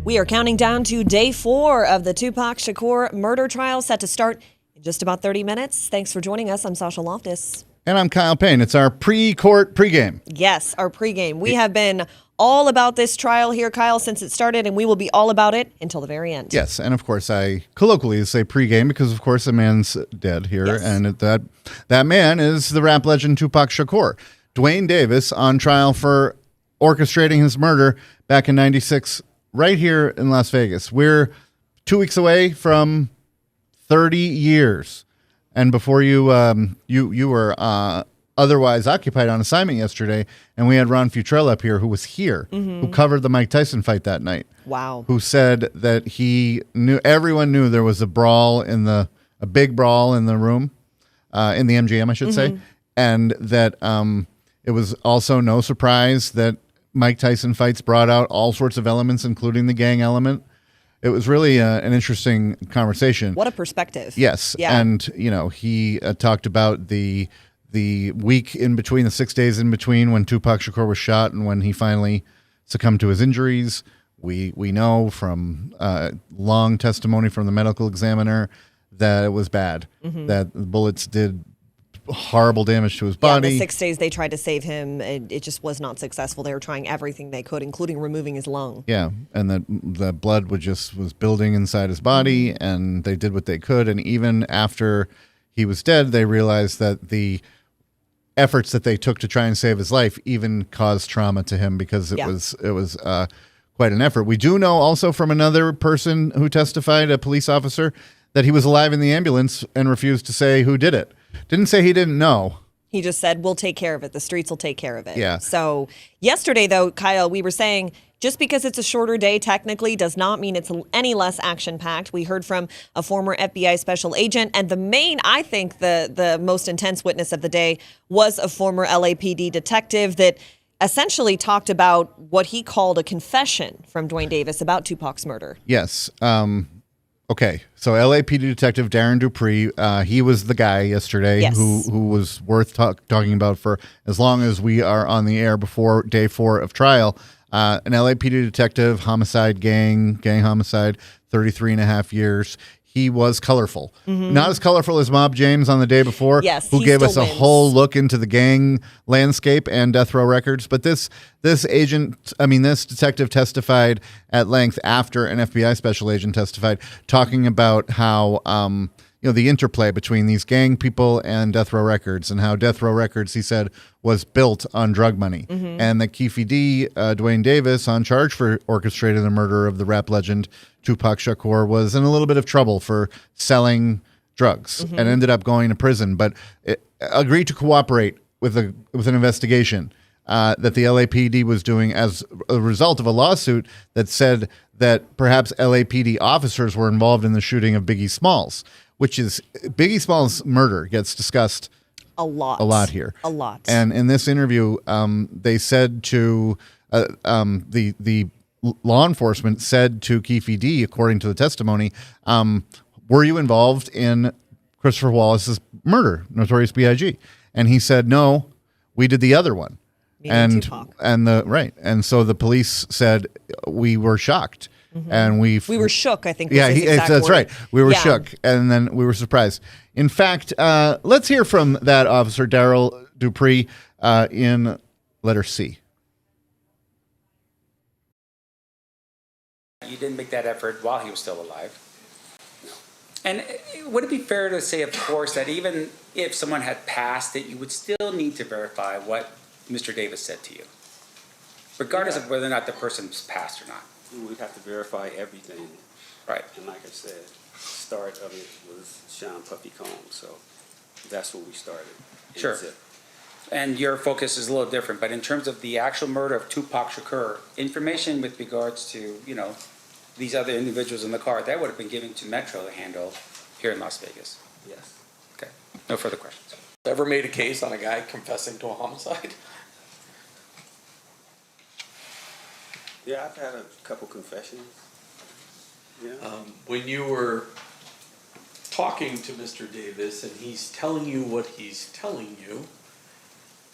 We are counting down to day 4 of the Tupac Shakur murder trial, set to start in just about 30 minutes. Thanks for joining us. I'm Sasha Loftus. And I'm Kyle Payne. It's our pre-court pregame. Yes, our pregame. We have been all about this trial here, Kyle, since it started, and we will be all about it until the very end. Yes, and of course I colloquially say pregame because, of course, a man's dead here, Yes. and that man is the rap legend Tupac Shakur. Duane Davis on trial for orchestrating his murder back in '96 right here in Las Vegas. We're 2 weeks away from 30 years. And before you were otherwise occupied on assignment yesterday, and we had Ron Futrell up here who was here, who covered the Mike Tyson fight that night. Wow. Who said that everyone knew there was a big brawl in the room, in the MGM, I should say, and that it was also no surprise that Mike Tyson fights brought out all sorts of elements, including the gang element. It was really an interesting conversation. What a perspective. Yes. Yeah. And, he talked about the week in between, the 6 days in between when Tupac Shakur was shot and when he finally succumbed to his injuries. We know from long testimony from the medical examiner that it was bad, that the bullets did horrible damage to his body. Yeah, the 6 days they tried to save him, it just was not successful. They were trying everything they could, including removing his lung. Yeah, and the blood was building inside his body, and they did what they could. And even after he was dead, they realized that the efforts that they took to try and save his life even caused trauma to him because it was quite an effort. We do know also from another person who testified, a police officer, that he was alive in the ambulance and refused to say who did it. Didn't say he didn't know. He just said, we'll take care of it. The streets will take care of it. Yeah. So yesterday, though, Kyle, we were saying just because it's a shorter day technically does not mean it's any less action-packed. We heard from a former FBI special agent, and I think the most intense witness of the day was a former LAPD detective that essentially talked about what he called a confession from Duane Davis about Tupac's murder. Yes. Okay, so LAPD detective Darren Dupree, he was the guy yesterday who was worth talking about for as long as we are on the air before day 4 of trial. An LAPD detective, gang homicide, 33 and a half years. He was colorful. Not as colorful as Mob James on the day before, who gave us a whole look into the gang landscape and death row records. But this detective testified at length after an FBI special agent testified, talking about how the interplay between these gang people and death row records, and how death row records, he said, was built on drug money, and that Keffe D, Duane Davis, on charge for orchestrating the murder of the rap legend Tupac Shakur, was in a little bit of trouble for selling drugs and ended up going to prison, but agreed to cooperate with an investigation that the LAPD was doing as a result of a lawsuit that said that perhaps LAPD officers were involved in the shooting of Biggie Smalls, which is Biggie Smalls' murder gets discussed a lot here. A lot. And in this interview, they said to the law enforcement said to Keffe D, according to the testimony, were you involved in Christopher Wallace's murder, Notorious B.I.G.? And he said, no, we did the other one. And so the police said we were shocked. And we were shook, I think. That's right. We were shook, and then we were surprised. In fact, let's hear from that officer, Darrell Dupree, in letter C. You didn't make that effort while he was still alive. No. And would it be fair to say, of course, that even if someone had passed, that you would still need to verify what Mr. Davis said to you, regardless of whether or not the person's passed or not? We'd have to verify everything. Right. And like I said, the start of it was Sean Puffy Combs, so that's where we started. Sure. And your focus is a little different, but in terms of the actual murder of Tupac Shakur, information with regards to, these other individuals in the car, that would have been given to Metro to handle here in Las Vegas. Yes. Okay. No further questions. Ever made a case on a guy confessing to a homicide? Yeah, I've had a couple confessions. Yeah. When you were talking to Mr. Davis and he's telling you what he's telling you,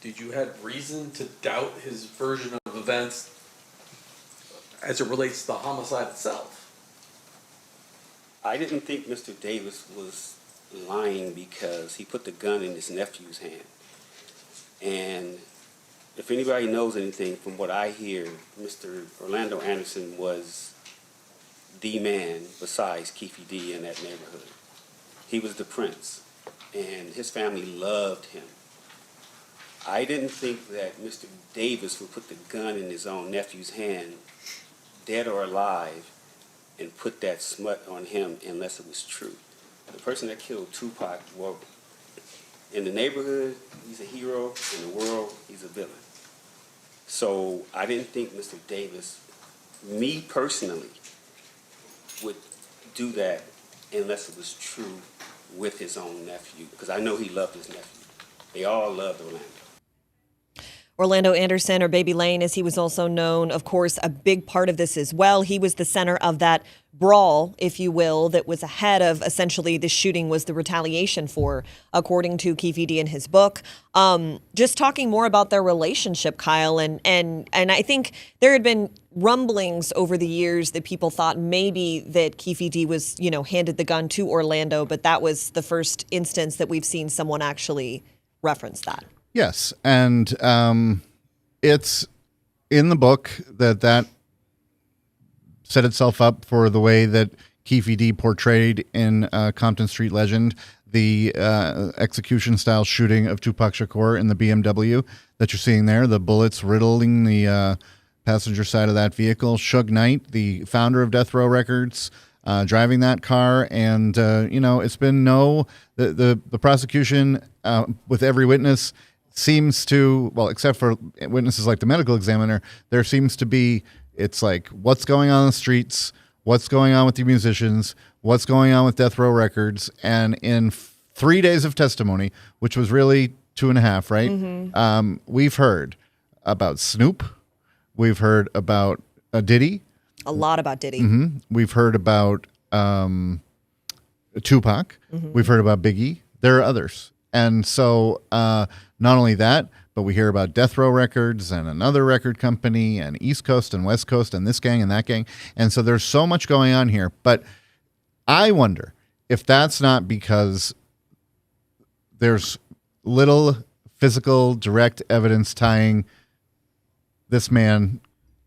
did you have reason to doubt his version of events as it relates to the homicide itself. I didn't think Mr. Davis was lying because he put the gun in his nephew's hand. And if anybody knows anything from what I hear, Mr. Orlando Anderson was the man besides Keffe D in that neighborhood. He was the prince, and his family loved him. I didn't think that Mr. Davis would put the gun in his own nephew's hand, dead or alive, and put that smut on him unless it was true. The person that killed Tupac, well, in the neighborhood, he's a hero. In the world, he's a villain. So I didn't think Mr. Davis, me personally, would do that unless it was true with his own nephew, because I know he loved his nephew. They all loved Orlando. Orlando Anderson, or Baby Lane, as he was also known, of course, a big part of this as well. He was the center of that brawl, if you will, that was ahead of essentially the shooting was the retaliation for, according to Keffe D in his book. Just talking more about their relationship, Kyle, and I think there had been rumblings over the years that people thought maybe that Keffe D was, handed the gun to Orlando, but that was the first instance that we've seen someone actually reference that. Yes, and it's in the book that set itself up for the way that Keffe D portrayed in Compton Street Legend, the execution-style shooting of Tupac Shakur in the BMW that you're seeing there, the bullets riddling the passenger side of that vehicle. Suge Knight, the founder of Death Row Records, driving that car, and it's been the prosecution with every witness seems to, well, except for witnesses like the medical examiner, there seems to be, it's like, what's going on in the streets, what's going on with the musicians, what's going on with Death Row Records, and in 3 days of testimony, which was really 2.5, right? Mm-hmm. We've heard about Snoop, we've heard about Diddy. A lot about Diddy. Mm-hmm. We've heard about Tupac. Mm-hmm. We've heard about Biggie. There are others. And so not only that, but we hear about Death Row Records and another record company and East Coast and West Coast and this gang and that gang. And so there's so much going on here. But I wonder if that's not because there's little physical direct evidence tying this man,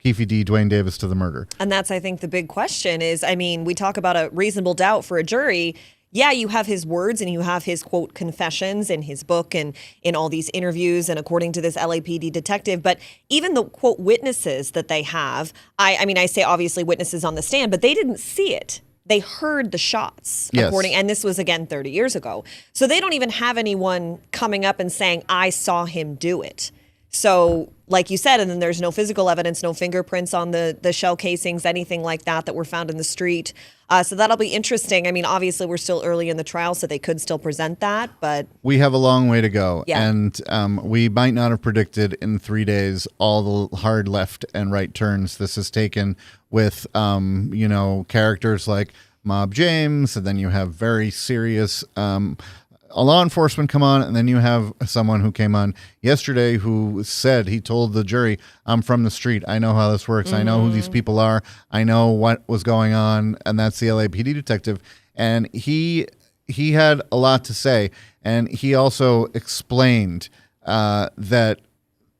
Keffe D, Duane Davis, to the murder. And that's, I think, the big question is, we talk about a reasonable doubt for a jury. Yeah, you have his words and you have his, quote, confessions in his book and in all these interviews and according to this LAPD detective. But even the, quote, witnesses that they have, I say obviously witnesses on the stand, but they didn't see it. They heard the shots, yes. And this was, again, 30 years ago. So they don't even have anyone coming up and saying, I saw him do it. So, like you said, and then there's no physical evidence, no fingerprints on the shell casings, anything like that were found in the street. So that'll be interesting. Obviously, we're still early in the trial, so they could still present that, but we have a long way to go. Yeah. And we might not have predicted in 3 days all the hard left and right turns this has taken with, characters like Mob James, and then you have very serious a law enforcement come on, and then you have someone who came on yesterday who said, he told the jury, I'm from the street. I know how this works. Mm-hmm. I know who these people are. I know what was going on. And that's the LAPD detective. And he had a lot to say. And he also explained that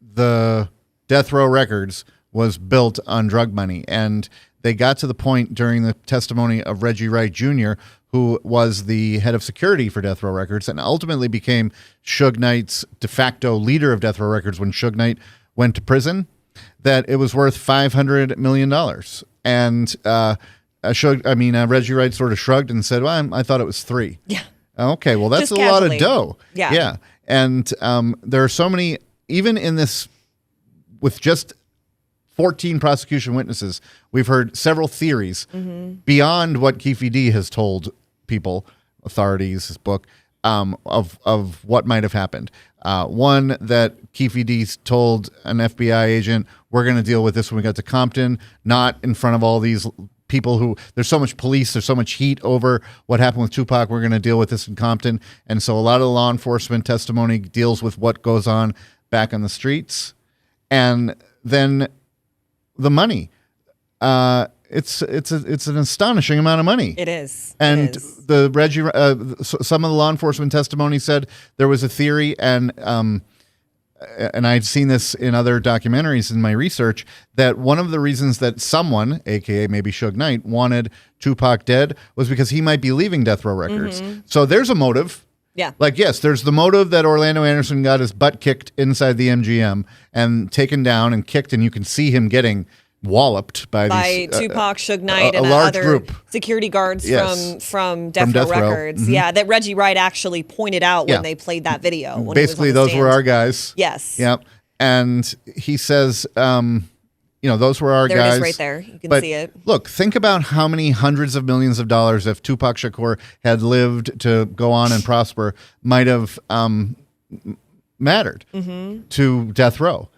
the Death Row Records was built on drug money. And they got to the point during the testimony of Reggie Wright Jr., who was the head of security for Death Row Records and ultimately became Suge Knight's de facto leader of Death Row Records when Suge Knight went to prison, that it was worth $500 million. And Reggie Wright sort of shrugged and said, well, I thought it was $3 million. Yeah. Okay, well, that's just a lot of casually. dough. Yeah. Yeah. And there are so many, even in this, with just 14 prosecution witnesses, we've heard several theories beyond what Keffe D has told people, authorities, his book, of what might have happened. One, that Keffe D told an FBI agent, we're going to deal with this when we get to Compton, not in front of all these people who, there's so much police, there's so much heat over what happened with Tupac, we're going to deal with this in Compton. And so a lot of the law enforcement testimony deals with what goes on back on the streets. And then the money. it's an astonishing amount of money. It is. And It is. the Reggie, some of the law enforcement testimony said there was a theory, and I'd seen this in other documentaries in my research, that one of the reasons that someone, aka maybe Suge Knight, wanted Tupac dead was because he might be leaving Death Row Records. So there's a motive. Yeah. Like, yes, there's the motive that Orlando Anderson got his butt kicked inside the MGM and taken down and kicked, and you can see him getting walloped by these, Tupac, Suge Knight, a and large other group. security guards Yes. from Death Row Death Row. Records. Yeah, that Reggie Wright actually pointed out when Yeah. they played that video. When Basically, he was on the those were stand. our guys. Yes. Yep. And he says, those were our There guys. it is right there. You can But see it. look, think about how many hundreds of millions of dollars, if Tupac Shakur had lived to go on and prosper, might have mattered to Death Row,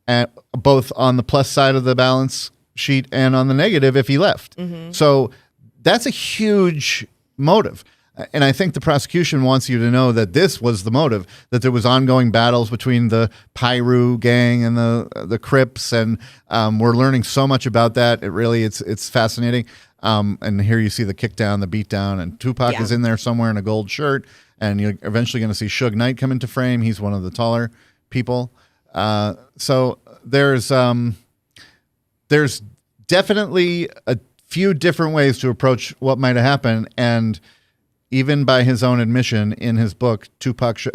and both on the plus side of the balance sheet and on the negative if he left. So that's a huge motive. And I think the prosecution wants you to know that this was the motive, that there was ongoing battles between the Pyru gang and the Crips, and we're learning so much about that. It really, it's fascinating. And here you see the kick down, the beat down, and Tupac is in there somewhere in a gold shirt, and you're eventually going to see Suge Knight come into frame. He's one of the taller people. So there's definitely a few different ways to approach what might have happened, and even by his own admission in his book, Keffe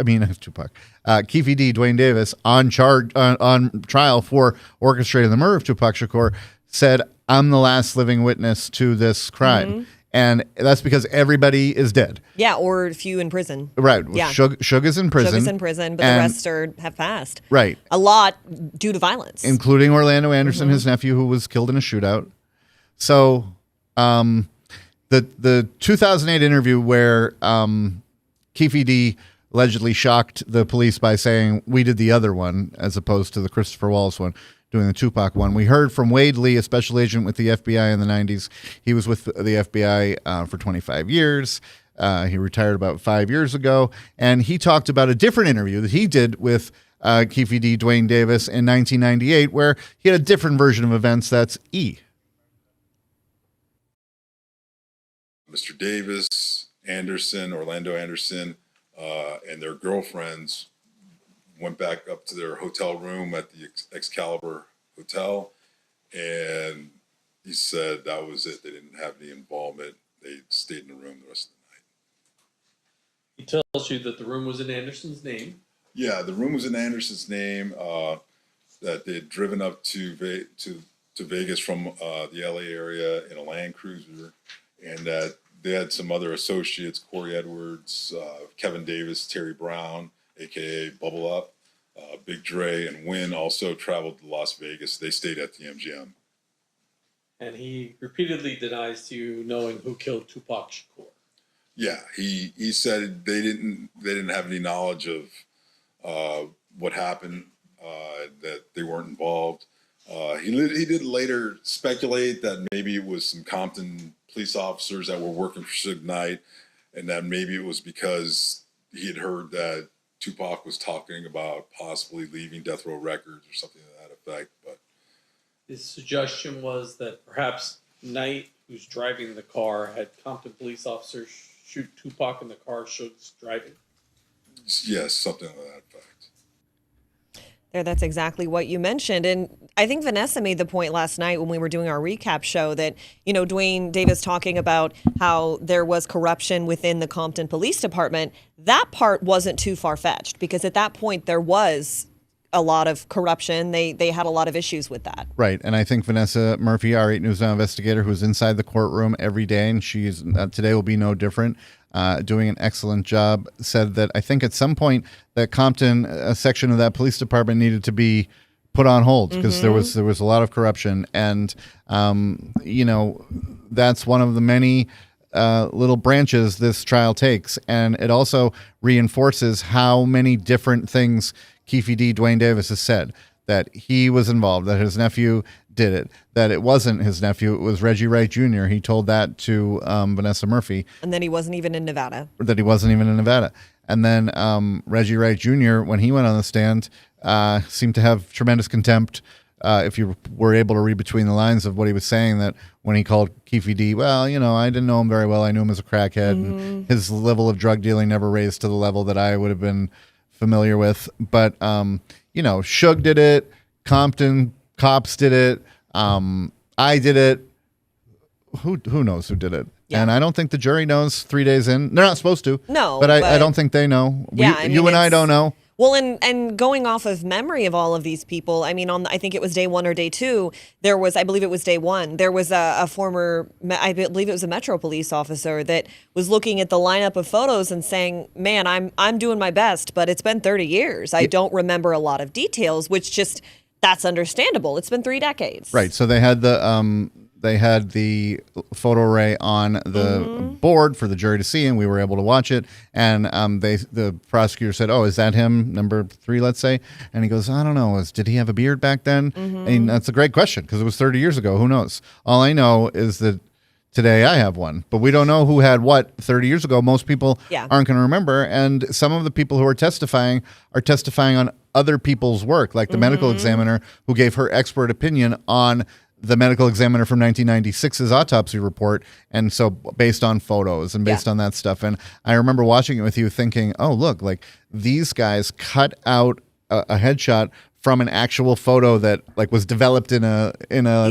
D, Duane Davis, on trial for orchestrating the murder of Tupac Shakur, said, "I'm the last living witness to this crime." And that's because everybody is dead. Yeah, or a few in prison. Right. Yeah. Suge is in prison. Suge is in prison, but the rest have passed. Right. A lot due to violence. Including Orlando Anderson, his nephew, who was killed in a shootout. So, the 2008 interview where Keffe D allegedly shocked the police by saying, "We did the other one," as opposed to the Christopher Wallace one, doing the Tupac one. We heard from Wade Lee, a special agent with the FBI in the 90s. He was with the FBI for 25 years. He retired about 5 years ago. And he talked about a different interview that he did with Keffe D, Duane Davis in 1998, where he had a different version of events. That's E. Mr. Davis, Anderson, Orlando Anderson, and their girlfriends went back up to their hotel room at the Excalibur Hotel, and he said that was it. They didn't have any involvement. They stayed in the room the rest of the night. He tells you that the room was in Anderson's name. Yeah, the room was in Anderson's name, that they had driven up to Vegas from the LA area in a Land Cruiser, and that they had some other associates, Corey Edwards, Kevin Davis, Terry Brown, a.k.a. Bubble Up, Big Dre, and Wynn also traveled to Las Vegas. They stayed at the MGM. And he repeatedly denies to you knowing who killed Tupac Shakur. Yeah, he said they didn't have any knowledge of what happened, that they weren't involved. He did later speculate that maybe it was some Compton police officers that were working for Suge Knight, and that maybe it was because he had heard that Tupac was talking about possibly leaving Death Row Records or something to that effect. But His suggestion was that perhaps Knight, who's driving the car, had Compton police officers shoot Tupac in the car Suge's driving. yes, something to that effect. There, that's exactly what you mentioned. And I think Vanessa made the point last night when we were doing our recap show that, Duane Davis talking about how there was corruption within the Compton Police Department. That part wasn't too far-fetched because at that point there was a lot of corruption. They had a lot of issues with that. Right. And I think Vanessa Murphy, our 8 News Now investigator, who's inside the courtroom every day, and she's today will be no different, doing an excellent job, said that I think at some point that Compton, a section of that police department needed to be put on hold because there was a lot of corruption. And, that's one of the many little branches this trial takes. And it also reinforces how many different things Keffe D, Duane Davis has said, that he was involved, that his nephew did it, that it wasn't his nephew, it was Reggie Wright Jr. He told that to Vanessa Murphy. And then he wasn't even in Nevada. And then Reggie Wright Jr., when he went on the stand, seemed to have tremendous contempt if you were able to read between the lines of what he was saying, that when he called Keffe D, well, I didn't know him very well. I knew him as a crackhead, and his level of drug dealing never raised to the level that I would have been familiar with. But, Suge did it. Compton cops did it. I did it. Who knows who did it? Yeah. And I don't think the jury knows 3 days in. They're not supposed to. No, but I don't think they know. You and I don't know. Well, and going off of memory of all of these people, I mean, I think it was day 1 or day 2, I believe it was day 1, there was a former, I believe it was a Metro police officer that was looking at the lineup of photos and saying, man, I'm doing my best, but it's been 30 years. I don't remember a lot of details, which that's understandable. It's been 3 decades. Right. So they had the photo array on the board for the jury to see, and we were able to watch it. And the prosecutor said, "Oh, is that him, number 3, let's say?" And he goes, "I don't know. Did he have a beard back then?" And that's a great question because it was 30 years ago. Who knows? All I know is that today I have one, but we don't know who had what 30 years ago. Most people aren't going to remember, and some of the people who are testifying on other people's work, like the medical examiner who gave her expert opinion on the medical examiner from 1996's autopsy report, and so based on photos and based on that stuff. And I remember watching it with you thinking, oh, look, like these guys cut out a headshot from an actual photo that like was developed in a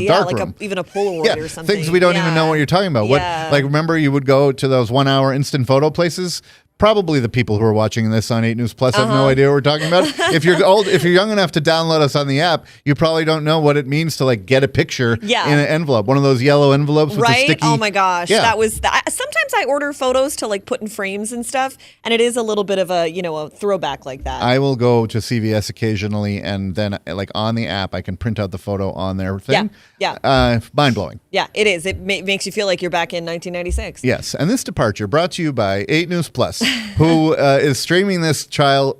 dark room. Even a Polaroid or something. Things we don't even know what you're talking about. What, remember you would go to those 1 hour instant photo places? Probably the people who are watching this on 8 News Plus have no idea what we're talking about. If you're young enough to download us on the app, you probably don't know what it means to like get a picture in an envelope, one of those yellow envelopes with a sticky. Oh my gosh, that was. Sometimes I order photos to like put in frames and stuff, and it is a little bit of a a throwback like that. I will go to CVS occasionally, and then like on the app, I can print out the photo on their thing. Mind blowing. Yeah, it is. It makes you feel like you're back in 1996. Yes, and this departure brought to you by 8 News Plus. Who is streaming this trial,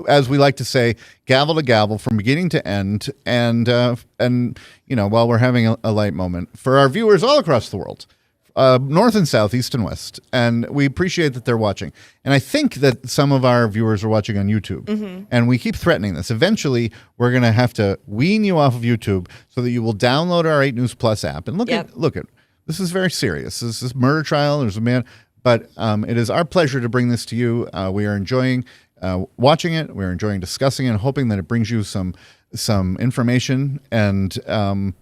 as we like to say, gavel to gavel from beginning to end, and while we're having a light moment for our viewers all across the world, north and south, east and west, and we appreciate that they're watching. And I think that some of our viewers are watching on YouTube, and we keep threatening this. Eventually, we're going to have to wean you off of YouTube so that you will download our 8 News Plus app and look at. This is very serious. This is murder trial. There's a man. But it is our pleasure to bring this to you. We are enjoying watching it. We're enjoying discussing it, and hoping that it brings you some information. And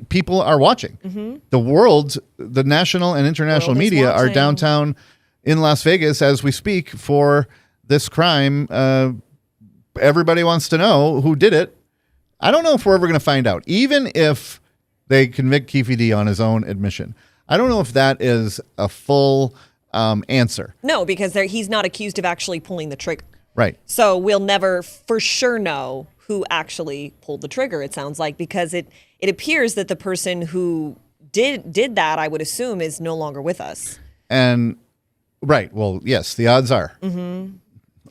people are watching. The world, the national and international media are downtown in Las Vegas as we speak for this crime. Everybody wants to know who did it. I don't know if we're ever going to find out. Even if they convict Keffe D on his own admission, I don't know if that is a full answer. No, because he's not accused of actually pulling the trigger. Right. So we'll never for sure know who actually pulled the trigger, it sounds like, because it appears that the person who did that, I would assume, is no longer with us. And right. Well, yes, the odds are.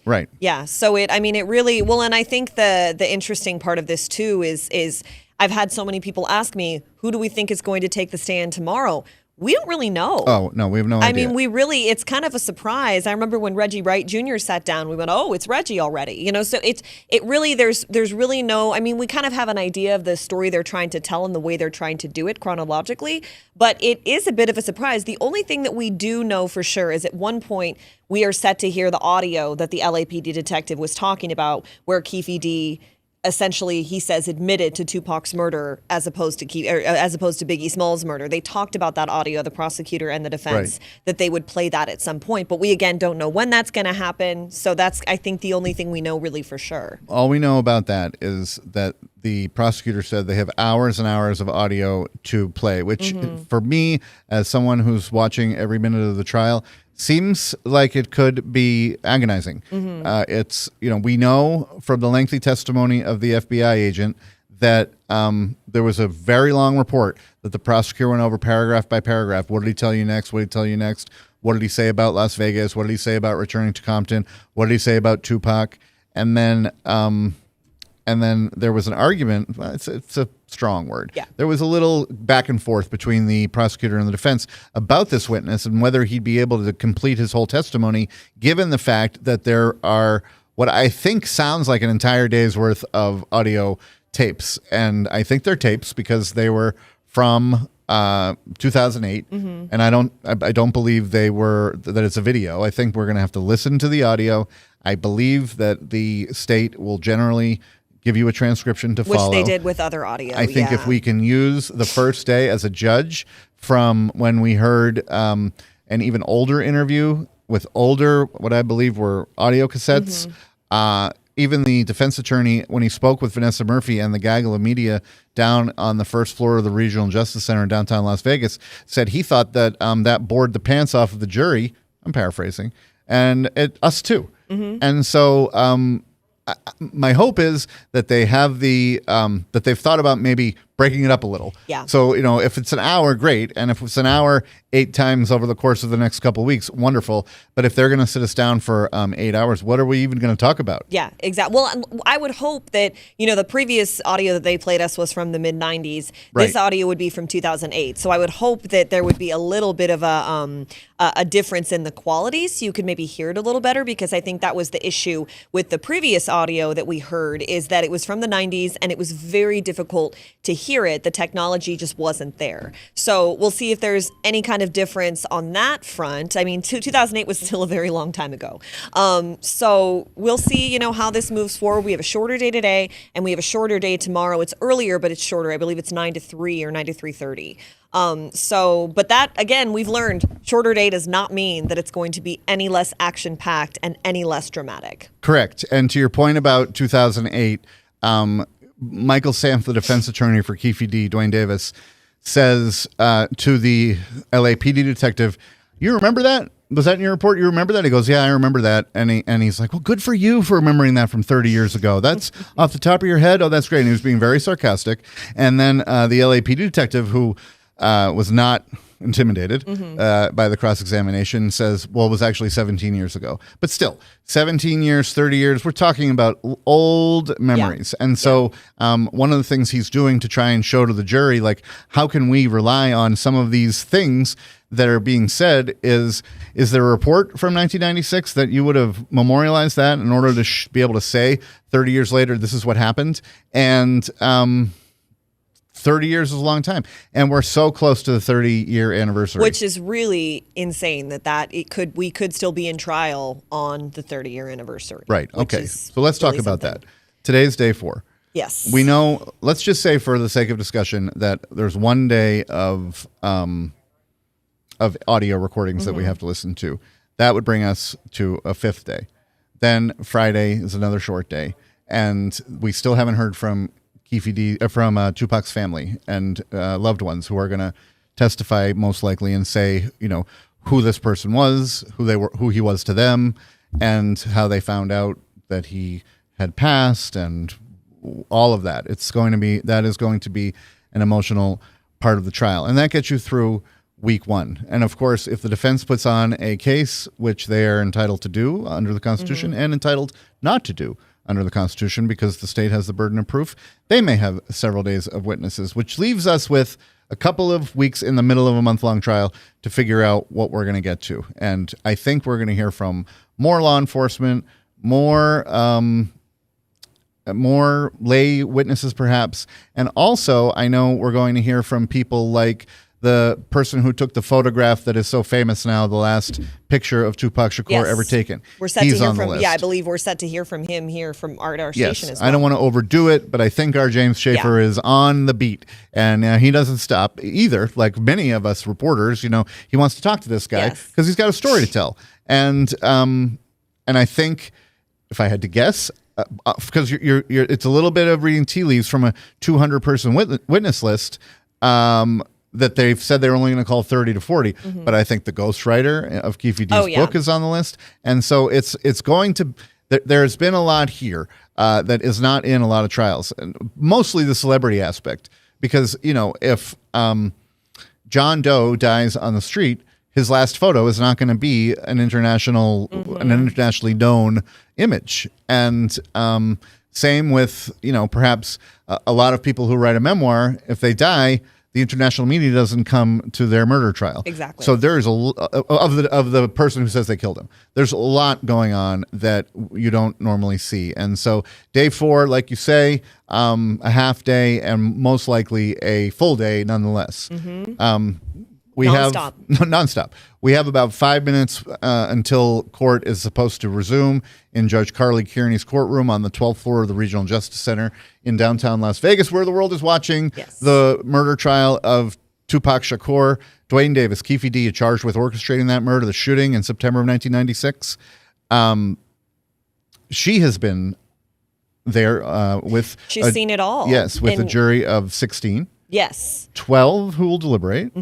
Right. Yeah. So it really, well, and I think the interesting part of this too is I've had so many people ask me, who do we think is going to take the stand tomorrow? We don't really know. Oh, no, we have no idea. I mean, it's kind of a surprise. I remember when Reggie Wright Jr. sat down, we went, oh, it's Reggie already. So it really, there's really no, we kind of have an idea of the story they're trying to tell and the way they're trying to do it chronologically, but it is a bit of a surprise. The only thing that we do know for sure is at one point we are set to hear the audio that the LAPD detective was talking about where Keffe D essentially, he says, admitted to Tupac's murder as opposed to Biggie Smalls' murder. They talked about that audio, the prosecutor and the defense, that they would play that at some point. But we, again, don't know when that's going to happen. So that's, I think, the only thing we know really for sure. All we know about that is that the prosecutor said they have hours and hours of audio to play, which for me, as someone who's watching every minute of the trial, seems like it could be agonizing. It's, we know from the lengthy testimony of the FBI agent that there was a very long report that the prosecutor went over paragraph by paragraph. What did he tell you next? What did he tell you next? What did he say about Las Vegas? What did he say about returning to Compton? What did he say about Tupac? And then there was an argument. Well, it's a strong word. Yeah. There was a little back and forth between the prosecutor and the defense about this witness and whether he'd be able to complete his whole testimony, given the fact that there are what I think sounds like an entire day's worth of audio tapes, and I think they're tapes because they were from 2008, and I don't believe that it's a video. I think we're going to have to listen to the audio. I believe that the state will generally give you a transcription to follow. Which they did with other audio. I think if we can use the first day as a judge from when we heard an even older interview with what I believe were audio cassettes, even the defense attorney, when he spoke with Vanessa Murphy and the gaggle of media down on the first floor of the Regional Justice Center in downtown Las Vegas, said he thought that that bored the pants off of the jury. I'm paraphrasing. And us too. And so my hope is that they have that they've thought about maybe breaking it up a little. Yeah. So, if it's an hour, great. And if it's an hour 8 times over the course of the next couple of weeks, wonderful. But if they're going to sit us down for 8 hours, what are we even going to talk about? Yeah, exactly. Well, I would hope that, the previous audio that they played us was from the mid-90s. Right. This audio would be from 2008. So I would hope that there would be a little bit of a difference in the quality so you could maybe hear it a little better, because I think that was the issue with the previous audio that we heard, is that it was from the 90s and it was very difficult to hear it. The technology just wasn't there. So we'll see if there's any kind of difference on that front. I mean, 2008 was still a very long time ago. So we'll see, how this moves forward. We have a shorter day today and we have a shorter day tomorrow. It's earlier, but it's shorter. I believe it's 9 to 3 or 9 to 3:30. But that, again, we've learned shorter day does not mean that it's going to be any less action-packed and any less dramatic. Correct. And to your point about 2008, Michael Samp, the defense attorney for Keffe D, Duane Davis, says to the LAPD detective, "You remember that? Was that in your report? You remember that?" He goes, "Yeah, I remember that." And he's like, "Well, good for you for remembering that from 30 years ago. That's off the top of your head. Oh, that's great." And he was being very sarcastic. And then the LAPD detective, who was not intimidated by the cross-examination, says, well, it was actually 17 years ago. But still, 17 years, 30 years, we're talking about old memories. Yeah. And so one of the things he's doing to try and show to the jury, like, how can we rely on some of these things that are being said, is there a report from 1996 that you would have memorialized that in order to be able to say 30 years later, this is what happened? And 30 years is a long time, and we're so close to the 30-year anniversary, which is really insane that we could still be in trial on the 30-year anniversary. Right. Okay. So let's talk about that. Today's day 4. Yes. We know. Let's just say, for the sake of discussion, that there's one day of audio recordings that we have to listen to. That would bring us to a 5th day. Then Friday is another short day, and we still haven't heard from Keffe D, from Tupac's family and loved ones who are going to testify most likely and say, who this person was, who he was to them, and how they found out that he had passed, and all of that. That is going to be an emotional part of the trial, and that gets you through week 1. And of course, if the defense puts on a case, which they are entitled to do under the Constitution and entitled not to do under the Constitution, because the state has the burden of proof, they may have several days of witnesses, which leaves us with a couple of weeks in the middle of a month-long trial to figure out what we're going to get to. And I think we're going to hear from more law enforcement, more lay witnesses perhaps. And also, I know we're going to hear from people like the person who took the photograph that is so famous now, the last picture of Tupac Shakur ever taken. We're set to hear from, I believe we're set to hear from him here from our station as well. I don't want to overdo it, but I think our James Schaefer is on the beat, and he doesn't stop either. Like many of us reporters, he wants to talk to this guy because he's got a story to tell. And I think, if I had to guess, because it's a little bit of reading tea leaves from a 200-person witness list, that they've said they're only going to call 30 to 40, but I think the ghostwriter of Keffe D's book is on the list. And so it's going to, there's been a lot here that is not in a lot of trials, and mostly the celebrity aspect, because, if John Doe dies on the street, his last photo is not going to be an internationally known image. And same with, perhaps a lot of people who write a memoir, if they die, the international media doesn't come to their murder trial. Exactly. So there is of the person who says they killed him. There's a lot going on that you don't normally see. And so day 4, like you say, a half day and most likely a full day nonetheless. We Nonstop. have nonstop. We have about 5 minutes until court is supposed to resume in Judge Carly Kearney's courtroom on the 12th floor of the Regional Justice Center in downtown Las Vegas, where the world is watching the murder trial of Tupac Shakur. Duane Davis, Keffe D, charged with orchestrating that murder, the shooting in September of 1996. She has been there with... She's seen it all. Yes, with a jury of 16. Yes. 12 who will deliberate.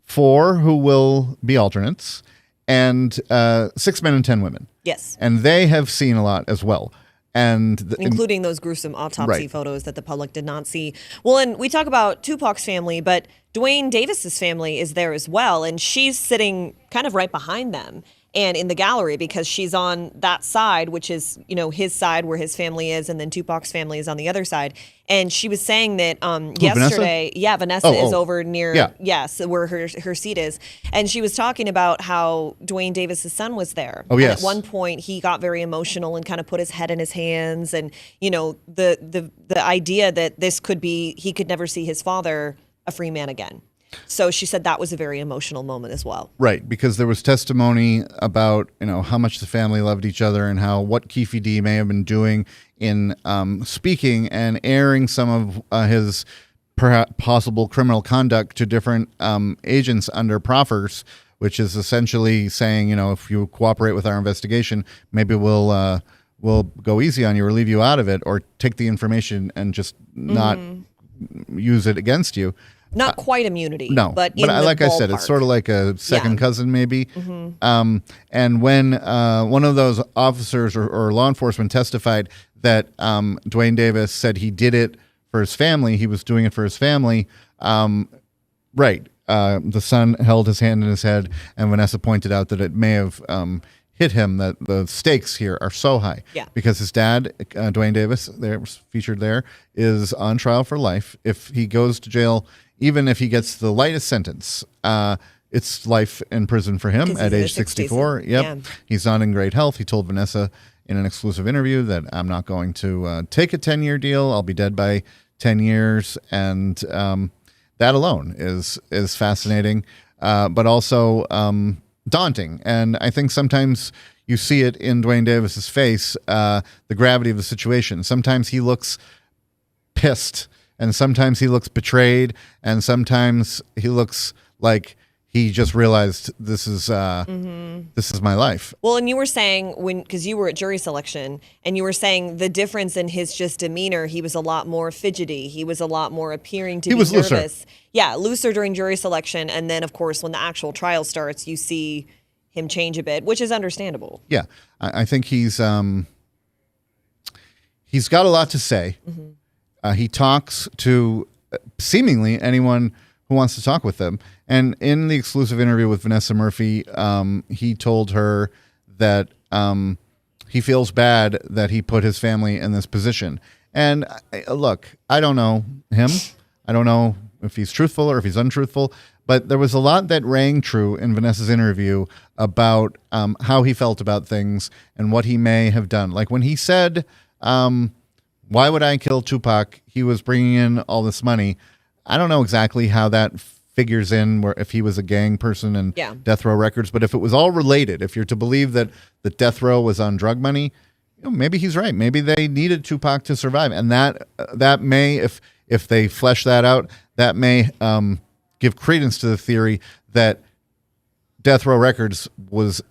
4 who will be alternates, and 6 men and 10 women. Yes. And they have seen a lot as well. And including those gruesome autopsy photos that the public did not see. Well, and we talk about Tupac's family, but Duane Davis's family is there as well, and she's sitting kind of right behind them and in the gallery because she's on that side, which is, you know, his side where his family is, and then Tupac's family is on the other side. And she was saying that yesterday, Vanessa is over near, where her seat is. And she was talking about how Duane Davis's son was there. Oh, yes. And at one point, he got very emotional and kind of put his head in his hands. And, you know, the idea that this could be, he could never see his father a free man again. So she said that was a very emotional moment as well. Right, because there was testimony about, you know, how much the family loved each other and how what Keffe D may have been doing in speaking and airing some of his possible criminal conduct to different agents under proffers, which is essentially saying, you know, if you cooperate with our investigation, maybe we'll go easy on you or leave you out of it or take the information and just not use it against you. Not quite immunity. No, but like I said, it's sort of like a second cousin, maybe. And when one of those officers or law enforcement testified that Duane Davis said he did it for his family, he was doing it for his family. The son held his hand in his head, and Vanessa pointed out that it may have hit him, that the stakes here are so high. Yeah. Because his dad, Duane Davis, there was featured there, is on trial for life. If he goes to jail, even if he gets the lightest sentence, it's life in prison for him at age 64. He's not in great health. He told Vanessa in an exclusive interview that I'm not going to take a 10-year deal. I'll be dead by 10 years. And that alone is fascinating, but also daunting. And I think sometimes you see it in Duane Davis's face, the gravity of the situation. Sometimes he looks pissed, and sometimes he looks betrayed, and sometimes he looks like he just realized this is my life. Well, and you were saying because you were at jury selection, and you were saying the difference in his just demeanor, he was a lot more fidgety. He was a lot more appearing to be nervous. Looser. Yeah, looser during jury selection, and then of course when the actual trial starts, you see him change a bit, which is understandable. Yeah, I think he's got a lot to say. He talks to seemingly anyone who wants to talk with him. And in the exclusive interview with Vanessa Murphy, he told her that he feels bad that he put his family in this position. And look, I don't know him. I don't know if he's truthful or if he's untruthful. But there was a lot that rang true in Vanessa's interview about how he felt about things and what he may have done. Like when he said, why would I kill Tupac? He was bringing in all this money. I don't know exactly how that figures in, where if he was a gang person and Death Row Records, but if it was all related, if you're to believe that the Death Row was on drug money, you know, maybe he's right. Maybe they needed Tupac to survive, and that may, if they flesh that out, that may give credence to the theory that Death Row Records was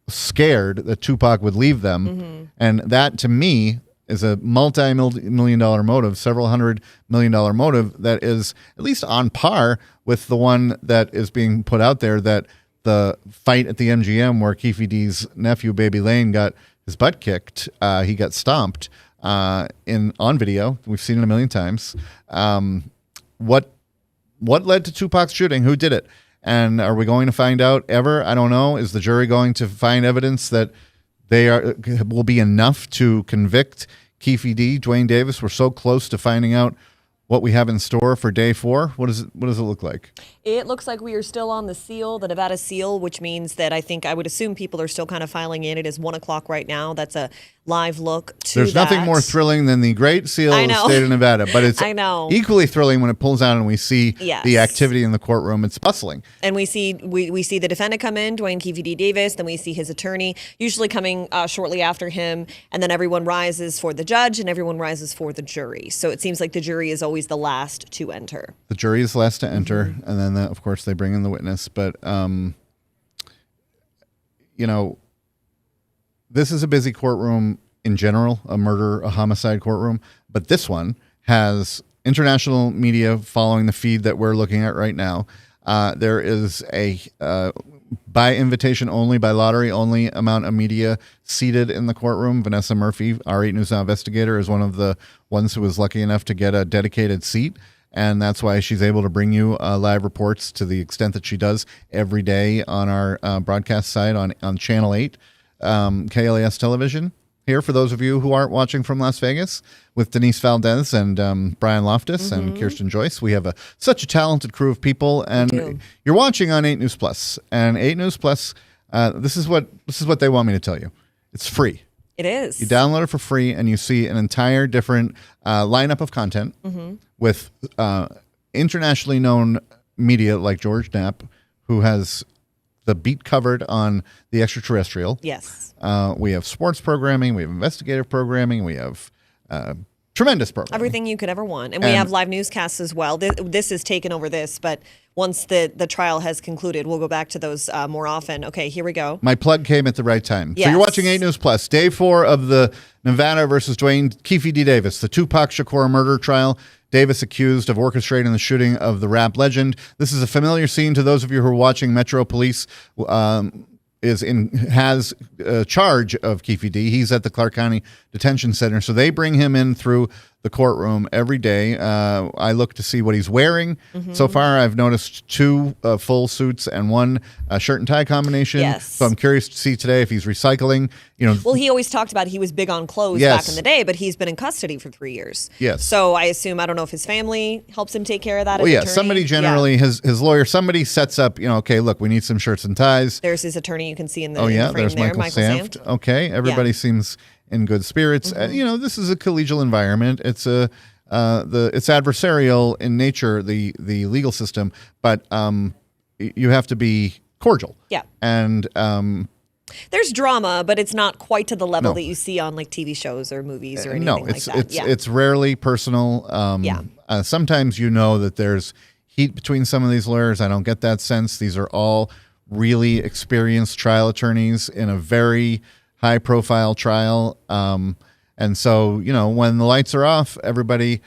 scared that Tupac would leave them, and that to me is a multi-million-dollar motive, several $100 million motive that is at least on par with the one that is being put out there, that the fight at the MGM where Keffe D's nephew, Baby Lane, got his butt kicked. He got stomped on video. We've seen it a million times. What led to Tupac's shooting? Who did it? And are we going to find out ever? I don't know. Is the jury going to find evidence that will be enough to convict Keffe D, Duane Davis? We're so close to finding out what we have in store for day 4? What does it look like? It looks like we are still on the seal, the Nevada seal, which means that I would assume people are still kind of filing in. It is 1:00 right now. That's a live look to There's nothing more thrilling than the Great Seal of the state of Nevada, but it's equally thrilling when it pulls out and we see the activity in the courtroom. It's bustling. And we see the defendant come in, Duane Keffe D. Davis, then we see his attorney, usually coming shortly after him, and then everyone rises for the judge and everyone rises for the jury. So it seems like the jury is always the last to enter. The jury is last to enter, and then, of course, they bring in the witness. But, this is a busy courtroom in general, a homicide courtroom. But this one has international media following the feed that we're looking at right now. There is a by invitation only, by lottery only amount of media seated in the courtroom. Vanessa Murphy, our 8 News Now investigator, is one of the ones who was lucky enough to get a dedicated seat. And that's why she's able to bring you live reports to the extent that she does every day on our broadcast site on Channel 8, KLAS television. Here, for those of you who aren't watching from Las Vegas, with Denise Valdez and Brian Loftus and Kirsten Joyce. We have such a talented crew of people. And you're watching on 8 News Plus. And 8 News Plus, this is what they want me to tell you. It's free. It is. You download it for free, and you see an entire different lineup of content with internationally known media like George Knapp, who has the beat covered on the extraterrestrial. Yes. We have sports programming. We have investigative programming. We have tremendous programming. Everything you could ever want. And we have live newscasts as well. This has taken over this, but once the trial has concluded, we'll go back to those more often. Okay, here we go. My plug came at the right time. Yes. So you're watching 8 News Plus, day 4 of the Nevada versus Duane Keffe D. Davis, the Tupac Shakur murder trial. Davis accused of orchestrating the shooting of the rap legend. This is a familiar scene to those of you who are watching. Metro Police has charge of Keffe D. He's at the Clark County Detention Center, so they bring him in through the courtroom every day. I look to see what he's wearing. So far, I've noticed 2 full suits and 1 shirt and tie combination. Yes. So I'm curious to see today if he's recycling. Well, he always talked about he was big on clothes back in the day, but he's been in custody for 3 years. Yes. So I assume, I don't know if his family helps him take care of that. Well, yeah, somebody generally, his lawyer, somebody sets up, okay, look, we need some shirts and ties. There's his attorney you can see in the frame there's there, Michael Sanft. Okay, everybody seems in good spirits. This is a collegial environment. It's it's adversarial in nature, the legal system, but you have to be cordial. Yeah. And there's drama, but it's not quite to the level that you see on like TV shows or movies or anything like that. It's rarely personal. Sometimes that there's heat between some of these lawyers. I don't get that sense. These are all really experienced trial attorneys in a very high-profile trial. And so, when the lights are off, everybody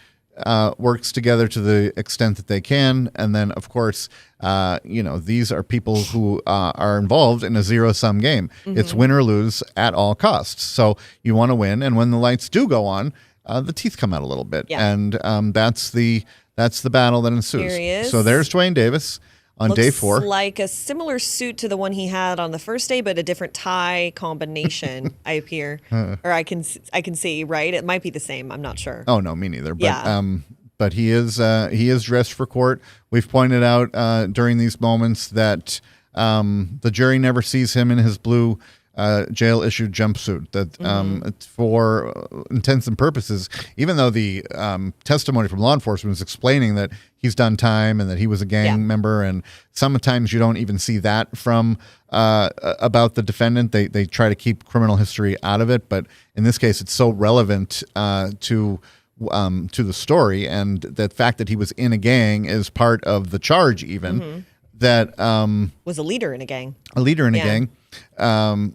works together to the extent that they can. And then, of course, these are people who are involved in a zero-sum game. It's win or lose at all costs. So you want to win. And when the lights do go on, the teeth come out a little bit. Yeah. And that's the battle that ensues. Here he is. So there's Duane Davis. On day 4. Looks like a similar suit to the one he had on the first day, but a different tie combination, I appear. Or I can see, right? It might be the same. I'm not sure. Oh, no, me neither. But he is dressed for court. We've pointed out during these moments that the jury never sees him in his blue jail-issued jumpsuit. That for intents and purposes, even though the testimony from law enforcement is explaining that he's done time and that he was a gang member, and sometimes you don't even see that from about the defendant. They try to keep criminal history out of it, but in this case, it's so relevant to the story, and the fact that he was in a gang is part of the charge, even that was a leader in a gang. A leader in a gang.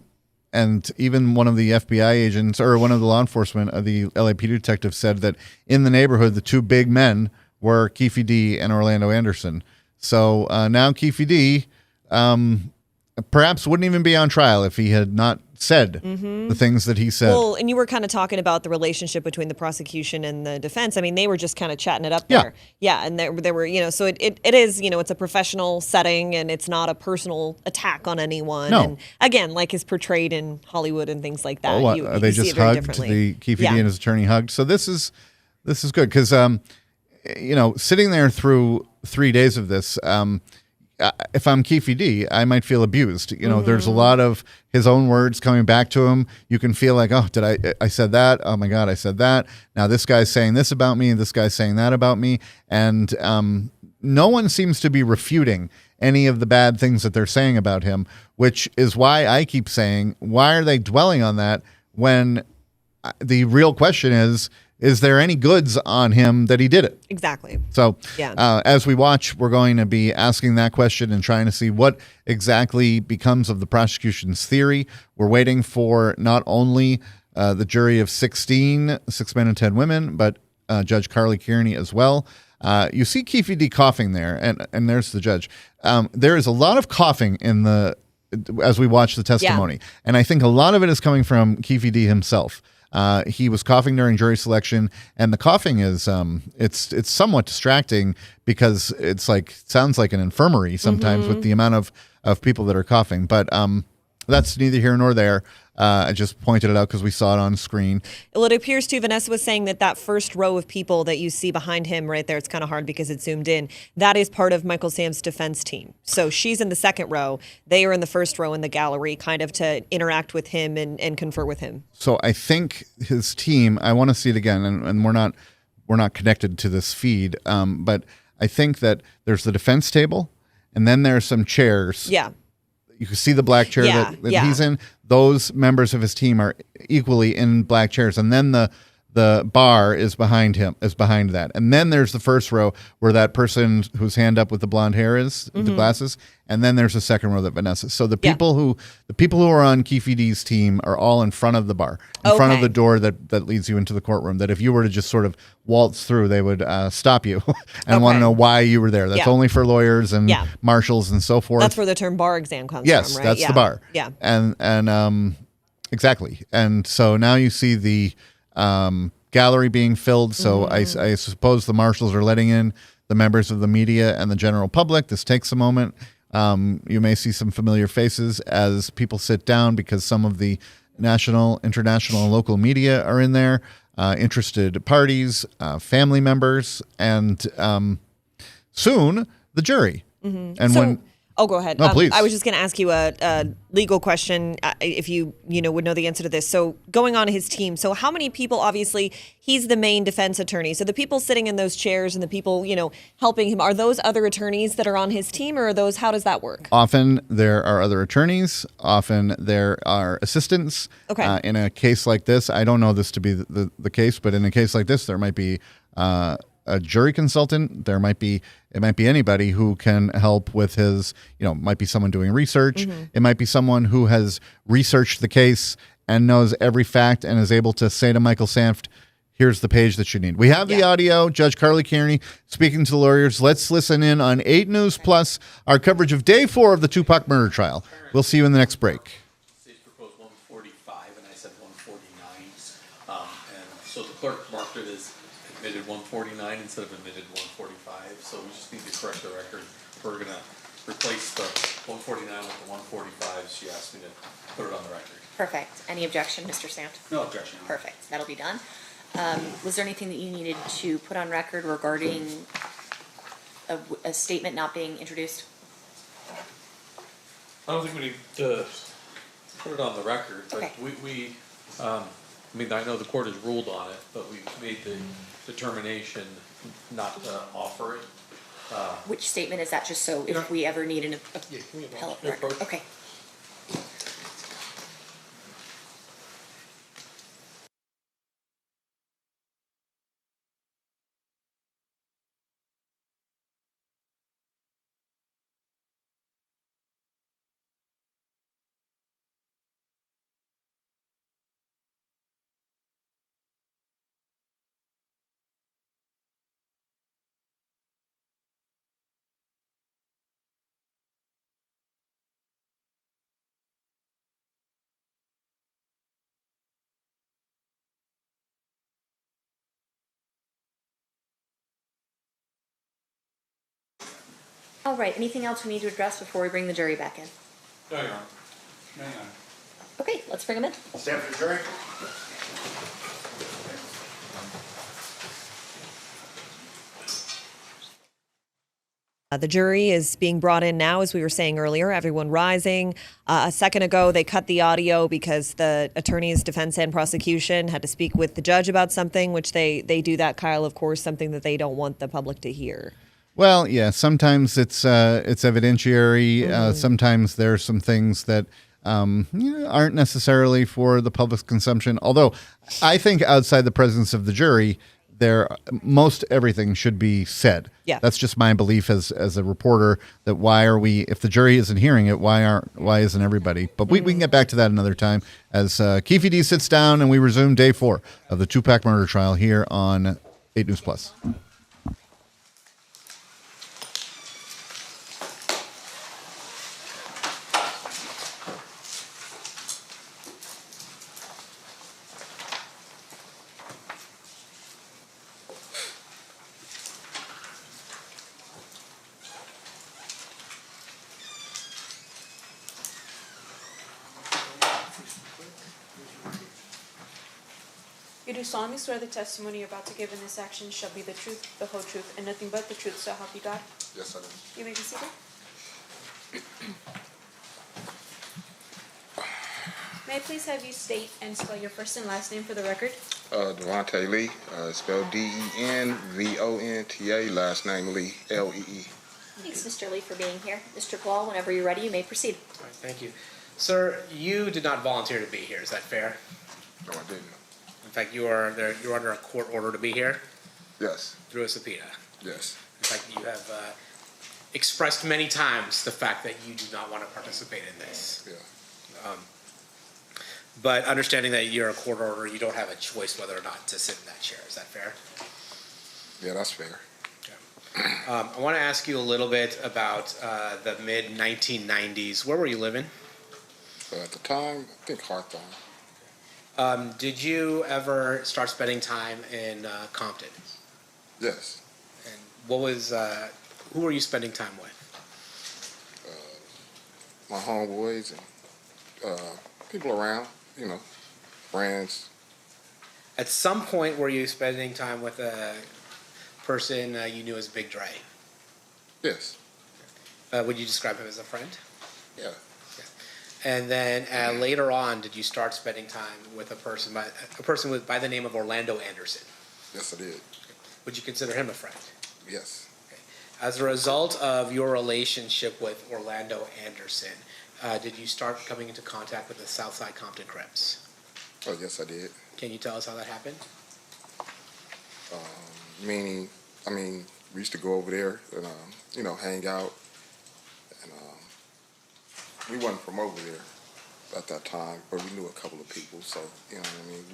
And even one of the FBI agents, or one of the law enforcement, the LAPD detective, said that in the neighborhood, the 2 big men were Keffe D and Orlando Anderson. So now Keffe D perhaps wouldn't even be on trial if he had not said the things that he said. Well, and you were kind of talking about the relationship between the prosecution and the defense. I mean, they were just kind of chatting it up there. Yeah, and there were, so it is, it's a professional setting, and it's not a personal attack on anyone. No. And again, like is portrayed in Hollywood and things like that. They just hugged, the Keffe D and his attorney hugged. So this is good because sitting there through 3 days of this, if I'm Keffe D, I might feel abused. There's a lot of his own words coming back to him. You can feel like, oh, did I said that? Oh my God, I said that. Now this guy's saying this about me, and this guy's saying that about me. And no one seems to be refuting any of the bad things that they're saying about him, which is why I keep saying, why are they dwelling on that when the real question is there any goods on him that he did it? Exactly. So Yeah. as we watch, we're going to be asking that question and trying to see what exactly becomes of the prosecution's theory. We're waiting for not only the jury of 16, 6 men and 10 women, but Judge Carly Kearney as well. You see Keffe D coughing there, and there's the judge. There is a lot of coughing as we watch the testimony. Yeah. And I think a lot of it is coming from Keffe D himself. He was coughing during jury selection, and the coughing is it's somewhat distracting because sounds like an infirmary sometimes with the amount of people that are coughing. But that's neither here nor there. I just pointed it out because we saw it on screen. Well, it appears too, Vanessa was saying that first row of people that you see behind him right there, it's kind of hard because it's zoomed in, that is part of Michael Sam's defense team. So she's in the second row. They are in the first row in the gallery kind of to interact with him and confer with him. So I think his team, I want to see it again, and we're not connected to this feed, but I think that there's the defense table, and then there's some chairs. Yeah. You can see the black chair that he's in. Those members of his team are equally in black chairs. And then the bar is behind him, is behind that. And then there's the first row where that person whose hand up with the blonde hair is, with the glasses. And then there's the second row that Vanessa. So the people who are on Keffe D's team are all in front of the bar, in front of the door that leads you into the courtroom. That if you were to just sort of waltz through, they would stop you and want to know why you were there. That's only for lawyers and marshals and so forth. That's where the term bar exam comes yes, from, right? That's the bar. Yeah. And exactly. And so now you see the gallery being filled. So I suppose the marshals are letting in the members of the media and the general public. This takes a moment. You may see some familiar faces as people sit down because some of the national, international, and local media are in there, interested parties, family members, and soon the jury. And go ahead. No, please. I was just going to ask you a legal question, if you would know the answer to this. So going on his team, so how many people, obviously, he's the main defense attorney. So the people sitting in those chairs and the people, helping him, are those other attorneys that are on his team, or how does that work? Often there are other attorneys. Often there are assistants. Okay. In a case like this, I don't know this to be the case, but in a case like this, there might be a jury consultant. It might be anybody who can help with his, might be someone doing research. It might be someone who has researched the case and knows every fact and is able to say to Michael Sanft, here's the page that you need. We have the audio. Judge Carly Kearney speaking to the lawyers. Let's listen in on 8 News Plus, our coverage of day 4 of the Tupac murder trial. We'll see you in the next break. State proposed 145, and I said 149. And so the clerk marked it as admitted 149 instead of admitted 145. So we just need to correct the record. We're going to replace the 149 with the 145. She asked me to put it on the record. Perfect. Any objection, Mr. Sant? No objection. Perfect. That'll be done. Was there anything that you needed to put on record regarding a statement not being introduced? I don't think we need to put it on the record, but Okay. I know the court has ruled on it, but we made the determination not to offer it. Which statement is that, just so if we ever need an appellate record? approach. Okay. All right. Anything else we need to address before we bring the jury back in? No, Your Honor. Okay, let's bring them in. Stand for the jury. The jury is being brought in now, as we were saying earlier, everyone rising. A second ago, they cut the audio because the attorneys, defense and prosecution, had to speak with the judge about something, which they do that, Kyle, of course, something that they don't want the public to hear. Well, yeah, sometimes it's evidentiary. Sometimes there are some things that aren't necessarily for the public's consumption. Although I think outside the presence of the jury, most everything should be said. Yeah. That's just my belief as a reporter, that if the jury isn't hearing it, why isn't everybody? But we can get back to that another time as Keffe D sits down and we resume day 4 of the Tupac murder trial here on 8 News Plus. You do solemnly swear the testimony you're about to give in this action shall be the truth, the whole truth, and nothing but the truth, so help you God? Yes, I do. You may be seated. May I please have you state and spell your first and last name for the record? Duane Lee, spelled Denvonta, last name Lee, Lee. Thanks, Mr. Lee, for being here. Mr. Ball, whenever you're ready, you may proceed. All right, thank you. Sir, you did not volunteer to be here, is that fair? No, I didn't. In fact, you're under a court order to be here Yes, through a subpoena. yes, In fact, you have expressed many times the fact that you do not want to participate in this. yeah. But understanding that you're a court order, you don't have a choice whether or not to sit in that chair. Is that fair? Yeah, that's fair. I want to ask you a little bit about the mid-1990s. Where were you living? At the time, I think Hawthorne. Did you ever start spending time in Compton? Yes, And what was who were you spending time with? my homeboys and people around, friends. At some point, were you spending time with a person you knew as Big Dre? Yes, Would you describe him as a friend? yeah, And then later on, did you start spending time with a person by the name of Orlando Anderson? yes, I did. Would you consider him a friend? Yes, As a result of your relationship with Orlando Anderson, did you start coming into contact with the Southside Compton Crips? oh, yes, I did. Can you tell us how that happened? Meaning, we used to go over there and, hang out. And we wasn't from over there at that time, but we knew a couple of people. So, we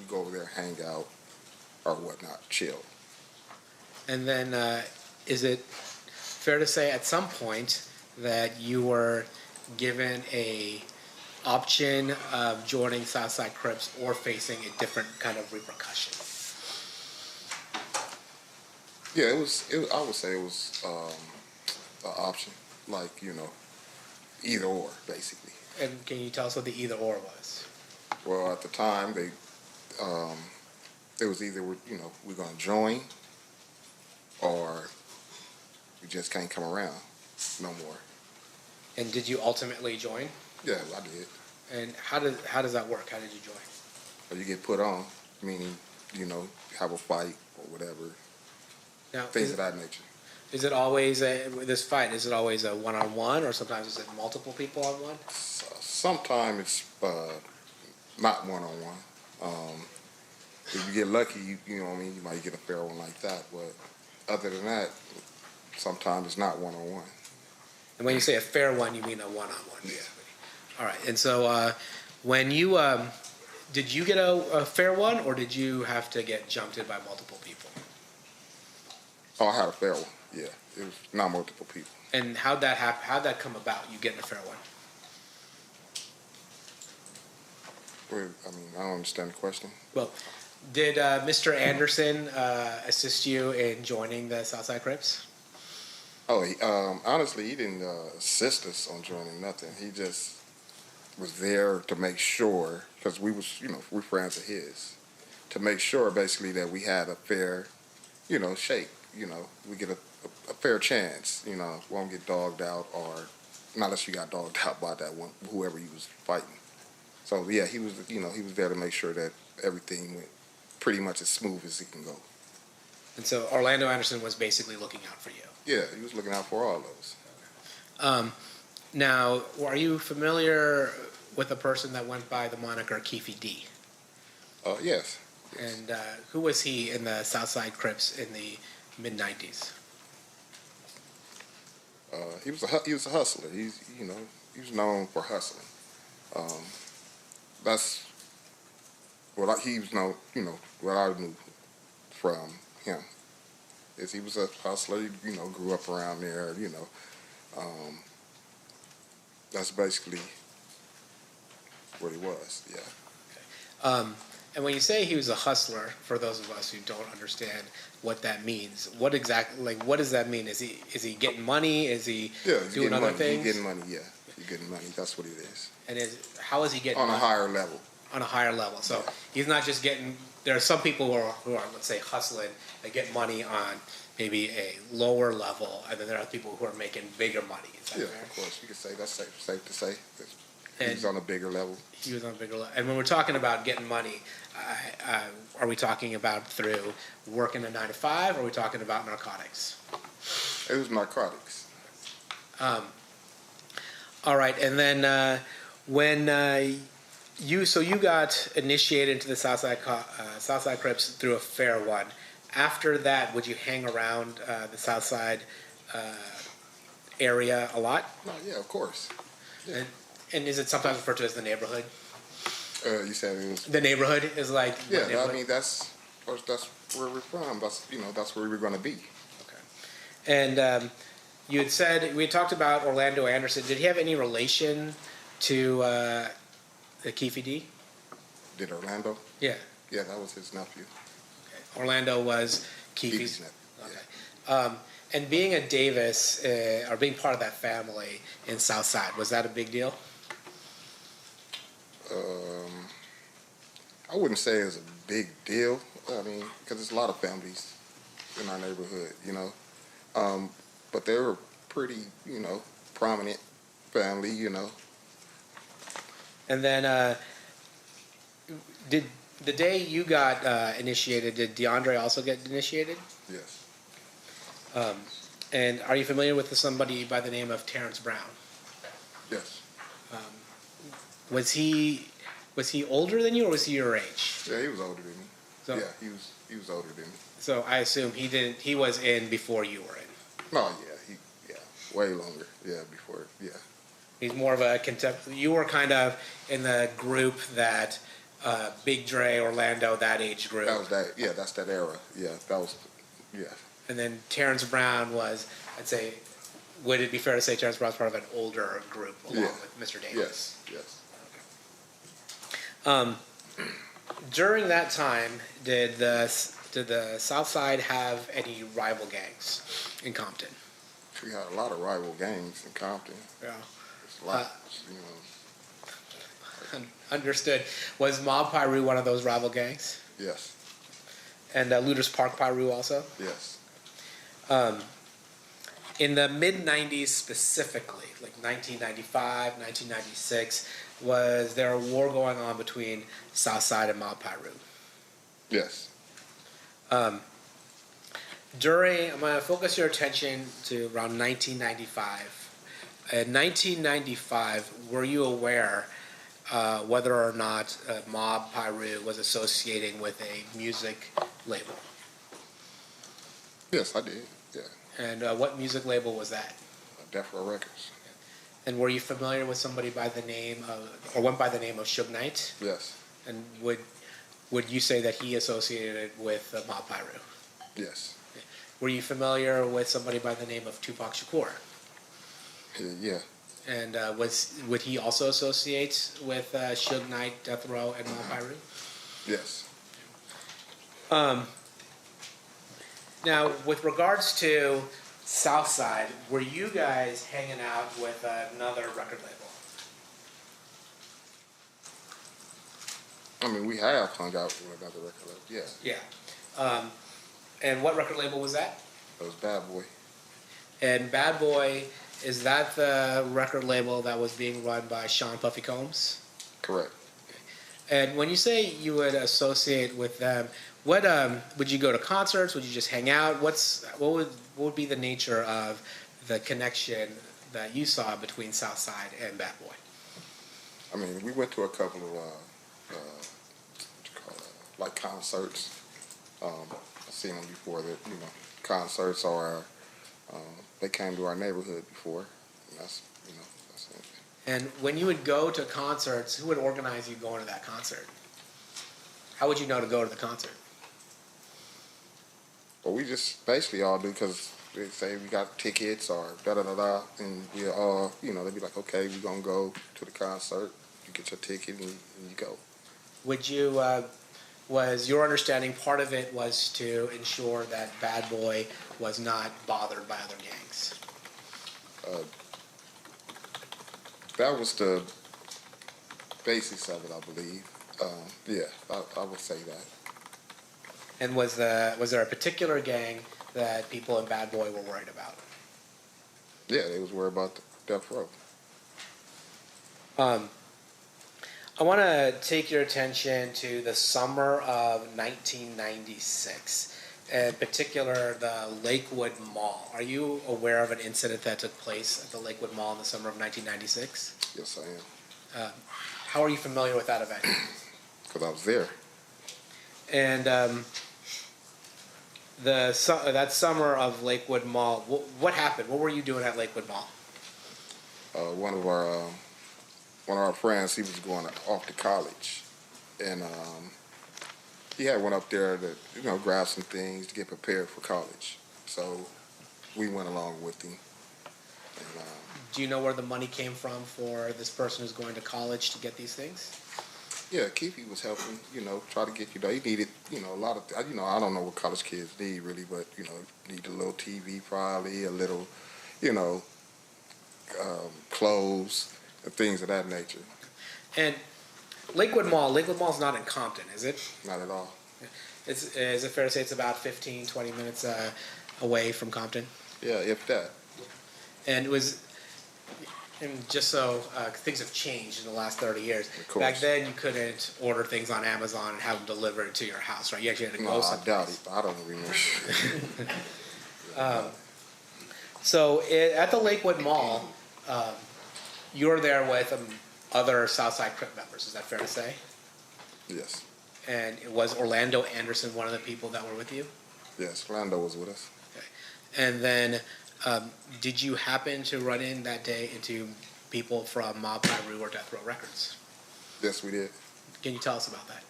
go over there, hang out, or whatnot, chill. And then, is it fair to say at some point that you were given a option of joining Southside Crips or facing a different kind of repercussion? Yeah, I would say it was an option, like, either or, basically. And can you tell us what the either or was? Well, at the time, it was either, we're going to join or we just can't come around no more. And did you ultimately join? Yeah, I did. And how does that work? How did you join? Or you get put on, meaning, have a fight or whatever, Now, things of that nature. is it always this fight? Is it always a one-on-one, or sometimes is it multiple people on one? Sometimes it's not one-on-one. If you get lucky, you might get a fair one like that. But other than that, sometimes it's not one-on-one. And when you say a fair one, you mean a one-on-one, basically. All right. And so when you did you get a fair one, or did you have to get jumped in by multiple people? Oh, I had a fair one. Yeah, it was not multiple people. And how'd that happen? How'd that come about? You getting a fair one? Well, I don't understand the question. Well, did Mr. Anderson assist you in joining the Southside Crips? Oh, honestly, he didn't assist us on joining nothing. He just was there to make sure, because we was, we're friends of his, to make sure basically that we had a fair, shake. We get a a fair chance. You know, won't get dogged out, or not unless you got dogged out by that one, whoever he was fighting. So yeah, he was, you know, he was there to make sure that everything went pretty much as smooth as it can go. And so Orlando Anderson was basically looking out for you. Yeah, he was looking out for all those. Now, are you familiar with a person that went by the moniker Keffe D? Yes. And who was he in the Southside Crips in the mid-90s? He was a hustler. He was known for hustling. That's what he was known. You know, what I knew from him is he was a hustler. You know, grew up around there. You know, that's basically what he was. Yeah. And when you say he was a hustler, for those of us who don't understand what that means, what does that mean? Is he getting money? Is he doing other things? He's getting money. Yeah, he's getting money. That's what it is. And how is he getting on money? A higher level? On a higher level. So he's not just getting. There are some people who are let's say hustling. They get money on maybe a lower level, and then there are people who are making bigger money. Is that fair? Of course, you could say that's safe to say. He's on a bigger level. He was on a bigger level. And when we're talking about getting money, are we talking about through working a 9 to 5, or are we talking about narcotics? It was narcotics. All right, and then when you got initiated into the Southside Crips through a fair one. After that, would you hang around the Southside area a lot? Yeah, of course. Yeah. And is it sometimes referred to as the neighborhood? You said it was the neighborhood is like I mean that's where we're from. That's where we're going to be. Okay. And you had said we had talked about Orlando Anderson. Did he have any relation to the Keffe D? Did Orlando? Yeah. Yeah, that was his nephew. Okay. Orlando was Keffe's nephew. Okay. Yeah. And being a Davis, or being part of that family in Southside, was that a big deal? I wouldn't say it's a big deal. I mean, because there's a lot of families in our neighborhood, you know. But they were pretty, you know, prominent family, you know. And then, did the day you got initiated, did DeAndre also get initiated? Yes. And are you familiar with somebody by the name of Terrence Brown? Yes. Was he older than you, or was he your age? Yeah, he was older than me. So, yeah, he was older than me. So I assume he was in before you were in. No, yeah, way longer. Yeah, before, yeah. He's more of a you were kind of in the group that Big Dre, Orlando, that age group. That was that. Yeah, that's that era. Yeah, that was. Yeah. And then Terrence Brown was, I'd say, would it be fair to say Terrence Brown's part of an older group along with Mr. Davis? Yes. Okay. During that time, did the South Side have any rival gangs in Compton? We had a lot of rival gangs in Compton. Yeah. There's a lot, you know. Understood. Was Mob Piru one of those rival gangs? Yes. And Looters Park Piru also? Yes. In the mid-90s specifically, like 1995, 1996, was there a war going on between Southside and Mob Piru? Yes. I'm going to focus your attention to around 1995. In 1995, were you aware whether or not Mob Piru was associating with a music label? Yes, I did. Yeah. And what music label was that? Death Row Records. And were you familiar with somebody by the name of, or went by the name of Suge Knight? Yes. And would you say that he associated with Mob Piru? Yes. Were you familiar with somebody by the name of Tupac Shakur? Yeah. And would he also associate with Suge Knight, Death Row, and Mob Piru? Yes. Now, with regards to Southside, were you guys hanging out with another record label? I mean, we have hung out with another record label. Yeah. Yeah. And what record label was that? It was Bad Boy. And Bad Boy, is that the record label that was being run by Sean Puffy Combs? Correct. And when you say you would associate with them, what would you go to concerts? Would you just hang out? What would be the nature of the connection that you saw between Southside and Bad Boy? I mean, we went to a couple of like concerts. I've seen them before. That concerts or they came to our neighborhood before. And that's it. And when you would go to concerts, who would organize you going to that concert? How would you know to go to the concert? Well, we just basically all do because they say we got tickets or da-da-da-da, and we all, they'd be like, okay, we're going to go to the concert. You get your ticket and you go. Would you, was your understanding part of it was to ensure that Bad Boy was not bothered by other gangs? That was the basics of it, I believe. I would say that. And was there a particular gang that people in Bad Boy were worried about? Yeah, they was worried about the death row. I want to take your attention to the summer of 1996, in particular the Lakewood Mall. Are you aware of an incident that took place at the Lakewood Mall in the summer of 1996? Yes, I am. How are you familiar with that event? Because I was there. And that summer of Lakewood Mall, what happened? What were you doing at Lakewood Mall? One of our friends, he was going off to college, and he had went up there to grab some things to get prepared for college. So we went along with him. And, do you know where the money came from for this person who's going to college to get these things? Yeah, Keffe was helping, try to get he needed, a lot of, I don't know what college kids need really, but, need a little TV probably, a little, clothes, and things of that nature. And Lakewood Mall's not in Compton, is it? Not at all. Is it fair to say it's about 15, 20 minutes away from Compton? Yeah, if that. And just so things have changed in the last 30 years. Of course. Back then, you couldn't order things on Amazon and have them delivered to your house, right? You actually had to go No, I someplace. doubt it. I don't remember. So at the Lakewood Mall, you're there with other Southside Crip members. Is that fair to say? Yes. And was Orlando Anderson one of the people that were with you? Yes, Orlando was with us. Okay. And then did you happen to run in that day into people from Mob Piru or Death Row Records? Yes, we did. Can you tell us about that?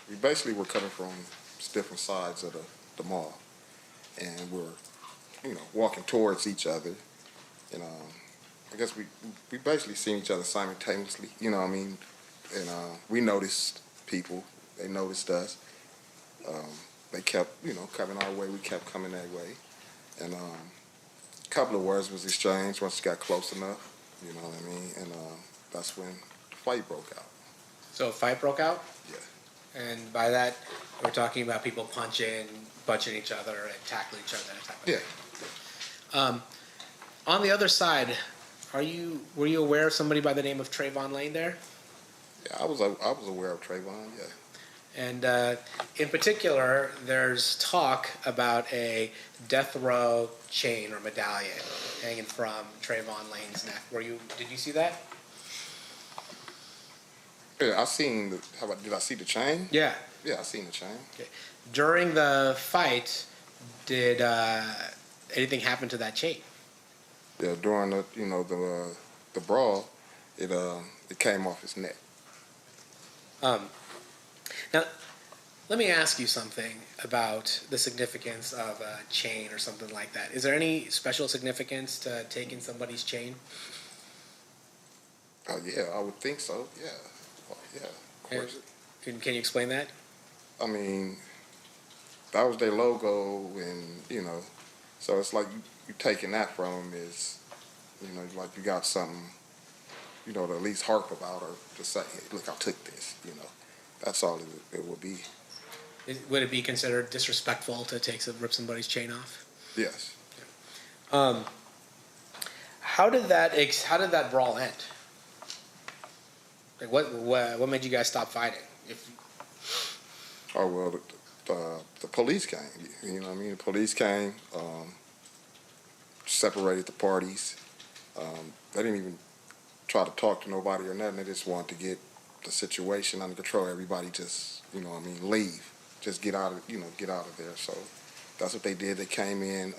We basically were coming from different sides of the mall, and we're, walking towards each other, and I guess we basically seen each other simultaneously, and we noticed people, they noticed us, they kept, coming our way, we kept coming that way, and a couple of words was exchanged once it got close enough, you know what I mean, and that's when the fight broke out. So a fight broke out? Yeah. And by that, we're talking about people punching each other and tackling each other, that type of thing. Yeah. On the other side, were you aware of somebody by the name of Trayvon Lane there? Yeah, I was aware of Trayvon, yeah. And in particular, there's talk about a death row chain or medallion hanging from Trayvon Lane's neck. Did you see that? Yeah, did I see the chain? Yeah. Yeah, I seen the chain. Okay. During the fight, did anything happen to that chain? Yeah, during the brawl, it came off his neck. Now, let me ask you something about the significance of a chain or something like that. Is there any special significance to taking somebody's chain? Yeah, I would think so. Yeah, yeah, of course. And can you explain that? I mean, that was their logo, and so it's like you taking that from them is, like you got something, to at least harp about or to say, hey, look, I took this. That's all it would be. Would it be considered disrespectful to rip somebody's chain off? Yes. How did that brawl end? Like what made you guys stop fighting? Oh, well, the police came, you know what I mean? The police came, separated the parties. They didn't even try to talk to nobody or nothing. They just wanted to get the situation under control. Everybody just, you know what I mean, leave. Just get out of there. So that's what they did. They came in,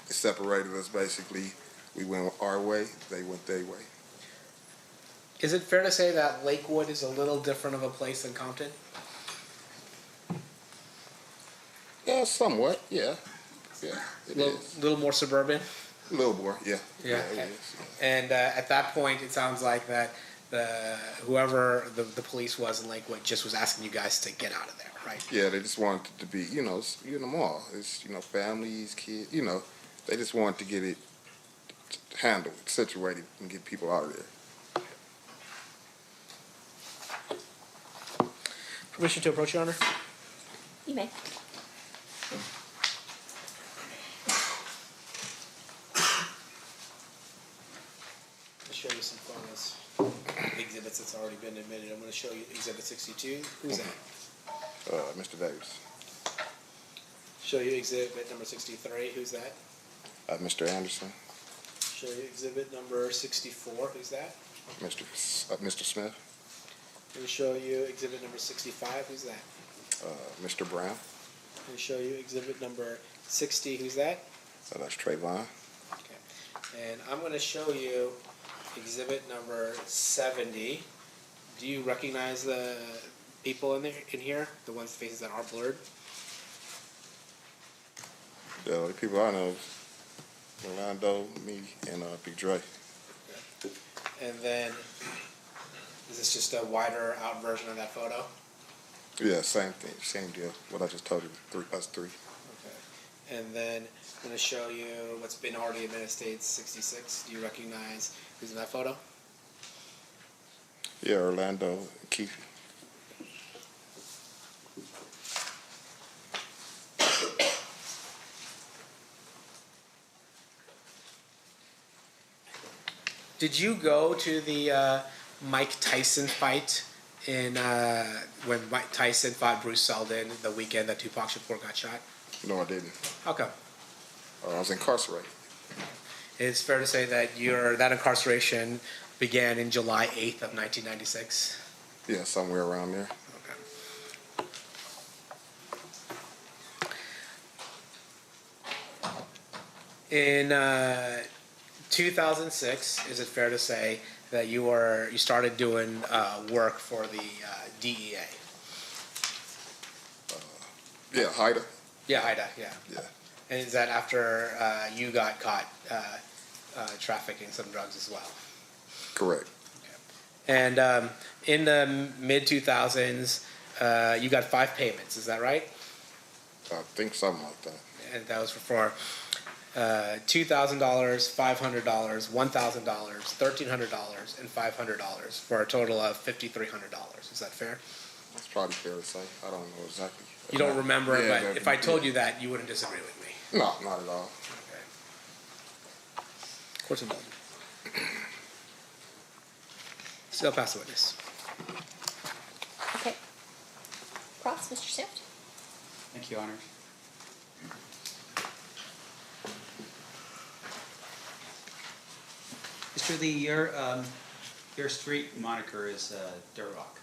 they separated us basically. We went our way, they went their way. Is it fair to say that Lakewood is a little different of a place than Compton? Yeah, somewhat, yeah. Yeah, it A is. little more suburban? A little more, yeah. Yeah. It is. And at that point, it sounds like that whoever the police was in Lakewood just was asking you guys to get out of there, right? Yeah, they just wanted it to be, you know, you in the mall. It's, you know, families, kids, you know, they just wanted to get it handled, situated, and get people out of there. Permission to approach, Your Honor? You may. I'll show you some photos. Exhibits that's already been admitted. I'm going to show you Exhibit 62. Who's that? Mr. Davis. Show you Exhibit number 63. Who's that? Mr. Anderson. Show you Exhibit number 64. Who's that? Mr. Smith. Let me show you Exhibit number 65. Who's that? Mr. Brown. Let me show you Exhibit number 60. Who's that? That's Trayvon. Okay. And I'm going to show you Exhibit number 70. Do you recognize the people in here? The ones' faces that are blurred? Yeah, the people I know is Orlando, me, and Big Dre. And then, is this just a wider out version of that photo? Yeah, same thing, same deal. What I just told you, us three. Okay. And then I'm going to show you what's been already admitted, States 66. Do you recognize who's in that photo? Yeah, Orlando and Keffe. Did you go to the Mike Tyson fight when Mike Tyson fought Bruce Seldon the weekend that Tupac Shakur got shot? No, I didn't. How come? I was incarcerated. It's fair to say that that incarceration began in July 8th of 1996? Yeah, somewhere around there. Okay. In 2006, is it fair to say that you started doing work for the DEA? Yeah, HIDA. Yeah, HIDA, yeah. Yeah. And is that after you got caught trafficking some drugs as well? Correct. Okay. And in the mid-2000s, you got 5 payments, is that right? I think something like that. And that was for $2,000, $500, $1,000, $1,300, and $500 for a total of $5,300. Is that fair? That's probably fair to say. I don't know exactly. You don't remember, Yeah, but if I told you that, you wouldn't disagree with me. No, not at all. Okay. Court's indulgent. Still pass the witness. Okay. Cross, Mr. Swift. Thank you, Your Honor. Mr. Lee, your street moniker is Dirt Rock.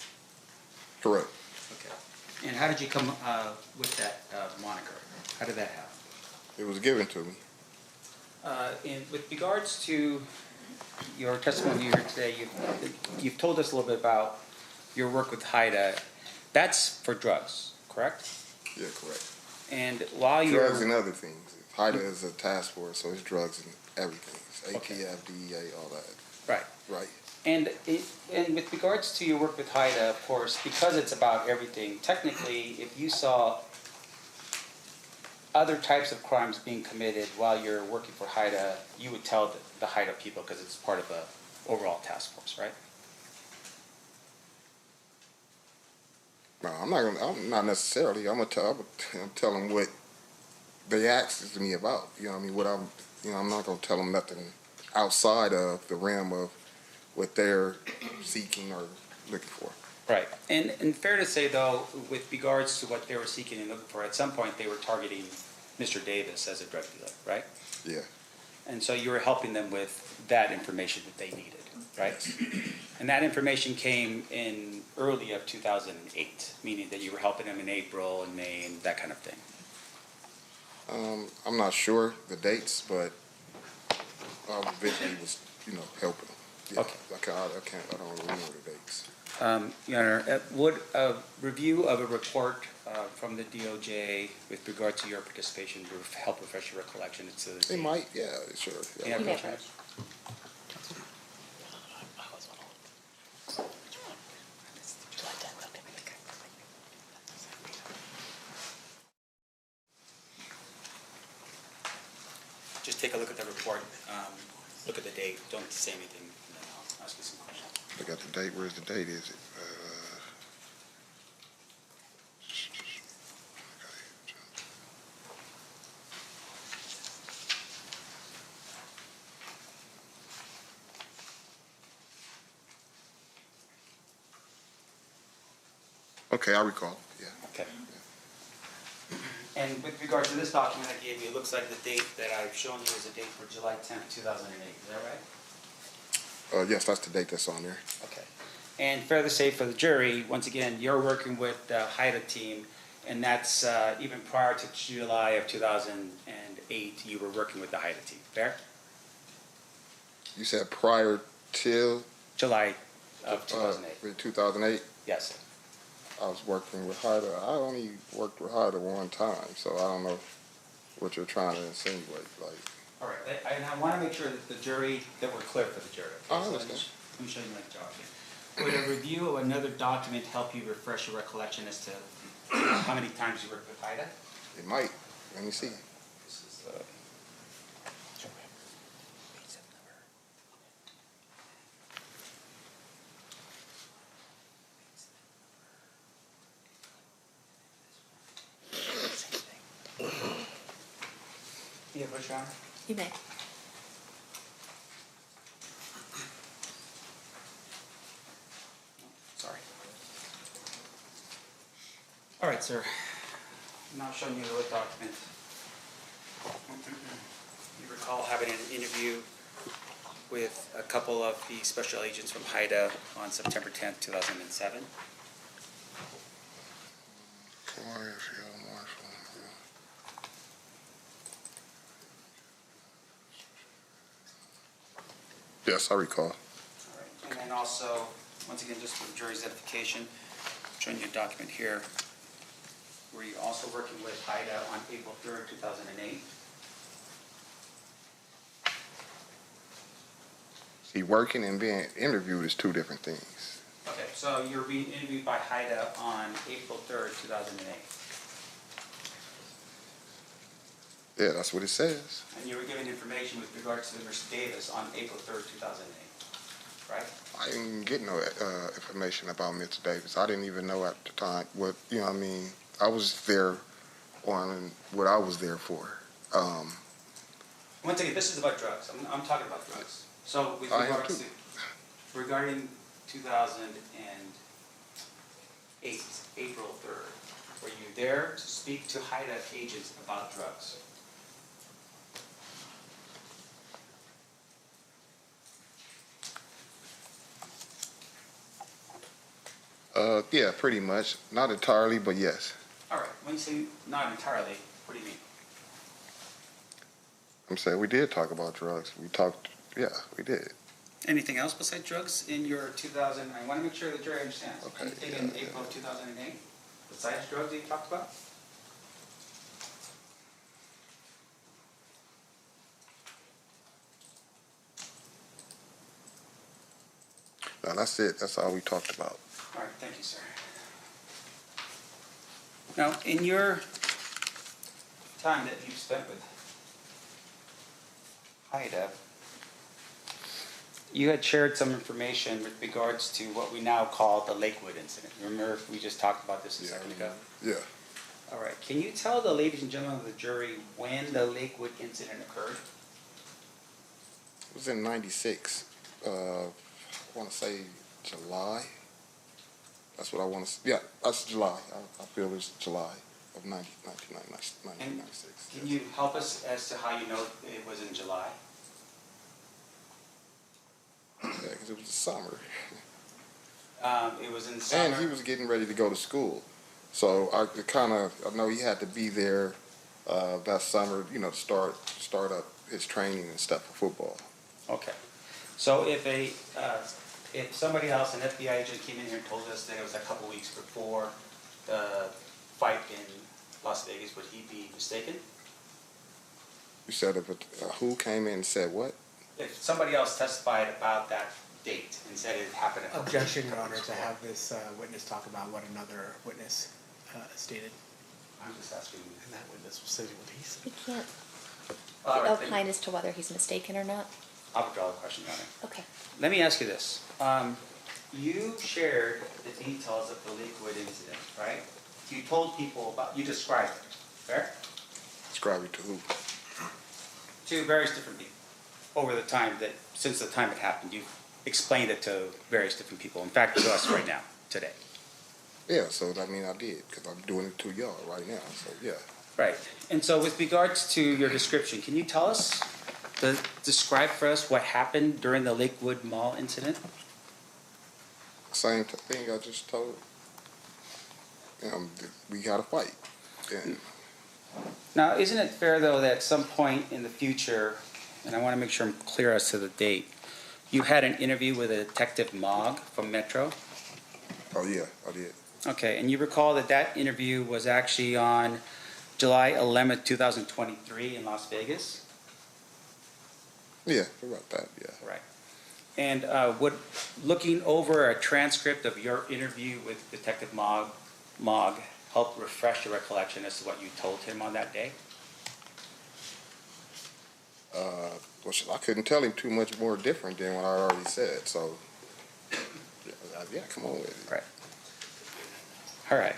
Correct. Okay. And how did you come with that moniker? How did that happen? It was given to me. With regards to your testimony here today, you've told us a little bit about your work with HIDA. That's for drugs, correct? Yeah, correct. And while you're... Drugs and other things. HIDA is a task force, so it's drugs and everything. It's ATF, DEA, all that. Right. Right. And with regards to your work with HIDA, of course, because it's about everything, technically, if you saw other types of crimes being committed while you're working for HIDA, you would tell the HIDA people because it's part of the overall task force, right? No, I'm not necessarily. I'm tell them what they asked me about. You know what I mean? What I'm not going to tell them nothing outside of the realm of what they're seeking or looking for. Right. And fair to say, though, with regards to what they were seeking and looking for, at some point they were targeting Mr. Davis as a drug dealer, right? Yeah. And so you were helping them with that information that they needed, right? And that information came in early of 2008, meaning that you were helping them in April and May and that kind of thing. I'm not sure the dates, but I eventually was, helping them. Yeah. Okay. I don't remember the dates. Your Honor, would a review of a report from the DOJ with regard to your participation help refresh your recollection? It might, yeah, sure. Yeah. You may approach. Just take a look at the report, look at the date, don't say anything, and then I'll ask you some questions. Look at the date. Where's the date? Is it? Okay, I recall. Yeah. Okay. And with regard to this document I gave you, it looks like the date that I've shown you is a date for July 10th, 2008. Is that right? Yes, that's the date that's on there. Okay. And fair to say for the jury, once again, you're working with the HIDA team, and that's even prior to July of 2008, you were working with the HIDA team. Fair? You said prior till July of 2008. 2008. Yes, sir. I was working with HIDA. I only worked with HIDA one time, so I don't know what you're trying to insinuate. Like, All right. And I want to make sure that the jury, that we're clear for the jury. I So understand. let me show you my document. Would a review of another document help you refresh your recollection as to how many times you worked with HIDA? it might. Let me see. This is Yeah, Bush, Your Honor? You may. Sorry. All right, sir. I'm now showing you the document. You recall having an interview with a couple of the special agents from HIDA on September 10th, 2007. Yes, I recall. All right. And then also, once again, just for the jury's edification, I'm showing you a document here. Were you also working with HIDA on April 3rd, 2008? See, working and being interviewed is two different things. Okay, so you're being interviewed by HIDA on April 3rd, 2008. Yeah, that's what it says. And you were given information with regards to Mr. Davis on April 3rd, 2008, right? I didn't get no information about Mr. Davis. I didn't even know at the time what, I was there on what I was there for. Once again, this is about drugs. I'm talking about drugs. So with regards to, regarding 2008, April 3rd, were you there to speak to HIDA agents about drugs? Yeah, pretty much. Not entirely, but yes. All right, when you say not entirely, what do you mean? I'm saying we did talk about drugs. We talked, yeah, we did. Anything else besides drugs in your 2000, I want to make sure the jury understands. Okay, Anything yeah, in yeah. April of 2008 besides drugs that you talked about? No, that's it. That's all we talked about. All right, thank you, sir. Now, in your time that you've spent with HIDA, you had shared some information with regards to what we now call the Lakewood incident. Remember, we just talked about this a second ago? Yeah. All right. Can you tell the ladies and gentlemen of the jury when the Lakewood incident occurred? It was in '96. I want to say July. That's what I want to. Yeah, that's July. I feel it's July of 1996. Can you help us as to how you know it was in July? Yeah, because it was the summer, It was in summer. and he was getting ready to go to school, so I know he had to be there that summer, to start up his training and stuff for football. Okay. So if somebody else, an FBI agent, came in here and told us that it was a couple weeks before the fight in Las Vegas, would he be mistaken? You said who came in and said what? If somebody else testified about that date and said it happened a couple Objection, weeks Your Honor, to before. have this witness talk about what another witness stated. I'm just asking. And that witness was saying what he said. We can't All right, then. opine as to whether he's mistaken or not. I'll withdraw the question, Your Honor. Okay. Let me ask you this. You shared the details of the Lakewood incident, right? You told people you described it, fair? Describe it to who? To various different people over the time since the time it happened. You've explained it to various different people. In fact, to us right now, today. Yeah, so I did, because I'm doing it to y'all right now, so yeah. Right. And so with regards to your description, can you describe for us what happened during the Lakewood Mall incident? Same thing I just told. We got to fight. And Now, isn't it fair, though, that at some point in the future, and I want to make sure I'm clear as to the date, you had an interview with a Detective Mogg from Metro? oh yeah, I did. Okay, and you recall that interview was actually on July 11th, 2023 in Las Vegas? Yeah, about that, yeah. Right. And would looking over a transcript of your interview with Detective Mogg help refresh your recollection as to what you told him on that day? I couldn't tell him too much more different than what I already said, so yeah, come on with it. Right. All right.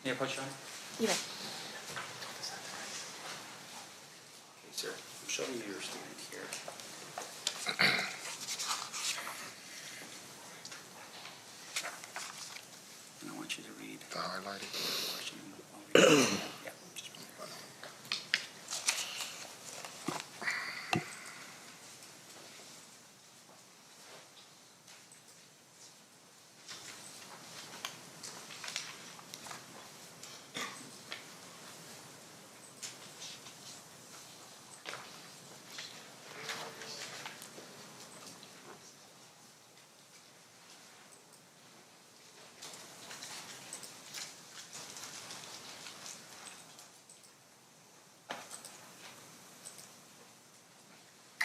May I approach you on it? You know, Okay, sir. I'm showing you your statement here. And I want you to read The highlighted. the question. Yeah, just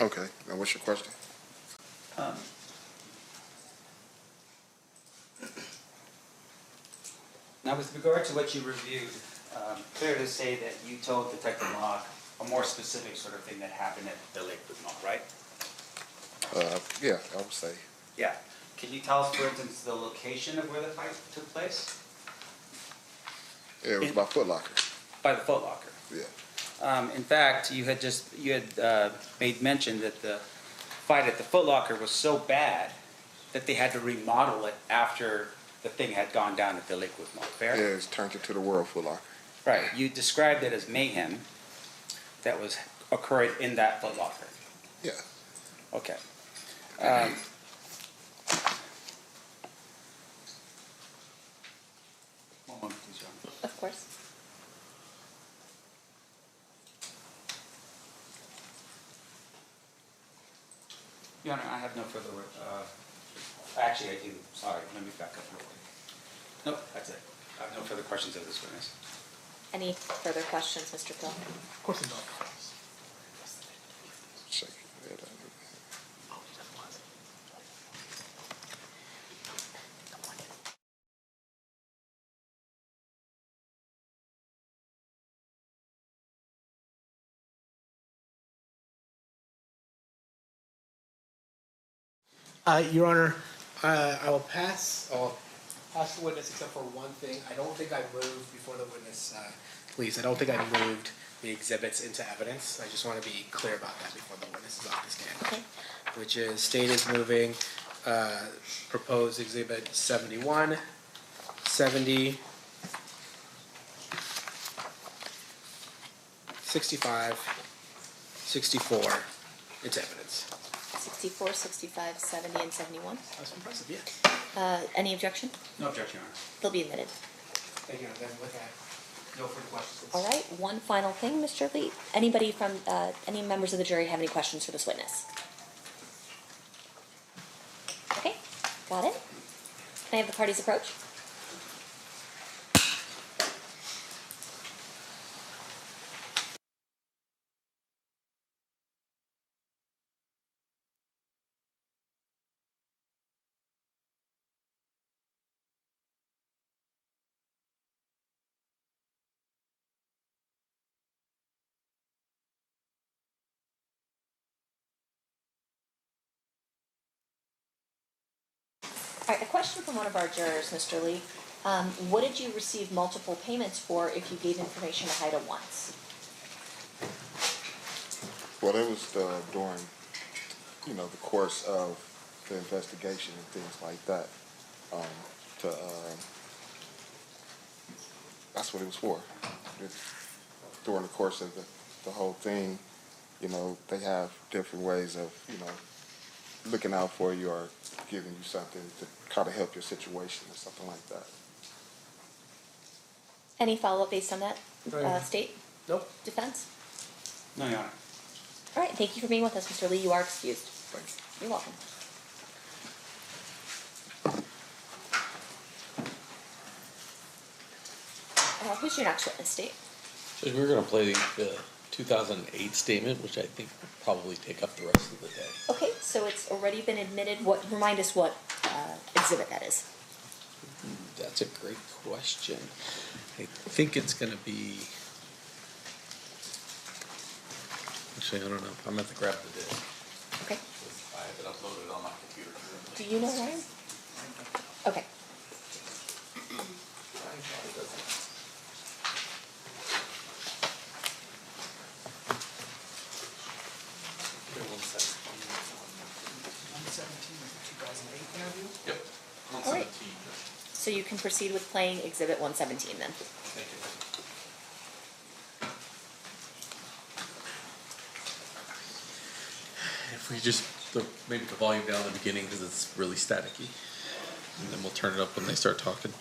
Okay, now what's your question? Now, with regard to what you reviewed, fair to say that you told Detective Mogg a more specific sort of thing that happened at the Lakewood Mall, right? Yeah, I would say. Yeah. Can you tell us, for instance, the location of where the fight took place? Yeah, it was by Foot Locker. By the Foot Locker. Yeah. In fact, you had made mention that the fight at the Foot Locker was so bad that they had to remodel it after the thing had gone down at the Lakewood Mall. Fair? Yeah, it's turned into the World Foot Locker. Right. You described it as mayhem that was occurring in that Foot Locker. Yeah. Okay. One moment, please, Your Honor. of course. Your Honor, I have no further, actually, I do, sorry, let me back up real quick. Nope, that's it. I have no further questions of this witness. Any further questions, Mr. Pill? Of course not. Shake your head. Your Honor, I'll pass the witness except for one thing. I don't think I moved before the witness, please. I don't think I moved the exhibits into evidence. I just want to be clear about that before the witness is off the stand. Okay. Which is state is moving proposed exhibit 71, 70, 65, 64 into evidence. 64, 65, 70, and 71. That's impressive, yes. Any objection? No objection, Your Honor. They'll be admitted. Thank you. Then with that, no further questions. All right, one final thing, Mr. Lee. Anybody from, any members of the jury have any questions for this witness? Okay, got it. Can I have the parties approach? All right, a question from one of our jurors, Mr. Lee. What did you receive multiple payments for if you gave information to HIDA once? Well, it was during, the course of the investigation and things like that. That's what it was for. During the course of the whole thing, they have different ways of, looking out for you or giving you something to kind of help your situation or something like that. Any follow-up based on that state? Nope. Defense? No, Your Honor. All right, thank you for being with us, Mr. Lee. You are excused. Thanks. You're welcome. Who's your next witness, State? Judge, we're gonna play the 2008 statement, which I think will probably take up the rest of the day. Okay, so it's already been admitted. Remind us what exhibit that is. That's a great question. I think it's gonna be, actually, I don't know. I'm gonna have to grab the disc. Okay. I have it uploaded on my computer. Do you know, Ryan? Okay. Yep. All right. So you can proceed with playing exhibit 117 then. Thank you. If we just maybe the volume down in the beginning because it's really staticky, and then we'll turn it up when they start talking.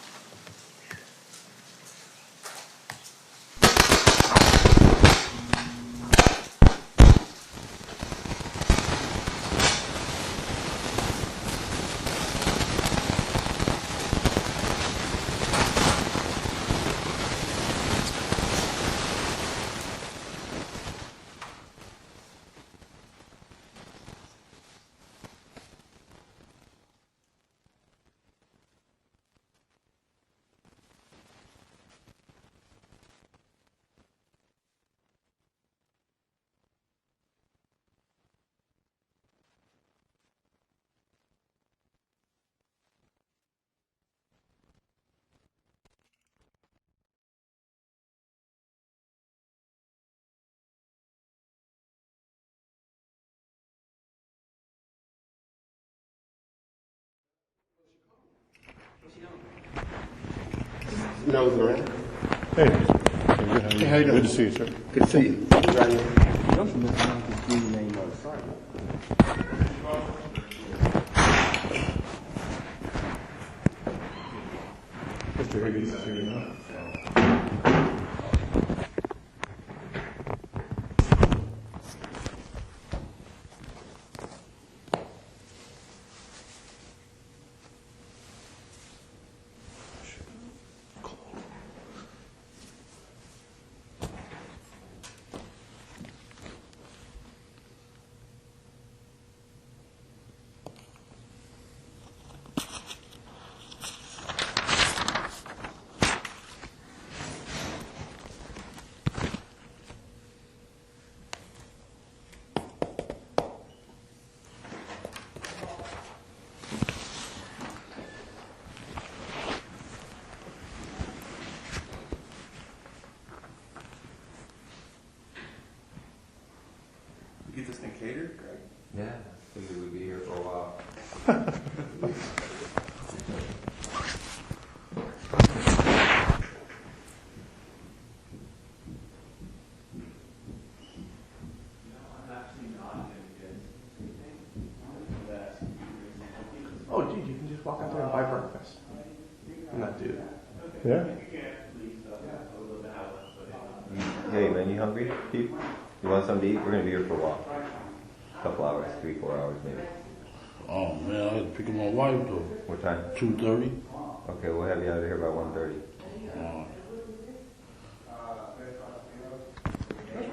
No, Duane. Hey. Hey, how you doing? Good to see you, sir. Good to see you. Mr. Higgins is here now. catered, Greg? Yeah, figured we'd be here for a while. Oh, dude, you can just walk out there and buy breakfast. And not do that. Yeah? Hey man, you hungry? You want something to eat? We're gonna be here for a while. A couple hours, 3-4 hours maybe. Oh man, I had to pick up my wife though. What time? 2:30. Okay, we'll have you out of here by 1:30.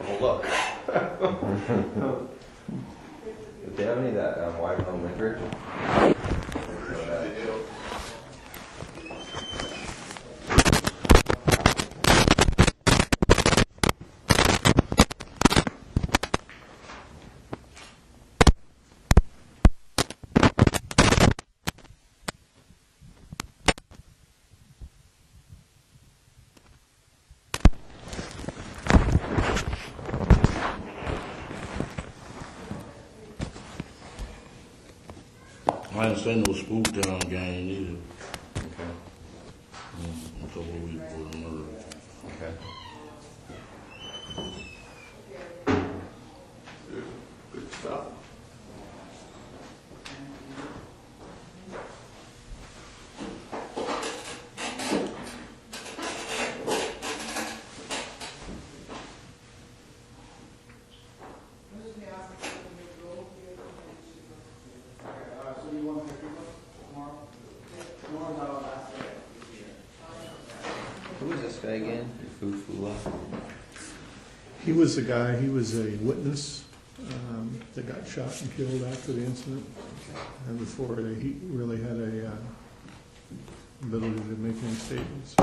Oh look. If they have any of that white rum liquor. I didn't say no spook down gang either. Okay. A couple of weeks before the murder. Okay. Good stuff. Who was this guy again? Fufula? He was a guy, he was a witness that got shot and killed after the incident. And before he really had a ability to make any statements.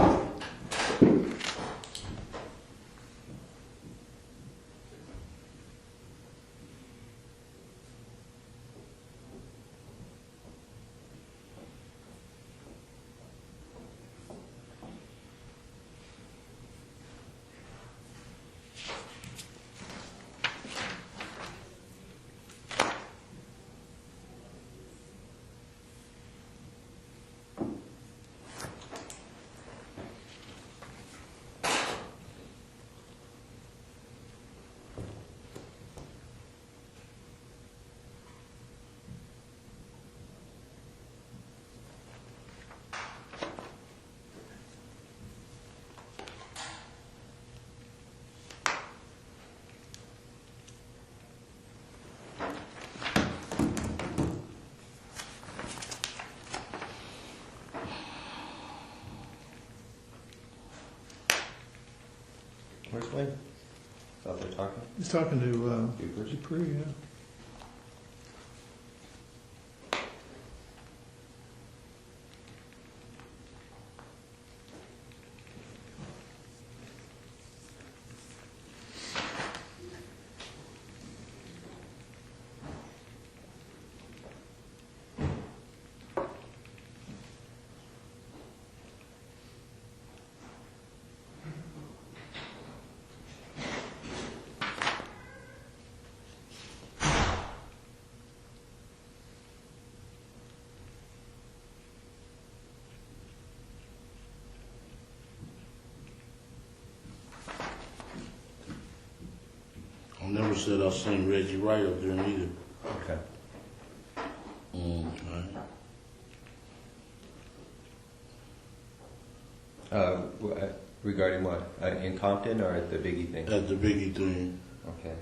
Where's Wayne? Out there talking? He's talking to Dupree, yeah. I never said I seen Reggie Wright up there neither. Okay. Regarding what? In Compton or at the Biggie thing? At the Biggie thing. Okay.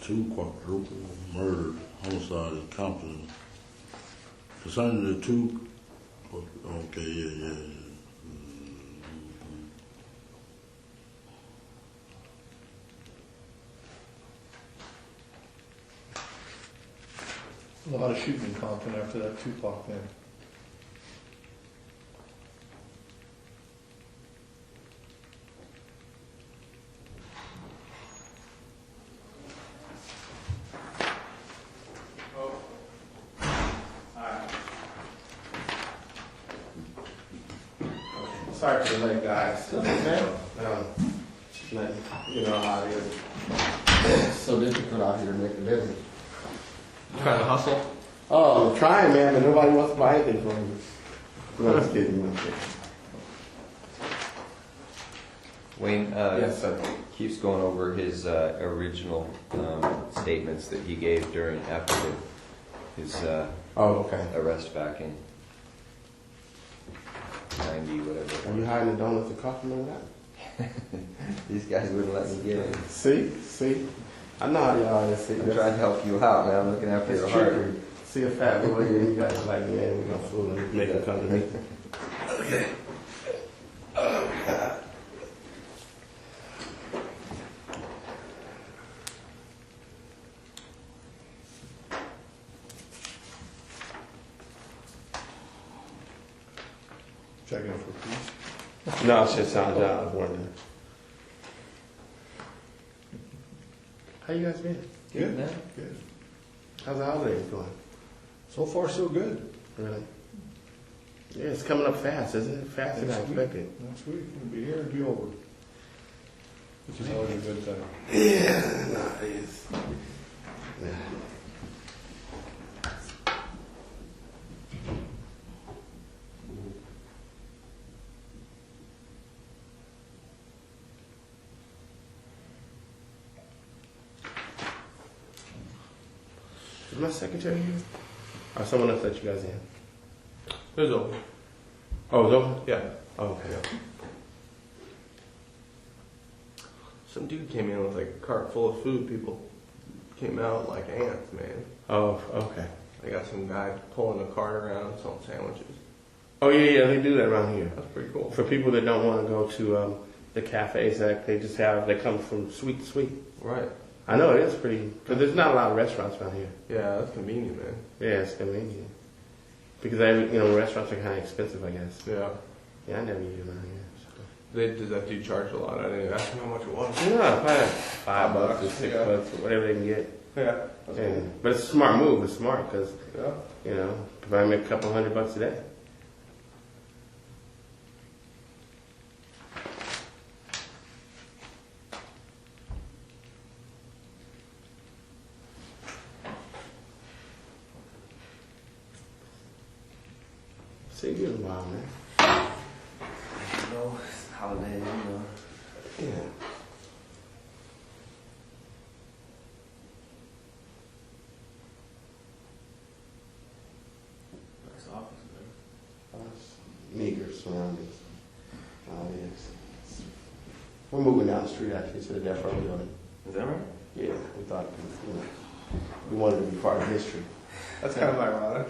2 quadruple murder, homicide in Compton. Concerning the 2, okay, yeah. A lot of shooting in Compton after that Tupac thing. Sorry for the late, guys. You know how it is. It's so difficult out here to make a living. Trying to hustle? Oh, I'm trying, man, but nobody wants to buy anything from me. No, just kidding. I'm kidding. Wayne Yes, sir. keeps going over his original statements that he gave after his arrest back in 90, whatever. Are you hiding the donuts and coffee and all that? These guys wouldn't let me get in. See? I know how y'all is. I'm trying to help you out, man. I'm looking after your heart. See a fat boy here, you guys like, man, we're gonna fool him, make him come to me. Okay. Oh, God. Checking for peace. No, it's just how I was wondering. How you guys been? Good, man. Good. How's the holidays going? So far, so good. Really? Yeah, it's coming up fast, isn't it? Faster than I expected. Next week, it'll be here and be over. Which is always a good thing. Yeah, no, it is. Yeah. Is my secretary here? Or someone else let you guys in? It was open. Oh, it's open? Yeah. Oh, okay. Some dude came in with like a cart full of food. People came out like ants, man. Oh, okay. I got some guy pulling a cart around selling sandwiches. Oh, yeah, they do that around here. That's pretty cool. For people that don't want to go to the cafes, that they just they come from sweet to sweet. Right. I know, it is pretty, because there's not a lot of restaurants around here. Yeah, that's convenient, man. Yeah, it's convenient. Because, restaurants are kind of expensive, I guess. Yeah. Yeah, I never eat around here. So. Does that dude charge a lot? I didn't ask him how much it was. Yeah, probably $5 or $6 or whatever they can get. Yeah. Cool. But it's a smart move. It's smart because, if I make a couple $100 a day. See you in a while, man. It's holiday, Yeah. Nice office, man. Meager surroundings. Yes. We're moving down the street actually to the death row building. Is that right? Yeah, we thought we wanted to be part of history. That's kind of ironic.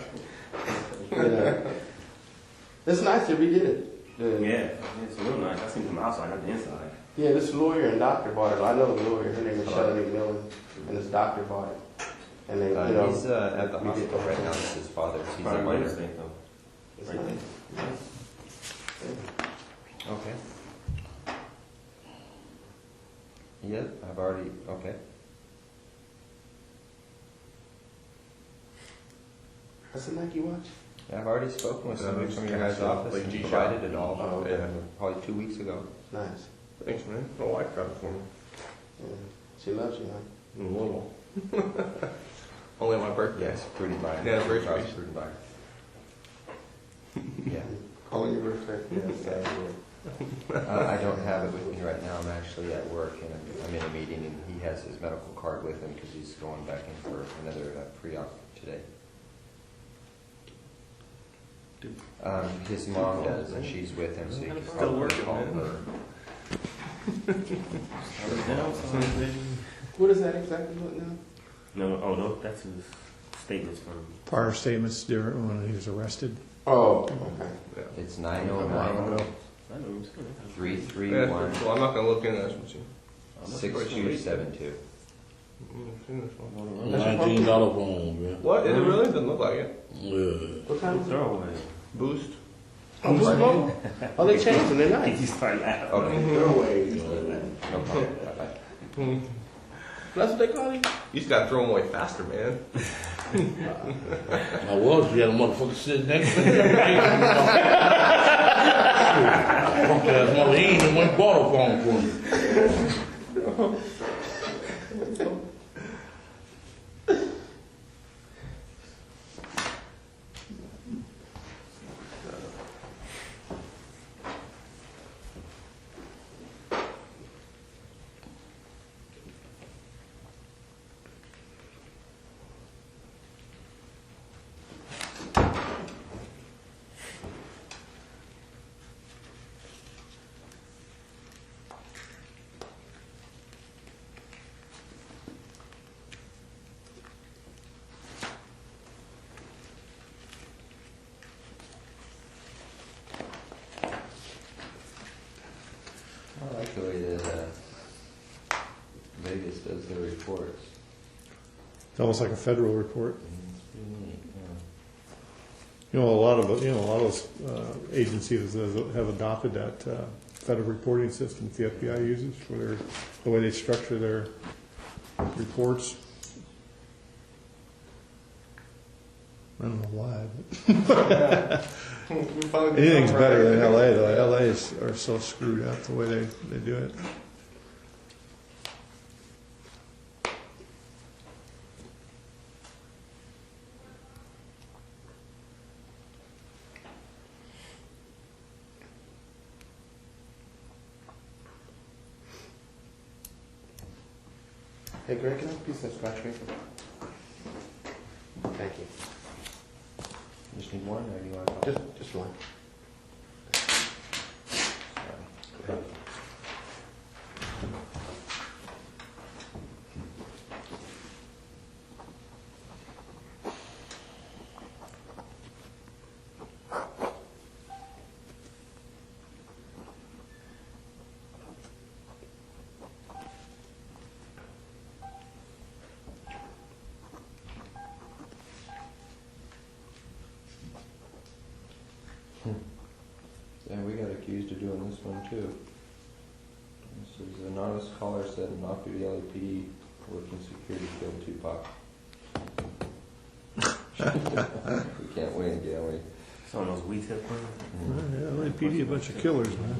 It's nice that we did it. Yeah, it's real nice. I seen it from outside, not the inside. Yeah, this lawyer and doctor bought it. I know the lawyer. Her name is Shelley McMillan, and this doctor bought it. And they, he's at the hospital right now with his father. He's a minor. It's Right nice. Okay. Yep, I've already, okay. That's a Nike watch? Yeah, I've already spoken with somebody from your guys' office and provided it all. Probably 2 weeks ago. Nice. Thanks, man. My wife got it for me. Yeah. She loves you, huh? A little. Only on my birthday. Yes, pretty by. Yeah, birthday. Pretty by. Yeah. Only your birthday? Yes. I don't have it with me right now. I'm actually at work and I'm in a meeting and he has his medical card with him because he's going back in for another pre-op today. His mom does and she's with him, so you can probably call her. What is that exactly? What now? No, oh no, that's his statements from. Prior statements during when he was arrested. Oh, okay. Yeah. It's 909 331 Well, I'm not gonna look in that machine. 6272. $19 phone, man. What? Is it really? Doesn't look like it. Yeah. What kind of throwaway? Boost. Oh, Boost mode? Oh, they changed them. They're nice. You start laughing. Okay. Throwaway. No problem. Bye-bye. That's what they call it? You just gotta throw them away faster, man. I was, you had a motherfucker sitting next to me. Punk ass mother, he ain't even went and bought a phone for me. I like the way that Vegas does their reports. It's almost like a federal report. It's pretty neat. A lot of those agencies have adopted that federal reporting system that the FBI uses for the way they structure their reports. I don't know why, but anything's better than LA though. LA are so screwed up the way they do it. Hey, Greg, can I have a piece of scratch paper? Thank you. Just need one, or do you want a couple? Just one. Sorry. Yeah, we got accused of doing this one too. This is an anonymous caller said an off-duty LAPD working security killed Tupac. We can't win, can we? Some of those weed tip ones. Yeah, LAPD, a bunch of killers, man.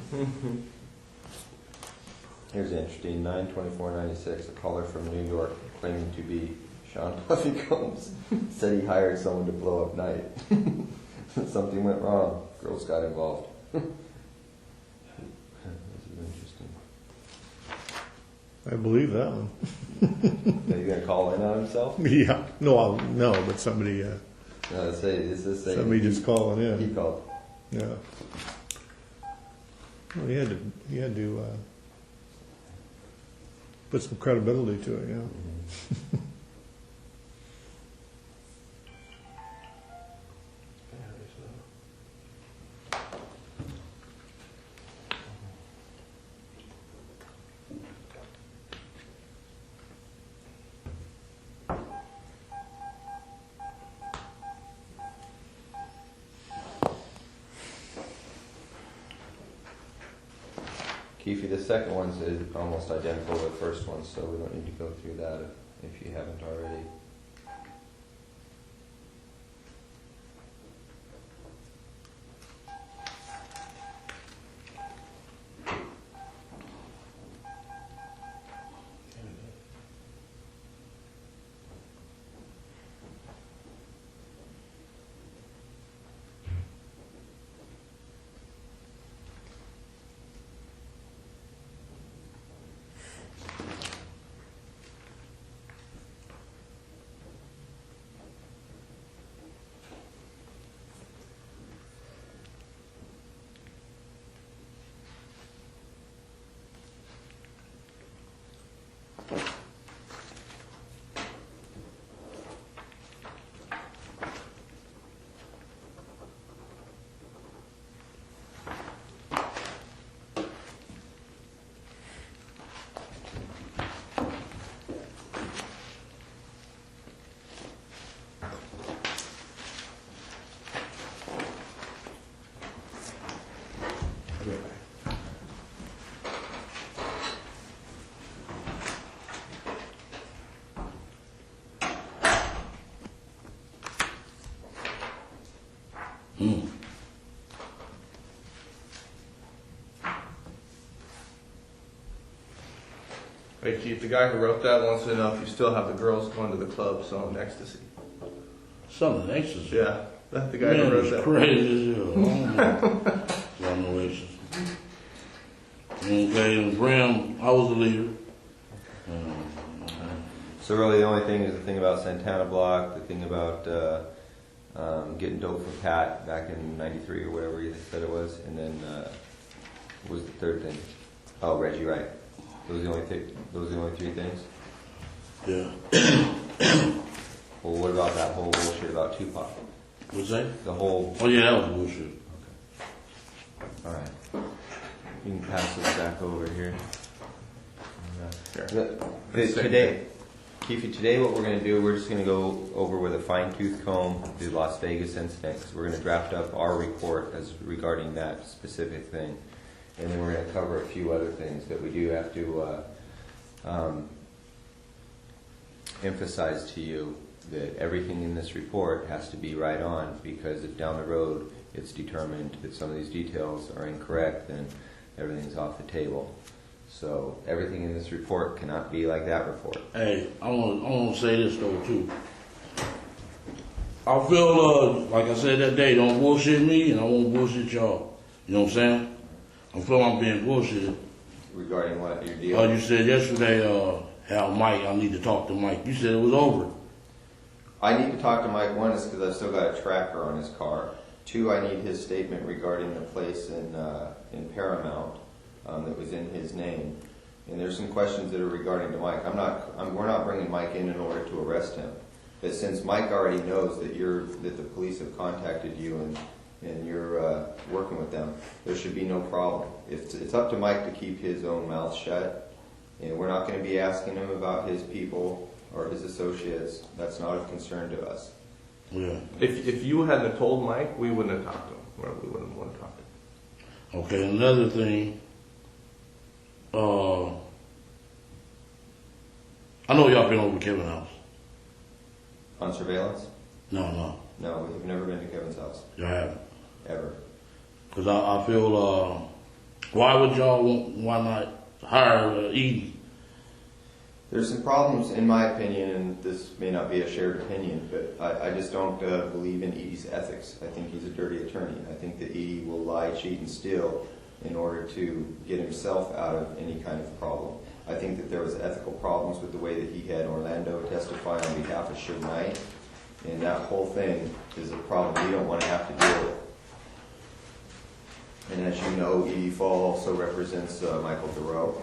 Here's interesting, 9/24/96, a caller from New York claiming to be Sean Puffy Combs said he hired someone to blow up night. Something went wrong. Girls got involved. This is interesting. I believe that one. Are you going to call in on himself? Yeah. No, but somebody. No, is this somebody just calling in. He called. Yeah. Well, he had to put some credibility to it, yeah. Mm-hmm. Keffe, the second one is almost identical to the first one, so we don't need to go through that if you haven't already. Hey Chief, the guy who wrote that wants to know if you still have the girls going to the club selling ecstasy. Selling ecstasy? Yeah, that's the guy Man, who wrote it's that. crazy as hell. I don't know. Got no ecstasy. Okay, and Graham, I was the leader. So really the only thing is the thing about Santana Block, the thing about getting dope from Pat back in '93 or whatever you said it was, and then what was the third thing? Oh, Reggie Wright. Those are the only three things? Yeah. Well, what about that whole bullshit about Tupac? What's that? The whole... Oh yeah, that was bullshit. Okay. Alright. You can pass this back over here. Today, Keffe, today what we're going to do, we're just going to go over with a fine-tooth comb the Las Vegas incident, because we're going to draft up our report as regarding that specific thing. And then we're going to cover a few other things that we do have to emphasize to you that everything in this report has to be right on, because if down the road it's determined that some of these details are incorrect, then everything's off the table. So everything in this report cannot be like that report. Hey, I want to say this though too. I feel like I said that day, don't bullshit me, and I won't bullshit y'all. You know what I'm saying? I feel I'm being bullshitted. Regarding what your deal? You said yesterday, how Mike, I need to talk to Mike. You said it was over. I need to talk to Mike. One is because I've still got a tracker on his car. Two, I need his statement regarding the place in Paramount that was in his name. And there's some questions that are regarding to Mike. We're not bringing Mike in order to arrest him. But since Mike already knows that the police have contacted you and you're working with them, there should be no problem. It's up to Mike to keep his own mouth shut, and we're not going to be asking him about his people or his associates. That's not of concern to us. Yeah. If you hadn't told Mike, we wouldn't have talked to him. Or we wouldn't want to talk to him. Okay, another thing. I know y'all been over Kevin's house. On surveillance? No, we've never been to Kevin's house. y'all haven't. Ever. Because I feel, why would y'all why not hire Edie? There's some problems, in my opinion, and this may not be a shared opinion, but I just don't believe in Edie's ethics. I think he's a dirty attorney. I think that Edie will lie, cheat, and steal in order to get himself out of any kind of problem. I think that there was ethical problems with the way that he had Orlando testify on behalf of Suge Knight, and that whole thing is a problem we don't want to have to deal with. And as you know, Edie Fall also represents Michael Thoreau,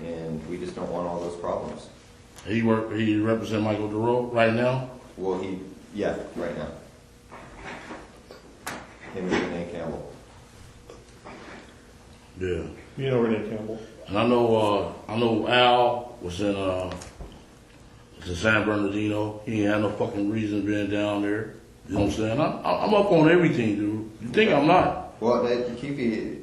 and we just don't want all those problems. He represents Michael Thoreau right now? Well, right now. Him and Renee Campbell. Yeah. You know Renee Campbell? And I know Al was in San Bernardino. He ain't had no fucking reason being down there. You know what I'm saying? I'm up on everything, dude. You think I'm not? Well, Keffe,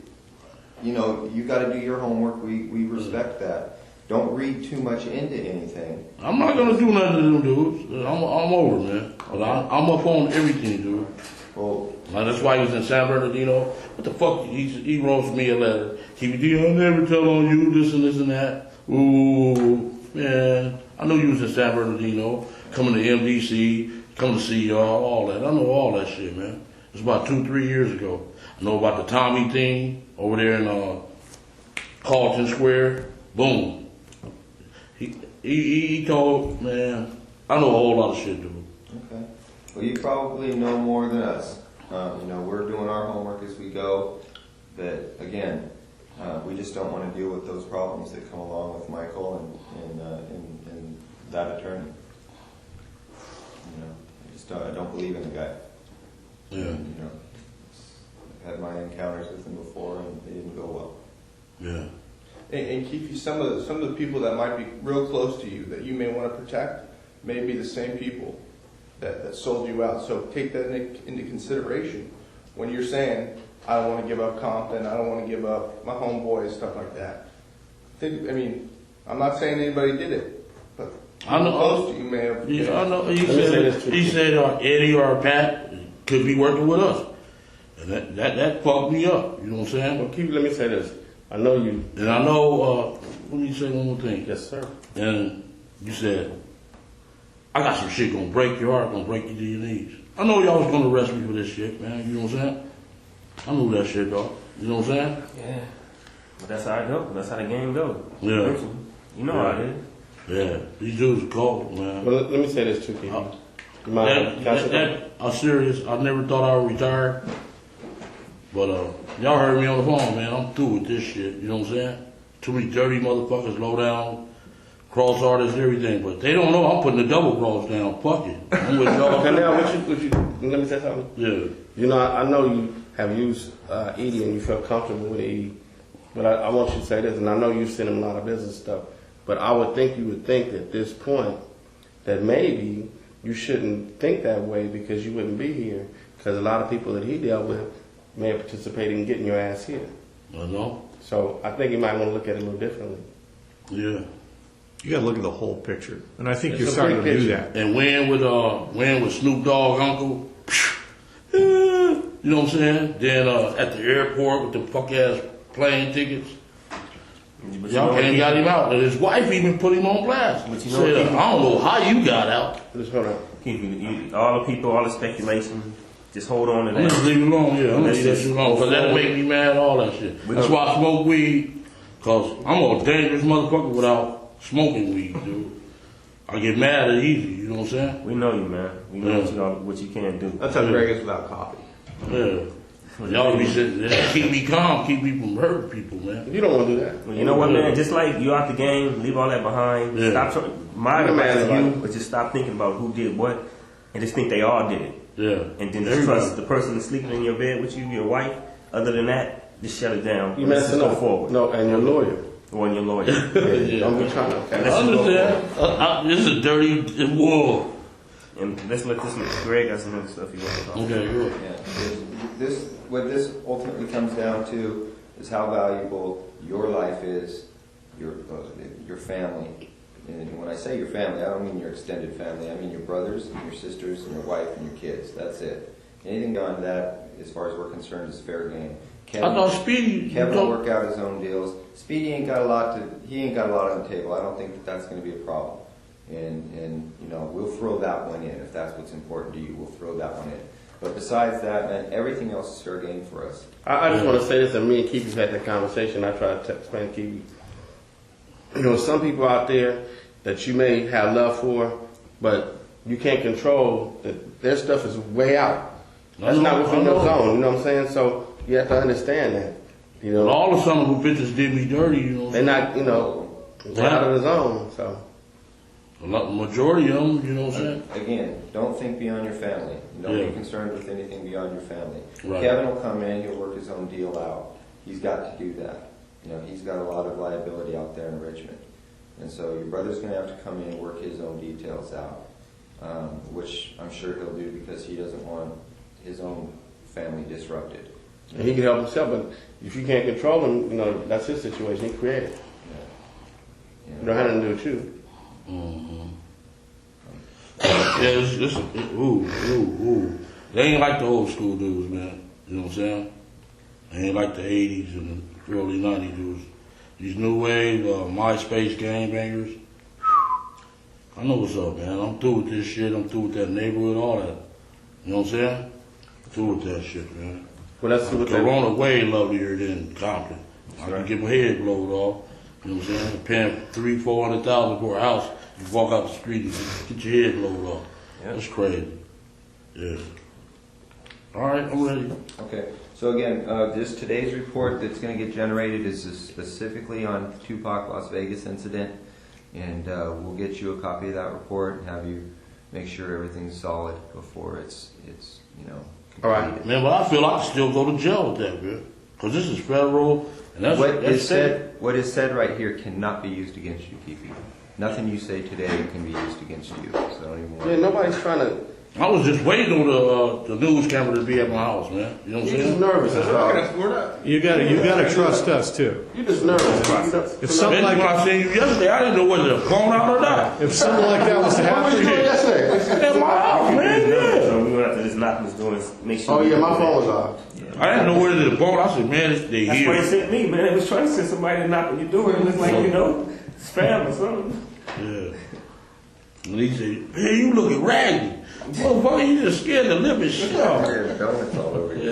you got to do your homework. We respect that. Don't read too much into anything. I'm not gonna do nothing to them dudes. I'm over, man. But I'm up on everything, dude. Well, now that's why he was in San Bernardino. What the fuck? He wrote me a letter. Keffe D, I'll never tell on you this and this and that. Ooh, man. I know you was in San Bernardino, coming to MDC, coming to see y'all, all that. I know all that shit, man. It was about 2-3 years ago. I know about the Tommy thing over there in Carlton Square. Boom. He told, man, I know a whole lot of shit, dude. Okay. Well, you probably know more than us. We're doing our homework as we go. But again, we just don't want to deal with those problems that come along with Michael and that attorney. I don't believe in the guy. Yeah. I've had my encounters with him before, and they didn't go well. Yeah. And Keffe, some of the people that might be real close to you that you may want to protect may be the same people that sold you out. So take that into consideration when you're saying, I don't want to give up Compton, I don't want to give up my homeboys, stuff like that. I'm not saying anybody did it, but I know close to you may have. Yeah, I know. He said Eddie or Pat could be working with us. And that fucked me up. You know what I'm saying? Well, Keffe, let me say this. I know you. And I know let me say one more thing. Yes, sir. And you said, I got some shit gonna break your heart, gonna break you to your knees. I know y'all was gonna arrest me for this shit, man. You know what I'm saying? I knew that shit, dog. You know what I'm saying? Yeah. But that's how I go. That's how the game goes. Yeah. You know how it is. Yeah. These dudes are cold, man. Well, let me say this too, Keith. I'm serious. I never thought I would retire. But y'all heard me on the phone, man. I'm through with this shit. You know what I'm saying? Too many dirty motherfuckers, low down, cross artists, everything. But they don't know I'm putting the double cross down. Fuck it. I'm with y'all. Okay, now, what you, let me say something. Yeah. You know, I know you have used Edie and you felt comfortable with Edie. But I want you to say this, and I know you sent him a lot of business stuff. But I would think you would think at this point that maybe you shouldn't think that way because you wouldn't be here. Because a lot of people that he dealt with may have participated in getting your ass here. I know. So I think you might want to look at it a little differently. Yeah. You got to look at the whole picture, and I think It's you're a starting to big do picture. that. And when with Snoop Dogg uncle, you know what I'm saying? Then at the airport with the fuck ass plane tickets. Y'all can't got him out. And his wife even put him on blast. But you know Said, what, I don't know how you got out. Just hold on. All the people, all the speculation, just hold on to I'm that. just leave it alone, yeah. I'm gonna leave that Let's shit alone. Because that'll make me mad, all that shit. That's why I smoke weed. Because I'm a dangerous motherfucker without smoking weed, dude. I get mad at easy, you know what I'm saying? We know you, man. We know what you can do. That's how Greg is without coffee. Yeah. Y'all be sitting there, keep me calm, keep me from hurting people, man. You don't want to do that. Well, you know what, man? Just like you out the game, leave all that behind. Yeah. Stop trying. My advice to you, but just stop thinking about who did what, and just think they all did it. Yeah. And then just trust the person that's sleeping in your bed with you, your wife. Other than that, just shut it down. You Let's messing just go up. forward. No, and your lawyer. Or your lawyer. Yeah. Don't be trying to. Okay. I understand. This is a dirty war. And let's let this Greg got some other stuff he wants to talk about. Okay, good. Yeah. What this ultimately comes down to is how valuable your life is, your family. And when I say your family, I don't mean your extended family. I mean your brothers and your sisters and your wife and your kids. That's it. Anything beyond that, as far as we're concerned, is fair game. I thought Speedy. Kevin will work out his own deals. Speedy ain't got a lot on the table. I don't think that's going to be a problem. And you know, we'll throw that one in if that's what's important to you. We'll throw that one in. But besides that, man, everything else is fair game for us. I just want to say this, and me and Keith had that conversation. I tried to explain to Keith. You know, some people out there that you may have love for, but you can't control. That their stuff is way out. That's not within your zone. You know what I'm saying? So you have to understand that. You know, But all of some who bitches did me dirty, you know. they're not. You know, they're out of the zone. So. A lot, majority of them, you know what I'm saying? Again, don't think beyond your family. Don't Yeah. be concerned with anything beyond your family. Right. Kevin will come in, he'll work his own deal out. He's got to do that. You know, he's got a lot of liability out there in Richmond. And so your brother's going to have to come in and work his own details out, which I'm sure he'll do because he doesn't want his own family disrupted. And he can help himself, but if you can't control him, you know, that's his situation. He created. Yeah. You don't have nothing to do with you. Mm-hmm. Yeah, ooh. They ain't like the old school dudes, man. You know what I'm saying? They ain't like the 80s and the early 90s dudes. These new wave, MySpace gangbangers. I know what's up, man. I'm through with this shit. I'm through with that neighborhood, all that. You know what I'm saying? Through with that shit, man. Well, that's what Corona way lovelier than Compton. I can get my head blowed off. You know what I'm saying? Paying $300,000-$400,000 for a house. You walk out the street and get your head blowed off. Yeah. That's crazy. Yeah. All right, I'm ready. Okay. So again, today's report that's going to get generated is specifically on Tupac Las Vegas incident, and we'll get you a copy of that report and have you make sure everything's solid before it's you know. All right, man. But I feel I can still go to jail with that, man, because this is federal, and that's what is said right here cannot be used against you, Keffe. Nothing you say today can be used against you. So don't even worry. Yeah, nobody's trying to. I was just waiting on the news camera to be at my house, man. You know what I'm saying? You're just nervous. That's all. You gotta trust us too. You're just nervous. If something like when I seen you yesterday, I didn't know whether to phone out or not. if something like that was to happen, yesterday? At my house, man. So we're gonna have to just knock knocking his door and make sure. Oh yeah, my phone was off. I didn't know where the phone. I said, man, they That's here. what they sent me, man. They was trying to send somebody to knock on your door. It looked like, spam or something. Yeah. And he said, man, you looking raggedy. Motherfucker, you just scared the living shit out. Donuts all over you.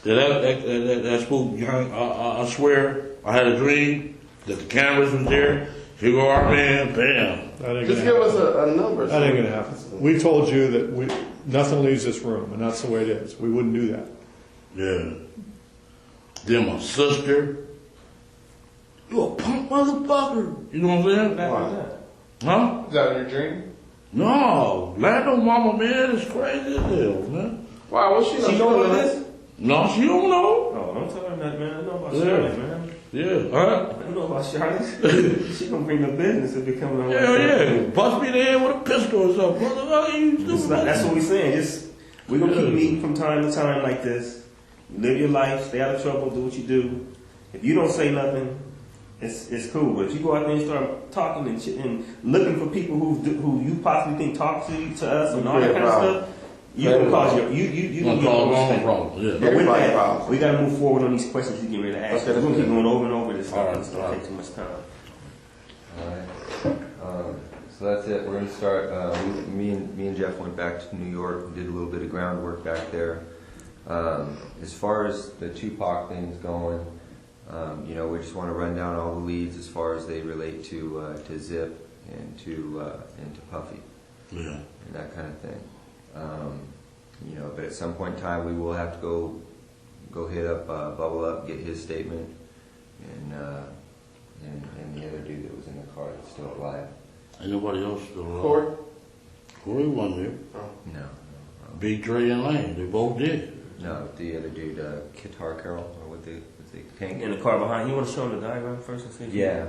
That spook, I swear, I had a dream that the cameras was there. Here go our man, bam. Just give us a number. That ain't gonna happen. We told you that nothing leaves this room, and that's the way it is. We wouldn't do that. Yeah. Then my sister, you a punk motherfucker. You know what I'm saying? Why? Huh? Is that in your dream? No, Lando mama, man, is crazy as hell, man. Why? What's she doing this? No, she don't know. Oh, don't tell her that, man. I know about Charlotte, man. Yeah, huh? I know about Charlotte. She gonna bring the business if it comes on. Hell yeah. Bust me in the head with a pistol or something. Motherfucker, you stupid. That's what we're saying. We're gonna keep meeting from time to time like this. Live your life, stay out of trouble, do what you do. If you don't say nothing, it's cool. But if you go out there and start talking and looking for people who you possibly think talk to us and all that kind of stuff, you're gonna cause you gonna cause a problem. Yeah. But with that, we gotta move forward on these questions you get ready to ask. We're gonna keep going over and over this stuff. It's gonna take too much time. All right. So that's it. We're going to start. Me and Jeff went back to New York and did a little bit of groundwork back there. As far as the Tupac thing is going, we just want to run down all the leads as far as they relate to Zip and to Puffy, and that kind of thing. But at some point in time, we will have to go hit up Bubble Up, get his statement, and the other dude that was in the car that's still alive. Ain't nobody else still alive. Corey wasn't there. Oh. No. Big Dre and Lane, they both did. No, the other dude, Guitar Carol, or what they can't In the car behind. You want to show them the diagram first and see? Yeah.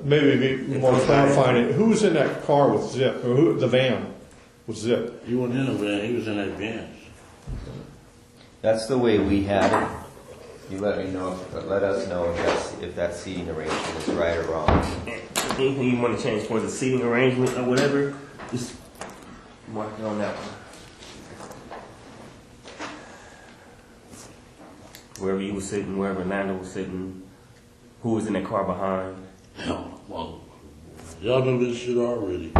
Maybe more clarifying it. Who was in that car with Zip, or the van with Zip? He wasn't in the van. He was in that van. That's the way we had it. You let us know if that seating arrangement is right or wrong. Anything you want to change towards the seating arrangement or whatever, just mark it on that one. Wherever you were sitting, wherever Lando was sitting, who was in that car behind. Well, y'all know this shit already.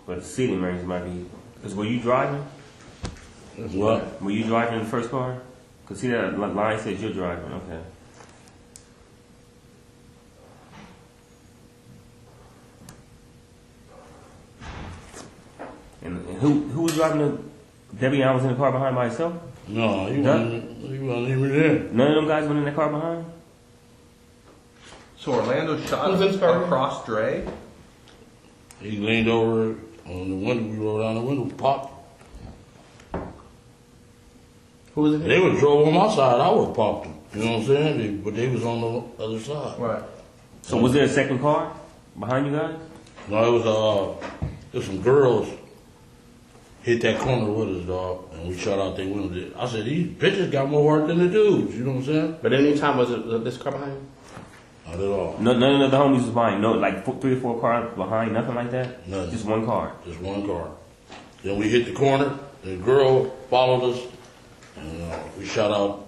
But the seating arrangement might be. Because were you driving? What? Were you driving in the first car? Because see that line says you're driving. Okay. And who was driving the Debbie Allen was in the car behind by herself? No, he wasn't even there. None of them guys went in the car behind? So Orlando shot across Dre? He leaned over on the window, we rolled down the window, popped. Who was it? They would drove on my side, I would have popped them. You know what I'm saying? But they was on the other side. Right. So was there a second car behind you guys? No, it was some girls hit that corner with us, dog, and we shot out their window. I said, these bitches got more heart than the dudes, you know what I'm saying? But any time was it this car behind you? Not at all. None of the homies was behind. No, like 3 or 4 cars behind, nothing like that? Nothing. Just one car? Just one car. Then we hit the corner, the girl followed us, and we shot out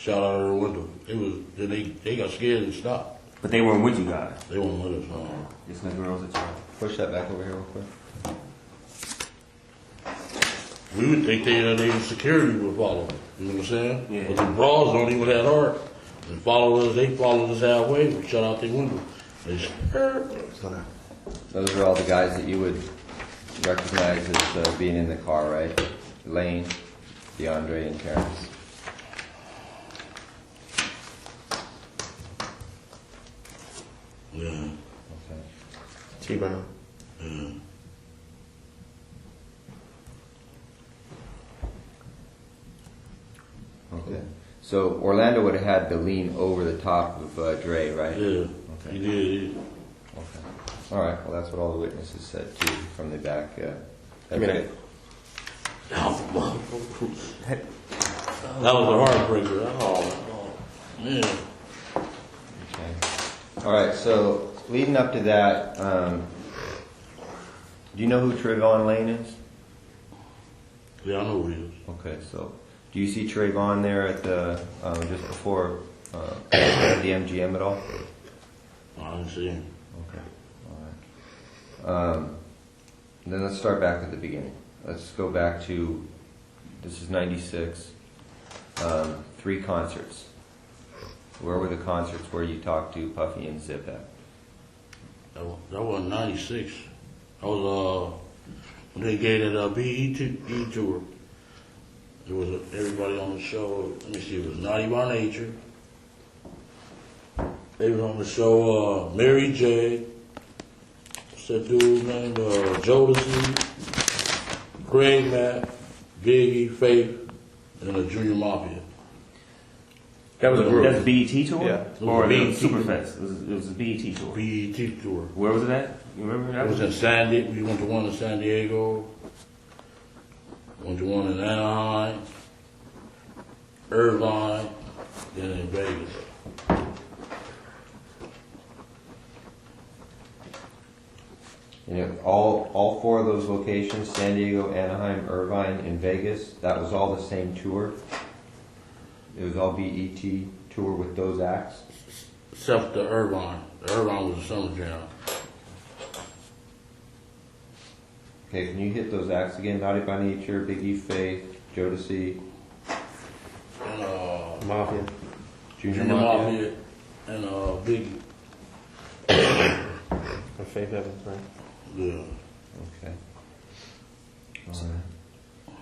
her window. They got scared and stopped. But they weren't with you guys? They weren't with us, no. Just the girls that you Push that back over here real quick. We would think they security would follow them. You know what I'm saying? Yeah. But the bras don't even have heart. They followed us halfway. We shut out their window. They Those are all the guys that you would recognize as being in the car, right? Lane, DeAndre, and Terrence. Yeah. Okay. T-Brown. Yeah. Okay. So Orlando would have had to lean over the top of Dre, right? Yeah. Okay. He did. Okay. All right. Well, that's what all the witnesses said too from the back. Give me that. That was a heartbreaker. Oh, man. Okay. All right. So leading up to that, Do you know who Trayvon Lane is? Yeah, I know who he is. Okay, so do you see Trayvon there at the just before at the MGM at all? I didn't see him. Okay, all right. Then let's start back at the beginning. Let's go back to, this is 96, 3 concerts. Where were the concerts where you talked to Puffy and Zip at? That was 96. I was, when they gave that BET tour. There was everybody on the show. Let me see, it was Naughty by Nature. They was on the show, Mary J. What's that dude named? Jodeci, Craig Mack, Biggie, Faith, and the Junior Mafia. That was that's BET tour? Yeah. Or BET Superfest? It was a BET tour. BET tour. Where was it at? You remember that? It was in San Diego. We went to one in San Diego. Went to one in Anaheim, Irvine, then in Vegas. And all 4 of those locations, San Diego, Anaheim, Irvine, and Vegas, that was all the same tour? It was all BET tour with those acts? Except the Irvine. The Irvine was a summer jam. Okay, can you hit those acts again? Naughty by Nature, Biggie, Faith, Jodeci, And Mafia, Junior Mafia, and Biggie. And Faith Evans, right? Yeah. Okay. All right.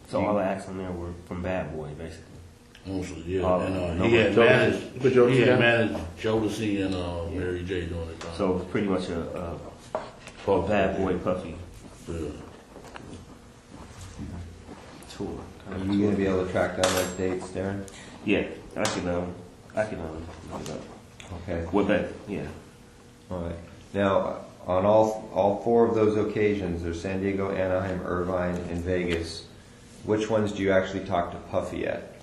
So all the acts on there were from Bad Boy, basically. Mostly, yeah. And, he had managed Jodeci Jodeci and Mary J during the time. So it was pretty much a Bad Boy Puffy tour. Are you going to be able to track down those dates, Darren? Yeah, I can look it up. Okay. What that? Yeah. All right. Now, on all 4 of those occasions, there's San Diego, Anaheim, Irvine, and Vegas. Which ones do you actually talk to Puffy at?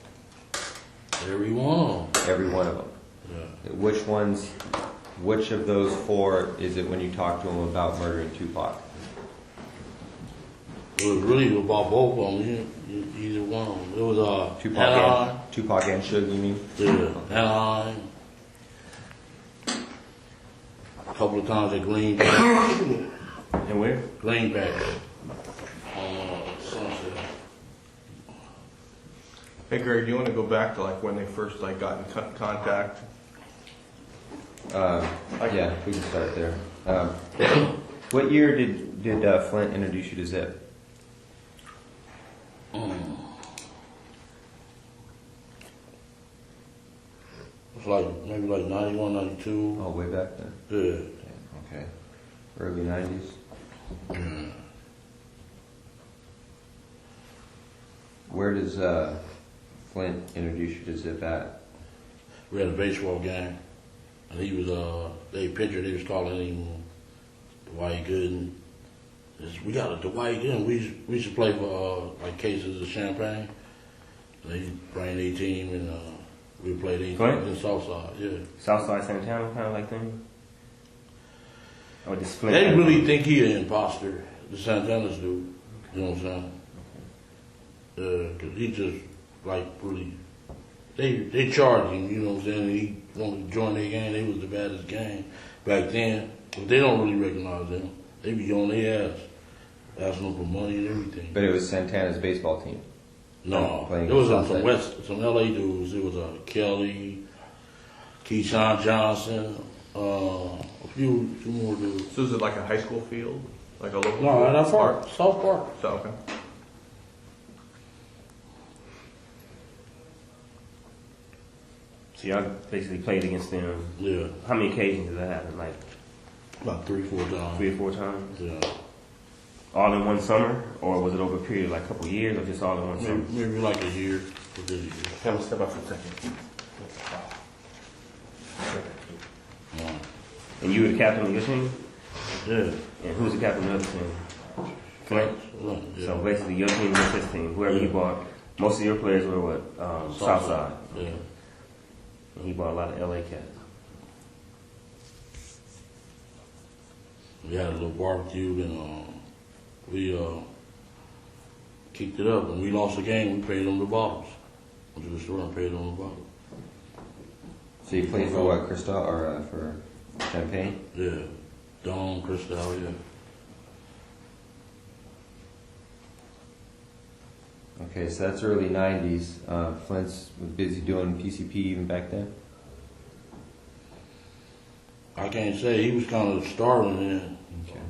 Every one. Every one of them. Yeah. Which of those 4 is it when you talk to him about murdering Tupac? It was really about both of them. Either one. It was Tupac and Suge, you mean? Yeah. Anaheim. A couple of times at Greenback. And where? Greenback. Sunset. Hey Greg, do you want to go back to like when they first like got in contact? Yeah, we can start there. What year did Flint introduce you to Zip? It's like maybe like 91, 92. Oh, way back then? Yeah. Okay. Early 90s? Yeah. Where does Flint introduce you to Zip at? We had a baseball game, and he was, they was calling him Dwight Gooden. We got a Dwight Gooden. We used to play for, like, cases of champagne. They bring their team, and we played in Southside, yeah. Southside Santana kind of like thing? Or just Flint? They really think he an imposter, the Santanas do. You know what I'm saying? Because he just, like, really, they charged him, you know what I'm saying? He wanted to join their gang. They was the baddest gang back then. But they don't really recognize them. They be on their ass, asking them for money and everything. But it was Santana's baseball team? No, it was some LA dudes. It was Kelly, Keyshawn Johnson, a few more dudes. So is it like a high school field? Like a local No, field? not far. South Park. So, okay. So y'all basically played against them. Yeah. How many occasions did that happen? Like about 3 or 4 times. 3 or 4 times? Yeah. All in one summer? Or was it over a period of like a couple of years or just all in one summer? Maybe like a year. Come step up for a second. And you were the captain of your team? Yeah. And who's the captain of the other team? Flint? Yeah. So basically your team was his team. Whoever he bought, most of your players were what? Southside. Yeah. And he bought a lot of LA cats. We had a little barbecue, and we kicked it up. When we lost the game, we paid them the bottles. Went to the store and paid them the bottles. So you played for what, Cristal, or for Champagne? Yeah, Dom, Cristal, yeah. Okay, so that's early 90s. Flint's was busy doing PCP even back then? I can't say. He was kind of starving then. Okay.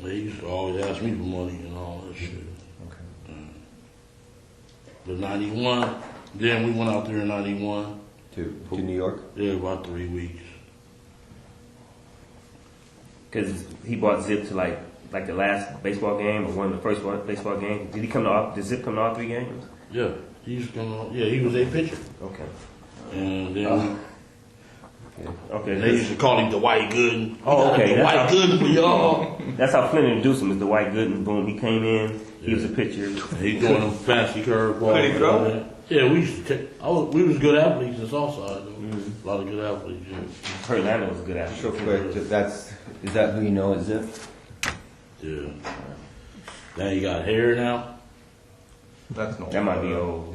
He used to always ask me for money and all that shit. Okay. But 91, then we went out there in 91. To New York? Yeah, about 3 weeks. Because he brought Zip to like the last baseball game or one of the first baseball games. Did he come to all? Did Zip come to all 3 games? Yeah, he used to come on. Yeah, he was a pitcher. Okay. And then Okay. they used to call him Dwight Gooden. Oh, okay. Dwight Gooden for y'all. That's how Flint introduced him. Is Dwight Gooden? Boom. He came in. He was a pitcher. He's doing them fancy curveballs. Could he throw? Yeah, we used to take. We was good athletes in Southside. A lot of good athletes. Yeah. Heard Lando was a good athlete. Real quick, is that who you know as Zip? Yeah. Now you got hair now. That's not. That might be old.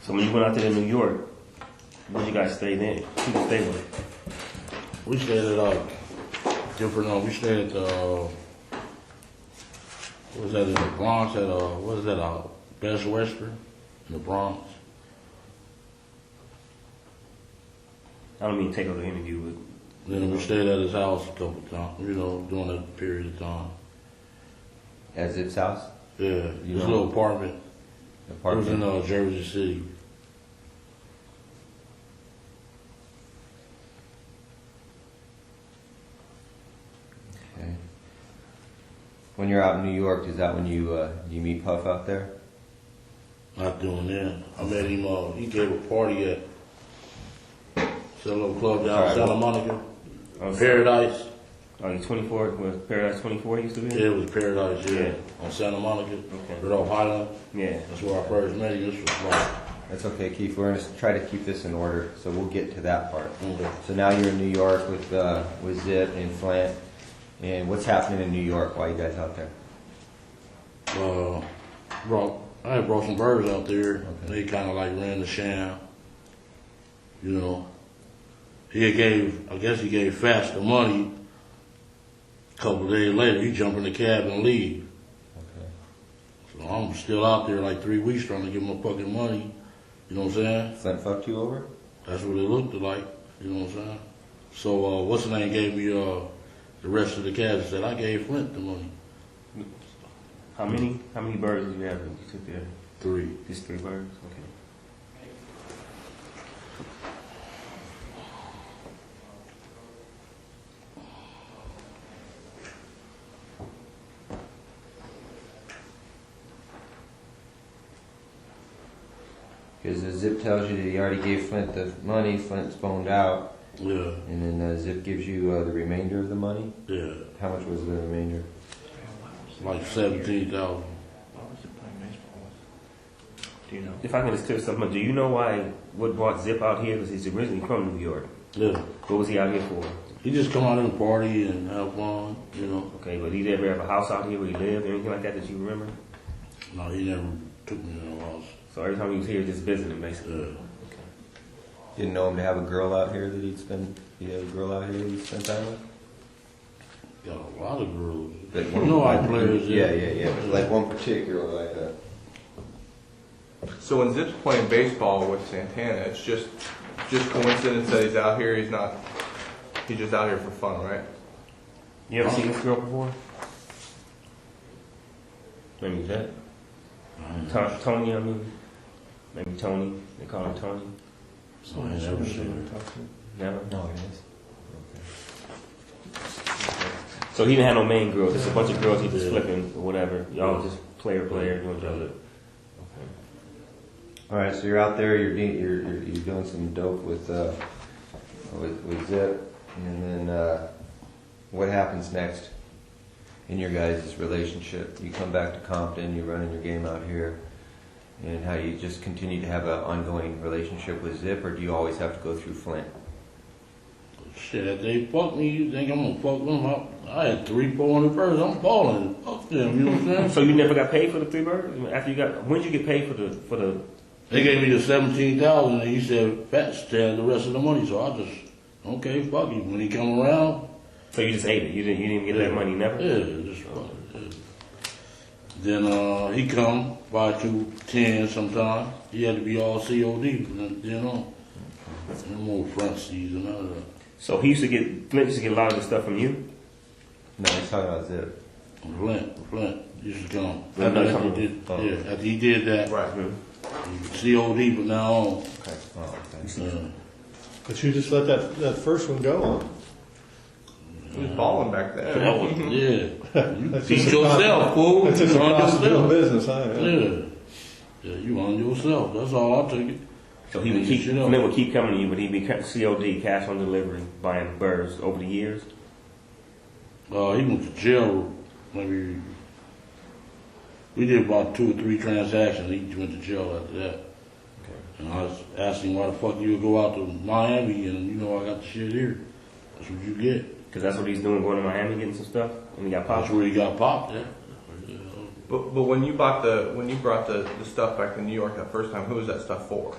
So when you went out there to New York, where you guys stayed in? Who you stayed with? We stayed at different. We stayed at what was that in the Bronx? At what is that? Best Western in the Bronx. I don't mean to take over the interview, but Then we stayed at his house a couple times. During that period of time. At Zip's house? Yeah, his little apartment. It was in Jersey City. Okay. When you're out in New York, is that when you meet Puff out there? Not doing that. I met him. He gave a party at some little club down in Santa Monica. Paradise. Oh, you 24? Was Paradise 24 used to be? Yeah, it was Paradise. Yeah, on Santa Monica. Okay. Right off Highland. Yeah. That's where I first met him. This was like. That's okay, Keith. We're going to try to keep this in order, so we'll get to that part. Okay. So now you're in New York with Zip and Flint. And what's happening in New York? Why are you guys out there? I had brought some birds out there. Okay. They kind of like ran the sham. I guess he gave Fast the money. A couple of days later, he jumped in the cab and leave. Okay. So I'm still out there like 3 weeks trying to get my fucking money. You know what I'm saying? Flint fucked you over? That's what it looked like. You know what I'm saying? So what's the name gave me the rest of the cash and said I gave Flint the money. How many birds did you have when you took there? 3. Just 3 birds? Okay. Because Zip tells you that he already gave Flint the money, Flint's boned out. Yeah. And then Zip gives you the remainder of the money? Yeah. How much was the remainder? Like 17,000. Do you know? If I can just clear something up, do you know what brought Zip out here? Because he's originally from New York. Yeah. What was he out here for? He just come out and party and have fun, Okay, but he ever have a house out here where he lived or anything like that you remember? No, he never took me to no house. So every time he was here, just visiting, basically. Yeah. Okay. Didn't know him to have a girl out here that he had a girl out here that he'd spend time with? Got a lot of girls. But White players. Yeah. Like one particular like that. So when Zip's playing baseball with Santana, it's just coincidence that he's out here. He's just out here for fun, right? You ever seen this girl before? Maybe that. Tony, I mean. Maybe Tony. They call him Tony. So I never seen her. Never? No, he is. So he didn't have no main girls. Just a bunch of girls he was flipping or whatever. Y'all just player doing each other. All right, so you're out there. You're doing some dope with Zip, and then what happens next in your guys' relationship? You come back to Compton. You're running your game out here. and how you just continue to have an ongoing relationship with Zip, or do you always have to go through Flint? Shit, if they fuck me, you think I'm gonna fuck them up? I had 3, 400 birds. I'm balling. Fuck them. You know what I'm saying? So you never got paid for the 3 birds? After you got, when did you get paid for the? They gave me the 17,000, and he said, "Fats, stand the rest of the money." So I just, okay, fuck you. When he come around, so you just ate it. You didn't even get that money, never. Yeah, just fuck it. Then he come by 2:10 sometime. He had to be all COD from then on. No more front seas and all that. So Flint used to get a lot of the stuff from you? No, he's talking about Zip. Flint used to come. After he did that. Right. COD from now on. Okay. Oh, okay. But you just let that first one go, huh? He was balling back then. Yeah. That's Teach just a yourself, fool. That's just a On cost of doing yourself. business, huh? Yeah, you on yourself. That's all I took it. So Flint would keep coming to you, but he'd be COD, cash on delivery, buying birds over the years? He went to jail maybe. We did about 2 or 3 transactions. He went to jail after that. Okay. And I was asking why the fuck you would go out to Miami and I got the shit here. That's what you get. Because that's what he's doing, going to Miami getting some stuff, and he got popped. That's where he got popped. Yeah. But when you brought the stuff back to New York that first time, who was that stuff for?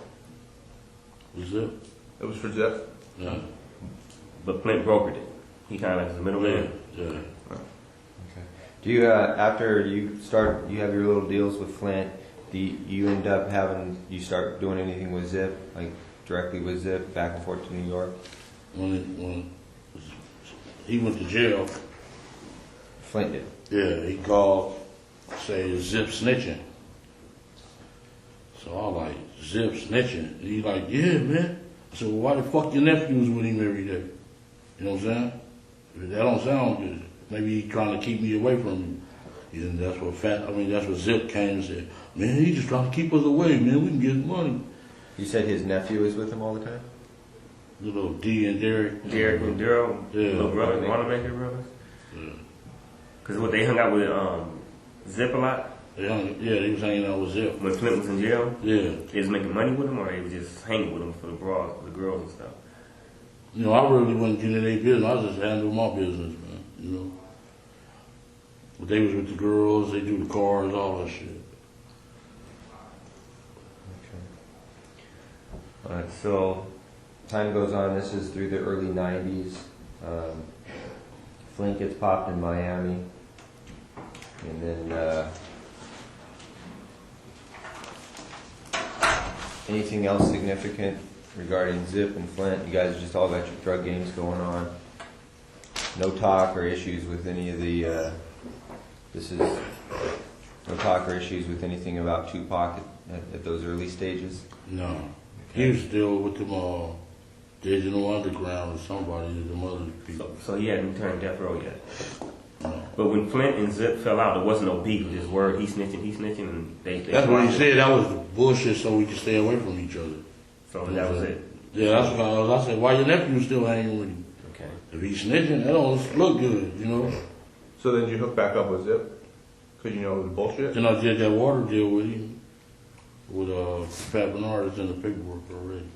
Zip. It was for Zip. Yeah. But Flint brokered it. He kind of like was the middleman. Yeah. Okay. Do you after you have your little deals with Flint? Do you end up you start doing anything with Zip, like directly with Zip, back and forth to New York? When he went to jail, Flint did. Yeah, he called, say Zip snitching. So I like, Zip snitching. And he like, yeah, man. I said, well, why the fuck your nephew was with him every day? You know what I'm saying? That don't sound good. Maybe he trying to keep me away from him. And that's what Zip came and said, man, he just trying to keep us away, man. We can get money. You said his nephew is with him all the time? The little D and Derek. Derek and Daryl, Yeah. little brother, Wanamaker brothers. Yeah. Because they hung out with Zip a lot. They was hanging out with Zip. When Flint was in jail? Yeah. They was making money with him, or they was just hanging with him for the bras, the girls and stuff? You know, I really wasn't getting in their business. I just handled my business, man. You know. But they was with the girls, they do the cars, all that shit. Okay. All right, so time goes on. This is through the early 90s. Flint gets popped in Miami. And then anything else significant regarding Zip and Flint? You guys just all got your drug games going on. No talk or issues with any of the no talk or issues with anything about Tupac at those early stages? No. Okay. He was still with them Digital Underground or somebody, them other people. So he hadn't turned death row yet. No. But when Flint and Zip fell out, there wasn't no beef. Just word, he snitching, and they That's what he said. That was bullshit, so we could stay away from each other. So that was it. Yeah, that's what I said. Why your nephew still hanging with him? Okay. If he's snitching, that don't look good, you know. So then you hook back up with Zip? Because you know it was bullshit? Then I did that water deal with him, with Pat Bernard. It's in the paperwork already.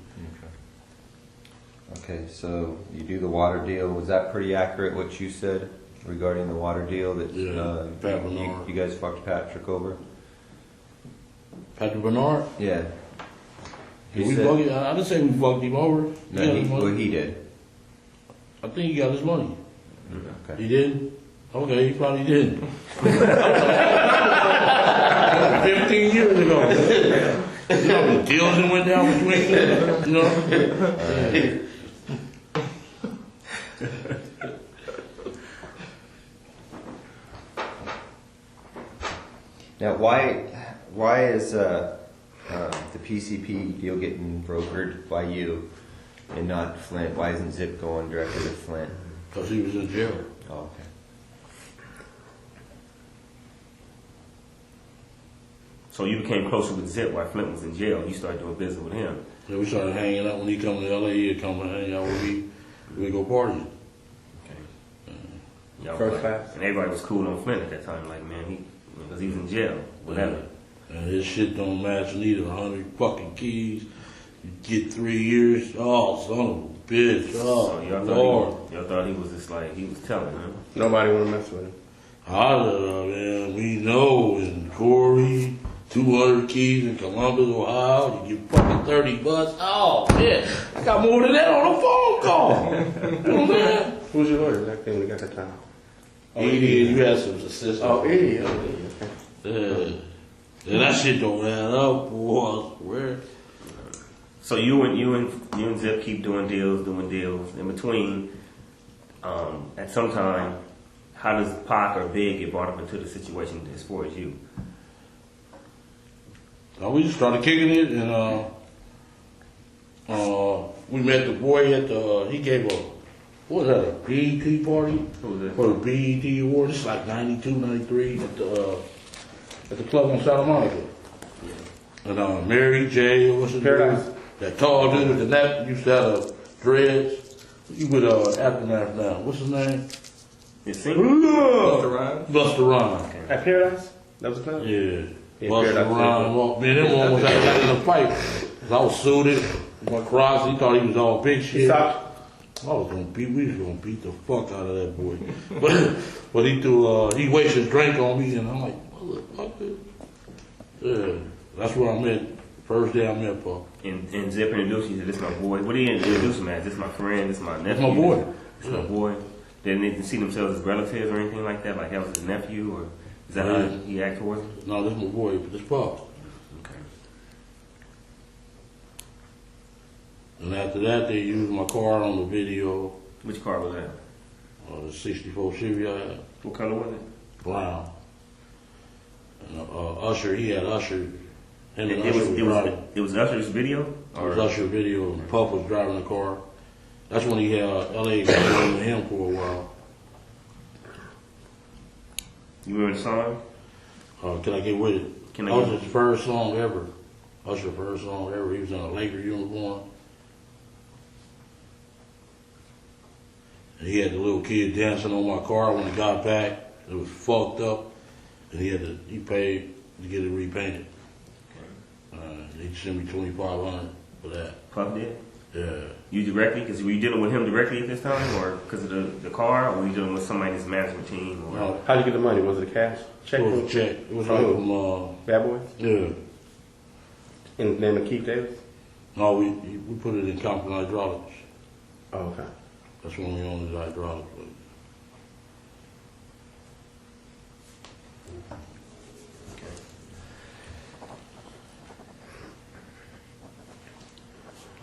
Okay, so you do the water deal. Was that pretty accurate what you said regarding the water deal? That Pat Bernard. You guys fucked Patrick over? Patrick Bernard? Yeah. I didn't say we fucked him over. He did. I think he got his money. Okay. He did? Okay, he probably didn't. 15 years ago. You know, the deals that went down between them, you know? Now, why is the PCP deal getting brokered by you and not Flint? Why isn't Zip going directly to Flint? Because he was in jail. Oh, okay. So you became closer with Zip while Flint was in jail. You started doing business with him. Yeah, we started hanging out when he come to LA. He'd come and hang out with me. We go partying. First class. And everybody was cool on Flint at that time. Like, man, because he was in jail, whatever. And this shit don't match neither. 100 fucking keys. You get 3 years. Oh, son of a bitch. Oh, So y'all Lord. thought he was just like, he was telling, huh? Nobody want to mess with him. Man, we know in Corey, 200 keys in Columbus, Ohio, you get fucking 30 bucks. Oh, man, I got more than that on a phone call. You know what I'm saying? Who's your lawyer back then when you got that time? Eddie, you had some assistants. Oh, Eddie. Okay. Yeah, that shit don't add up, boy, I swear. So you and Zip keep doing deals. In between, at some time, how does Pac or Big get brought up into the situation as far as you? We just started kicking it, and we met the boy at the. He gave a what was that? A BET party for the BET Award. It's like 92, 93 at the club on Santa Monica. And Mary J. What's his Paradise. name? That tall dude with the neck used to have dreads. He with Aftermath now. What's his name? Busta Rhymes. Busta Rhymes. At Paradise? That was the club? Yeah. Yeah, Busta Paradise. Rhymes. Man, them one was got in a fight. 'Cause I was suited. My cross, he thought he was all big shit. We was gonna beat the fuck out of that boy. But he he wasted his drink on me, and I'm like, motherfucker. Yeah, that's where I met. First day I met Paul. And Zip introduced you to this my boy. What do you introduce him as? This my friend. This my nephew. my boy. This my boy. They didn't see themselves as relatives or anything like that. Like that was his nephew, or is that how he act towards him? No, this my boy. This Paul. Okay. And after that, they used my car on the video. Which car was that? The '64 Chevy I had. What color was it? Brown. And Usher, he had Usher. Him and It Usher was driving. was Usher's video? It was Usher video, and Puff was driving the car. That's when he had LA going with him for a while. You remember the song? Can I Get With It? Can I That was Get- his first song ever. Usher's first song ever. He was in a Laker uniform. And he had the little kid dancing on my car when he got back. It was fucked up. And he paid to get it repainted. He sent me $2,500 for that. Puff did? Yeah. You directly? Because were you dealing with him directly at this time, or because of the car, or were you dealing with somebody in his management team? Or? No. How'd you get the money? Was it a cash check? It was a check. It was like from Bad Boys? Yeah. In the name of Keith Davis? No, we put it in Compton Hydraulics. Oh, okay. That's when we owned the hydraulics.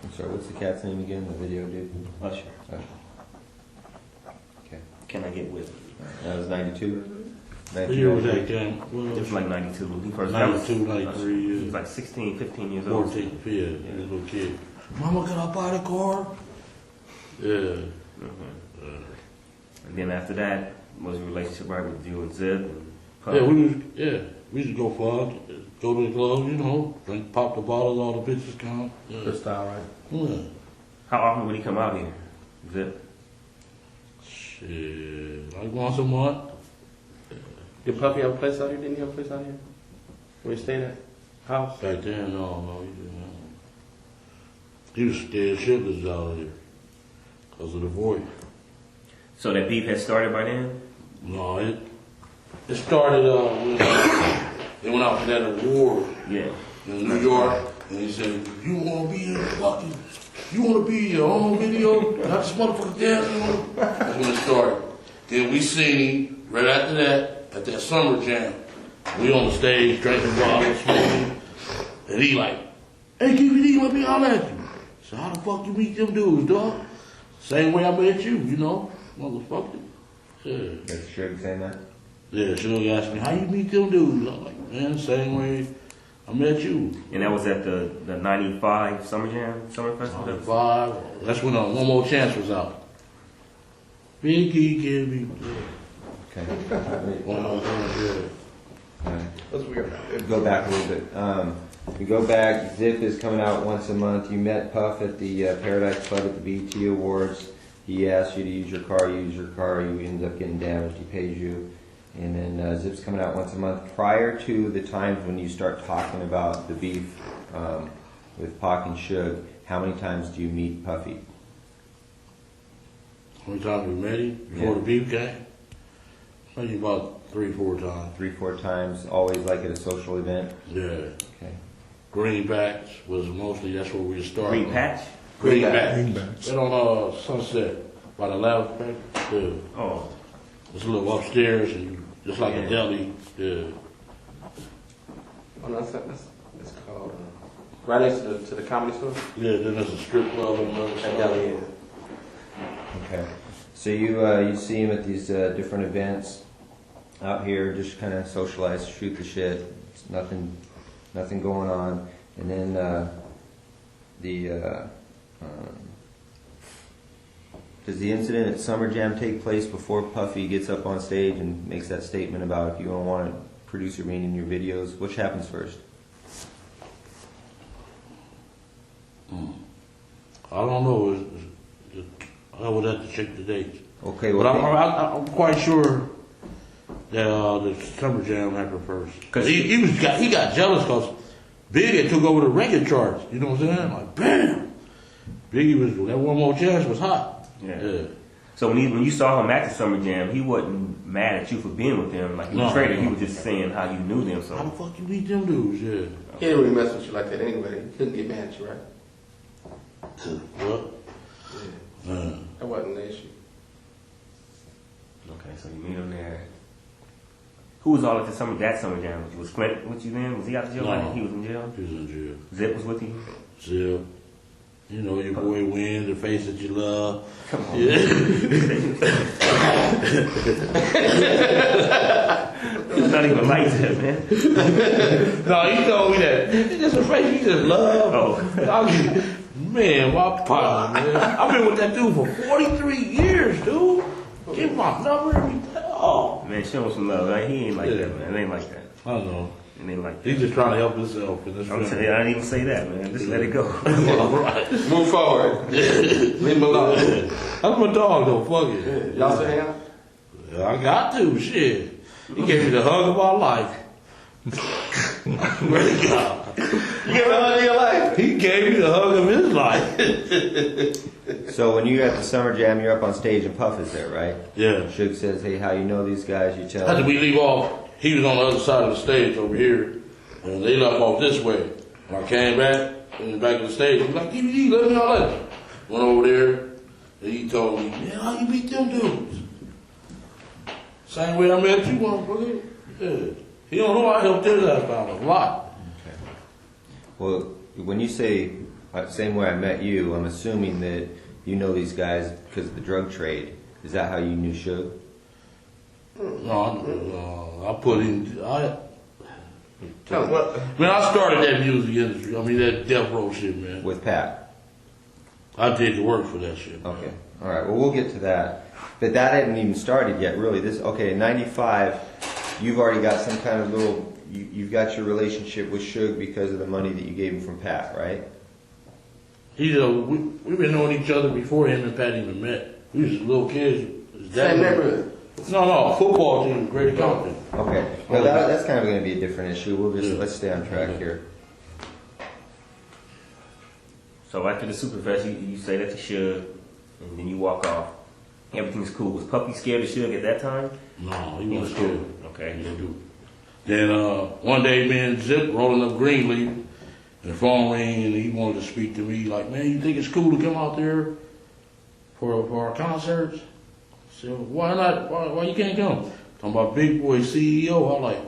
I'm sorry, what's the cat's name again, the video dude? Usher. Okay. Can I Get With It? That was 92? What year was that, Cam? It was like 92. When he first 92, 93, He was like 16, 15 years old. 14, yeah, this little kid. Mama, can I buy the car? Yeah. And then after that, was your relationship right with you and Zip and Puff? Yeah, we used to go far, go to the club, you know, drink, pop the bottles, all the bitches come. Yeah. Good style, right? Yeah. How often would he come out here, Zip? Shit, like once a month. Did Puffy have a place out here? Didn't he have a place out here? Where he stayed at? House? Back then, no, he didn't. He was scared shitless out here because of the voice. So that beef had started by then? No, it started when they went out for that award in New York, and he said, "You want to be in fucking, you want to be in your own video, not this motherfucker dancing." That's when it started. Then we seen right after that at that summer jam. We on the stage drinking bottles, smoking, and he like, "Hey, Keffe D, let me holler at you." So how the fuck you meet them dudes, dog? Same way I met you, you know, motherfucker. Yeah. That's Suge saying that? Yeah, Suge asked me, how you meet them dudes? I'm like, man, same way I met you. And that was at the 95 Summer Jam, Summer Festival? 95. That's when One More Chance was out. Big Key give me. Okay. One More Chance, yeah. Let's go back a little bit. We go back, Zip is coming out once a month. You met Puff at the Paradise Club at the BET Awards. He asked you to use your car, you use your car, you ended up getting damaged, he pays you. And then Zip's coming out once a month. Prior to the times when you start talking about the beef with Pac and Suge, how many times do you meet Puffy? How many times we met him before the beef came? Maybe about 3-4 times. 3-4 times, always like at a social event? Yeah. Okay. Green Patch was mostly, that's where we started. Green Patch? Green Patch. Right on Sunset, by the lounge patch. Yeah. Oh. It's a little upstairs and just like a deli. Yeah. Oh, no, that's called right next to the comedy store. Yeah, then there's a strip club on the other side. Yeah. Okay. So you see him at these different events out here, just kind of socialize, shoot the shit. It's nothing going on. And then does the incident at Summer Jam take place before Puffy gets up on stage and makes that statement about if you don't want a producer being in your videos? Which happens first? I don't know. I would have to check the dates. Okay, but well, I'm quite sure that the Summer Jam happened first. Cause he got jealous because Biggie took over the record charts. You know what I'm saying? Like, bam! Biggie was, that One More Chance was hot. Yeah. So when you saw him at the Summer Jam, he wasn't mad at you for being with them. Like he was traded. He was just saying how you knew them. So how the fuck you beat them dudes? Yeah. He didn't really mess with you like that anyway. He couldn't get mad at you, right? What? Yeah. That wasn't the issue. Okay, so you meet him there. Who was all at that Summer Jam with you? Was Flint with you then? Was he out of jail? No. He was in jail? He was in jail. Zip was with you? Zip. You know, your boy Win, the face that you love. Come on. Yeah. It's not even like that, man. No, he told me that. It's just a face you just love. Oh. Man, my partner, man. I've been with that dude for 43 years, dude. Give my number every time. Oh. Man, show him some love. Like, he ain't like that, man. It ain't like that. I know. It ain't like that. He's just trying to help himself. I'm telling you, I didn't even say that, man. Just let it go. All right. Move forward. Leave him alone. That's my dog, though. Fuck it. Y'all still hang out? I got to. Shit. He gave me the hug of my life. Where'd he go? You gave him the hug of your life? He gave me the hug of his life. So when you're at the Summer Jam, you're up on stage and Puff is there, right? Yeah. Suge says, hey, how you know these guys? You tell After him. we leave off, he was on the other side of the stage over here, and they left off this way. When I came back, in the back of the stage, he was like, Keffe D, let me know later. Went over there, and he told me, man, how you beat them dudes? Same way I met you, motherfucker. Yeah. He don't know I helped his ass out a lot. Okay. Well, when you say same way I met you, I'm assuming that you know these guys because of the drug trade. Is that how you knew Suge? No, I put in. Man, I started that music industry. I mean, that death row shit, man. With Pat? I did the work for that shit. Man. Okay. All right. Well, we'll get to that. But that hadn't even started yet, really. In 95, you've already got some kind of little. You've got your relationship with Suge because of the money that you gave him from Pat, right? We've been knowing each other before him and Pat even met. We was little kids. Same neighborhood. No, football team, Great Compton. Okay. Well, that's kind of going to be a different issue. Let's stay on track here. So after the Superfest, you say that to Suge, and then you walk off. Everything's cool. Was Puffy scared of Suge at that time? No, he was scared. Okay. Yeah, dude. Then one day, me and Zip rolling up Greenleaf, and the phone rang, and he wanted to speak to me. Like, man, you think it's cool to come out there for our concerts? I said, why not? Why you can't come? Talking about Big Boy CEO. I'm like,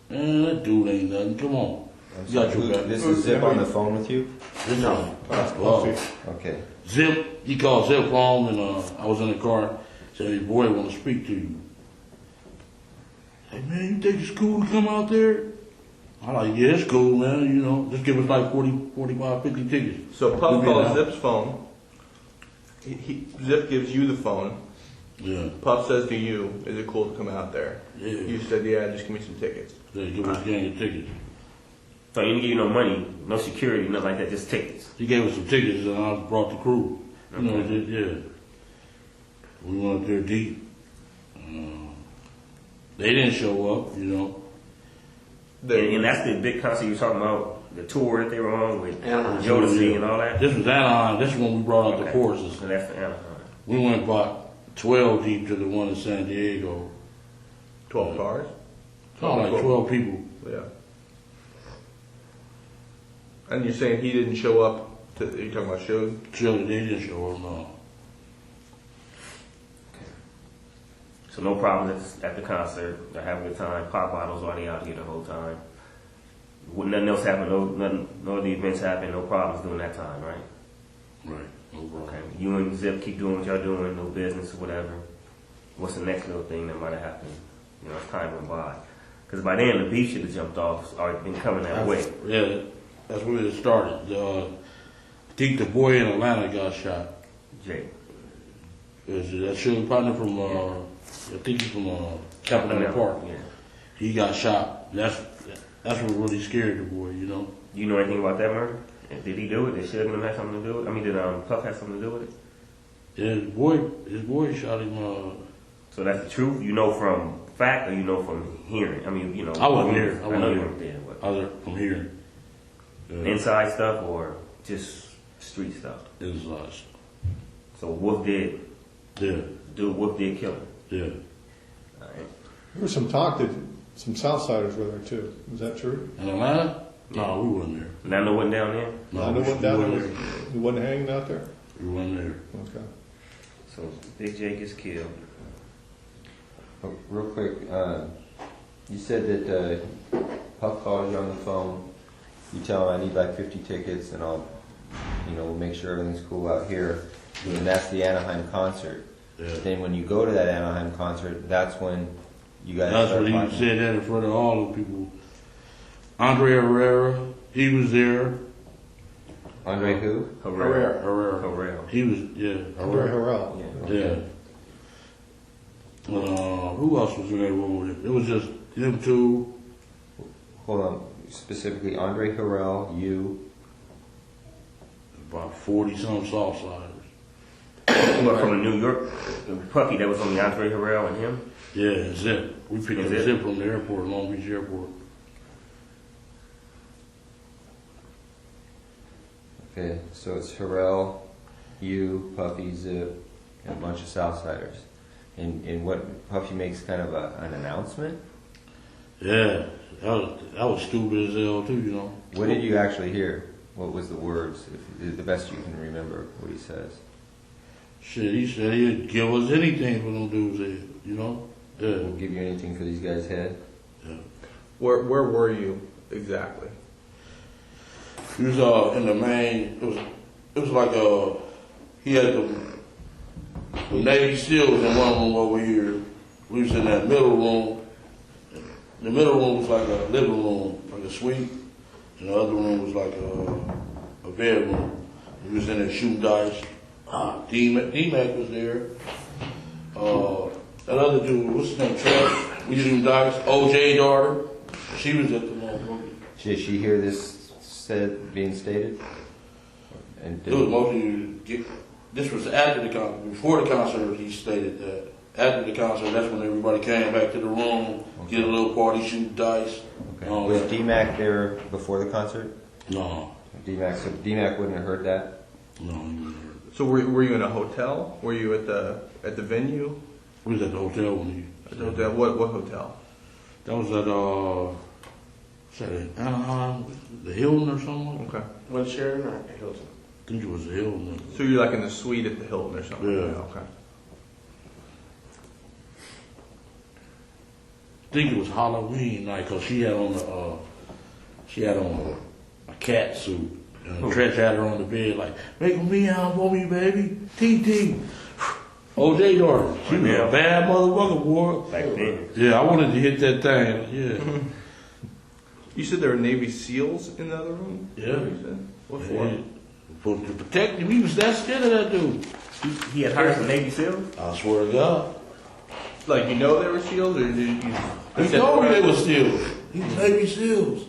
man, that dude ain't nothing. Come on. You got your back. This is Zip on the phone with you? No. Okay. Zip, he called Zip home, and I was in the car. Said, his boy want to speak to you. Hey, man, you think it's cool to come out there? I'm like, yeah, it's cool, man. You know, just give us like 40, 45, 50 tickets. So Puff calls Zip's phone. Zip gives you the phone. Yeah. Puff says to you, is it cool to come out there? Yeah. You said, yeah, just give me some tickets. Yeah, give us a gang of tickets. So he didn't give you no money, no security, nothing like that, just tickets. He gave us some tickets, and I brought the crew. You know, yeah. We went up there deep. They didn't show up, you know. And that's the big concert you were talking about, the tour that they were on with Anaheim. Jodeci and all that? This was Anaheim. This is when we brought out the Okay. choruses. So that's the Anaheim. We went about 12 deep to the one in San Diego. 12 cars? Something like 12 people. Yeah. And you're saying he didn't show up to, are you talking about shows? They didn't show up, no. So no problems at the concert. They're having a good time. Pop bottles already out here the whole time. Nothing else happened. No other events happened. No problems during that time, right? Right. No problem. Okay. You and Zip keep doing what y'all doing. No business or whatever. What's the next little thing that might have happened? You know, as time went by. Because by then the beef should have jumped off or been coming that way. Yeah, that's where it started. I think the boy in Atlanta got shot. Jay. That shooting partner from, I think he's from Capitol Park. Yeah. He got shot. That's what really scared the boy, you know. You know anything about that murder? Did he do it? Did Sugar have something to do with it? I mean, did Puff have something to do with it? Yeah, his boy shot him. So that's the truth? You know from fact or you know from hearing? I mean, you know. I wasn't there. I know you weren't there. I was from hearing. Inside stuff or just street stuff? Inside. So Wolf did? Yeah. Dude, Wolf did kill him? Yeah. All right. There was some talk that some Southsiders were there too. Is that true? In Atlanta? No, we wasn't there. Nando wasn't down there? Nando wasn't down there? He wasn't hanging out there? We wasn't there. Okay. So Big J gets killed. Oh, real quick, you said that Puff calls you on the phone. You tell him I need like 50 tickets, and I'll, we'll make sure everything's cool out here. And that's the Anaheim concert. Yeah. Then when you go to that Anaheim concert, that's when you guys. That's start what he fighting. said that in front of all the people. Andre Herrera, he was there. Andre who? Herrera. He was, yeah. Andre Harrell. Yeah. Who else was in that room with him? It was just them two. Hold on. Specifically, Andre Harrell, you. About 40-some Southsiders. What, from New York? Puffy, that was only Andre Harrell and him? Yeah, Zip. We picked up Zip from the airport, Long Beach Airport. Okay, so it's Harrell, you, Puffy, Zip, and a bunch of Southsiders. And what Puffy makes kind of an announcement? Yeah, that was stupid as hell too, you know. What did you actually hear? What was the words? If the best you can remember what he says. Shit, he said he'd give us anything for them dudes there, you know? Yeah. We'll give you anything for these guys' head? Yeah. Where were you exactly? He was in the main, it was like he had the Navy SEALs in one room over here. We was in that middle room. The middle room was like a living room, like a suite. And the other room was like a bedroom. We was in there shooting dice. D-Mac was there. That other dude, what's his name, Trev? We shooting dice. OJ daughter, she was at the motherfucker. Did she hear this being stated? And It was mostly, this was after the concert. Before the concert, he stated that. After the concert, that's when everybody came back to the room, get a little party, shoot dice. Okay. Was D-Mac there before the concert? No. D-Mac wouldn't have heard that? No, he wouldn't have heard that. So were you in a hotel? Were you at the venue? We was at the hotel when he. At the hotel. What hotel? That was at Anaheim, the Hilton or something. Okay. Was it Sheraton or Hilton? I think it was the Hilton. So you're like in the suite at the Hilton or something? Yeah. Okay. I think it was Halloween night because she had on a cat suit. And Tretch had her on the bed like, make me out for me, baby. T. OJ daughter. She was a bad motherfucker, boy. Back then. Yeah, I wanted to hit that thing. Yeah. You said there were Navy SEALs in the other room? Yeah. What for? To protect him. He was that scared of that dude. He had hired some Navy SEALs? I swear to God. Like, you know they were SEALs, or did you? He told me they were SEALs. He was Navy SEALs.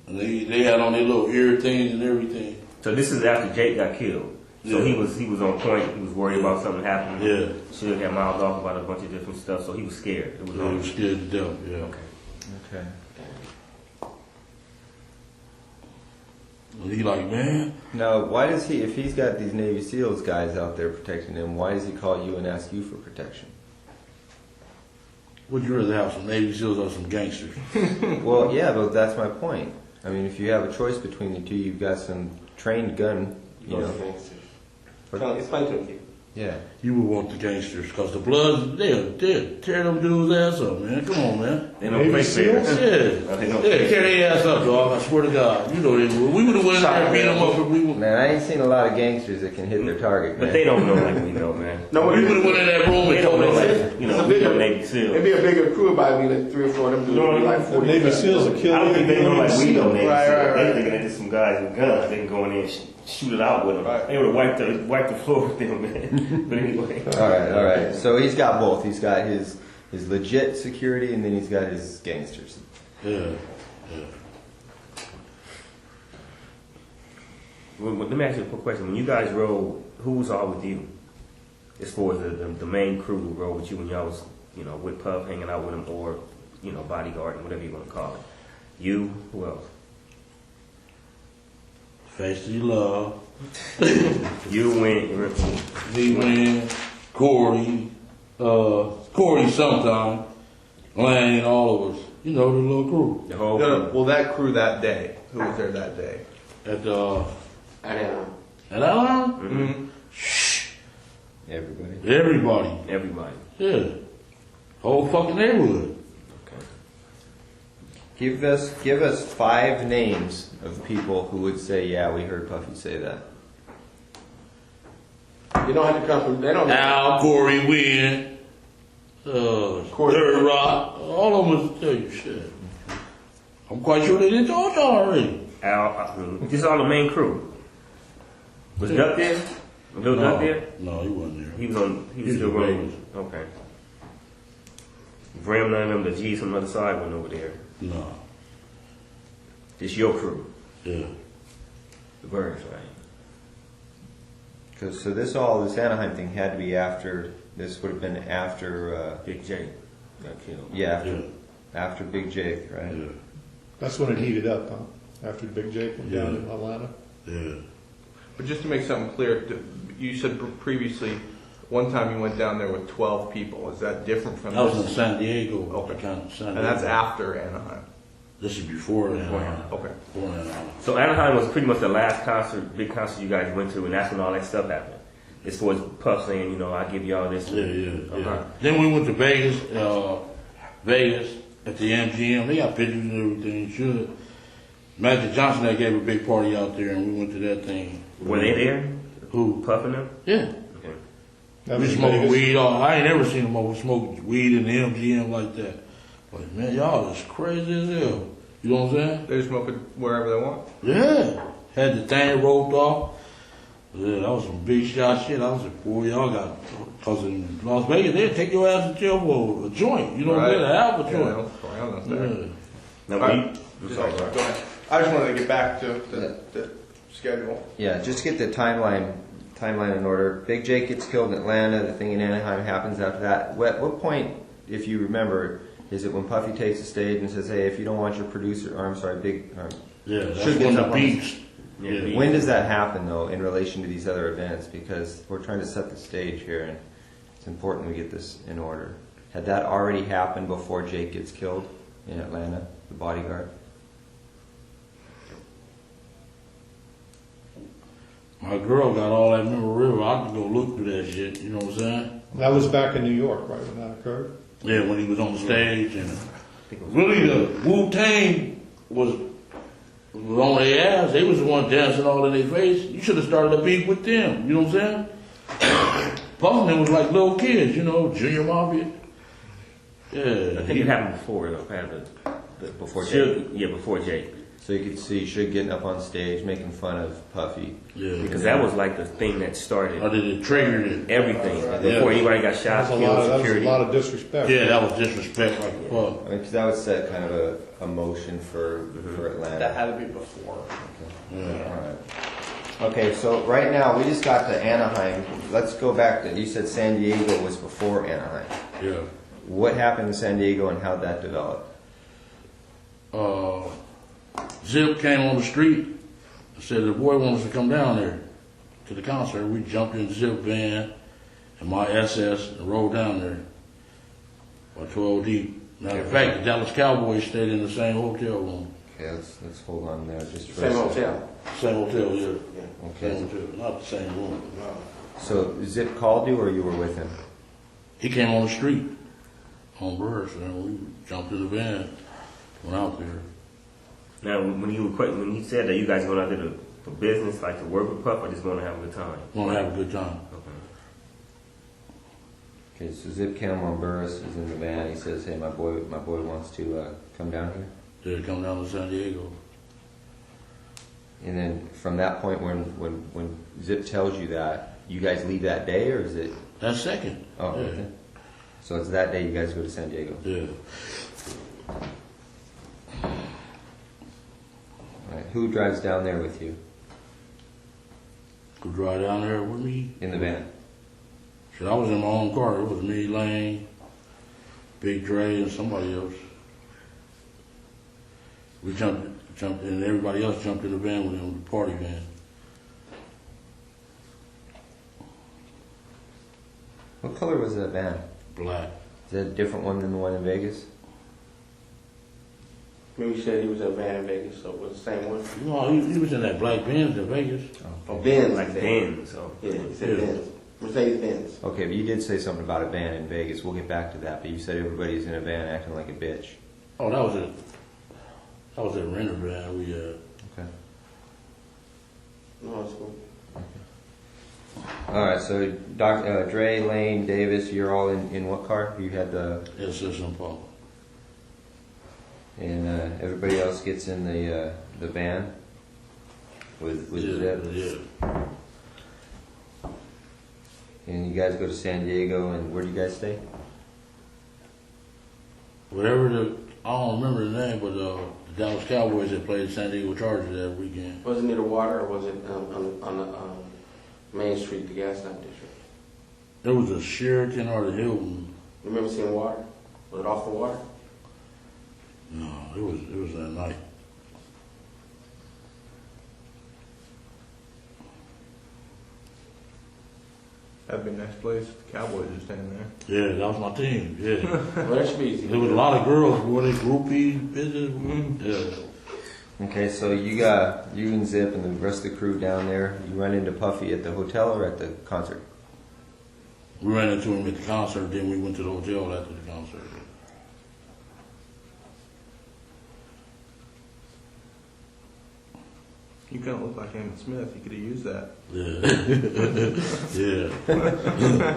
And they had on their little ear things and everything. So this is after Jake got killed. So he was on point. He was worried about something happening. Yeah. Should have miles off about a bunch of different stuff. So he was scared. It was He was scared to death. Yeah. Okay. And he like, man. Now, why does he, if he's got these Navy SEALs guys out there protecting him, why does he call you and ask you for protection? Would you rather have some Navy SEALs or some gangsters? Well, yeah, but that's my point. I mean, if you have a choice between the two, you've got some trained gun, you know. Explain to him. Yeah. You would want the gangsters, because the Bloods, they'll tear them dudes' ass up, man. Come on, man. They don't play fair. Yeah, tear their ass up, dog. I swear to God. You know they would. We would have went in there and beat them up if we would. Man, I ain't seen a lot of gangsters that can hit their target, man. But they don't know like we know, man. No, we would have went in that room They and don't told know them. like, you know, we know Navy SEALs. It'd be a bigger crew about me like 3 or 4 of them dudes. No, like 40. Navy SEAls will kill I don't you. think they know like we know Navy Right, SEAls. right, They right. thinking they're just some guys with guns. They can go in there and shoot it out with them. Right. They would have wiped the floor with them, man. But anyway. All right. So he's got both. He's got his legit security, and then he's got his gangsters. Yeah. Well, let me ask you a quick question. When you guys rode, who was all with you? As far as the main crew who rode with you when y'all was, you know, with Puff, hanging out with him, or, you know, bodyguarding, whatever you want to call it. You, who else? Face to love. You went. Me win. Corey sometime. Lane, all of us. You know, the little crew. The whole No, well, that crew that day. Who was there that day? At Anaheim. At Allen? Mm-hmm. Everybody. Everybody. Yeah. Whole fucking neighborhood. Give us 5 names of people who would say, "Yeah, we heard Puffy say that." You don't have to come from. They don't. Al, Corey, Win, Third Rock, all of them will tell you shit. I'm quite sure they did told y'all already. Al, this is all the main crew. Was Duck there? Was Lil Duck there? No, he wasn't there. He was still in running. Okay. Bram, none of them, the G's from the other side went over there. No. This your crew. Yeah. The Birds, right? Because this Anaheim thing had to be after. This would have been after Big J got killed. Yeah, after Big Jake, right? Yeah. That's when it heated up, huh? After Big Jake went down in Atlanta. Yeah. But just to make something clear, you said previously one time you went down there with 12 people. Is that different from That was this? in San Diego. Okay. San And that's Diego. after Anaheim. This is before Anaheim. Okay. Before Anaheim. So Anaheim was pretty much the last big concert you guys went to, and that's when all that stuff happened. As far as Puff saying, you know, I'll give y'all this. Yeah. Then we went to Vegas at the MGM. They got pictures and everything. You should. Magic Johnson that gave a big party out there, and we went to that thing. Were they there? Who? Puff and them? Yeah. Okay. We smoking weed. I ain't never seen them smoke weed in the MGM like that. But man, y'all is crazy as hell. You know what I'm saying? They're smoking wherever they want? Yeah. Had the thing roped off. Yeah, that was some big shot shit. I was like, boy, y'all got, because in Las Vegas, they'd take your ass to jail for a joint. You know what I'm saying? A half a joint. Now, Go ahead. I just wanted to get back to the schedule. Yeah, just get the timeline in order. Big Jake gets killed in Atlanta. The thing in Anaheim happens after that. What point, if you remember, is it when Puffy takes the stage and says, "Hey, if you don't want your producer," or I'm sorry, that's Suge when gets the up on beats. Yeah. When does that happen, though, in relation to these other events? Because we're trying to set the stage here, and it's important we get this in order. Had that already happened before Jake gets killed in Atlanta, the bodyguard? My girl got all that memorabilia. I could go look through that shit. You know what I'm saying? That was back in New York, right, when that occurred? Yeah, when he was on the stage. And really, the Wu-Tang was on their ass. They was the one dancing all in their face. You should have started a beef with them. You know what I'm saying? Puff and them was like little kids, you know, Junior Mafia. Yeah. I think it happened before, Before Jake? Yeah, before Jake. So you could see Suge getting up on stage, making fun of Puffy. Yeah. Because that was like the thing that started. It triggered it. Everything. Before anybody got shot, killed, security. That was a lot of disrespect. Yeah, that was disrespect like fuck. I mean, 'cause that would set kind of a motion for Atlanta. That had to be before. Okay. Yeah. All right. Okay, so right now we just got to Anaheim. Let's go back to, you said San Diego was before Anaheim. Yeah. What happened in San Diego and how'd that develop? Zip came on the street and said the boy wants to come down there to the concert. We jumped in Zip van and my SS and rode down there by 12 deep. Matter of fact, the Dallas Cowboys stayed in the same hotel room. Okay, let's hold on there just for Same a second. hotel. Same hotel, yeah. Okay. Same hotel, not the same room. So Zip called you or you were with him? He came on the street on Burris and we jumped in the van, went out there. Now, when he said that you guys going out there for business, like to work with Puff, or just going to have a good time? Going to have a good time. Okay, so Zip came on Burris, is in the van. He says, "Hey, my boy wants to come down here." Did come down to San Diego. And then from that point, when Zip tells you that, you guys leave that day, or is it? That second. Oh, yeah. okay. So it's that day you guys go to San Diego. Yeah. All right. Who drives down there with you? Who drive down there with me? In the van. Shit, I was in my own car. It was me, Lane, Big Dre, and somebody else. We jumped, and everybody else jumped in the van with him, the party van. What color was that van? Black. Is that a different one than the one in Vegas? Maybe you said he was in a van in Vegas, so it was the same one? No, he was in that black Benz in Vegas. Oh, Benz. Like the Benz, so. Yeah, he said Benz. Mercedes Benz. Okay, but you did say something about a van in Vegas. We'll get back to that. But you said everybody's in a van acting like a bitch. Oh, that was it. That was a renter van we had. Okay. No, it's cool. All right, so Dre, Lane, Davis, you're all in what car? You had the... Yes, it's Impala. And everybody else gets in the van with Zip? Yeah. And you guys go to San Diego, and where do you guys stay? Whatever I don't remember the name, but the Dallas Cowboys that played San Diego Chargers that weekend. Was it near the water, or was it on the Main Street, the gas lamp district? It was a Sheraton or the Hilton. You remember seeing water? Was it off the water? No, it was that night. That'd be a nice place. The Cowboys are staying there. Yeah, that was my team. Yeah. Well, that should be easy. There was a lot of girls, boy, they groupie business. Yeah. Okay, so you and Zip and the rest of the crew down there, you run into Puffy at the hotel or at the concert? We ran into him at the concert, then we went to the hotel after the concert. You kind of look like Emmett Smith. You could have used that. Yeah. Yeah.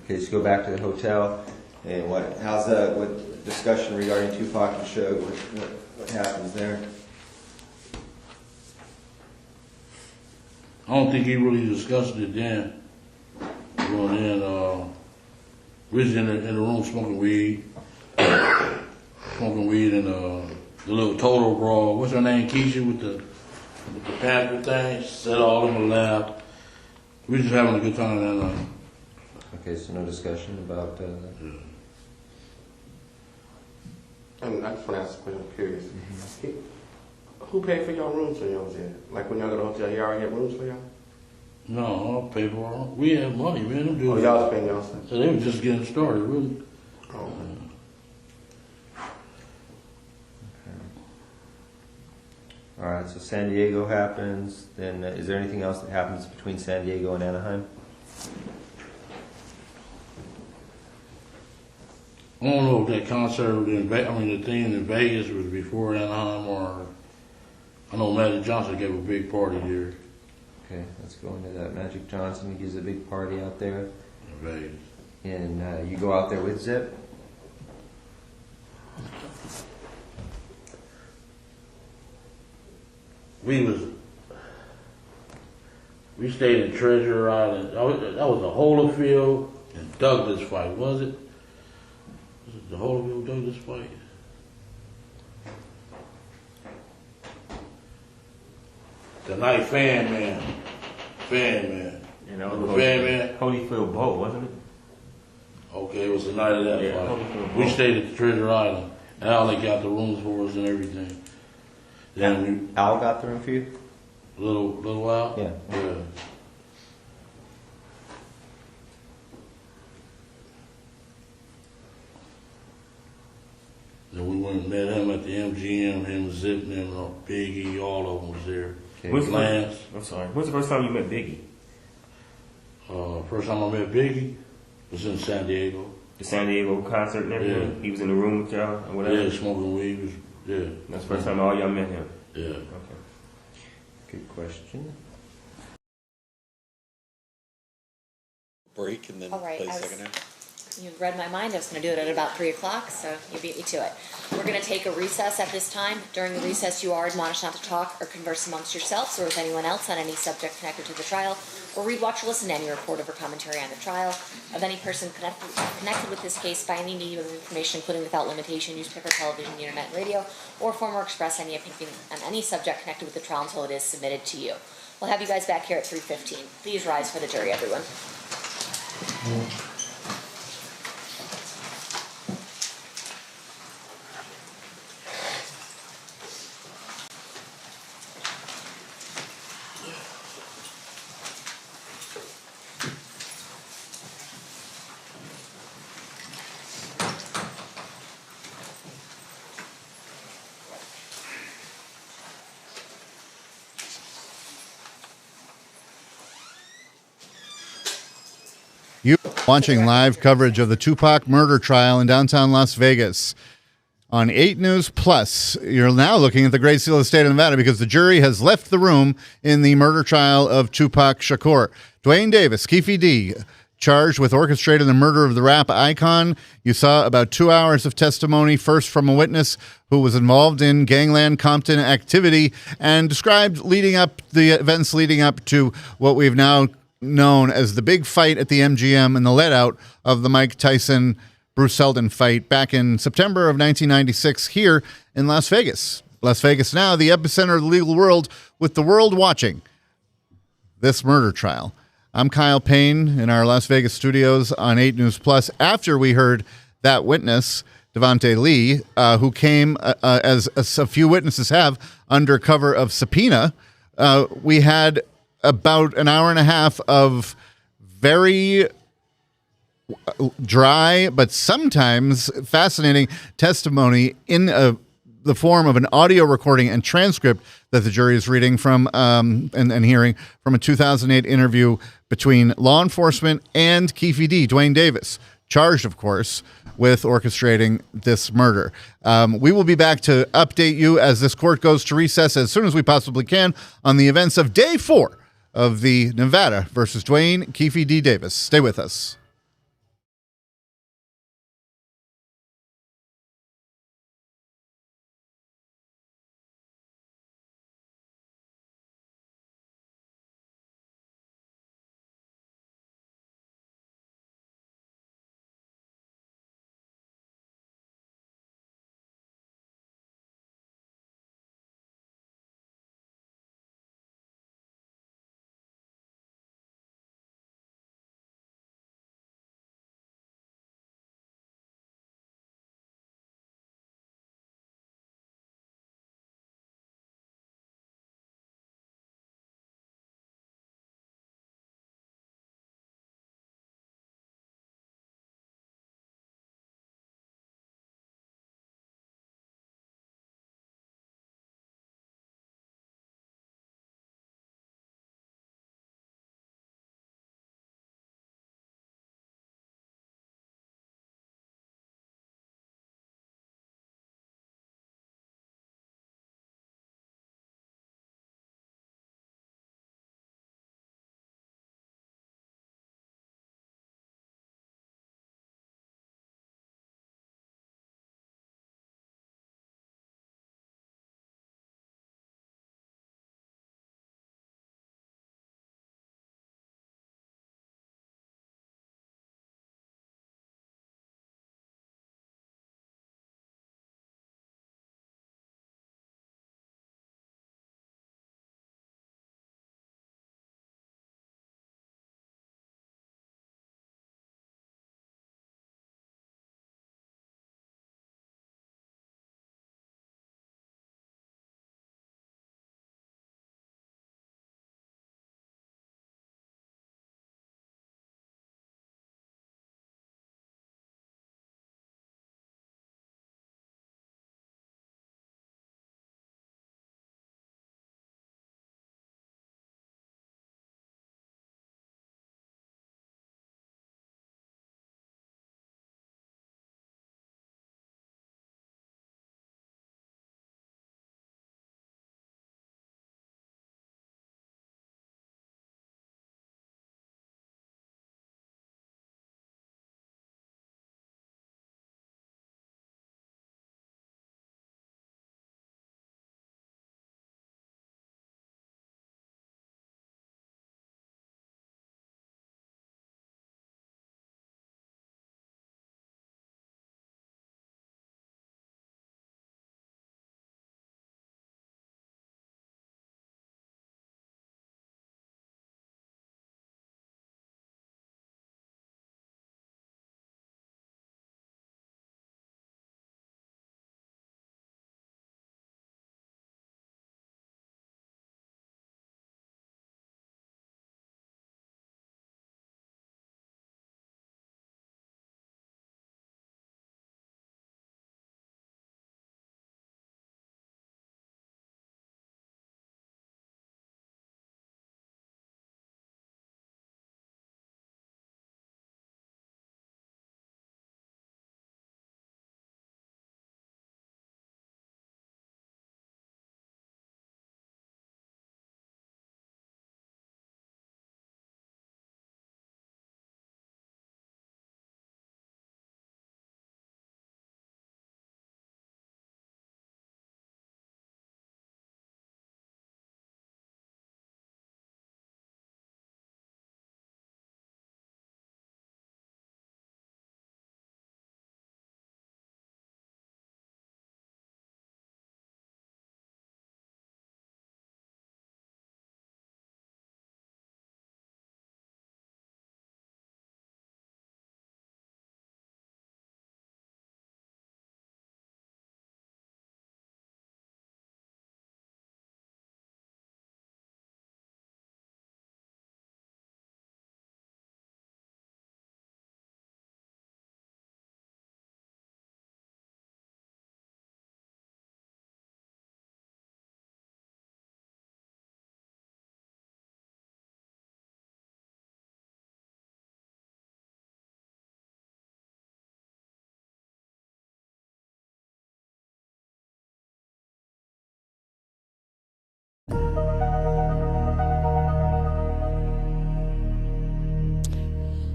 Okay, let's go back to the hotel. And what discussion regarding Tupac and Shakur? What happens there? I don't think he really discussed it then. Going in, we was in the room smoking weed and the little total brawl. What's her name? Keisha with the panther thing. Sat all in my lap. We was just having a good time that night. Okay, so no discussion about that. I just want to ask a question. I'm curious. Who paid for y'all rooms when y'all was there? Like when y'all go to the hotel, y'all already had rooms for y'all? No, I don't pay for it. We had money, man. Them dudes. Oh, y'all was paying y'all stuff? So they were just getting started, really. Oh. All right, so San Diego happens. Then is there anything else that happens between San Diego and Anaheim? I don't know if that concert the thing in Vegas was before Anaheim or I know Magic Johnson gave a big party there. Okay, let's go into that. Magic Johnson gives a big party out there. In Vegas. And you go out there with Zip? We stayed in Treasure Island. That was the Holyfield and Douglas fight, was it? Was it the Holyfield Douglas fight? The night fan man. Fan man. You know, Remember Fan man? Holyfield Bowl, wasn't it? Okay, it was the night of that Yeah, fight. Holyfield We Bowl. stayed at the Treasure Island. Al, they got the rooms for us and everything. Then Al got the room for you? little while? Yeah. Yeah. Then we went and met him at the MGM, him, Zip, and Biggie, all of them was there. Lance. I'm sorry. When's the first time you met Biggie? First time I met Biggie was in San Diego. The San Diego concert and everything? Yeah. He was in the room with y'all or whatever? Yeah, smoking weed. Yeah. That's the first time all y'all met him? Yeah. Okay. Good question. Break and then All right, play I was- second half. You read my mind. I was going to do it at about 3 o'clock, so you beat me to it. We're going to take a recess at this time. During the recess, you are admonished not to talk or converse amongst yourselves or with anyone else on any subject connected to the trial, or read, watch, or listen to any report or commentary on the trial of any person connected with this case by any medium of information, including without limitation, newspaper, television, the internet, and radio, or form or express any opinion on any subject connected with the trial until it is submitted to you. We'll have you guys back here at 3:15. Please rise for the jury, everyone. You watching live coverage of the Tupac murder trial in downtown Las Vegas on 8 News Plus. You're now looking at the Great Seal of the State of Nevada because the jury has left the room in the murder trial of Tupac Shakur. Duane Davis, Keffe D, charged with orchestrating the murder of the rap icon. You saw about 2 hours of testimony, first from a witness who was involved in Gangland Compton activity and described the events leading up to what we've now known as the big fight at the MGM and the let-out of the Mike Tyson Bruce Seldon fight back in September of 1996 here in Las Vegas. Las Vegas now, the epicenter of the legal world, with the world watching this murder trial. I'm Kyle Payne in our Las Vegas studios on 8 News Plus. After we heard that witness, Devontae Lee, who came, as a few witnesses have, under cover of subpoena, we had about an hour and a half of very dry but sometimes fascinating testimony in the form of an audio recording and transcript that the jury is reading from and hearing from a 2008 interview between law enforcement and Keffe D, Duane Davis, charged, of course, with orchestrating this murder. We will be back to update you as this court goes to recess as soon as we possibly can on the events of Day 4 of the Nevada versus Duane Keffe D. Davis. Stay with us.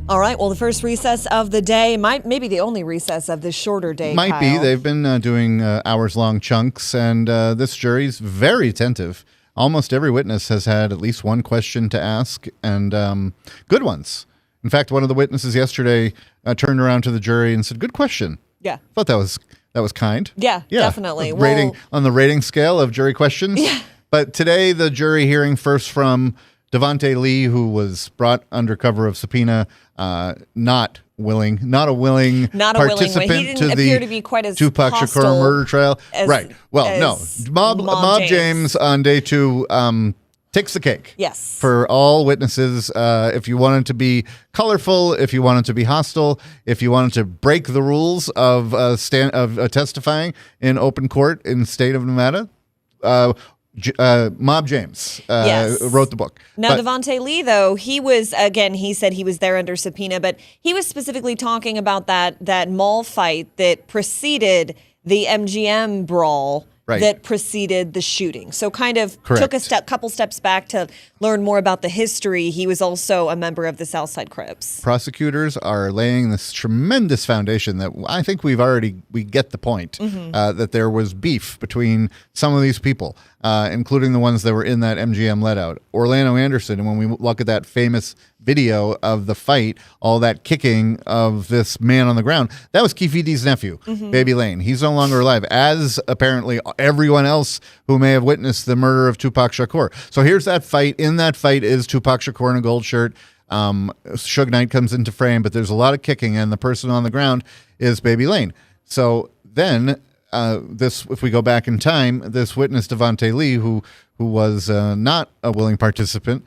All right. Well, the first recess of the day, maybe the only recess of this shorter day. Might be. Kyle. They've been doing hours-long chunks, and this jury's very attentive. Almost every witness has had at least one question to ask, and good ones. In fact, one of the witnesses yesterday turned around to the jury and said, "Good question." Yeah. Thought that was kind. Yeah, definitely. Rating on the rating scale of jury questions. Yeah. But today, the jury hearing first from Devontae Lee, who was brought under cover of subpoena, not a willing participant He didn't to appear the to be quite as Tupac Shakur hostile murder trial. as- Right. Well, no. as Mob James on day 2 takes the cake. Yes. For all witnesses, if you wanted to be colorful, if you wanted to be hostile, if you wanted to break the rules of testifying in open court in the state of Nevada, Mob James Yes. wrote the book. Now, But- Devontae Lee, though, he said he was there under subpoena, but he was specifically talking about that mall fight that preceded the MGM brawl. Right. That preceded the shooting. So kind of Correct. took a couple steps back to learn more about the history. He was also a member of the Southside Crips. Prosecutors are laying this tremendous foundation that I think we get the point, Mhm. that there was beef between some of these people, including the ones that were in that MGM let-out. Orlando Anderson, and when we look at that famous video of the fight, all that kicking of this man on the ground, that was Keffe D's nephew, Mhm. Baby Lane. He's no longer alive, as apparently everyone else who may have witnessed the murder of Tupac Shakur. So here's that fight. In that fight is Tupac Shakur in a gold shirt. Suge Knight comes into frame, but there's a lot of kicking, and the person on the ground is Baby Lane. So then, if we go back in time, this witness Devontae Lee, who was not a willing participant,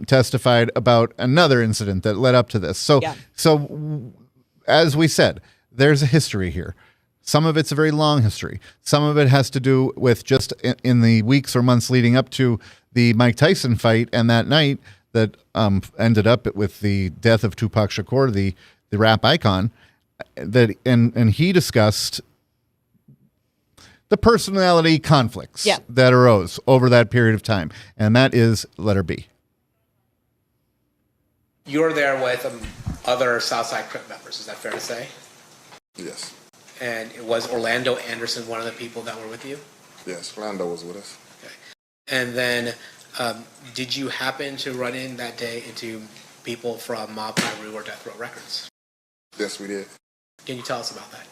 testified about another incident that led up to this. So, as we said, there's a history here. Some of it's a very long history. Some of it has to do with just in the weeks or months leading up to the Mike Tyson fight and that night that ended up with the death of Tupac Shakur, the rap icon. And he discussed the personality conflicts that arose over that period of time. And that is letter B. You were there with other Southside Crip members, is that fair to say? Yes. And was Orlando Anderson one of the people that were with you? Yes, Orlando was with us. Okay. And then did you happen to run in that day into people from Mob Piru or Death Row Records? Yes, we did. Can you tell us about that?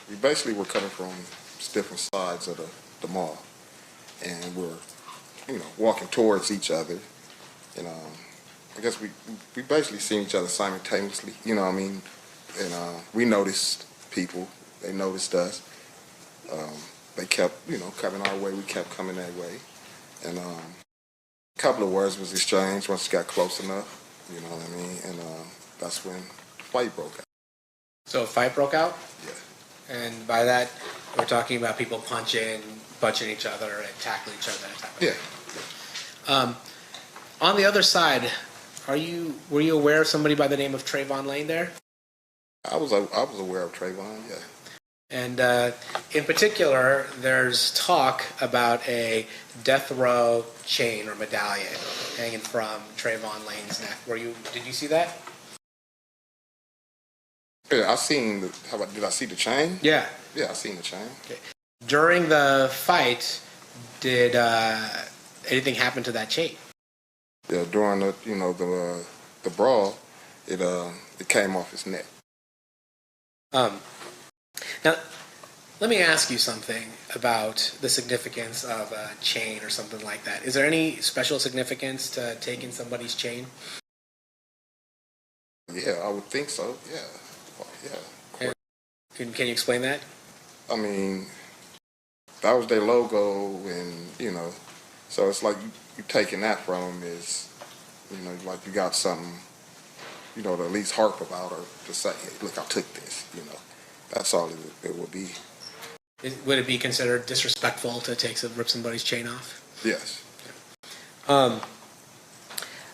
We basically were coming from different sides of the mall, and we're, walking towards each other. And I guess we basically seen each other simultaneously. You know what I mean? And we noticed people. They noticed us. They kept, coming our way. We kept coming that way. And a couple of words was exchanged once it got close enough. You know what I mean? And that's when the fight broke out. So a fight broke out? Yeah. And by that, we're talking about people punching each other and tackling each other. That type of thing. On the other side, were you aware of somebody by the name of Trayvon Lane there? I was aware of Trayvon, yeah. And in particular, there's talk about a death row chain or medallion hanging from Trayvon Lane's neck. Did you see that? Yeah, I seen. Did I see the chain? Yeah. Yeah, I seen the chain. Okay. During the fight, did anything happen to that chain? Yeah, during the brawl, it came off his neck. Now, let me ask you something about the significance of a chain or something like that. Is there any special significance to taking somebody's chain? Yeah, I would think so. Yeah. Yeah. Can you explain that? I mean, that was their logo, and so it's like you taking that from them is, like you got something, to at least harp about or to say, hey, look, I took this. That's all it would be. Would it be considered disrespectful to rip somebody's chain off? Yes.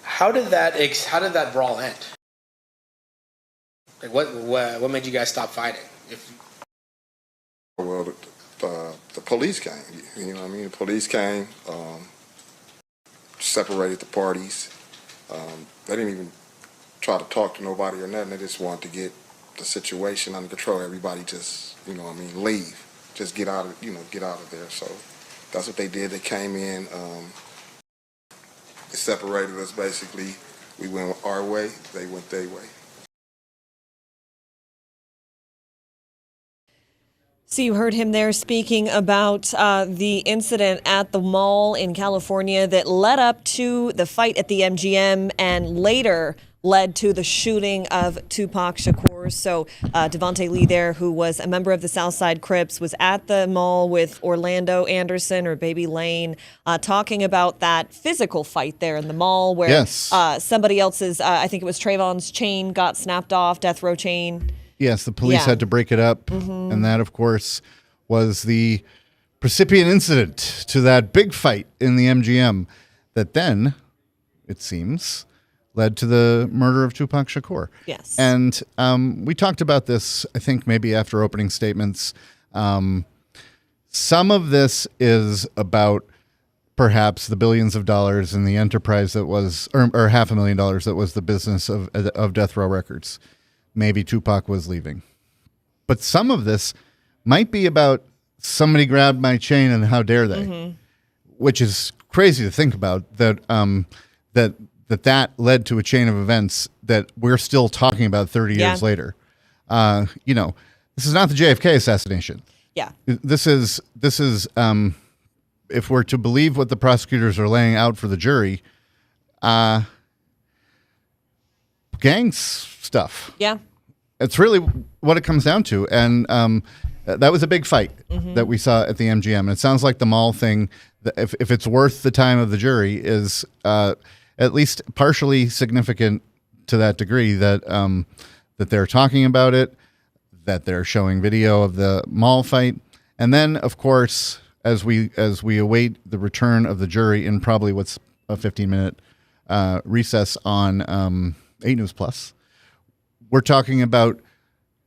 How did that brawl end? Like what made you guys stop fighting? Well, the police came. You know what I mean? The police came, separated the parties. They didn't even try to talk to nobody or nothing. They just wanted to get the situation under control. Everybody just, leave. Just get out of there. So that's what they did. They came in, it separated us basically. We went our way, they went their way. So you heard him there speaking about the incident at the mall in California that led up to the fight at the MGM and later led to the shooting of Tupac Shakur. So Devontae Lee there, who was a member of the Southside Crips, was at the mall with Orlando Anderson or Baby Lane talking about that physical fight there in the mall where somebody else's, I think it was Trayvon's chain got snapped off, death row chain. Yes, the police had to break it up. And that, of course, was the precipient incident to that big fight in the MGM that then, it seems, led to the murder of Tupac Shakur. Yes. And we talked about this, I think, maybe after opening statements. Some of this is about perhaps the billions of dollars in the enterprise that was, or $500,000 that was the business of Death Row Records. Maybe Tupac was leaving. But some of this might be about somebody grabbed my chain and how dare they, which is crazy to think about, that led to a chain of events that we're still talking about 30 years later. This is not the JFK assassination. Yeah. This is if we're to believe what the prosecutors are laying out for the jury, gangs stuff. Yeah. It's really what it comes down to. And that was a big fight that we saw at the MGM. And it sounds like the mall thing, if it's worth the time of the jury, is at least partially significant to that degree that that they're talking about it, that they're showing video of the mall fight. And then, of course, as we await the return of the jury in probably what's a 15-minute recess on 8 News Plus, we're talking about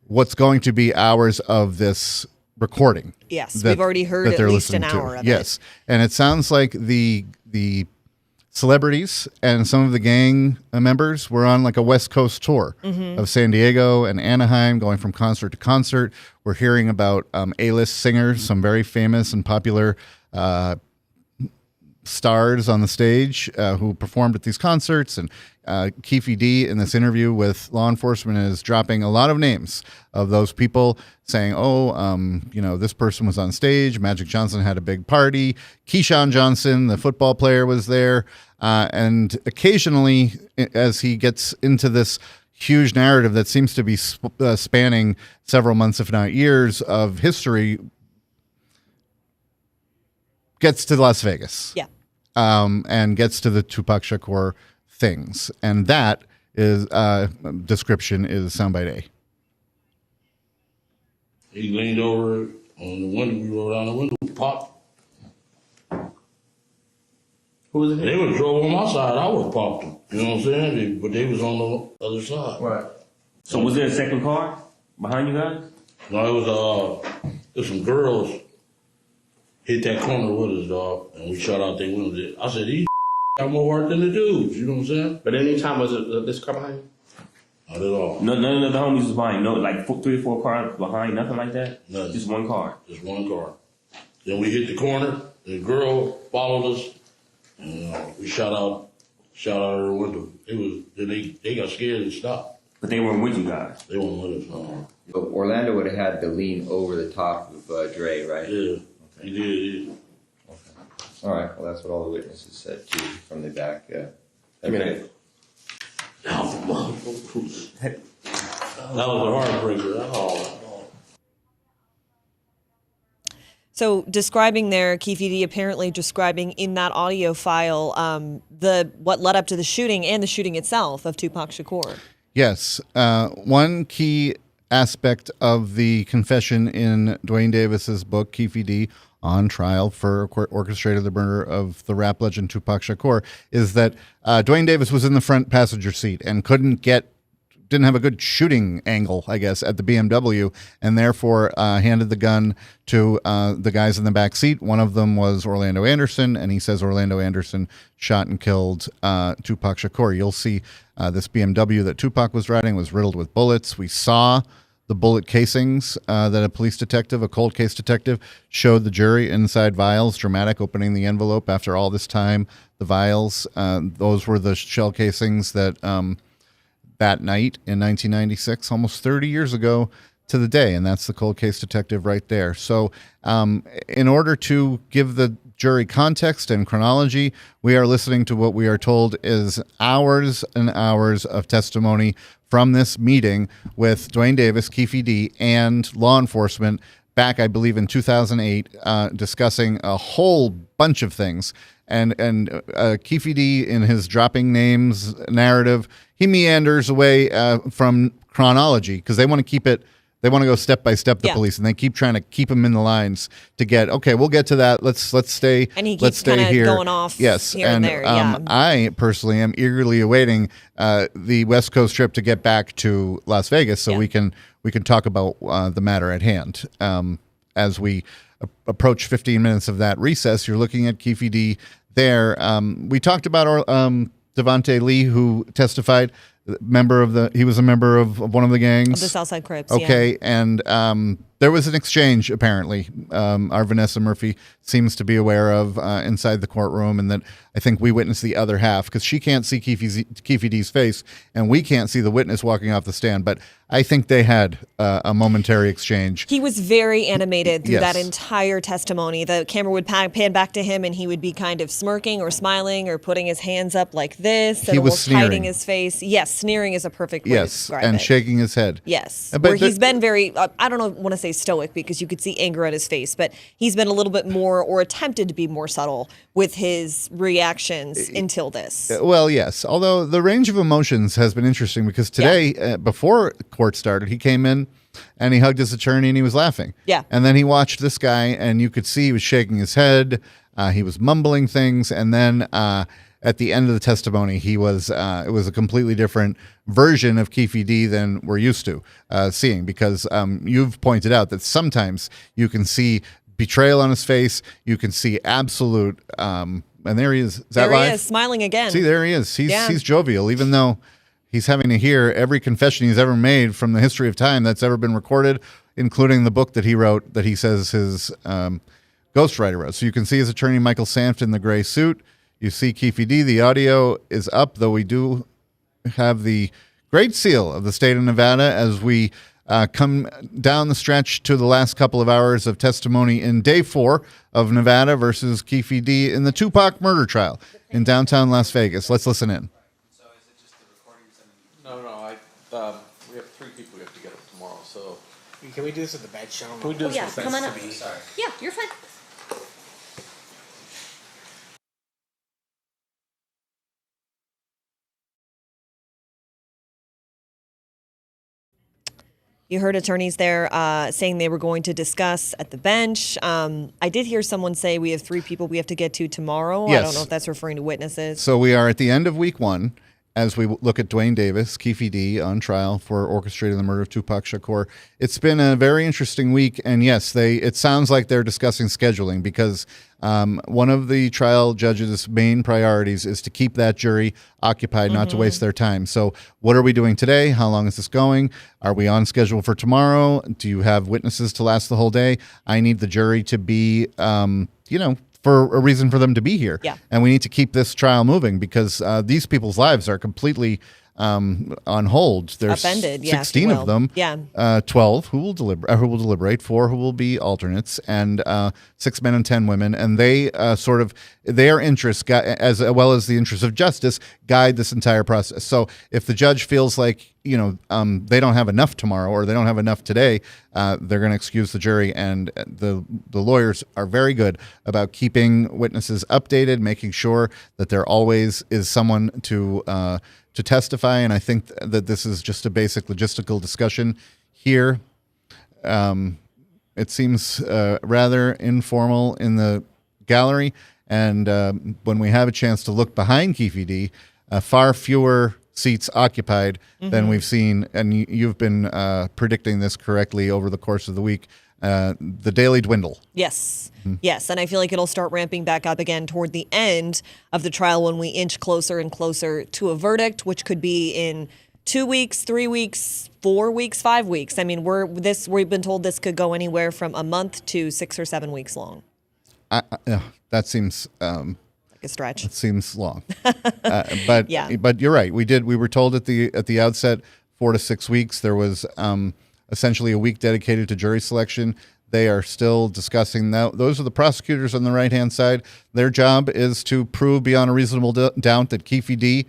what's going to be hours of this recording. Yes, we've already heard at least an hour of it. Yes, and it sounds like the celebrities and some of the gang members were on like a West Coast tour of San Diego and Anaheim, going from concert to concert. We're hearing about A-list singers, some very famous and popular stars on the stage who performed at these concerts. And Keffe D in this interview with law enforcement is dropping a lot of names of those people, saying, this person was on stage. Magic Johnson had a big party. Keyshawn Johnson, the football player, was there. And occasionally, as he gets into this huge narrative that seems to be spanning several months, if not years, of history, gets to Las Vegas. Yeah. And gets to the Tupac Shakur things. And that is description is soundbite A. He leaned over on the window, we rolled down the window, popped. Who was it? They would have drove on my side, I would have popped them. You know what I'm saying? But they was on the other side. Right. So was there a second car behind you guys? No, it was some girls hit that corner with us, dog, and we shot out their windows. I said, these got more work than the dudes, you know what I'm saying? But any time was it this car behind you? Not at all. None of the homies was behind. No, like 3 or 4 cars behind, nothing like that? Nothing. Just one car? Just one car. Then we hit the corner, the girl followed us, and we shot out her window. They got scared and stopped. But they weren't with you guys? They weren't with us, no. So Orlando would have had to lean over the top of Dre, right? Yeah, he did. Okay. All right, well, that's what all the witnesses said, too, from the back. That was a heartbreaker. Oh. So describing there, Keffe D apparently describing in that audio file what led up to the shooting and the shooting itself of Tupac Shakur. Yes. One key aspect of the confession in Duane Davis's book, Keffe D, on trial for orchestrated the murder of the rap legend Tupac Shakur, is that Duane Davis was in the front passenger seat and couldn't get didn't have a good shooting angle, I guess, at the BMW, and therefore handed the gun to the guys in the back seat. One of them was Orlando Anderson, and he says Orlando Anderson shot and killed Tupac Shakur. You'll see this BMW that Tupac was riding was riddled with bullets. We saw the bullet casings that a police detective, a cold case detective, showed the jury inside vials. Dramatic, opening the envelope after all this time. The vials, those were the shell casings that that night in 1996, almost 30 years ago to the day, and that's the cold case detective right there. So in order to give the jury context and chronology, we are listening to what we are told is hours and hours of testimony from this meeting with Duane Davis, Keffe D, and law enforcement back, I believe, in 2008, discussing a whole bunch of things. And Keffe D, in his dropping names narrative, he meanders away from chronology because they want to keep it. They want to go step by step, the police, and they keep trying to keep him in the lines to get, okay, we'll get to that. Let's stay. And he let's keeps kind stay of here. going off here and there. I personally am eagerly awaiting the West Coast trip to get back to Las Vegas so we can talk about the matter at hand. As we approach 15 minutes of that recess, you're looking at Keffe D there. We talked about Devontae Lee, who testified. He was a member of one of the gangs. Of the Southside Crips, okay, and there was an exchange, apparently, our Vanessa Murphy seems to be aware of inside the courtroom, and that I think we witnessed the other half, because she can't see Keffe D's face, and we can't see the witness walking off the stand, but I think they had a momentary exchange. He was very animated through Yes. that entire testimony. The camera would pan back to him, and he would be kind of smirking or smiling or putting his hands up like this and He was almost hiding sneering. his face. Yes, sneering is a perfect way to Yes, describe and it. shaking his head. Yes, But where he's been very, I don't want to say stoic because you could see anger at his face, but he's been a little bit more, or attempted to be more subtle with his reactions until this. Well, yes. Although the range of emotions has been interesting because today, before court started, he came in and he hugged his attorney and he was laughing. Yeah. And then he watched this guy and you could see he was shaking his head. He was mumbling things. And then at the end of the testimony, it was a completely different version of Keffe D than we're used to seeing, because you've pointed out that sometimes you can see betrayal on his face. You can see absolute, and there he is. Is that There live? he is, smiling again. See, there he is. He's jovial, even though he's having to hear every confession he's ever made from the history of time that's ever been recorded, including the book that he wrote that he says his ghostwriter wrote. So you can see his attorney, Michael Sanft, in the gray suit. You see Keffe D. The audio is up, though we do have the Great Seal of the state of Nevada as we come down the stretch to the last couple of hours of testimony in day 4 of Nevada versus Keffe D in the Tupac murder trial in downtown Las Vegas. Let's listen in. No, we have 3 people we have to get up tomorrow, so. Can we do this at the bench? I don't know. Can we do this yeah, at the come bench? on up. Sorry. Yeah, you're fine. You heard attorneys there saying they were going to discuss at the bench. I did hear someone say we have 3 people we have to get to tomorrow. Yes. I don't know if that's referring to witnesses. So we are at the end of week 1 as we look at Duane Davis, Keffe D, on trial for orchestrating the murder of Tupac Shakur. It's been a very interesting week, and yes, it sounds like they're discussing scheduling, because one of the trial judge's main priorities is to keep that jury occupied, not to waste their time. So what are we doing today? How long is this going? Are we on schedule for tomorrow? Do you have witnesses to last the whole day? I need the jury to be, for a reason for them to be here. Yeah. And we need to keep this trial moving, because these people's lives are completely on hold. There's Upended, yeah, if you 16 will. of them. Yeah. 12 who will deliberate, 4 who will be alternates, and 6 men and 10 women. And they their interests, as well as the interests of justice, guide this entire process. So if the judge feels like they don't have enough tomorrow, or they don't have enough today, they're going to excuse the jury. And the lawyers are very good about keeping witnesses updated, making sure that there always is someone to testify. And I think that this is just a basic logistical discussion here. It seems rather informal in the gallery. And when we have a chance to look behind Keffe D, far fewer seats occupied than we've seen. And you've been predicting this correctly over the course of the week. The daily dwindle. Yes. Yes. And I feel like it'll start ramping back up again toward the end of the trial when we inch closer and closer to a verdict, which could be in 2 weeks, 3 weeks, 4 weeks, 5 weeks. I mean, we've been told this could go anywhere from a month to 6 or 7 weeks long. That seems like a stretch. It seems long. But yeah. But you're right. We were told at the outset 4 to 6 weeks. There was essentially a week dedicated to jury selection. They are still discussing now. Those are the prosecutors on the right-hand side. Their job is to prove beyond a reasonable doubt that Keffe D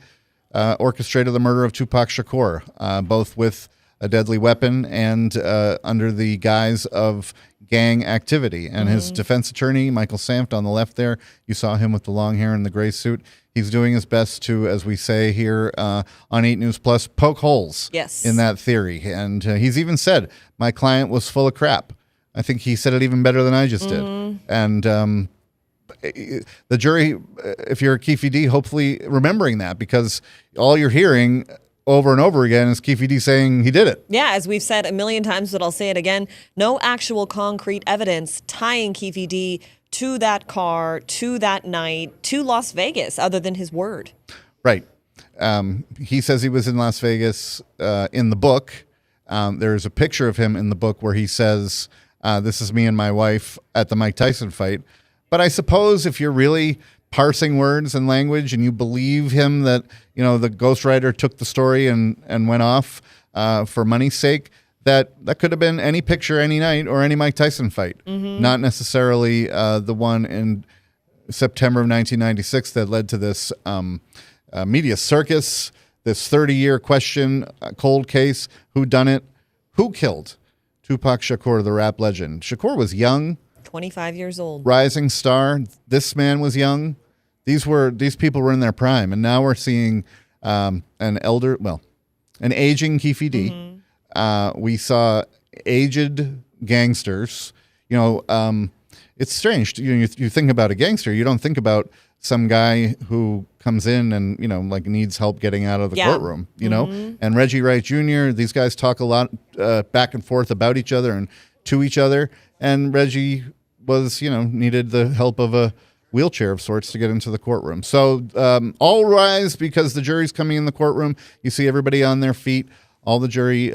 orchestrated the murder of Tupac Shakur, both with a deadly weapon and under the guise of gang activity. And his defense attorney, Michael Samft, on the left there, you saw him with the long hair and the gray suit. He's doing his best to, as we say here on 8 News Plus, poke holes in that theory. And he's even said, my client was full of crap. I think he said it even better than I just did. And the jury, if you're Keffe D, hopefully remembering that, because all you're hearing over and over again is Keffe D saying he did it. Yeah, as we've said a million times, but I'll say it again, no actual concrete evidence tying Keffe D to that car, to that night, to Las Vegas, other than his word. Right. He says he was in Las Vegas in the book. There's a picture of him in the book where he says, this is me and my wife at the Mike Tyson fight. But I suppose if you're really parsing words and language and you believe him that, the ghostwriter took the story and went off for money's sake, that could have been any picture, any night, or any Mike Tyson fight. Not necessarily the one in September of 1996 that led to this media circus, this 30-year question, cold case, who done it, who killed Tupac Shakur, the rap legend. Shakur was young. 25 years old. Rising star. This man was young. These people were in their prime, and now we're seeing an aging Keffe D. We saw aged gangsters. It's strange. You think about a gangster, you don't think about some guy who comes in and needs help getting out of the courtroom. And Reggie Wright Jr. These guys talk a lot back and forth about each other and to each other. And Reggie was needed the help of a wheelchair of sorts to get into the courtroom. So all rise, because the jury's coming in the courtroom. You see everybody on their feet. All the jury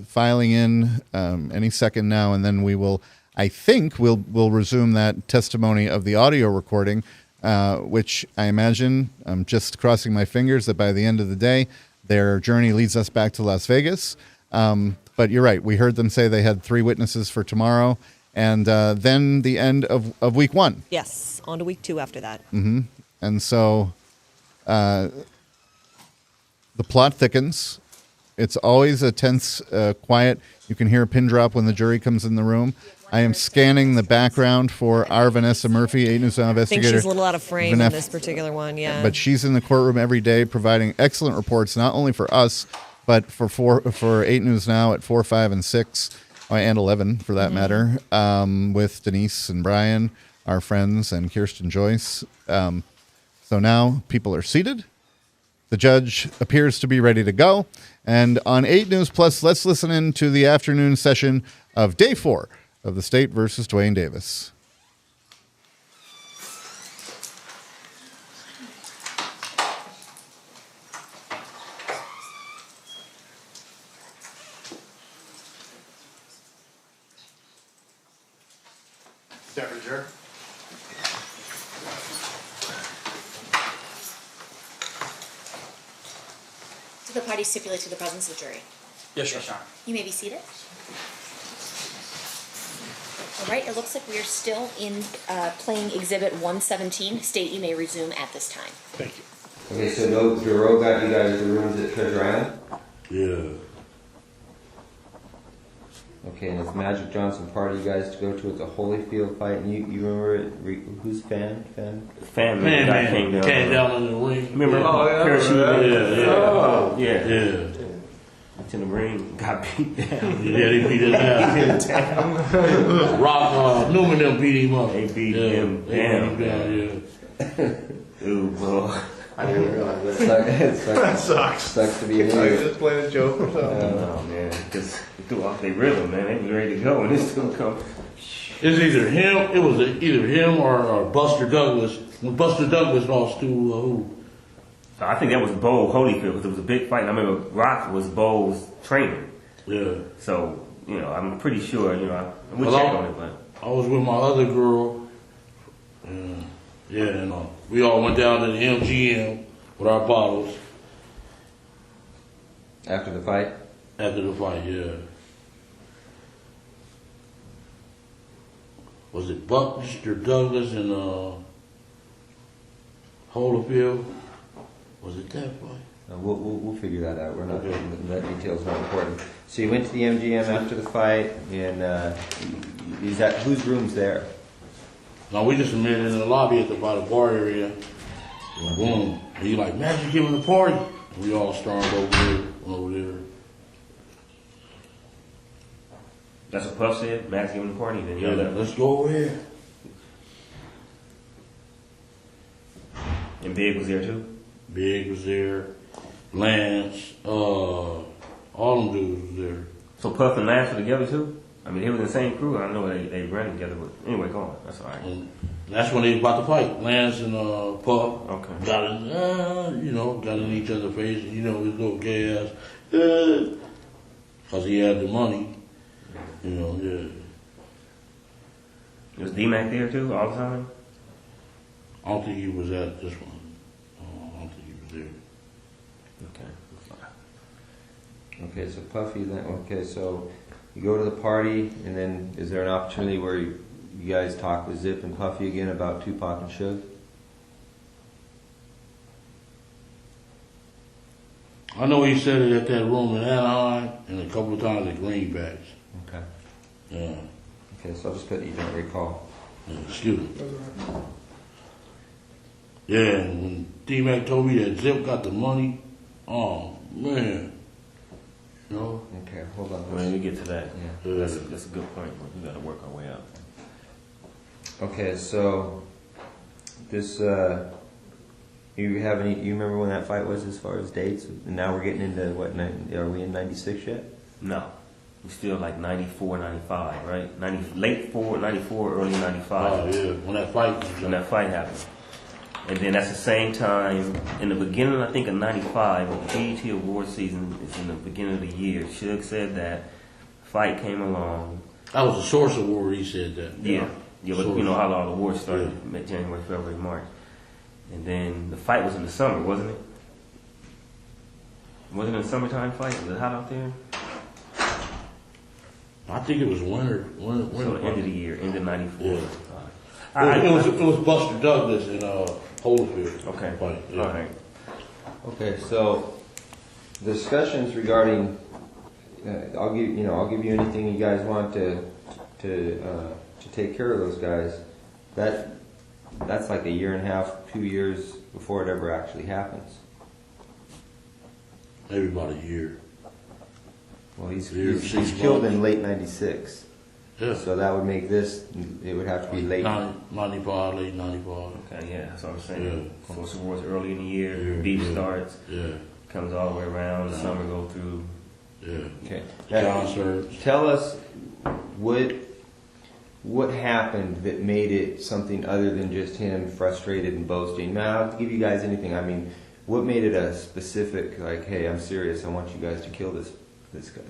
filing in any second now, and then we'll resume that testimony of the audio recording, which I imagine, I'm just crossing my fingers that by the end of the day, their journey leads us back to Las Vegas. But you're right. We heard them say they had 3 witnesses for tomorrow, and then the end of week 1. Yes, on to week 2 after that. And so the plot thickens. It's always a tense, quiet. You can hear a pin drop when the jury comes in the room. I am scanning the background for our Vanessa Murphy, 8 News Now investigator. I think she's a little out of frame in this particular one, yeah. But she's in the courtroom every day providing excellent reports, not only for us, but for 8 News Now at 4, 5, and 6, and 11 for that matter, with Denise and Brian, our friends, and Kirsten Joyce. So now people are seated. The judge appears to be ready to go. And on 8 News Plus, let's listen in to the afternoon session of Day 4 of the State versus Duane Davis. Temperature. Do the parties stipulate to the presence of the jury? Yes, Your Honor. You may be seated. All right, it looks like we are still in playing Exhibit 117. State, you may resume at this time. Thank you. Okay, so Jerome got you guys the rooms at Treasure Island? Yeah. Okay, and it's Magic Johnson party you guys to go to at the Holyfield fight, and you remember it? Who's fan? Fan came down in the ring. Remember? Yeah. To the ring, got beat down. Yeah, they beat him down. Rock, Newman them beat him up. They beat him down. Yeah. Ooh, boy. I didn't realize That sucks. Sucks to be Are you just playing a joke or something? No, man, because they threw off their rhythm, man. They was ready to go, and this still come. It's either him. It was either him or Buster Douglas. When Buster Douglas lost to who? I think that was Bo Holyfield because it was a big fight. And I remember Rock was Bo's trainer. Yeah. So I'm pretty sure. We'll check on it, but I was with my other girl. And we all went down to the MGM with our bottles. After the fight? After the fight, yeah. Was it Buster Douglas and Holyfield? Was it that fight? We'll figure that out. We're not. Okay. That detail's not important. So you went to the MGM after the fight, and whose room's there? No, we just met in the lobby by the bar area. Boom. And he like, Magic giving a party. And we all stormed over there. that's what Puff said. Max giving the party. Then Yeah, let's go over here. And Big was there too. Big was there. Lance, all them dudes was there. So Puff and Lance were together too? I mean, they were in the same crew. I know they ran together, but anyway, go on. That's all right. And that's when they was about to fight. Lance and Puff Okay. got in each other's face. His little gay ass, because he had the money. Yeah. Was D-Mac there too all the time? I don't think he was at this one. I don't think he was there. Okay, so Puffy, so you go to the party, and then is there an opportunity where you guys talk with Zip and Puffy again about Tupac and Suge? I know he said it at that room in Anaheim and a couple of times at Greenbacks. Okay. Yeah. Okay, so I'll just put you don't recall. Yeah, excuse me. Yeah, and when D-Mac told me that Zip got the money, oh man. Okay, hold on. When we get to that, Yeah. that's a good point. We got to work our way up. Okay, so this you remember when that fight was as far as dates? And now we're getting into what? Are we in '96 yet? No, we're still like 94, 95, right? Late 94, early 95. Oh yeah, when that fight happened. And then that's the same time, in the beginning, I think, of 95, when the BET award season is in the beginning of the year, Suge said that fight came along. That was a Source Award, he said that. Yeah, but you know how all the awards started, January, February, March. And then the fight was in the summer, wasn't it? Wasn't it a summertime fight? Was it hot out there? I think it was winter. So the end of the year, end of 94. Yeah. It was Buster Douglas and Holyfield. Okay. Fight. Yeah. All right. Okay, so discussions regarding I'll give you anything you guys want to take care of those guys. That's like a year and a half, 2 years before it ever actually happens. Maybe about a year. Well, he's Six killed months. in late '96. Yeah. So that would make this. It would have to be late. 95, late 95. Okay, yeah, that's what I'm saying. Yeah. Source Awards early in the year, Yeah, beef yeah. starts, comes all the way around, Yeah. summer go through. Yeah. Okay. Concerts. Tell us what happened that made it something other than just him frustrated and boasting. Now, I'll give you guys anything. I mean, what made it a specific, like, hey, I'm serious, I want you guys to kill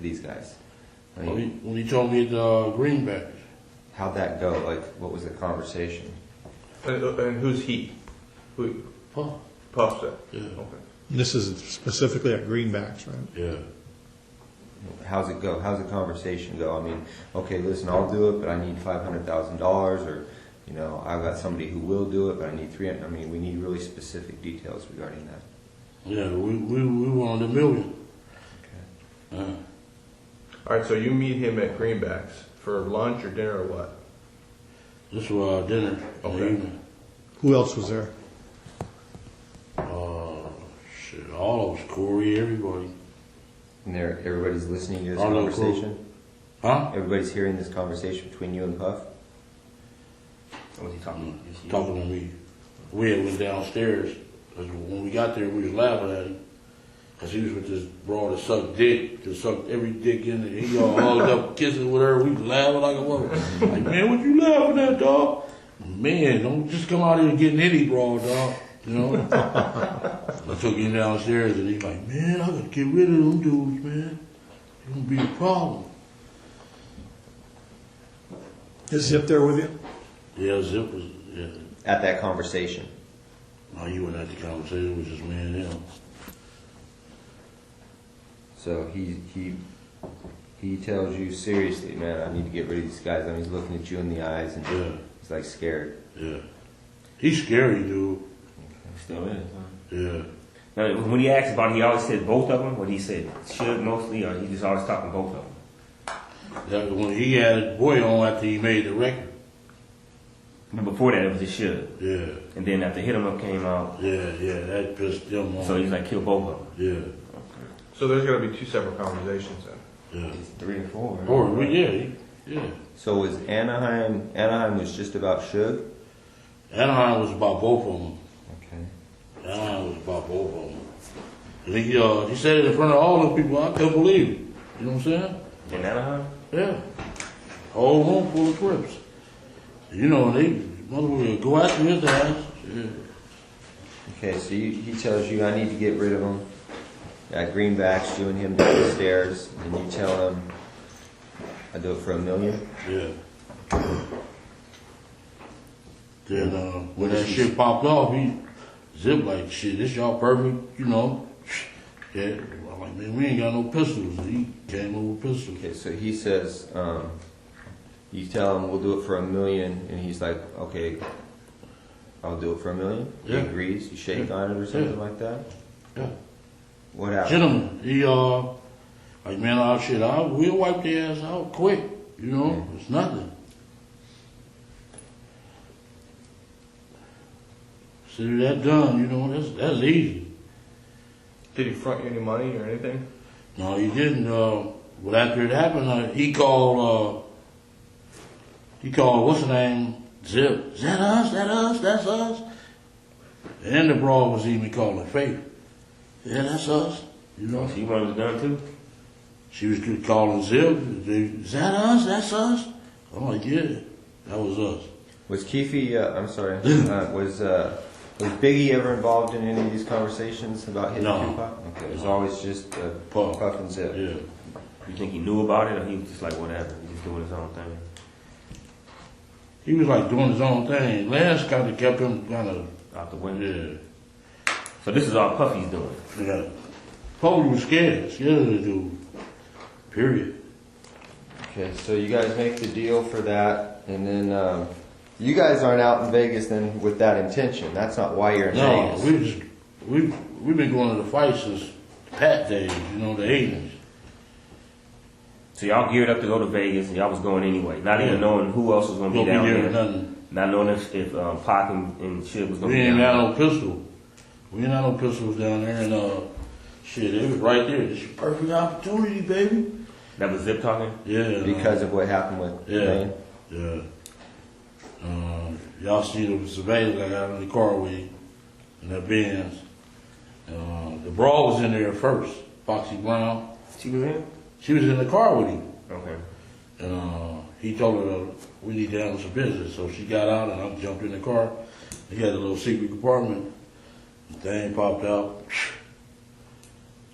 these guys? I mean, When he told me the Greenbacks. how'd that go? Like, what was the conversation? And who's he? Who? Puff. Puff said. Yeah. Okay. This is specifically at Greenbacks, right? Yeah. How's it go? How's the conversation go? I mean, okay, listen, I'll do it, but I need $500,000, or I've got somebody who will do it, but I need $300,000. I mean, we need really specific details regarding that. Yeah, we wanted $1 million. Okay. All right, so you meet him at Greenbacks for lunch or dinner or what? This was dinner. Okay. Who else was there? Shit, all of us, Corey, everybody. And everybody's listening to this All conversation? Huh? Everybody's hearing this conversation between you and Puff? What was he talking about? Talking to me. We had went downstairs Because when we got there, we was laughing at him. Because he was with this broad that sucked dick, just sucked every dick in it. He all hugged up, kissing with her. We was laughing like a woman. Like, man, what you laughing at, dog? Man, don't just come out here getting any broad, dog. You know? I took him downstairs and he's like, man, I gotta get rid of them dudes, man. It's gonna be a problem. Is Zip there with you? Yeah, Zip was, yeah. At that conversation? No, you weren't at the conversation, it was just me and him. So he tells you seriously, man, I need to get rid of these guys. I mean, he's looking at you in the eyes and he's like scared. Yeah. He's scary, dude. Okay. Still is, huh? Yeah. Now, when he asked about it, he always said both of them. When he said should mostly, or he just always talking both of them. Yeah, when he had Boy on after he made the record. But before that, it was a should. Yeah. And then after Hit 'Em Up came out. Yeah, that pissed him off. So he's like, kill both of them. Yeah. So there's going to be 2 separate conversations then. Yeah. It's 3 or 4. Or, yeah. So was Anaheim was just about Suge? Anaheim was about both of them. Okay. Anaheim was about both of them. And he said it in front of all the people. I couldn't believe it. You know what I'm saying? In Anaheim? Yeah. Whole room full of Crips. You know, they motherfucker go after his ass. Yeah. Okay, so he tells you, I need to get rid of him. Got greenbacks, you and him down the stairs, and you tell him, I do it for $1 million? Yeah. Then when that shit popped off, he Zip like, shit, this y'all perfect, you know. Yeah, I'm like, man, we ain't got no pistols. And he came over with pistols. Okay, so he says, you tell him we'll do it for $1 million, and he's like, okay, I'll do it for $1 million. He agrees. You shake on it or something like that. Yeah. What happened? Gentlemen, he like, man, we'll wipe their ass out quick. You know, it's nothing. So that done, you know, that's easy. Did he front you any money or anything? No, he didn't. But after it happened, he called, what's the name? Zip. Is that us? That's us? And the broad was even calling Faith. Yeah, that's us. You know. She wanted the gun too? She was calling Zip. Is that us? That's us? I'm like, yeah, that was us. Was Keffe, was Biggie ever involved in any of these conversations about hitting Tupac? Okay, it was always just Puff and Zip. Yeah. You think he knew about it, or he was just like, whatever, he's just doing his own thing? He was like doing his own thing. Lance kind of kept him kind of out the window. Yeah. So this is all Puffy's doing? Yeah. Puffy was scared of the dude. Period. Okay, so you guys make the deal for that, and then you guys aren't out in Vegas then with that intention. That's not why you're in Vegas. No, we've been going to the fight since Pat days, you know, the 80s. So y'all geared up to go to Vegas, and y'all was going anyway, not even knowing who else was going to be down there. Nothing. Not knowing if Pac and shit was going to be down there. We ain't down had no pistol. We ain't had no pistols down there, and shit, it was right there. This is a perfect opportunity, baby. That was Zip talking? Yeah. Because of what happened with Duane? Yeah. Y'all see the surveillance I got in the car with him, in that Benz. The broad was in there first, Foxy Brown. She was in? She was in the car with him. Okay. And he told her we need to handle some business. So she got out and I jumped in the car. He had a little secret compartment. The thing popped out.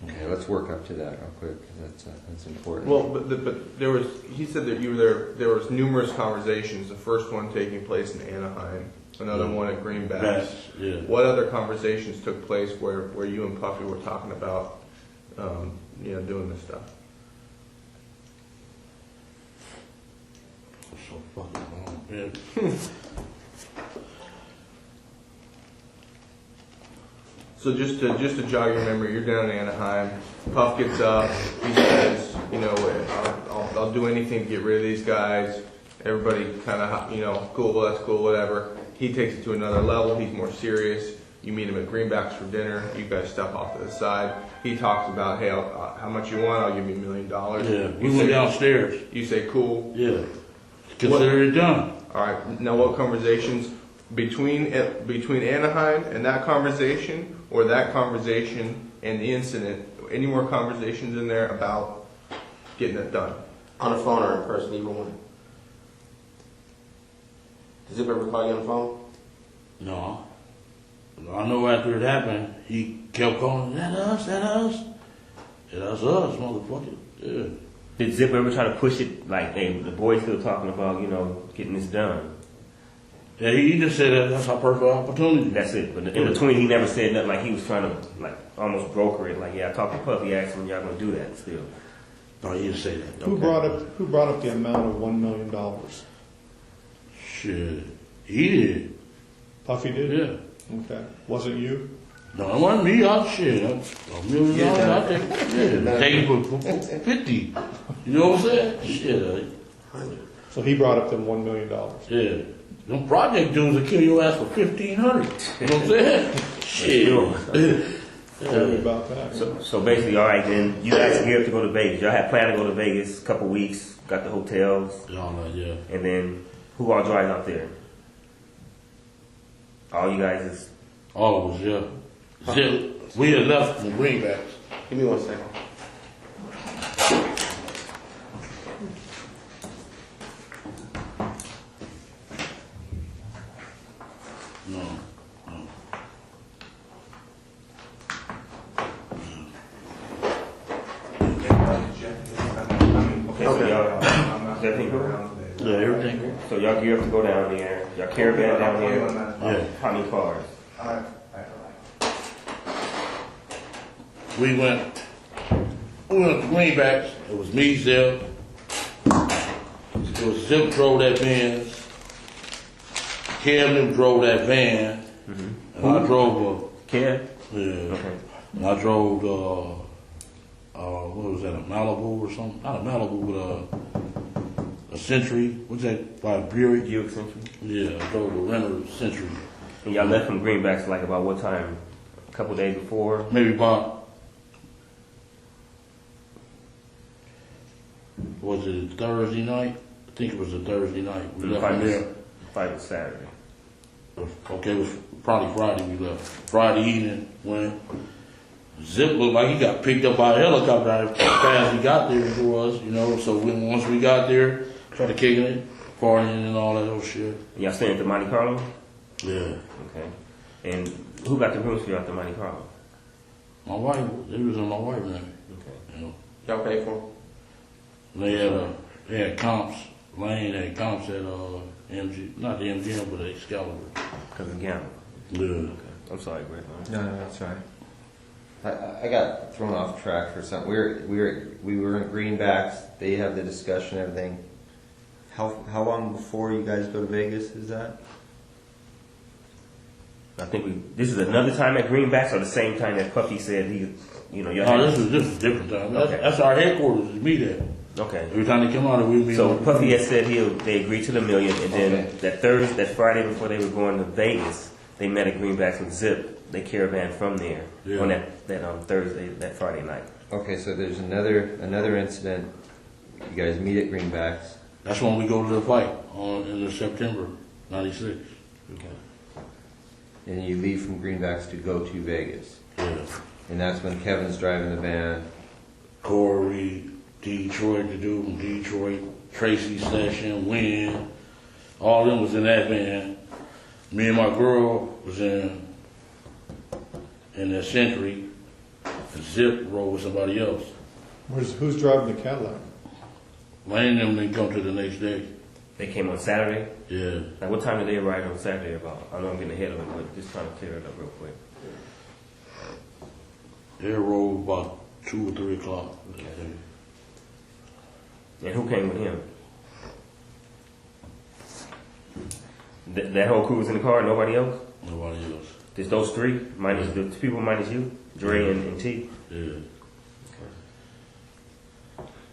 Okay, let's work up to that real quick, because that's important. Well, but there was, he said that you were there was numerous conversations, the first one taking place in Anaheim, another one at Greenbacks. Yeah. What other conversations took place where you and Puffy were talking about, doing this stuff? So fucking long, man. So just to jog your memory, you're down in Anaheim. Puff gets up. He says, I'll do anything to get rid of these guys. Everybody kind of, cool, that's cool, whatever. He takes it to another level. He's more serious. You meet him at Greenbacks for dinner. You guys step off to the side. He talks about, hey, how much you want? I'll give you $1 million. Yeah, we went downstairs. You say, cool. Yeah, consider it done. All right. Now, what conversations between Anaheim and that conversation, or that conversation and the incident, any more conversations in there about getting it done? On the phone or in person, either one. Does Zip ever call you on the phone? No. I know after it happened, he kept calling, that us? Yeah, that's us, motherfucker. Yeah. Did Zip ever try to push it like, hey, the boys still talking about, getting this done? Yeah, he just said that's our perfect opportunity. That's it. But in between, he never said nothing. Like he was trying to almost broker it. Like, yeah, I talked to Puffy, asked him, y'all gonna do that still. No, he didn't say that. Who brought up the amount of $1 million? Shit, he did. Puffy did? Yeah. Okay. Wasn't you? No, it wasn't me. $1 million, I think. Take it for 50. You know what I'm saying? Shit. So he brought up them $1 million. Yeah. Them project dudes will kill your ass for $1,500. You know what I'm saying? Shit. Tell me about that. So basically, all right, then you guys geared to go to Vegas. Y'all had planned to go to Vegas a couple weeks, got the hotels. Yeah. And then who all drives out there? All you guys is? All of us, yeah. Zip, we had left from Greenbacks. Give me 1 second. Yeah, everything good. So y'all gear up to go down there. Y'all caravan down there. Yeah. How many cars? We went to Greenbacks. It was me, Zip. It was Zip drove that Benz. Kevin drove that van. Mm-hmm. And I drove a... Kev? Yeah. Okay. And I drove what was that, a Malibu or something? Not a Malibu, but a Century. What's that, by a Buick? Buick Century? Yeah, I drove a Renner Century. And y'all left from Greenbacks like about what time? A couple days before? Maybe about, was it Thursday night? I think it was a Thursday night. We left from there. Fight was Saturday. Okay, it was probably Friday we left. Friday evening when Zip looked like he got picked up by a helicopter as fast as he got there for us, so once we got there, started kicking it, partying and all that old shit. Y'all staying at the Monte Carlo? Yeah. Okay. And who got the rooms for you at the Monte Carlo? My wife, it was in my wife's name. Okay. Y'all pay for them? They had comps. Lane had comps at MG, not the MGM, but Excalibur. Because of Gamma. Yeah. Okay. I'm sorry, Greg. No, that's right. I got thrown off track for something. We were in Greenbacks. They have the discussion, everything. How long before you guys go to Vegas is that? I think this is another time at Greenbacks, or the same time that Puffy said he, this is different time. Okay. That's our headquarters. We meet there. Okay. Every time they come out, we meet. So Puffy had said they agreed to the $1 million, and then that Friday before they were going to Vegas, they met at Greenbacks with Zip. They caravan from there on that Thursday, that Friday night. Okay, so there's another incident. You guys meet at Greenbacks. That's when we go to the fight in September '96. Okay. And you leave from Greenbacks to go to Vegas. Yeah. And that's when Kevin's driving the van. Corey, Detroit, the dude from Detroit, Tracy Session, Wynn, all of them was in that van. Me and my girl was in that Century. Zip rode with somebody else. Who's driving the Cadillac? Lane and them didn't come to the next day. They came on Saturday? Yeah. Like what time did they arrive on Saturday about? I know I'm getting ahead of it, but just trying to clear it up real quick. They rode about 2 or 3 o'clock. Okay. And who came with him? That whole crew was in the car, nobody else? Nobody else. Just those three? Minus the 2 people minus you? Dre and T? Yeah.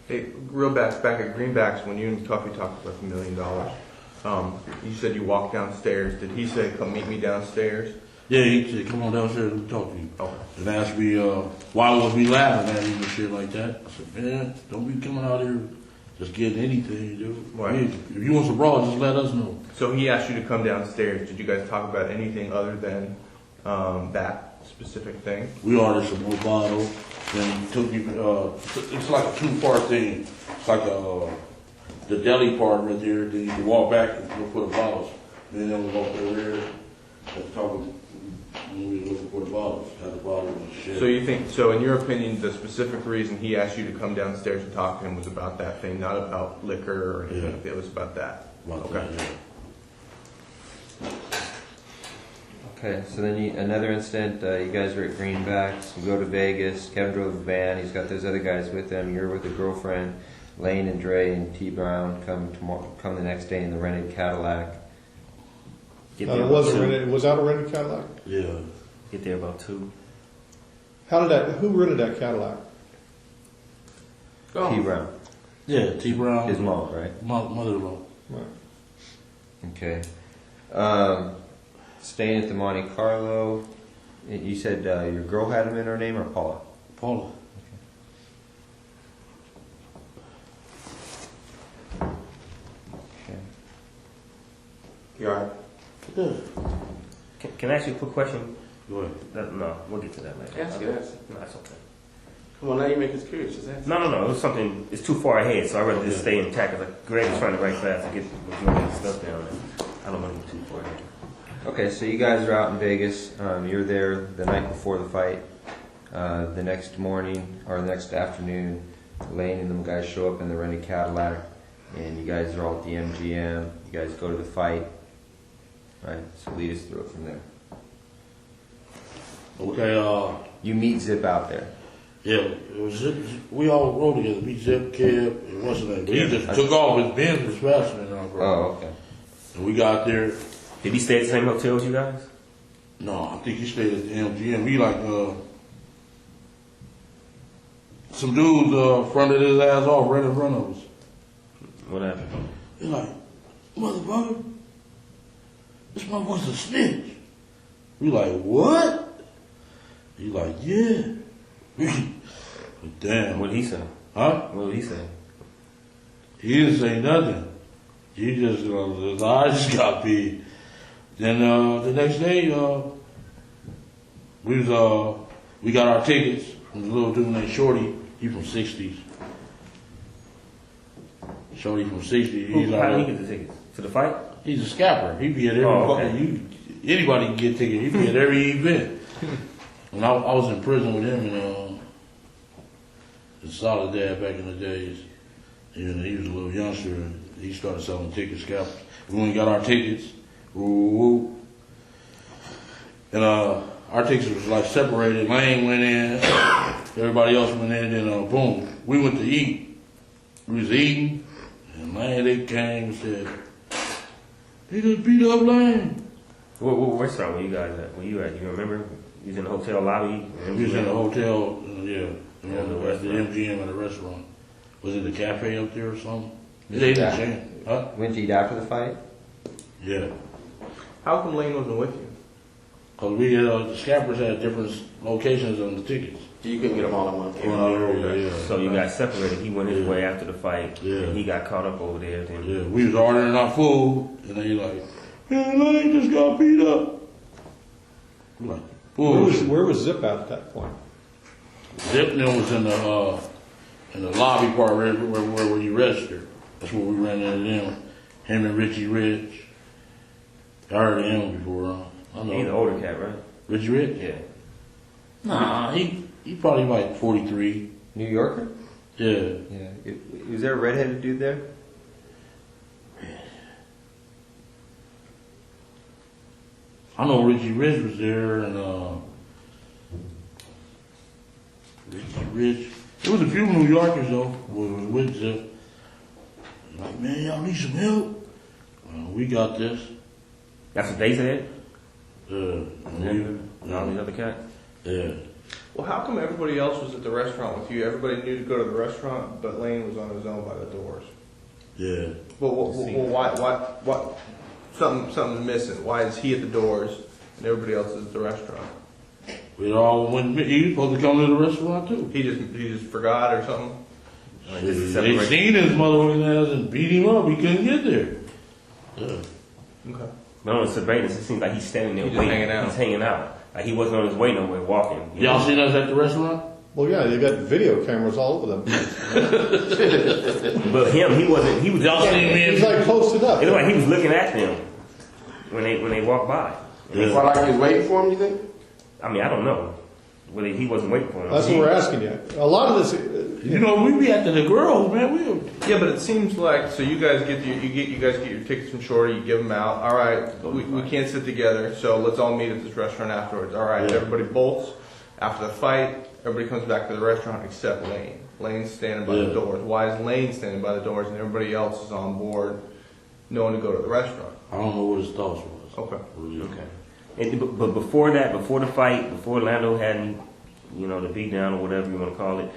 Hey, real back at Greenbacks, when you and Tuffy talked about $1 million, you said you walked downstairs. Did he say, come meet me downstairs? Yeah, he said, come on downstairs and talk to you. Okay. And asked me why was we laughing at him and shit like that. I said, man, don't be coming out here just getting anything, dude. Right. If you want some raw, just let us know. So he asked you to come downstairs. Did you guys talk about anything other than that specific thing? We ordered some more bottles. Then he took me. It's like a 2-part thing. It's like the deli part right there. Then you can walk back and go put the bottles. Then we'll go over there and talk. When we were looking for the bottles, had the bottles and shit. So you think? So in your opinion, the specific reason he asked you to come downstairs and talk to him was about that thing, not about liquor or anything. Yeah. It was about that. About okay. that, yeah. Okay, so then another incident, you guys are at Greenbacks, you go to Vegas, Kevin drove the van, he's got those other guys with him, you're with a girlfriend, Lane and Dre and T Brown come the next day in the rented Cadillac. It was that a rented Cadillac? Yeah. Get there about 2. Who rented that Cadillac? T Brown. Yeah, T Brown. His mom, right? Mother-in-law. Right. Okay. Staying at the Monte Carlo. You said your girl had him in her name or Paula? Paula. Okay. You alright? Yeah. Can I ask you a quick question? Go ahead. No, we'll get to that later. Ask it. No, that's okay. Come on, now you make us curious. Just ask. No. It was something. It's too far ahead, so I'd rather just stay intact. Like Greg is trying to write fast to get the majority of the stuff down. I don't want to go too far ahead. Okay, so you guys are out in Vegas. You're there the night before the fight. The next morning or the next afternoon, Lane and them guys show up in the rented Cadillac, and you guys are all at the MGM. You guys go to the fight. Right, so lead us through it from there. Okay, you meet Zip out there. Yeah, it was Zip. We all rode together. Me, Zip, Kev, and what's his name? He just took off. His Benz was faster than our bro. Oh, okay. And we got there. Did he stay at the same hotel as you guys? No, I think he stayed at the MGM. He like some dudes fronted his ass off right in front of us. What happened? He's like, motherfucker, this motherfucker's a snitch. We like, what? He like, yeah. Damn. What did he say? Huh? What did he say? He didn't say nothing. He just, his eyes just got big. Then the next day, we got our tickets from this little dude named Shorty. He from 60s. Shorty from 60s. How did he get the tickets? To the fight? He's a scalper. He be at every anybody can get tickets. He be at every event. And I was in prison with him in Soledad back in the days. And he was a little youngster. And he started selling tickets, scalpers. We went and got our tickets. Woo. And our tickets was like separated. Lane went in, everybody else went in, and boom, we went to eat. We was eating, and Lane, they came and said, they just beat up Lane. What restaurant were you guys at? Were you at? You remember? You was in the hotel lobby? We was in the hotel, yeah. At the MGM at the restaurant. Was it the cafe up there or something? They didn't change. Huh? Went to eat after the fight? Yeah. How come Lane wasn't with you? Because we the scalpers had different locations on the tickets. You couldn't get them all in one case. Yeah. So you got separated. He went his way after the fight. Yeah. And he got caught up over there. Then. Yeah, we was ordering our food, and they like, man, Lane just got beat up. I'm like, Where was Zip at that point? Zip was in the lobby part where you register. That's where we ran into them. Him and Richie Rich. I heard of him before. I know. He's the older cat, right? Richie Rich? Yeah. Nah, he probably like 43. New Yorker? Yeah. Yeah. Was there a redheaded dude there? I know Richie Rich was there, and Richie Rich. There was a few New Yorkers though was with Zip. Like, man, y'all need some help? We got this. That's what they said? And all these other cats? Yeah. Well, how come everybody else was at the restaurant with you? Everybody knew to go to the restaurant, but Lane was on his own by the doors. Yeah. Well, why? Something's missing. Why is he at the doors and everybody else is at the restaurant? We all went. He was supposed to come to the restaurant too. He just forgot or something. They seen his motherfucking ass and beat him up. He couldn't get there. Yeah. Okay. But on the surveillance, it seems like he's standing there He's just waiting. hanging out. He's hanging out. Like he wasn't on his way nowhere, walking. Y'all seen us at the restaurant? Well, yeah, they got video cameras all over them. But him, he wasn't. He was. Y'all seen me? He's like posted up. It looked like he was looking at them when they walked by. Well, like he was waiting for him, you think? I mean, I don't know. Whether he wasn't waiting for him. That's what we're asking you. A lot of this, You know, we be after the girls, man. Yeah, but it seems like so you guys get your tickets from Shorty, you give them out. All right, we can't sit together, so let's all meet at this restaurant afterwards. All right, everybody bolts after the fight. Everybody comes back to the restaurant except Lane. Lane's standing by the doors. Why is Lane standing by the doors and everybody else is on board, knowing to go to the restaurant? I don't know what his thoughts was. Okay. Okay. And, but before that, before the fight, before Lando had, the beat down or whatever you want to call it,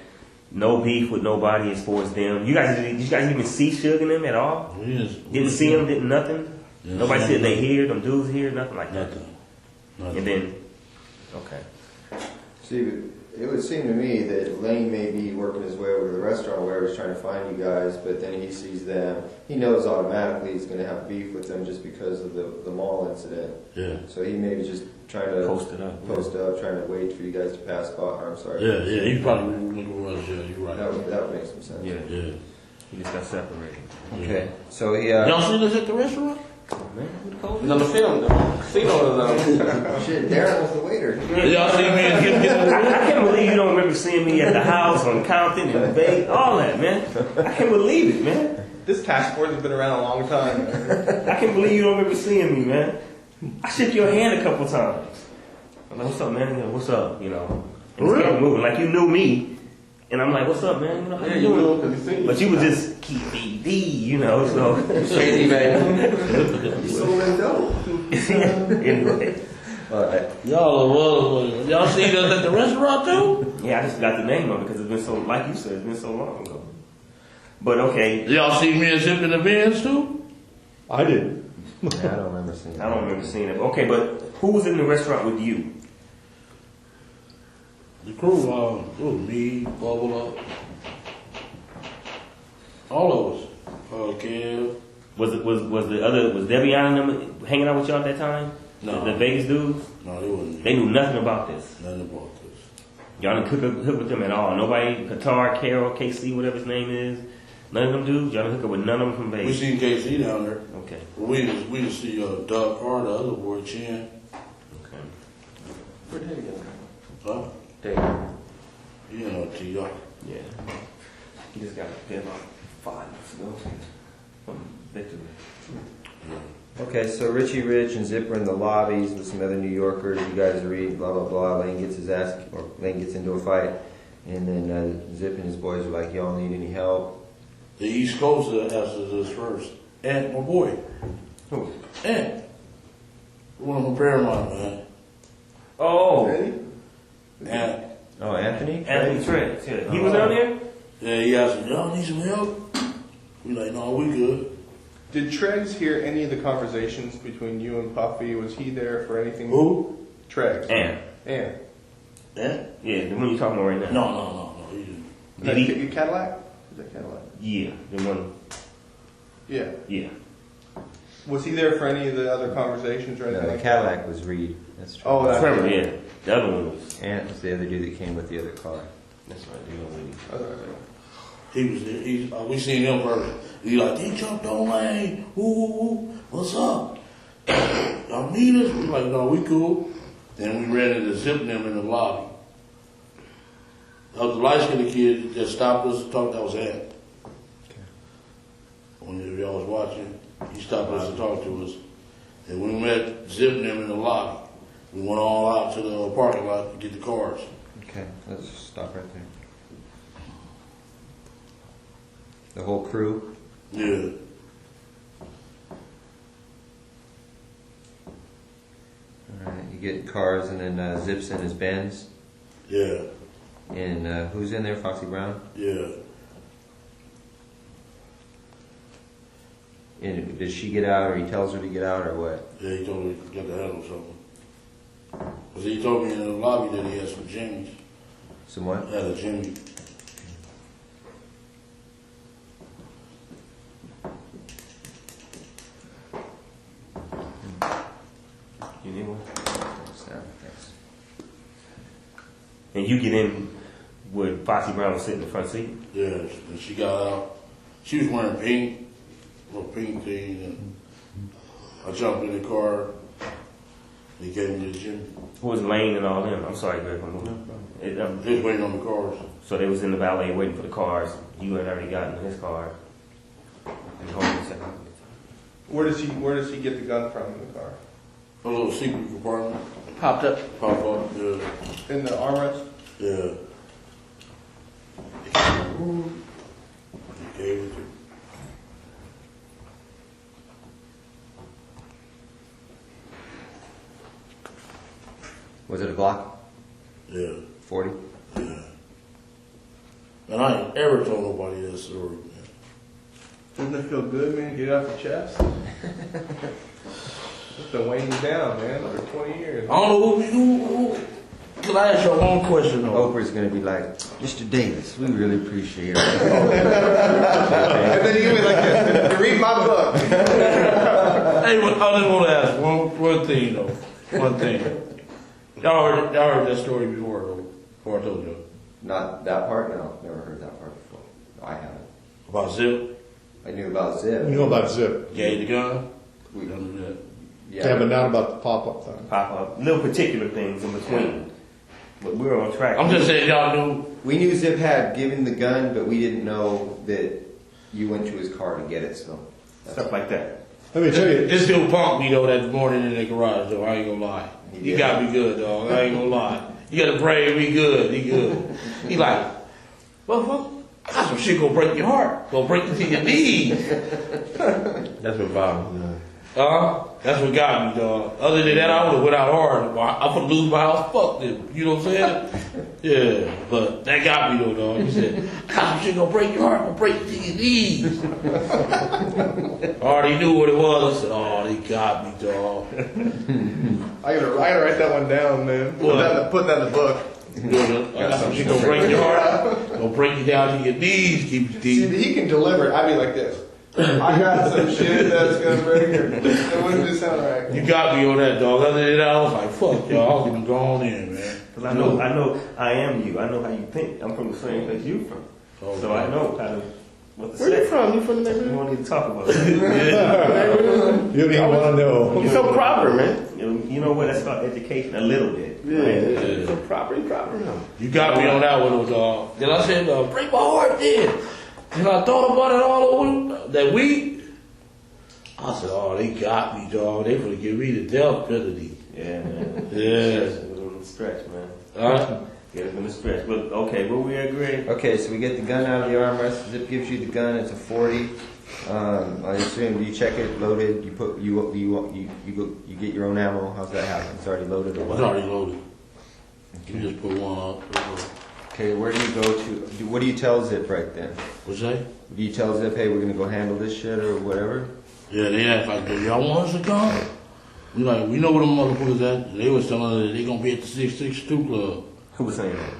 no beef with nobody as far as them. You guys even see Suge and them at all? Yes. Didn't see them, didn't nothing? Yes. Nobody said they here, them dudes here, nothing like that? Nothing. And then, okay. See, it would seem to me that Lane may be working his way over to the restaurant where he's trying to find you guys, but then he sees them. He knows automatically he's going to have beef with them just because of the mall incident. Yeah. So he may be just trying to Post it up, trying to wait for you guys to pass by. I'm sorry. Yeah, he probably looking for us. Yeah, you're right. That would make some sense. Yeah. Yeah. He just got separated. Okay. So Y'all seen us at the restaurant? He's on the film. The casino is Shit, Darren was the waiter. Y'all seen me and him get I can't believe you don't remember seeing me at the house on Compton and Vegas, all that, man. I can't believe it, man. This task force has been around a long time. I can't believe you don't remember seeing me, man. I shook your hand a couple times. I'm like, what's up, man? What's up? And started moving like you knew me. And I'm like, what's up, man? How you doing? But you was just Keffe D, so. Shady, man. You sold that dope. Anyway. Y'all seen us at the restaurant too? Yeah, I just got the name of it because it's been so, like you said, it's been so long ago. But okay. Y'all seen me and Zip in the Vans too? I did. Yeah, I don't remember seeing it. I don't remember seeing it. Okay, but who was in the restaurant with you? The crew, it was me, Bubble Up, all of us. Kev. Was Devion and them hanging out with y'all at that time? No. The Vegas dudes? No, they wasn't. They knew nothing about this. Nothing about this. Y'all didn't hook with them at all. Nobody, Qatar, Carol, KC, whatever his name is. None of them dudes. Y'all didn't hook up with none of them from We Vegas. seen KC down there. Okay. We just see Doug Carr, the other boy, Chin. Okay. Where did he go? Huh? There. You know, T.R. Yeah. He just got a pin on 5 months ago. Victory. Okay, so Richie Rich and Zipper in the lobbies with some other New Yorkers. You guys read, blah, blah, blah. Lane gets into a fight. And then Zip and his boys are like, y'all need any help? The East Coast answers this first. And my boy. Who? And. One of my Paramount, man. Oh. And. Oh, Anthony? Anthony Trent. Yeah. He was down there? Yeah, he asked, y'all need some help? We like, no, we good. Did Treggs hear any of the conversations between you and Puffy? Was he there for anything? Who? Treggs. And. And? Yeah, the one you're talking about right now. No. He didn't. Did he? Your Cadillac? Is that Cadillac? Yeah, the one. Yeah. Yeah. Was he there for any of the other conversations or anything? No, the like Cadillac was Reed. That's true. Oh, that's Trevor, yeah. The other one was. And it was the other dude that came with the other car. That's right. The other one. He was there. We seen him first. He like, he jumped on Lane. Ooh, what's up? Y'all need us? We like, no, we cool. Then we ran into Zip and them in the lobby. That was the light-skinned kid that stopped us to talk. That was Ant. When y'all was watching, he stopped us to talk to us. And we met Zip and them in the lobby. We went all out to the parking lot to get the cars. Okay, let's stop right there. The whole crew? Yeah. Alright, you get cars and then Zips in his Benz? Yeah. And who's in there? Foxy Brown? Yeah. And does she get out, or he tells her to get out, or what? Yeah, he told me to get the handle something. Because he told me in the lobby that he had some jimmies. Some what? Had a jimmy. And you get in with Foxy Brown was sitting in the front seat. Yeah, and she got out. She was wearing pink, little pink thing, and I jumped in the car. He came to the gym. Who was Lane and all them? I'm sorry, Greg. He was waiting on the cars. So they was in the valet waiting for the cars. You had already gotten in his car. And hold on a second. Where does he get the gun from in the car? A little secret compartment. Popped up. Pop up, yeah. In the armrest? Yeah. He gave it to. Was it a Glock? Yeah. 40? Yeah. And I ain't ever told nobody that story, man. Doesn't it feel good, man? Get it off your chest. It's been weighing you down, man, over 20 years. I don't know who can I ask you one question though? Oprah's gonna be like, Mr. Davis, we really appreciate it. And then you can be like this, read my book. Hey, I just want to ask one thing though. One thing. Y'all heard that story before though? Before I told you. Not that part? No, never heard that part before. No, I haven't. About Zip? I knew about Zip. You know about Zip. Gave the gun? We don't do that. Yeah, but not about the pop-up thing. Pop-up. Little particular things in between. But we're on track. I'm just saying y'all knew. We knew Zip had given the gun, but we didn't know that you went to his car to get it, so. Stuff like that. Let me tell you. This dude punked me though that morning in the garage though, I ain't gonna lie. He got me good, dog. I ain't gonna lie. You gotta pray me good. He good. He like, well, I got some shit gonna break your heart. Gonna break you to your knees. That's what bothered me. That's what got me, dog. Other than that, I would have went out hard. I'm gonna lose my house. Fuck them. You know what I'm saying? Yeah, but that got me though, dog. He said, I got some shit gonna break your heart. Gonna break you to your knees. I already knew what it was. I said, oh, they got me, dog. I gotta write that one down, man. Put that in the book. I got some shit gonna break your heart. Gonna break you down to your knees. Keep you deep. See, he can deliver it. I'd be like this. I got some shit that's gonna break her. It wouldn't just sound right. You got me on that, dog. Other than that, I was like, fuck, y'all. I was gonna go on in, man. Because I know I am you. I know how you think. I'm from the same place you from. Oh, so I know kind of what to Where say. you from? You from the neighborhood? We don't need to talk about that. You don't even want to know. You're so proper, man. You know what? That's called education a little bit. Yeah, right? yeah. So proper now. You got me on that one, though, dog. Then I said, break my heart, then. And I thought about it all over that week. I said, oh, they got me, dog. They gonna give me the death penalty. Yeah, man. Yeah. It's a little stretch, man. Yeah, it's been a stretch. But okay, will we agree? Okay, so we get the gun out of the armrest. Zip gives you the gun. It's a 40. I assume you check it, loaded. You put you get your own ammo. How's that happen? It's already loaded. Or what? It's already loaded. You just put one up. Okay, where do you go to? What do you tell Zip right then? What's that? Do you tell Zip, hey, we're gonna go handle this shit or whatever? Yeah, they asked like, do y'all want us to come? We like, we know where them motherfuckers at. They was telling us that they gonna be at the 662 Club. Who was saying that?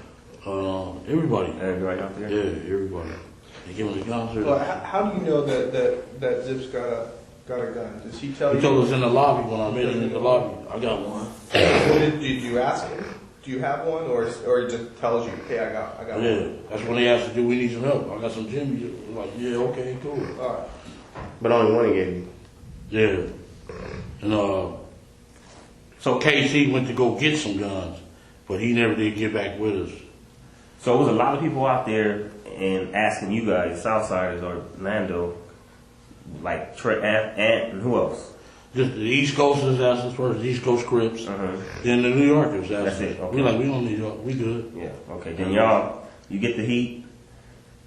Everybody. Everybody out there? Yeah, everybody. They give us a concert. Well, how do you know that Zip's got a gun? Does he tell you? He told us in the lobby when I met him in the lobby. I got one. Did you ask him? Do you have one, or he just tells you, hey, I got one? Yeah, that's when they asked, do we need some help? I got some Jimmy. Like, yeah, okay, cool. All right. But only one he gave you. Yeah. And so KC went to go get some guns, but he never did get back with us. So there was a lot of people out there and asking you guys, Southsiders or Lando, like Trey, Ant, and who else? Just the East Coasters asked us first, the East Coast Crips. Then the New Yorkers asked us. That's it. Okay. We like, we don't need y'all. We good. Yeah. Okay. Then y'all, you get the heat.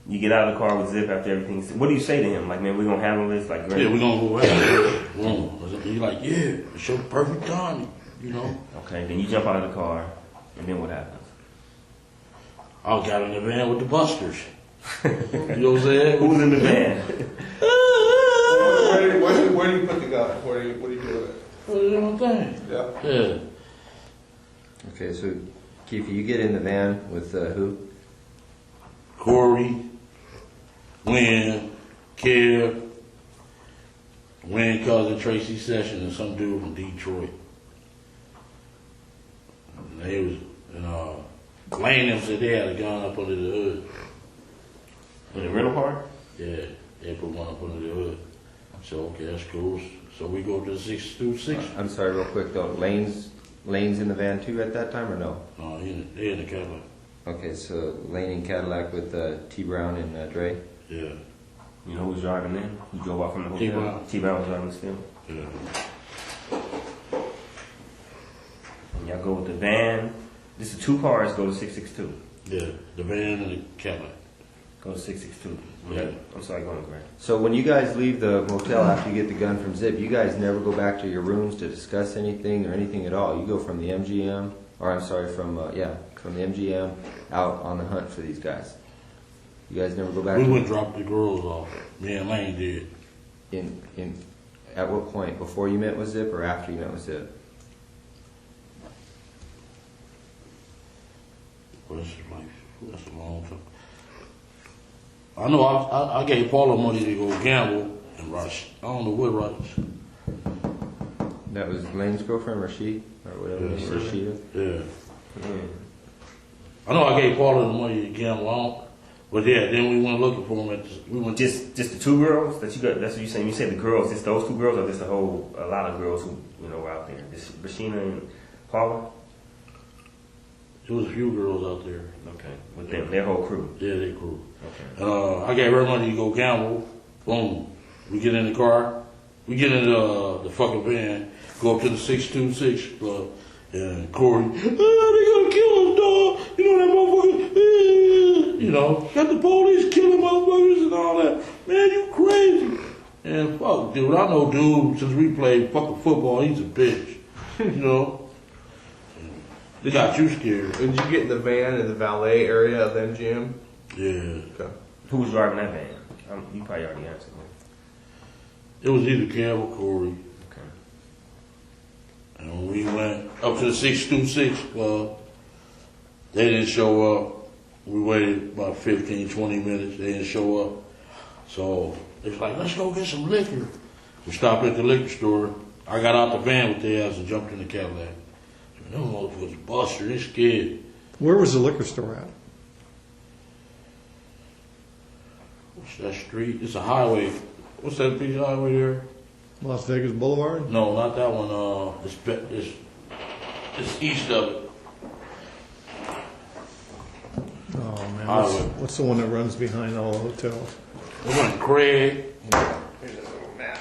You get out of the car with Zip after everything. What do you say to him? Like, man, we're gonna handle this. Like, great. Yeah, we're gonna go ahead. He's like, yeah, it's your perfect time. You know. Okay. Then you jump out of the car, and then what happens? I got in the van with the busters. You know what I'm saying? Who's in the van? Where do you put the gun? What do you do with it? Put it in my thing. Yeah. Yeah. Okay, so Keffe, you get in the van with who? Corey, Wynn, Kev, Wynn cousin Tracy Sessions, and some dude from Detroit. And they was, and Lane them said they had a gun up under the hood. In the rental car? Yeah, they put one up under the hood. So okay, that's cool. So we go to the 626. I'm sorry, real quick though. Lane's in the van too at that time or no? No, they in the Cadillac. Okay, so Lane in Cadillac with T Brown and Dre. Yeah. You know who's driving in? Who drove off from the hotel? T-Brown. T-Brown was driving still. Yeah. And y'all go with the van. This is 2 cars. Go to 662. Yeah, the van and the Cadillac. Go to 662. Yeah. I'm sorry, go on, Grant. So when you guys leave the motel after you get the gun from Zip, you guys never go back to your rooms to discuss anything or anything at all. You go from the MGM, or I'm sorry, from the MGM out on the hunt for these guys. You guys never go back. We went drop the girls off. Me and Lane did. At what point? Before you met with Zip or after you met with Zip? Well, that's a long time. I know I gave Paula money to go gamble and Rush. I don't know what Rush. That was Lane's girlfriend, Rashid, or whatever, Rashida. Yeah. I know I gave Paula the money to gamble on, but yeah, then we went looking for him. We went just the 2 girls that you got. That's what you're saying. You said the girls. Just those 2 girls, or just a lot of girls who were out there. Just Rashina and Paula. There was a few girls out there. Okay, with them, their whole crew. Yeah, their crew. Okay. And I gave her money to go gamble. Boom. We get in the car. We get in the fucking van. Go up to the 626 club. And Corey, they gonna kill us, dog. You know that motherfucker. You know, got the police killing motherfuckers and all that. Man, you crazy. And fuck, dude, I know dude since we played fucking football. He's a bitch. You know. They got you scared. Did you get in the van in the valet area of the MGM? Yeah. Okay. Who was driving that van? You probably already answered that. It was either Kev or Corey. Okay. And when we went up to the 626 club, they didn't show up. We waited about 15, 20 minutes. They didn't show up. So it's like, let's go get some liquor. We stopped at the liquor store. I got out the van with their ass and jumped in the Cadillac. Them motherfuckers buster, they scared. Where was the liquor store at? What's that street? It's a highway. What's that piece of highway there? Las Vegas Boulevard? No, not that one. It's east of it. Oh man, Highway. what's the one that runs behind all the hotels? It went Craig. Here's a little map.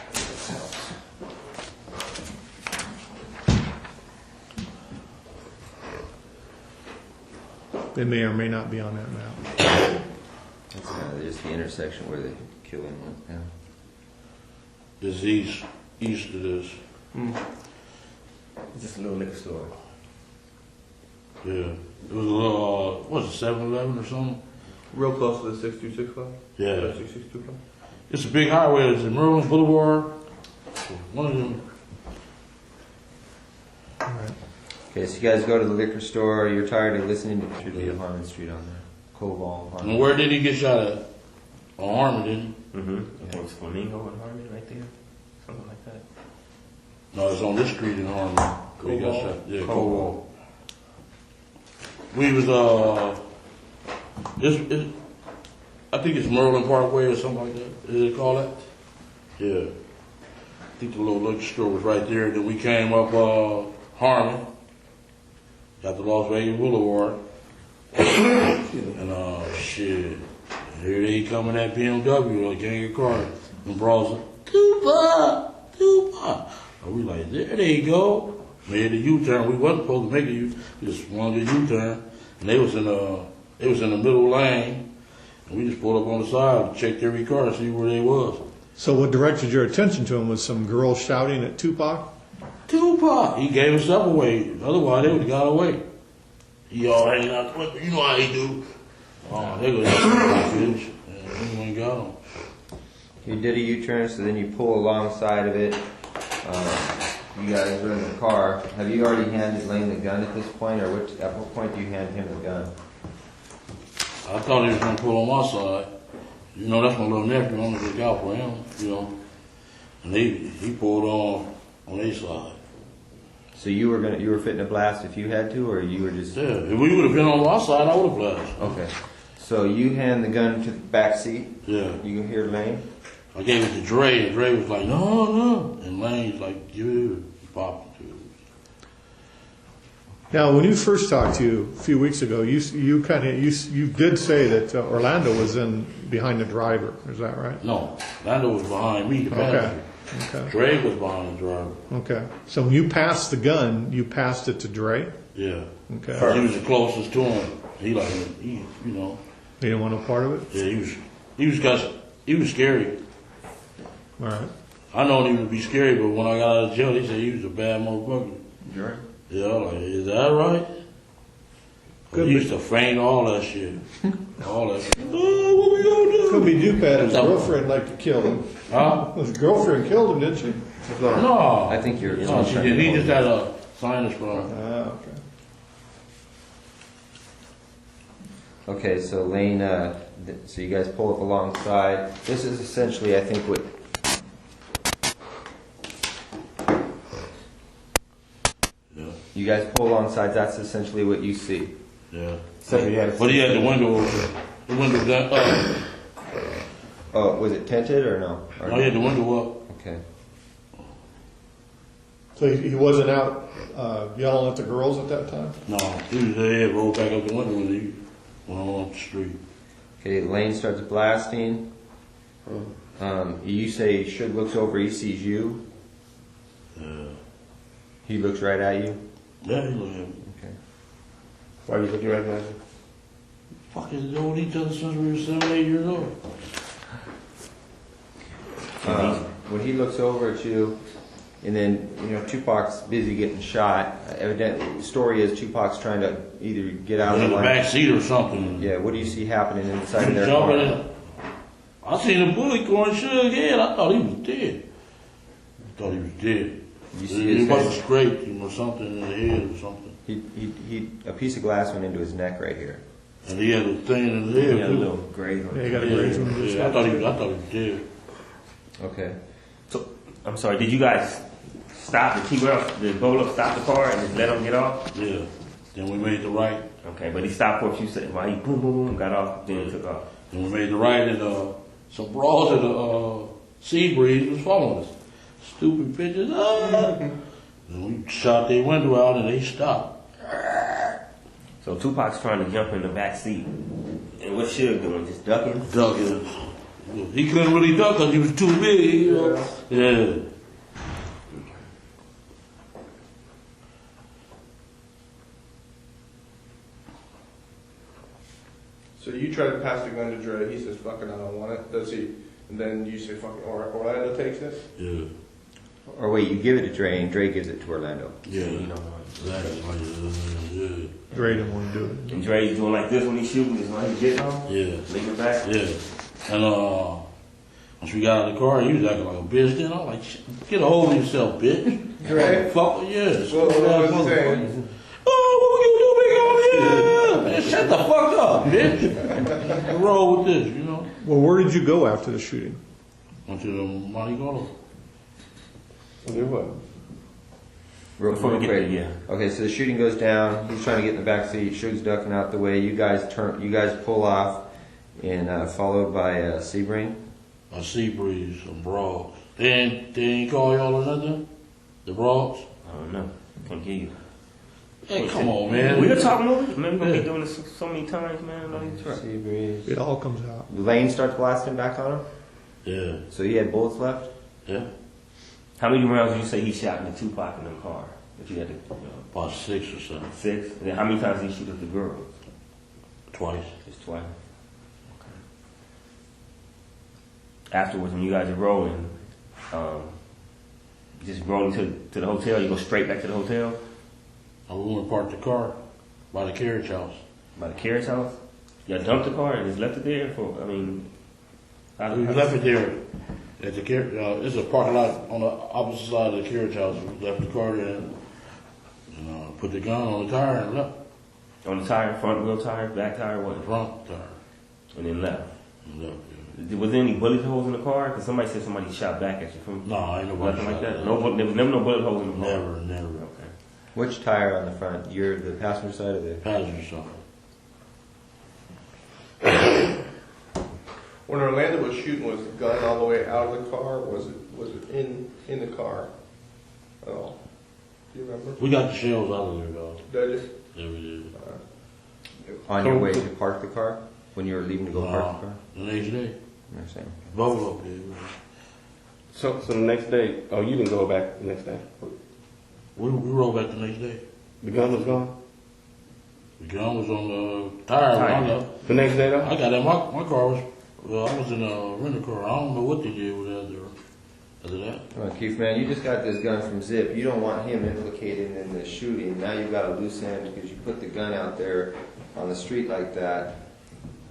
They may or may not be on that map. That's just the intersection where the killing went. Yeah. This east of this. Just a little liquor store. Yeah. It was a little, what was it, 7-Eleven or something? Real close to the 626 club? Yeah. 662 club? It's a big highway. It's in Merlin Boulevard. One of them. All right. Okay, so you guys go to the liquor store. You're tired of listening to the Harmon Street on there. Koval. Harmon. And where did he get shot at? On Harmon, didn't he? Mm-hmm. I think it was Flamingo and Harmon right there. Something like that. No, it's on this street in Harmon. He got shot. Yeah, Koval. We was, I think it's Merlin Parkway or something like that. Is it called that? Yeah. I think the little liquor store was right there. Then we came up Harmon. Got the Las Vegas Boulevard. And shit. Here they come in that BMW, a gang of cars. And bros like, Tupac. And we like, there they go. Made the U-turn. We wasn't supposed to make a U. We just wanted a U-turn. And they was in the middle lane. And we just pulled up on the side, checked every car to see where they was. So what directed your attention to him was some girl shouting at Tupac? Tupac. He gave himself away. Otherwise, they would have got away. He all hanging out. You know how he do. Oh, they go down to the finish. And we ain't got him. You did a U-turn, so then you pull alongside of it. You guys are in the car. Have you already handed Lane the gun at this point, or at what point do you hand him the gun? I thought he was going to pull on my side. You know, that's my little nephew. I'm going to look out for him, you know. And he pulled on their side. So you were fitting to blast if you had to, or you were just? Yeah, if we would have been on our side, I would have blasted. Okay. So you hand the gun to the back seat. Yeah. You can hear Lane. I gave it to Dre, and Dre was like, no. And Lane's like, give it, pop it. Now, when you first talked to you a few weeks ago, you did say that Orlando was in behind the driver. Is that right? No, Orlando was behind me, the passenger. Okay. Dre was behind the driver. Okay. So when you passed the gun, you passed it to Dre? Yeah. Okay. He was the closest to him. He you know. He didn't want no part of it? Yeah, he was scary. All right. I known he would be scary, but when I got out of jail, he said he was a bad motherfucker. Dre? Yeah, I'm like, is that right? He used to feign all that shit. All that shit. Oh, what we gonna do? Could be Dupac. His girlfriend liked to kill him. Huh? His girlfriend killed him, didn't she? No. I think you're. No, she did. He just had a sinus problem. Okay. Okay, so Lane, so you guys pull up alongside. This is essentially, I think, what. Yeah. You guys pull alongside. That's essentially what you see. Yeah. So you had. But he had the window open. The window down. Oh, was it tinted or no? Or No, he had the window up. Okay. So he wasn't out yelling at the girls at that time? No, he was there, rolled back up the window when he went on up the street. Okay, Lane starts blasting. You say Suge looks over, he sees you. Yeah. He looks right at you. Yeah, he looked at me. Okay. Why are you looking right at me? Fucking known each other since we were 7, 8 years old. When he looks over at you, and then, Tupac's busy getting shot. Evidently, the story is Tupac's trying to either get out In of the line. back seat or something. Yeah, what do you see happening inside He of their jumping car? in. I seen a bullet going Suge head. I thought he was dead. You see his He must have head? scraped him or something in the head or something. He a piece of glass went into his neck right here. And he had a thing in his head. He had a little graze on Yeah, he got a graze on his Yeah, head. I thought he was dead. Okay. So, I'm sorry, did you guys stop the Did Bolo stop the car and just let him get off? Yeah. Then we made the right. Okay, but he stopped for a few seconds while he boom, boom, boom, got off, then he took off. Then we made the right, and some bras at the sea breeze was following us. Stupid bitches. And we shot their window out, and they stopped. So Tupac's trying to jump in the back seat. And what's Suge doing? Just ducking? Ducking. He couldn't really duck because he was too big. Yeah. So you try to pass the gun to Dre. He says, "Fuck it, I don't want it." Does he? And then you say, "Fuck it," or Orlando takes it. Yeah. Or wait, you give it to Dre, and Dre gives it to Orlando. Yeah. Exactly. Yeah. Dre didn't want to do it. And Dre's doing like this when he's shooting, is when he's getting off? Yeah. Leaving back? Yeah. And once we got out of the car, he was acting like a bitch. Then I was like, get a hold of yourself, bitch. Dre? Fuck, yes. What was he saying? Oh, what we gonna do, big on? Man, shut the fuck up, bitch. What's wrong with this, Well, where did you go after the shooting? Went to the Monte Carlo. Do what? Real Before we quick. get there, yeah. Okay, so the shooting goes down. He's trying to get in the back seat. Suge's ducking out the way. You guys pull off, and followed by Sebring. A sea breeze, some bras. They ain't call y'all or nothing? The bras? I don't know. Can't get you. Hey, come on, man. We're talking over it. Man, we're going to be doing this so many times, man. On these trucks. Sebring. It all comes out. Lane starts blasting back on him. Yeah. So he had bullets left. Yeah. How many rounds did you say he shot in the Tupac in the car? If you had to, About 6 or 7. 6? And then how many times did he shoot at the girls? Twice. Just twice. Okay. Afterwards, when you guys are rolling, just rolling to the hotel, you go straight back to the hotel? I went and parked the car by the carriage house. By the carriage house? Y'all dumped the car and just left it there for, We left it there at the carriage. It's a parking lot on the opposite side of the carriage house. We left the car there and put the gun on the tire and left. On the tire, front wheel tire, back tire, what? Front tire. And then left. And left, yeah. Was there any bullet holes in the car? Because somebody said somebody shot back at you from. No, ain't nobody nothing shot like that. back. There was never no bullet holes in the car. Never. Okay. Which tire on the front? You're the passenger side or the passenger side? When Orlando was shooting, was the gun all the way out of the car? Was it in the car at all? Do you remember? We got the shells out of there, though. Did you? Yeah, we did. On your way to park the car? When you were leaving to go park the car? The next day. You're saying. Buffalo did. So the next day, oh, you didn't go back the next day? We rolled back the next day. The gun was gone? The gun was on the tire when I left. The next day, though? I got in my car was, well, I was in a rental car. I don't know what they did with that there. After that. Well, Keith, man, you just got this gun from Zip. You don't want him implicated in the shooting. Now you've got a loose end because you put the gun out there on the street like that.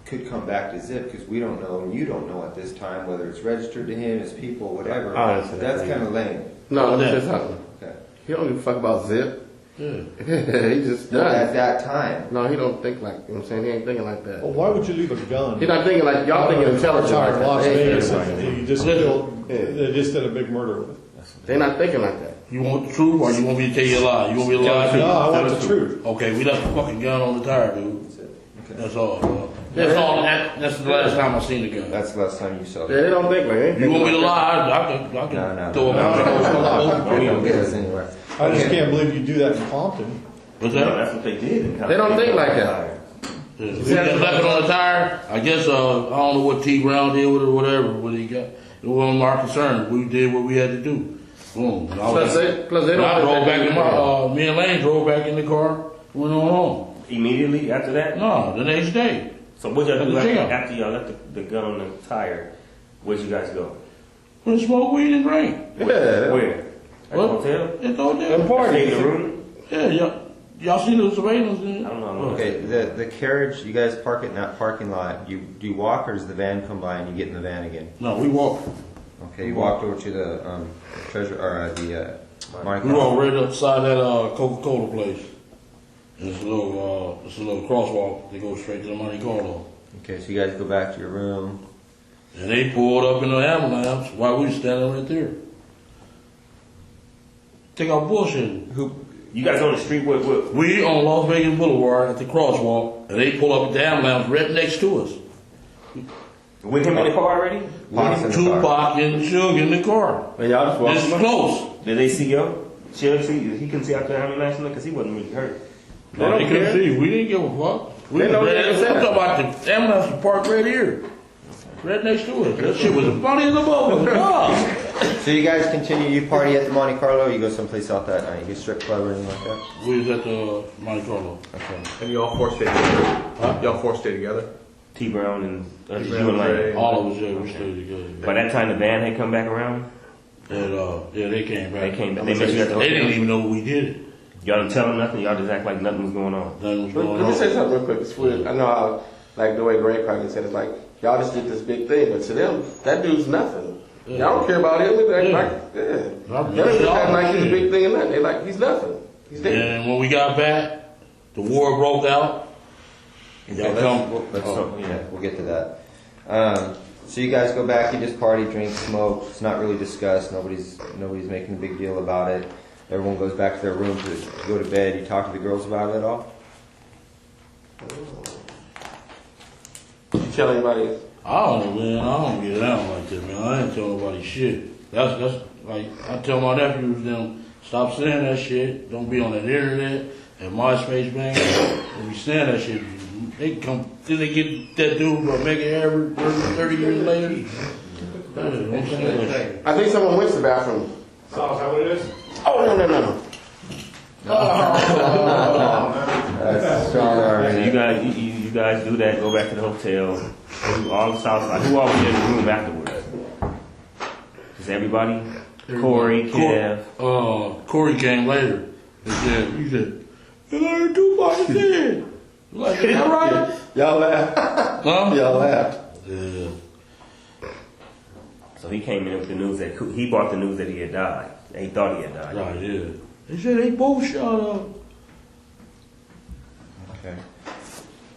Could come back to Zip because we don't know, and you don't know at this time whether it's registered to him, his people, whatever. That's kind of lame. No, let me say something. Okay. He don't give a fuck about Zip. Yeah. He just Well, done. at that time. No, he don't think like, you know what I'm saying? He ain't thinking like that. Well, why would you leave a gun? He's not thinking like, y'all thinking intelligent like that. Las They ain't Vegas, thinking like that. you just killed, they just did a big murder with it. They're not thinking like that. You want the truth or you want me to tell you a lie? You want me to lie? No, I want the truth. Okay, we left the fucking gun on the tire, dude. That's all. That's all. That's the last time I seen the gun. That's the last time you saw it. Yeah, they don't think like that. You want me to lie? I can throw it out. We don't get us anywhere. I just can't believe you do that in Compton. What's that? That's what they did. They don't think like that. We just left it on the tire. I guess I don't know what T Brown did with it or whatever. What he got. It wasn't our concern. We did what we had to do. Boom. Plus they don't. I drove back in my. Me and Lane drove back in the car. Went on home. Immediately after that? No, the next day. So what y'all do after y'all left the gun on the tire? Where'd you guys go? We smoked weed and drink. Yeah. Where? At the What? hotel? At the hotel. Stay in the room? Yeah, y'all see the surveillance? I don't know. Okay, the carriage, you guys park it in that parking lot. Do you walk or does the van come by and you get in the van again? No, we walked. Okay, you walked over to the treasure or the Monte We walked right outside that Coca-Cola place. It's a little crosswalk that goes straight to the Monte Carlo. Okay, so you guys go back to your room. And they pulled up in the ambulance while we was standing right there. Take our bullshit. You guys on the street with? We on Las Vegas Boulevard at the crosswalk, and they pull up at the ambulance right next to us. With him in the car already? Tupac and Suge in the car. And y'all just walked This is close. Did they see yo? Suge see? He couldn't see out the ambulance because he wasn't really hurt. No, they couldn't see. We didn't give a fuck. We They know was they right, didn't I'm say talking about the ambulance was parked right here. Right next to us. That shit was funny as a motherfucker. So you guys continue, you party at the Monte Carlo, or you go someplace else that night? You go strip club or anything like that? We was at the Monte Carlo. Okay. And you all four stayed together? Huh? Y'all four stayed together? T Brown and T. you and Lane. All of us, yeah, we stayed together. By that time, the band had come back around? And, yeah, they came back. They came back. They They met you at the hotel? didn't even know we did it. Y'all didn't tell them nothing? Y'all just act like nothing was going on? Nothing was going Let me on. say something real quick. It's weird. I know how, like the way Greg Carlin said, it's like, y'all just did this big thing, but to them, that dude's nothing. Yeah. Y'all don't care about him. They act Yeah. like, yeah. I'm They don't just act like he's a shit. big thing and nothing. They like, he's nothing. He's dead. And when we got back, the war broke out. Y'all come. We'll get to that. So you guys go back, you just party, drink, smoke. It's not really discussed. Nobody's making a big deal about it. Everyone goes back to their room to go to bed. You talk to the girls about it at all? You tell anybody? I don't know, man. I don't get down like that, man. I ain't tell nobody shit. That's like I tell my nephews them stop saying that shit. Don't be on that internet and MySpace, man. Don't be saying that shit. They come, then they get that dude for making average 30 years later. Don't say that shit. I think someone went to the bathroom. Oh, is that what it is? Oh, no. That's strong So already. you guys do that, go back to the hotel, do all the Southside. Who all was in the room afterwards? Just everybody? Corey, Kev. Corey came later. He said, "You learned Tupac is dead." Like, is that right? Y'all laughed. Huh? Y'all laughed. Yeah. So he came in with the news that he brought the news that he had died. He thought he had died. Right, yeah. They said they both shot up. Okay.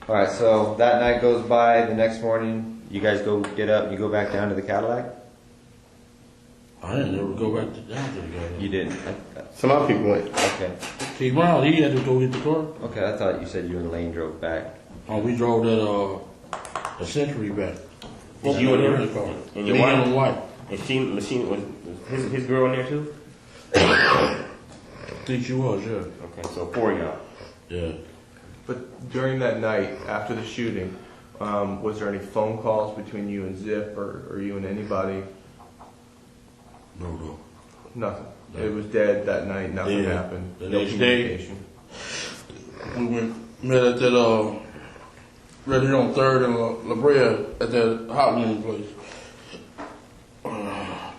All right, so that night goes by. The next morning, you guys go get up and you go back down to the Cadillac? I didn't ever go back down to the game. You didn't? Some other people went. Okay. T. Brown, he had to go get the car. Okay, I thought you said you and Lane drove back. Oh, we drove that a Century back. Was you and him? The car. And your Me wife? and my wife. And she was his girl in there too? I think she was, yeah. Okay, so 4 of y'all. Yeah. But during that night, after the shooting, was there any phone calls between you and Zip or you and anybody? No. Nothing. It was dead that night. Nothing happened. The No next day, communication. we met at that right here on 3rd and La Brea at that hot wing place.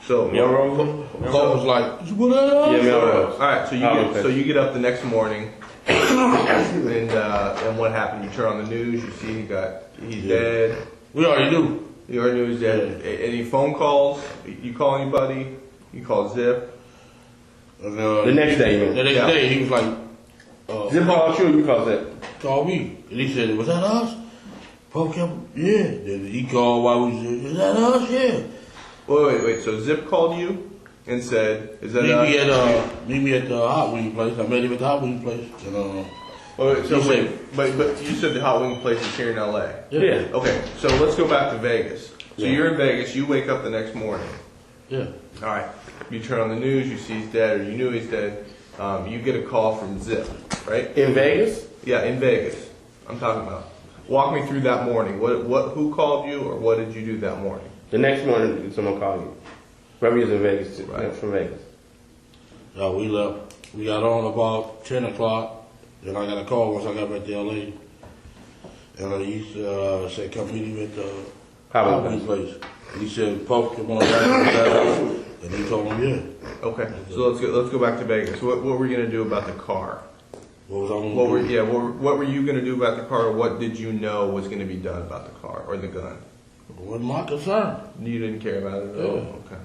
So Melrose was like, what up? Yeah, Melrose. All right, so you get up the next morning, and what happened? You turn on the news, you see he's dead. We already knew. You already knew he was dead. Any phone calls? You call anybody? You call Zip? And, The next day, man. The next day, he was like, Zip called you, you called Zip. Called me. And he said, was that us? Puff kept, yeah. Then he called while we said, is that us? Yeah. Wait. So Zip called you and said, "Is that meet me at the hot wing place." I met him at the hot wing place. And, but you said the hot wing place is here in LA. Yeah. Okay, so let's go back to Vegas. So Yeah. you're in Vegas. You wake up the next morning. Yeah. All right. You turn on the news. You see he's dead, or you knew he's dead. You get a call from Zip, right? In Vegas? Yeah, in Vegas. I'm talking about. Walk me through that morning. Who called you, or what did you do that morning? The next morning, someone called you. Remember, he was in Vegas, too. Right. From Vegas. we left. We got on about 10 o'clock. Then I got a call once I got back to LA. And he said, come meet him at the hot wing place. And he said, Puff, come on down. And he told him, yeah. Okay, so let's go back to Vegas. What were you gonna do about the car? What was I gonna do? What were you gonna do about the car? Or what did you know was gonna be done about the car or the gun? It wasn't my concern. You didn't care about it at all. Okay.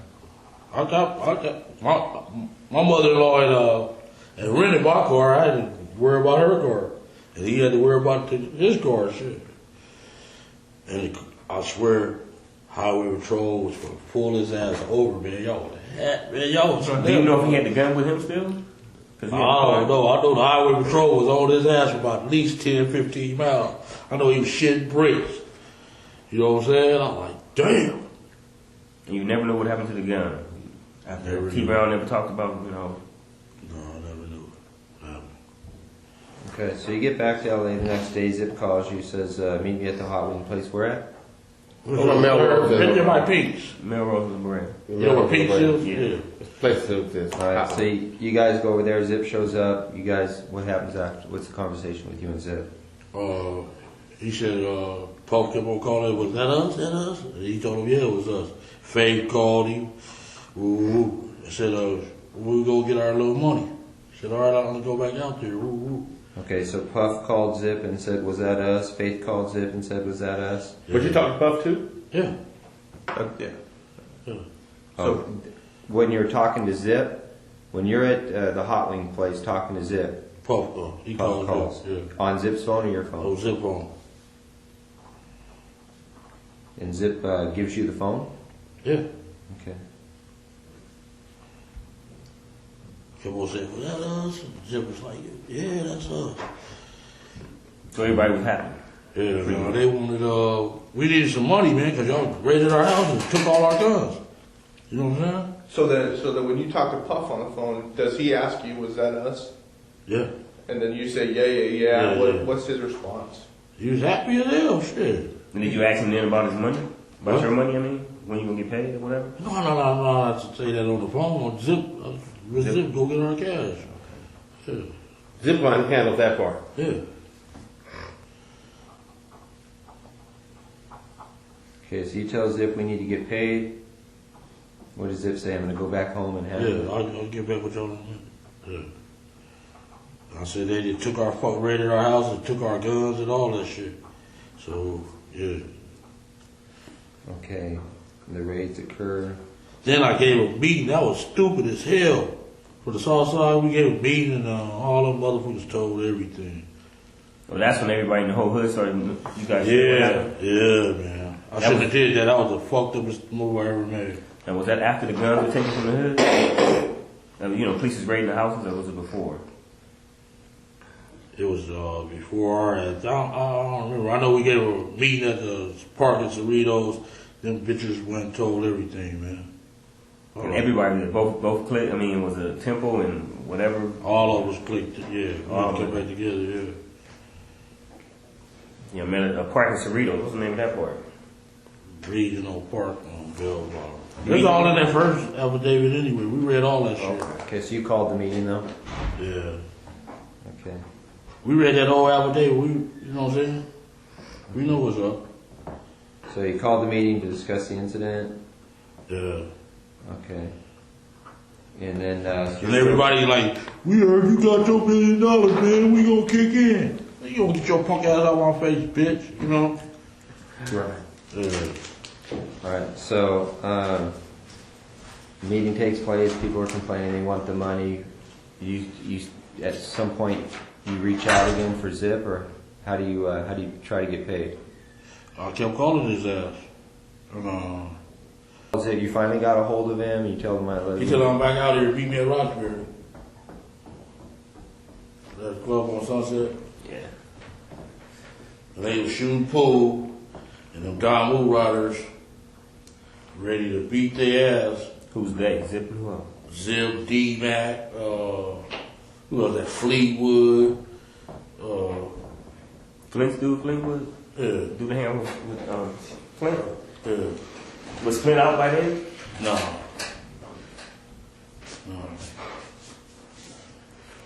I got my mother-in-law had rented my car. I had to worry about her car, and he had to worry about his car. Shit. And I swear, highway patrol was gonna pull his ass over, man. Y'all Do you know if he had the gun with him still? I don't know. I know the highway patrol was on his ass for about at least 10, 15 miles. I know he was shitting bricks. You know what I'm saying? I'm like, damn. And you never know what happened to the gun. After T. Brown never talked about, No, I never knew. Okay, so you get back to LA the next day. Zip calls you, says, meet me at the hot wing place. Where at? Melrose. They're by Peaks. Melrose and Brand. You know where Peaks is? Yeah. Place is. All right, so you guys go over there. Zip shows up. You guys, what happens after? What's the conversation with you and Zip? He said, Puff kept on calling, was that us? That us? And he told him, yeah, it was us. Faith called him. Woo-woo. I said, we go get our little money. He said, all right, I'm going to go back out there. Woo-woo. Okay, so Puff called Zip and said, was that us? Faith called Zip and said, was that us? Would you talk to Puff too? Yeah. Yeah. So when you're talking to Zip, when you're at the hot wing place talking to Zip, Puff calls. Yeah. On Zip's phone or your phone? Oh, Zip phone. And Zip gives you the phone? Yeah. Okay. People said, was that us? Zip was like, yeah, that's us. So everybody was happy. Yeah, no, they wanted, we needed some money, man, because y'all raided our house and took all our guns. You know what I'm saying? So that when you talk to Puff on the phone, does he ask you, was that us? Yeah. And then you say, yeah. What's his response? He was happy as hell, shit. And did you ask him then about his money? About your money, I mean? When you gonna get paid or whatever? No, I should say that on the phone. Zip, go get our cash. Yeah. Zipline handled that part. Yeah. Okay, so you tell Zip we need to get paid. What does Zip say? I'm going to go back home and have it. Yeah, I'll get back with y'all. Yeah. I said they took raided our house and took our guns and all that shit. So, yeah. Okay, the raids occur. Then I gave a beating. That was stupid as hell. For the South Side, we gave a beating and all them motherfuckers told everything. Well, that's when everybody in the whole hood started, you guys. Yeah, man. I shouldn't have did that. That was the fucked upest move I ever made. And was that after the guns were taken from the hood? And, you know, police was raiding the houses, or was it before? It was before our ads. I don't remember. I know we gave a meeting at the park at Cerritos. Them bitches went and told everything, man. And everybody, both clicked. I mean, was it Temple and whatever? All of us clicked. Yeah, all came back together. Yeah. Yeah, man, a park in Cerritos. What's the name of that park? Regional Park on Bellevue. It's all in that first affidavit anyway. We read all that shit. Okay, so you called the meeting though? Yeah. Okay. We read that whole affidavit. You know what I'm saying? We know what's up. So you called the meeting to discuss the incident? Yeah. Okay. And then, and everybody like, we heard you got your $1 million, man. We gonna kick in. You gonna get your punk ass out of my face, bitch. You know? Right. Yeah. Alright, so, meeting takes place, people are complaining, they want the money. You at some point, you reach out again for Zip, or how do you try to get paid? I kept calling his ass. And, you finally got a hold of him, you tell him I love you. He said, I'm back out here, meet me at Roxbury. That club on Sunset. Yeah. And they was shooting pool, and them Don Woo Riders ready to beat their ass. Who's they? Zip who else? Zip, D-Mac, who else? That Fleetwood. Fleetwood? Yeah. Do they hang with Flint? Yeah. Was Flint out by then? No.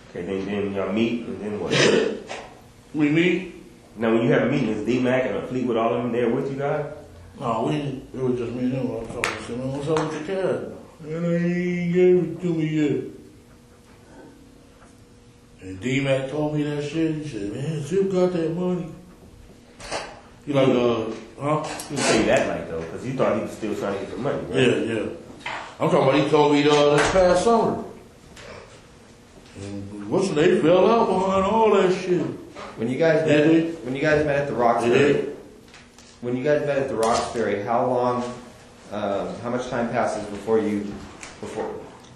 Okay, then y'all meet, and then what? We meet? Now, when you have a meeting, is D-Mac and Fleetwood all of them there with you guys? No, we didn't. It was just me and him. I was talking to him. What's up with your cat? And he ain't gave it to me yet. And D-Mac told me that shit. He said, man, Zip got that money. He like, huh? He didn't say that like, though, because you thought he was still trying to get the money, right? Yeah. I'm talking about he told me this past summer. And they fell out behind all that shit. When you guys met at the Roxbury, how long, how much time passes before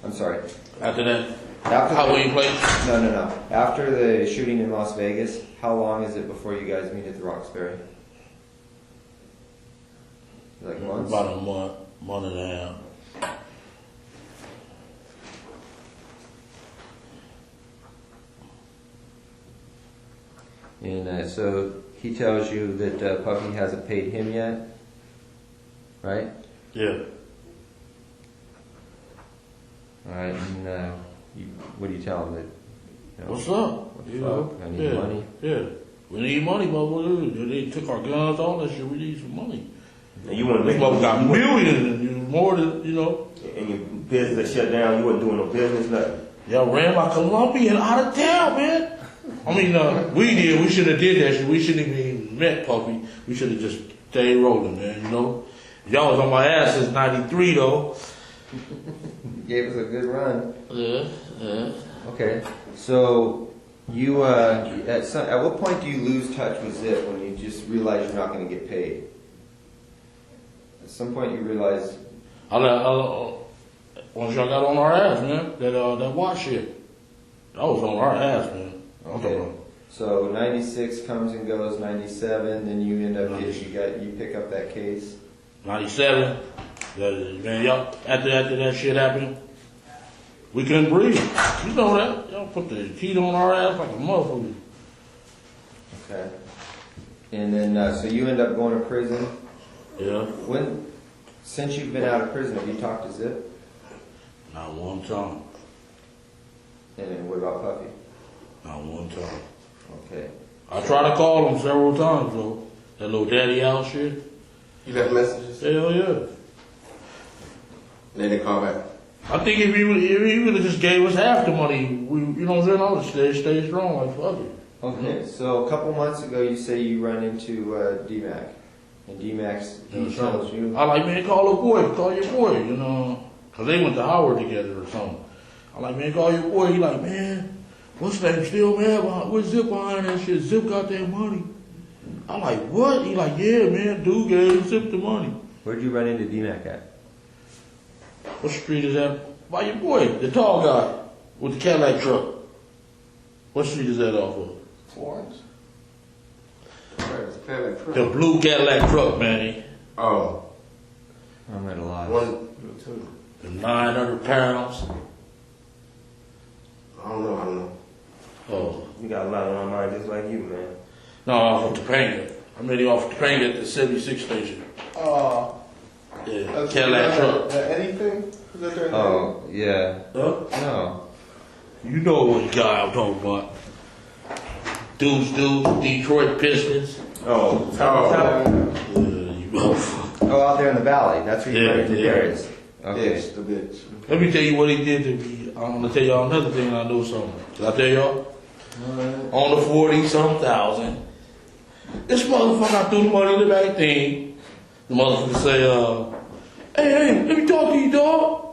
I'm sorry. After that? After Halloween place? No. After the shooting in Las Vegas, how long is it before you guys meet at the Roxbury? Like months? About a month and a half. And so he tells you that Puffy hasn't paid him yet, right? Yeah. All right, and what do you tell him? That, what's up? What the fuck? I need money. Yeah. We need money, motherfucker. They took our guns, all that shit. We need some money. And you want to make got millions and more than, you know. And your business shut down, you wasn't doing no business, nothing. Y'all ran like Colombian out of town, man. I mean, we did. We should have did that shit. We shouldn't even met Puffy. We should have just stayed rolling, man, you know. Y'all was on my ass since 93, though. Gave us a good run. Yeah. Okay, so you, at what point do you lose touch with Zip when you just realize you're not going to get paid? At some point you realize... Once y'all got on our ass, man, that watch shit. I was on our ass, man. Okay. So 96 comes and goes, 97, then you end up you pick up that case. 97. Man, y'all after that shit happened, we couldn't breathe. You know that. Y'all put the heat on our ass like a motherfucker. Okay. And then so you end up going to prison. Yeah. Since you've been out of prison, have you talked to Zip? Not one time. And then what about Puffy? Not one time. Okay. I tried to call him several times though. That little daddy out shit. You left messages? Hell yeah. They didn't call back. I think if he would have just gave us half the money, you know what I'm saying? I would stay strong like fuck it. Okay, so a couple months ago you say you run into D-Mac. And D-Mac's, he tells you... I like, man, call your boy, you know. Because they went to Howard together or something. I like, man, call your boy. He like, man, what's that still mad behind? What's Zip behind that shit? Zip got that money. I'm like, what? He like, yeah, man, dude gave Zip the money. Where'd you run into D-Mac at? What street is that? By your boy, the tall guy with the Cadillac truck. What street is that off of? Florence? Where's the Cadillac truck? The blue Cadillac truck, man. Oh. I'm at a loss. The 900 pounds. I don't know. Oh. You got a lot on my mind just like you, man. No, off of Topanga. I'm ready off Topanga at the 76 station. Yeah, Cadillac truck. The anything? Is that their name? Oh, yeah. Huh? No. You know what guy I'm talking about. Dudes, Detroit Pistons. Oh, you motherfucker. Oh, out there in the valley. That's where you run into Darius. Okay. Yes, the bitch. Let me tell you what he did to me. I'm gonna tell y'all another thing. I know something. Did I tell y'all? On the 40-some thousand, this motherfucker threw the money in the back thing. The motherfucker say, hey, let me talk to you, dog.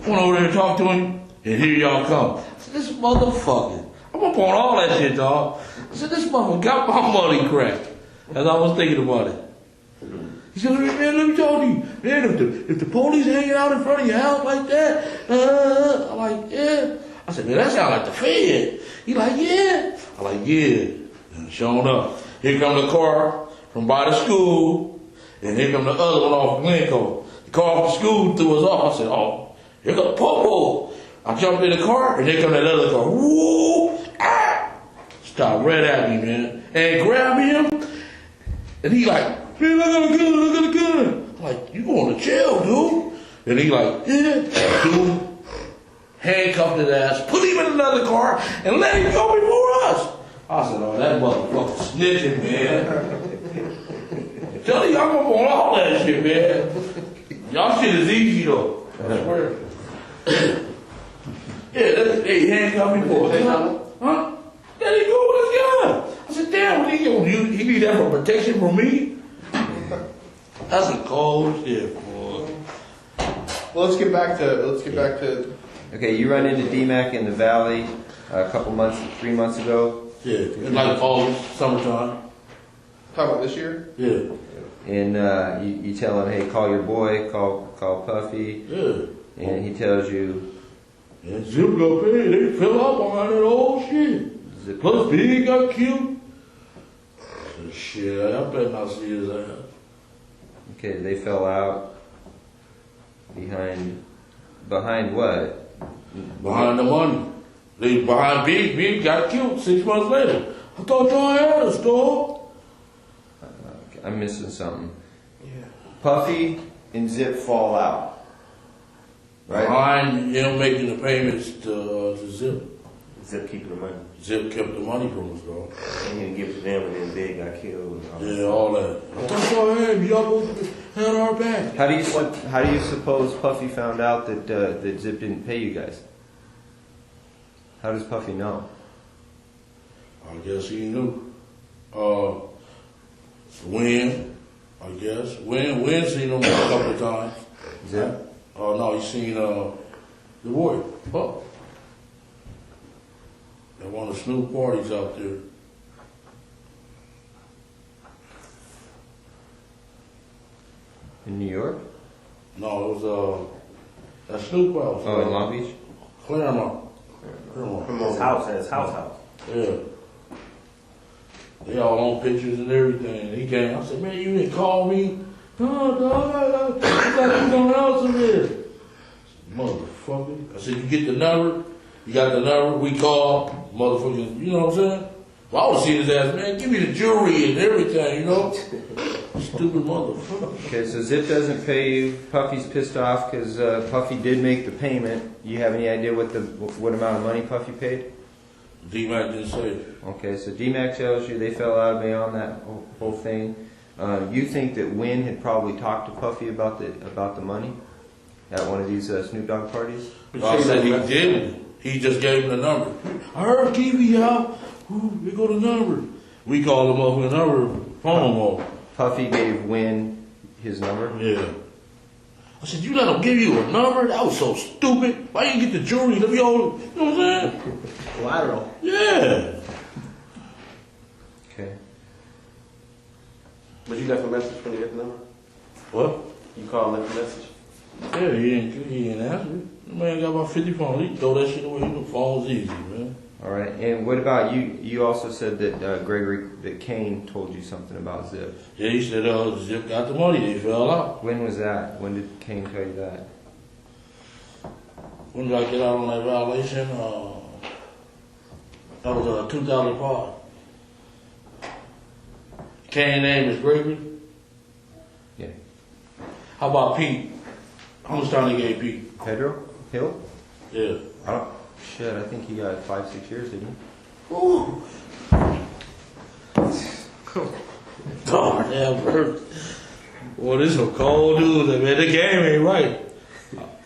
Went over there and talked to him, and here y'all come. I said, this motherfucker, I'm up on all that shit, dog. I said, this motherfucker got my money cracked. As I was thinking about it. He said, man, let me talk to you. Man, if the police hanging out in front of your house like that, I'm like, yeah. I said, man, that sound like the Fed. He like, yeah. I'm like, yeah. And sure enough, here come the car from by the school, and here come the other one off Glencoe. The car off the school threw us off. I said, oh, here come the popo. I jumped in the car, and here come that other car. Woo! Ah! Stopped right at me, man. And grabbed him, and he like, man, look at the gun, look at the gun. I'm like, you going to jail, dude. And he like, yeah. Dude handcuffed his ass, put him in another car, and let him go before us. I said, oh, that motherfucker snitching, man. Tell you, I'm up on all that shit, man. Y'all shit is easy, though. I swear. Yeah, they handcuffed me for us. Huh? Let him go with his gun. I said, damn, he need that for protection from me? That's a cold shit, boy. Well, let's get back to. Okay, you run into D-Mac in the valley a couple months, 3 months ago. Yeah, like August, summertime. Talking about this year? Yeah. And you tell him, hey, call your boy, call Puffy. Yeah. And he tells you. And Zip got paid. They fell out behind that old shit. Plus Big got killed. So shit, I better not see his ass. Okay, they fell out behind what? Behind the money. They behind Big got killed 6 months later. I thought y'all had us, dog. I'm missing something. Yeah. Puffy and Zip fall out. Right? Behind him making the payments to Zip. Zip keeping the money. Zip kept the money from us, dog. And he didn't give it to them, and then Big got killed. Yeah, all that. I thought y'all had me. Y'all had our back. How do you suppose Puffy found out that Zip didn't pay you guys? How does Puffy know? I guess he knew. Win, I guess. Win seen him a couple of times. Zip? No, he seen the boy, Puff. At one of the Snoop parties out there. In New York? No, it was at Snoop house. Oh, in Long Beach? Claremont. His house. Yeah. They all on pictures and everything. He came. I said, man, you didn't call me. No, dog. I thought you gonna answer this. Motherfucker. I said, you get the number. You got the number. We call. Motherfucker. You know what I'm saying? Well, I would have seen his ass, man. Give me the jewelry and everything, you know? Stupid motherfucker. Okay, so Zip doesn't pay you. Puffy's pissed off because Puffy did make the payment. You have any idea what amount of money Puffy paid? D-Mac didn't say. Okay, so D-Mac tells you they fell out beyond that whole thing. You think that Win had probably talked to Puffy about the money at one of these Snoop Dogg parties? I said he didn't. He just gave him the number. I heard Keffe out. Ooh, we go the number. We called him up with the number. Phone off. Puffy gave Win his number? Yeah. I said, you let him give you a number? That was so stupid. Why you get the jewelry? Let me all, you know what I'm saying? Collateral. Yeah. Okay. But you left a message when you get the number? What? You called and left a message? Yeah, he ain't answer. The man got about 50 phones. He can throw that shit away. The phone's easy, man. All right. And what about you? You also said that that Kane told you something about Zip. Yeah, he said Zip got the money. They fell out. When was that? When did Kane tell you that? When did I get out on that violation? That was 2005. Kane's name is Gregory. Yeah. How about Pete? How much time they gave Pete? Pedro Hill? Yeah. Shit, I think he got 5-6 years, didn't he? Ooh. Darn, that hurt. Boy, this some cold news, man. The game ain't right.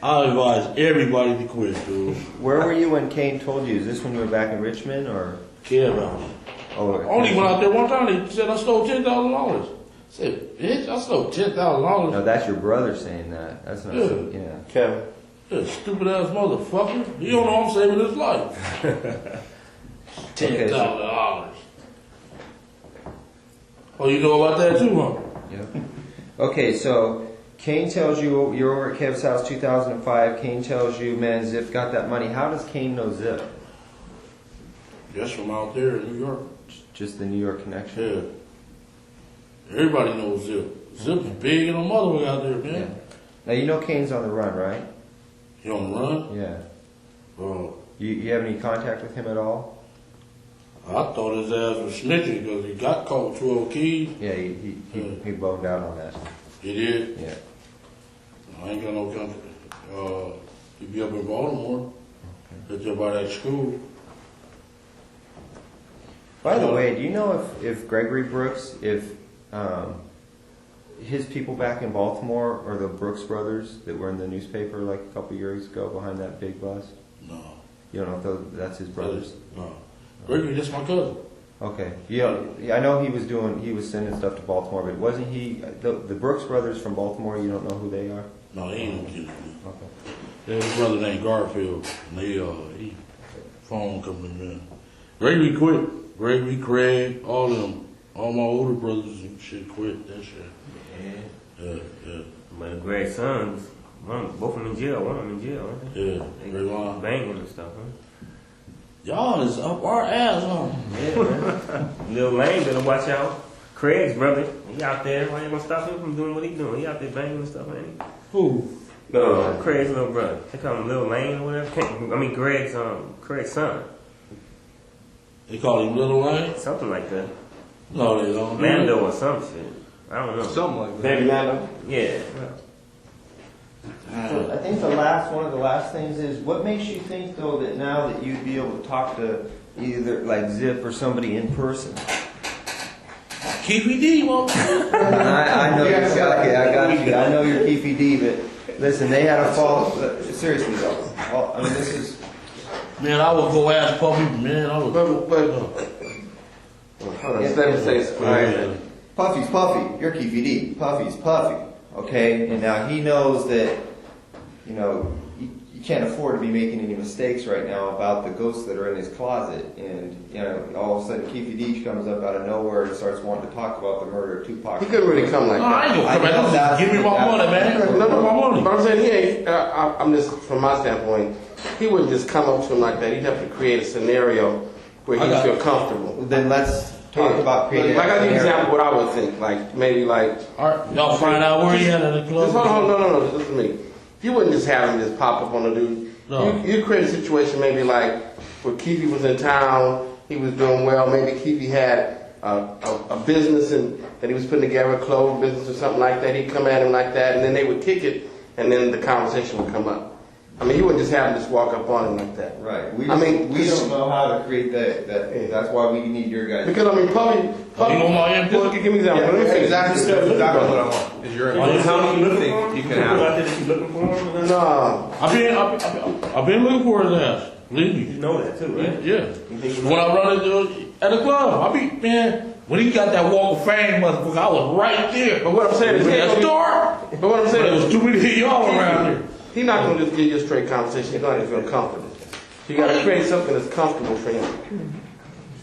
I advise everybody to quit, dude. Where were you when Kane told you? Is this when you were back in Richmond or? Care about it. Oh, I only went out there one time. They said I stole $10,000. I said, bitch, I stole $10,000. No, that's your brother saying that. That's not. Yeah. Kevin. That stupid ass motherfucker. He don't know I'm saving his life. $10,000. Oh, you know about that too, huh? Yeah. Okay, so Kane tells you you're over at Kev's house 2005. Kane tells you, man, Zip got that money. How does Kane know Zip? Just from out there in New York. Just the New York connection? Yeah. Everybody knows Zip. Zip's big and a mother out there, man. Yeah. Now, you know Kane's on the run, right? He on the run? Yeah. Oh. You have any contact with him at all? I thought his ass was snitching because he got caught with 12 keys. Yeah, he boned out on that. He did? Yeah. I ain't got no country. He be up in Baltimore. That's up by that school. By the way, do you know if Gregory Brooks, if his people back in Baltimore are the Brooks brothers that were in the newspaper like a couple years ago behind that big bus? No. You don't know if that's his brothers? No. Gregory, that's my cousin. Okay. Yeah, I know he was sending stuff to Baltimore, but wasn't he, the Brooks brothers from Baltimore, you don't know who they are? No, he ain't no kid. Okay. Yeah, his brother named Garfield. And he phone company man. Gregory quit. Gregory, Craig, all them. All my older brothers and shit quit that shit. Yeah. My Greg's sons, both of them in jail. One of them in jail, aren't they? Yeah. They banging and stuff, huh? Y'all is up our ass, huh? Yeah, man. Lil Lane better watch out. Craig's brother, he out there. Why you gonna stop him from doing what he doing? He out there banging and stuff, ain't he? Who? No, Craig's little brother. They call him Lil Lane or whatever. Craig's son. They call him Little Lane? Something like that. No, they don't. Mando or some shit. I don't know. Something like that. Baby Mando? Yeah. So I think one of the last things is, what makes you think though that now that you'd be able to talk to either like Zip or somebody in person? Keffe D, I know you got it. I got you. I know you're Keffe D, but listen, they had a fall. Seriously though, I mean this is. Man, I would go ask Puffy. Man, I would. Puffy's Puffy. You're Keffe D. Puffy's Puffy. Okay, and now he knows that, you know, you can't afford to be making any mistakes right now about the ghosts that are in his closet. And, you know, all of a sudden Keffe D comes up out of nowhere and starts wanting to talk about the murder of Tupac. He couldn't really come like that. I ain't gonna come back. Give me my money, man. No, my money. But I'm saying he ain't, I'm just, from my standpoint, he wouldn't just come up to him like that. He'd have to create a scenario where he'd feel comfortable. Then let's talk about creating like, I'll give you an example of what I would think. Like, maybe like... Y'all find out where he at the club? No, listen to me. You wouldn't just have him just pop up on the dude. No. You create a situation maybe like where Keffe was in town, he was doing well, maybe Keffe had a business and that he was putting together, a clothes business or something like that. He'd come at him like that and then they would kick it and then the conversation would come up. I mean, you wouldn't just have him just walk up on him like that. Right. We don't know how to create that. That's why we need your guys. Because, I mean, Puffy, you know my input? Give me an example. Yeah, exactly what I want. Is your how many things you can have? You looking for him? No. I've been looking for his ass. Believe me. You know that too, right? Yeah. When I run into at the club, when he got that walk of fame, motherfucker, I was right there. But what I'm saying is, there was too many of y'all around here. He's not going to just give you a straight conversation. He's going to feel comfortable. You got to create something that's comfortable for him.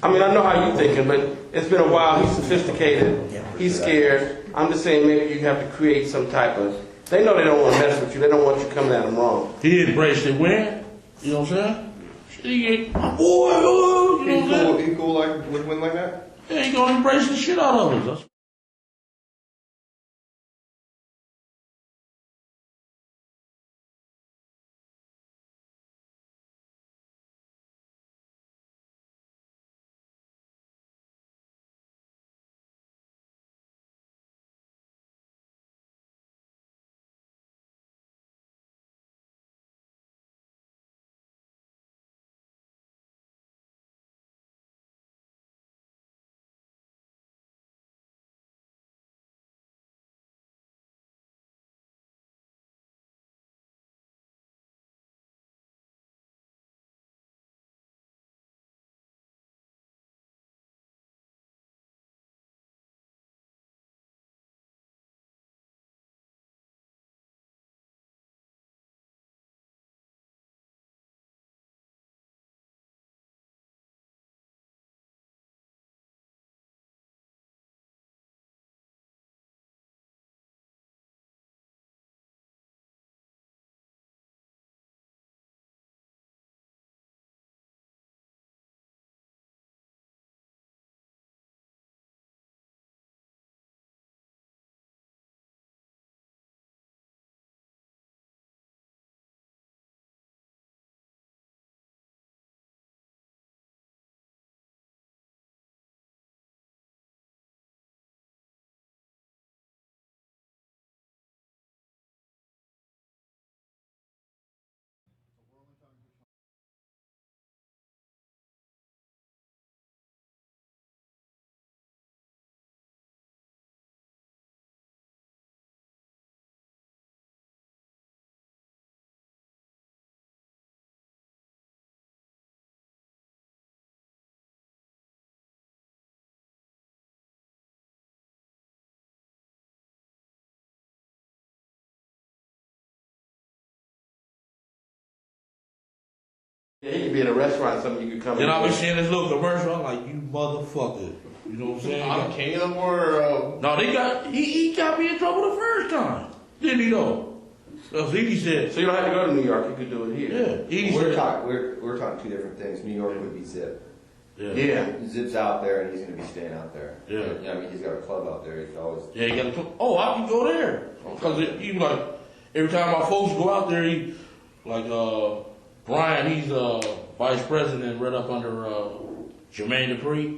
I mean, I know how you're thinking, but it's been a while. He's sophisticated. He's scared. I'm just saying maybe you have to create some type of They know they don't want to mess with you. They don't want you coming at them wrong. He embraced it. Win. You know what I'm saying? He ain't, my boy. Oh, you know what I'm saying? He cool like with win like that? Yeah, he gonna embrace the shit out of us. That's yeah, he could be in a restaurant or something. You could come. Then I'll be seeing this little commercial. I'm like, you motherfucker. You know what I'm saying? I'm king of the world. No, he got me in trouble the first time. Didn't he though? So he said. So you don't have to go to New York. You could do it here. Yeah. We're talking two different things. New York would be Zip. Yeah. Zip's out there, and he's going to be staying out there. Yeah. I mean, he's got a club out there. He can always. Yeah, he got a club. Oh, I can go there because he like every time my folks go out there, he like Brian. He's vice president right up under Jermaine Dupri.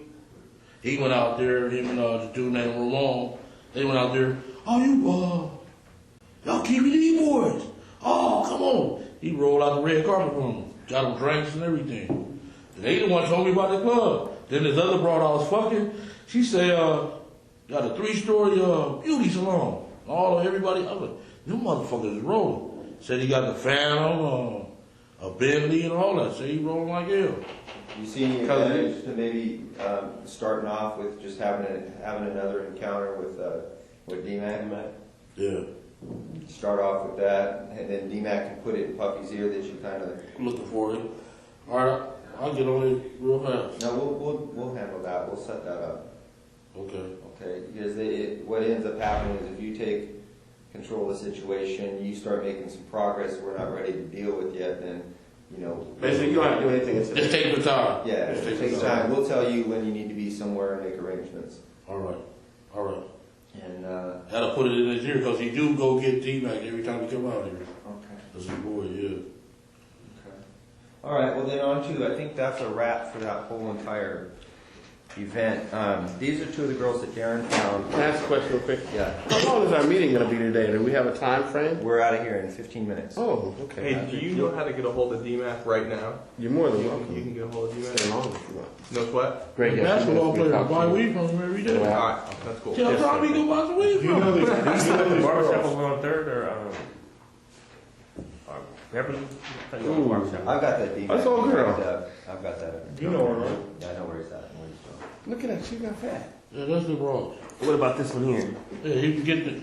He went out there. Him and the dude named Ramon. They went out there. Oh, y'all Keffe D boys. Oh, come on. He rolled out the red carpet for them. Got them drinks and everything. And they the one told me about the club. Then this other broad I was fucking, she said, got a 3-story beauty salon. Everybody, I was like, them motherfuckers is rolling. Said he got the Phantom, a Bentley and all that. Said he rolling like hell. You see any advantage to maybe starting off with just having another encounter with D-Mac? Yeah. Start off with that, and then D-Mac can put it in Puffy's ear that you kind of looking for it. All right, I'll get on it real fast. No, we'll handle that. We'll set that up. Okay. Okay, because what ends up happening is if you take control of the situation, you start making some progress we're not ready to deal with yet, then basically you don't have to do anything. Just take the time. Yeah, just take the time. We'll tell you when you need to be somewhere and make arrangements. All right. And that'll put it in his ear because he do go get D-Mac every time he come out here. Okay. That's his boy, yeah. Okay. All right. Well, then on to I think that's a wrap for that whole entire event. These are two of the girls that Darren found. Can I ask a question real quick? Yeah. How long is our meeting going to be today? Do we have a time frame? We're out of here in 15 minutes. Oh, okay. Hey, do you know how to get a hold of D-Mac right now? You're more than welcome. You can get a hold of D-Mac. Stay long if you want. Knows what? Great. Yeah, basketball player. Buy weed from him every day. All right, that's cool. Tell Tommy go buy some weed from him. The barbershop over on 3rd or Beverly? I've got that D-Mac. That's all girl. I've got that. You know her, right? Yeah, I know where he's at. Look at that. She got fat. Yeah, that's the wrong. What about this one here? Yeah, he can get the.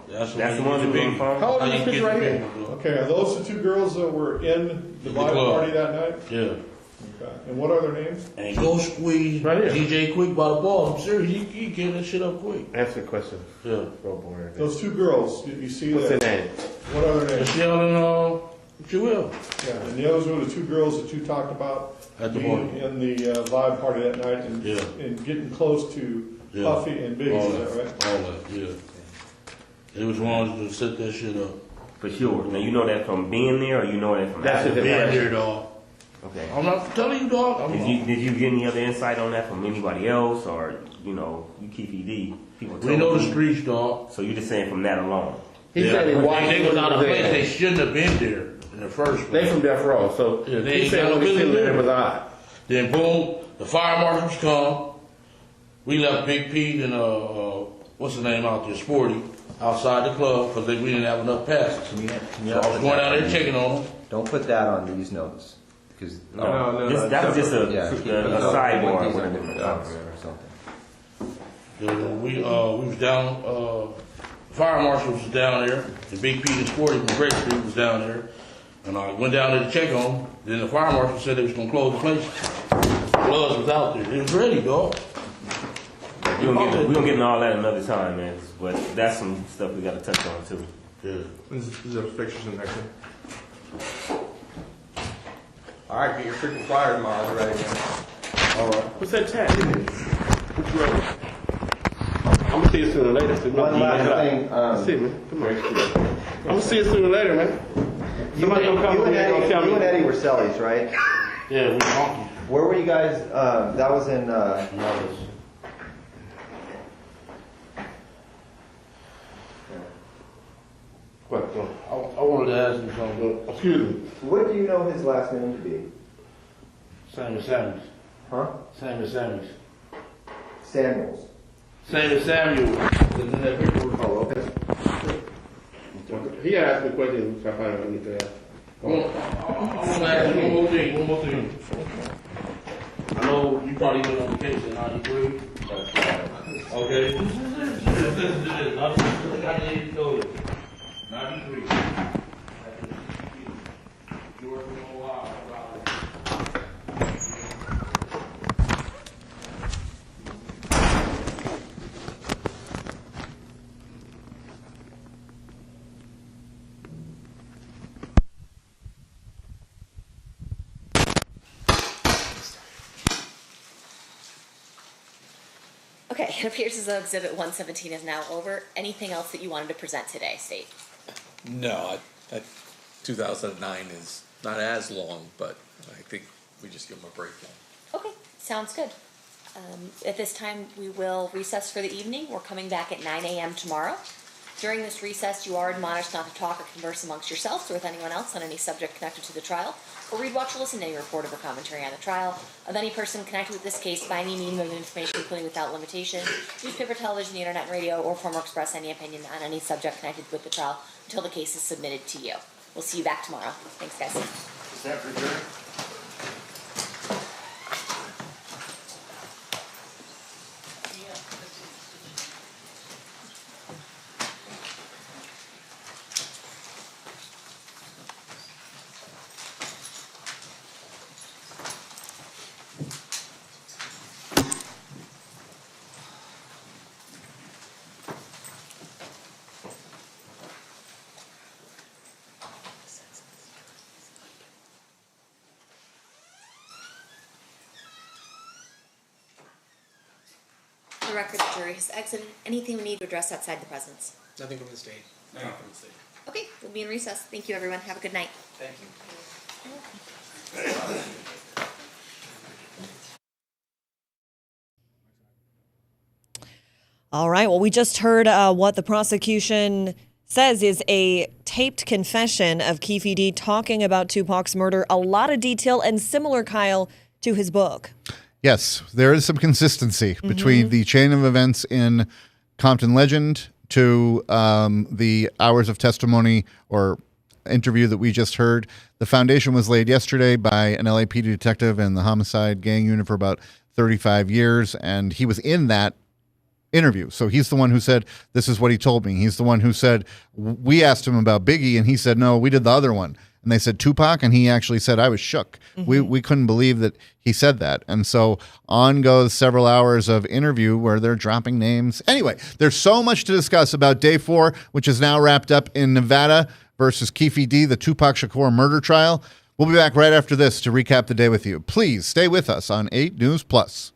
That's the one that was on the phone? How old is this right here? Okay, are those the two girls that were in the Bible party that night? Yeah. Okay. And what are their names? And go squeeze Right here. DJ Quick by the ball. I'm serious. He get that shit up quick. Answer the question. Yeah. Go boy. Those two girls, you see What's that? their name? What are their names? Michelle and Jewel. Yeah, and those were the two girls that you talked about At the being bar. in the vibe party that night and, Yeah. and getting close to Yeah. Puffy and Biggie, All is that right? All that, yeah. It was ones to set that shit up. For sure. Now you know that from being there, or you know that from That's after? it. Being here, dog. Okay. I'm not telling you, dog. Did you get any other insight on that from anybody else, or you Keffe D? People We know told the you? streets, dog. So you're just saying from that alone? He said he watched They was out of them place. there. They shouldn't have been there in the first place. They from Death Row, so Yeah, they he ain't said got no when he business seen there. them was odd. Then boom, the fire marshals come. We left Big Pete and what's his name out there, Sporty, outside the club because we didn't have enough passes. So I was going down there checking on them. Don't put that on these notes. Because That was just a sidebar. These are different notes or something. We was down. Fire marshal was down there. And Big Pete and Sporty from Great Street was down there. And I went down there to check on them. Then the fire marshal said they was gonna close the place. Bloods was out there. It was ready, dog. We gonna get into all that another time, man. But that's some stuff we got to touch on too. Yeah. Is there pictures in the next one? All right, get your freaking flyers miles ready, man. All right. What's that chat? What's wrong? I'm gonna see you sooner or later. So One last thing. See me. Come on. I'm gonna see you sooner or later, man. Somebody gonna come over here and gonna tell me. You and Eddie were cellies, right? Yeah, we honky. Where were you guys? That was in. What? I wanted to ask you something. Excuse me. What do you know his last name to be? Samuels. Huh? Samuels. Samuels. Samuel. Oh, okay. He asked me a question, which I find I need to ask. I want to ask you one more thing. I know you probably went on vacation in 93. Okay? I need to know you. 93. You working on a while. Okay, it appears as though Exhibit 117 is now over. Anything else that you wanted to present today, State? No, 2009 is not as long, but I think we just give them a break now. Okay, sounds good. At this time, we will recess for the evening. We're coming back at 9 a.m. tomorrow. During this recess, you are admonished not to talk or converse amongst yourselves or with anyone else on any subject connected to the trial, or read, watch, or listen to any report or commentary on the trial of any person connected with this case by any medium of information, including without limitation, newspaper, television, the internet, and radio, or form or express any opinion on any subject connected with the trial until the case is submitted to you. We'll see you back tomorrow. Thanks, guys. Is that for sure? For the record, the jury has exited. Anything we need to address outside the presence? Nothing from the state. Nothing from the state. Okay, we'll be in recess. Thank you, everyone. Have a good night. Thank you. All right. Well, we just heard what the prosecution says is a taped confession of Keffe D talking about Tupac's murder. A lot of detail and similar, Kyle, to his book. Yes, there is some consistency between the chain of events in Compton Legend to the hours of testimony or interview that we just heard. The foundation was laid yesterday by an LAPD detective in the homicide gang unit for about 35 years, and he was in that interview. So he's the one who said, this is what he told me. He's the one who said, we asked him about Biggie, and he said, no, we did the other one. And they said Tupac, and he actually said, I was shook. We couldn't believe that he said that. And so on goes several hours of interview where they're dropping names. Anyway, there's so much to discuss about day 4, which is now wrapped up in Nevada versus Keffe D, the Tupac Shakur murder trial. We'll be back right after this to recap the day with you. Please stay with us on 8 News Plus.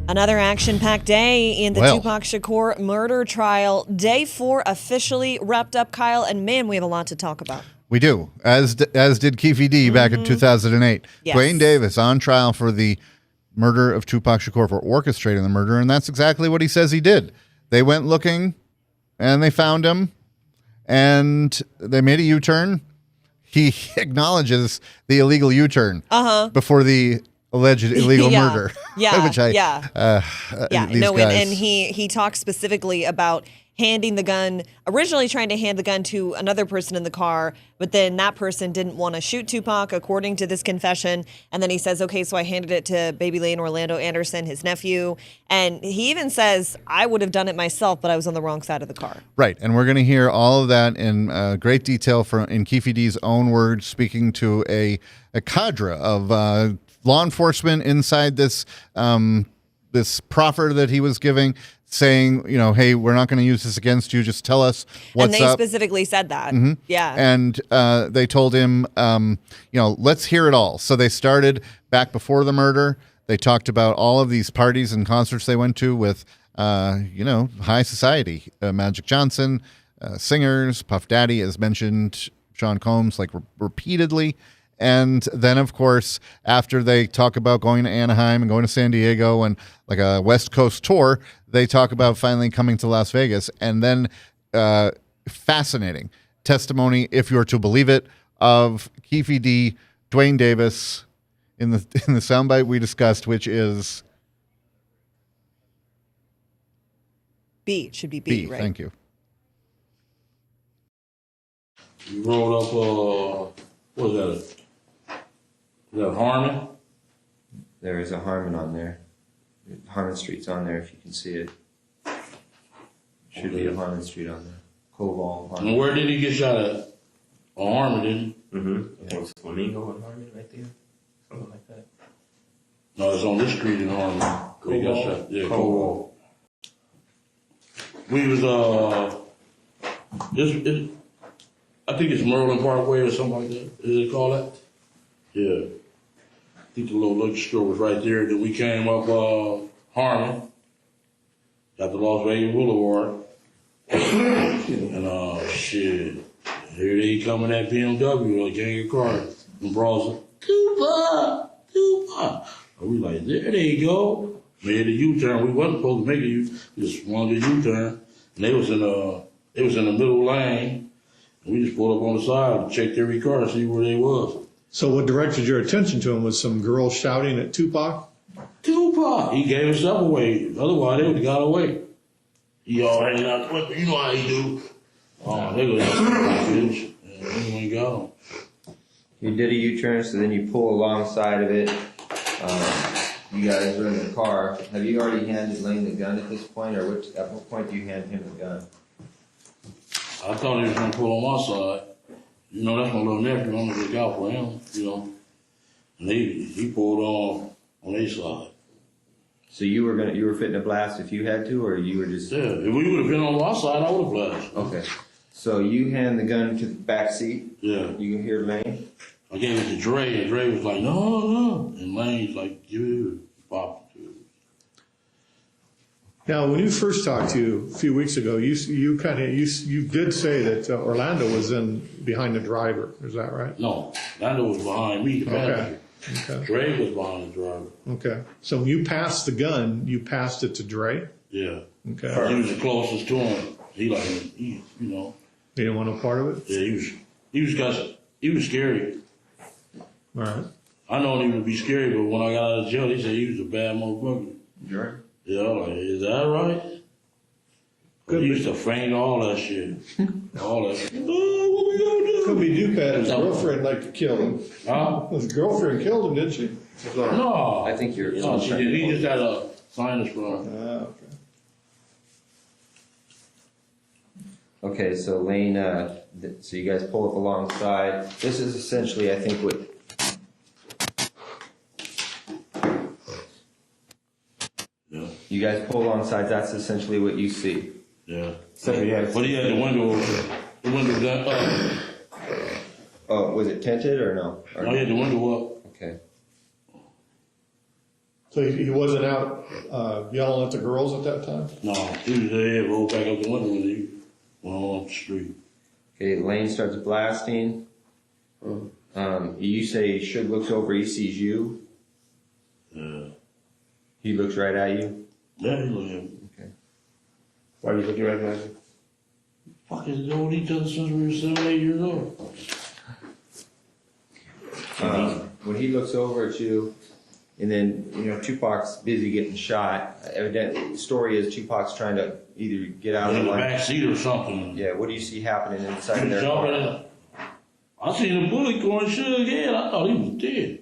Another action-packed day in the Well. Tupac Shakur murder trial. Day 4 officially wrapped up, Kyle, and man, we have a lot to talk about. We do, as did Keffe D back in 2008. Yes. Duane Davis on trial for the murder of Tupac Shakur, for orchestrating the murder, and that's exactly what he says he did. They went looking, and they found him, and they made a U-turn. He acknowledges the illegal U-turn before the alleged illegal Yeah. murder. Yeah, Which I, yeah. these No, guys. and he talks specifically about handing the gun, originally trying to hand the gun to another person in the car, but then that person didn't want to shoot Tupac, according to this confession. And then he says, okay, so I handed it to Baby Lane Orlando Anderson, his nephew. And he even says, I would have done it myself, but I was on the wrong side of the car. Right, and we're going to hear all of that in great detail in Keffe D's own words, speaking to a cadre of law enforcement inside this this proffer that he was giving, saying, you know, hey, we're not going to use this against you. Just tell us what's and they up. specifically said that. Yeah. And they told him, let's hear it all. So they started back before the murder. They talked about all of these parties and concerts they went to with, high society. Magic Johnson, singers, Puff Daddy, as mentioned, Sean Combs, like repeatedly. And then, of course, after they talk about going to Anaheim and going to San Diego and like a West Coast tour, they talk about finally coming to Las Vegas. And then fascinating testimony, if you're to believe it, of Keffe D, Duane Davis in the soundbite we discussed, which is B. It should be B, right? Thank you. You rolled up, what was that? Is that Harmon? There is a Harmon on there. Harmon Street's on there if you can see it. Should be a Harmon Street on there. Koval, Harmon. And where did he get shot at? On Harmon, didn't he? Mm-hmm. It was Flamingo and Harmon right there. Something like that. No, it's on this street in Harmon. Where he got shot. Yeah, Koval. We was, I think it's Merlin Parkway or something like that. Is it called that? Yeah. I think the little liquor store was right there. Then we came up Harmon, got the Las Vegas Boulevard, and shit, here they coming at BMW, like gang of cars, and brawls, Tupac. And we like, there they go. Made a U-turn. We wasn't supposed to make a U. We just wanted a U-turn, and they was in the middle lane. And we just pulled up on the side and checked every car to see where they was. So what directed your attention to him was some girl shouting at Tupac? Tupac. He gave himself away. Otherwise, they would have got away. He all hanging out. You know how he do. Oh, they would have bitch. And we ain't got him. You did a U-turn, so then you pull alongside of it. You guys are in the car. Have you already handed Lane the gun at this point, or at what point do you hand him the gun? I thought he was going to pull on my side. You know, that's my little nephew. I'm going to look out for him, you know. And he pulled on his side. So you were fitting to blast if you had to, or you were just... Yeah, if we would have been on my side, I would have blasted. Okay. So you hand the gun to the back seat. Yeah. You can hear Lane. I gave it to Dre, and Dre was like, no. And Lane's like, give it, pop it. Now, when you first talked to you a few weeks ago, you did say that Orlando was behind the driver. Is that right? No, Orlando was behind me, the passenger. Okay. Dre was behind the driver. Okay. So when you passed the gun, you passed it to Dre? Yeah. Okay. He was the closest to him. He you know. He didn't want no part of it? Yeah, he was scary. All right. I know him to be scary, but when I got out of jail, they said he was a bad motherfucker. Dre? Yeah, I'm like, is that right? He used to feign all that shit. All that shit. Oh, what we gonna do? Could be Dupac. His girlfriend like to kill him. Huh? His girlfriend killed him, didn't she? No. I think you're... No, she did. He just had a sinus problem. Okay. Okay, so Lane, so you guys pull up alongside. This is essentially, I think, what... Yeah. You guys pull alongside, that's essentially what you see. Yeah. So But he had the window open. The window down up. Oh, was it tinted or no? Or No, he had the window up. Okay. So he wasn't out yelling at the girls at that time? No, he was there, rolled back up the window and he went on up the street. Okay, Lane starts blasting. You say Suge looks over, he sees you. Yeah. He looks right at you. Yeah, he looked at me. Okay. Why do you think you recognize him? Fucking known each other since we were 7, 8 years old. When he looks over at you, and then, Tupac's busy getting shot. Evidently, the story is Tupac's trying to either get out of In the the line. back seat or something. Yeah, what do you see happening inside He their jumping car? in. I seen a bullet going Suge head. I thought he was dead.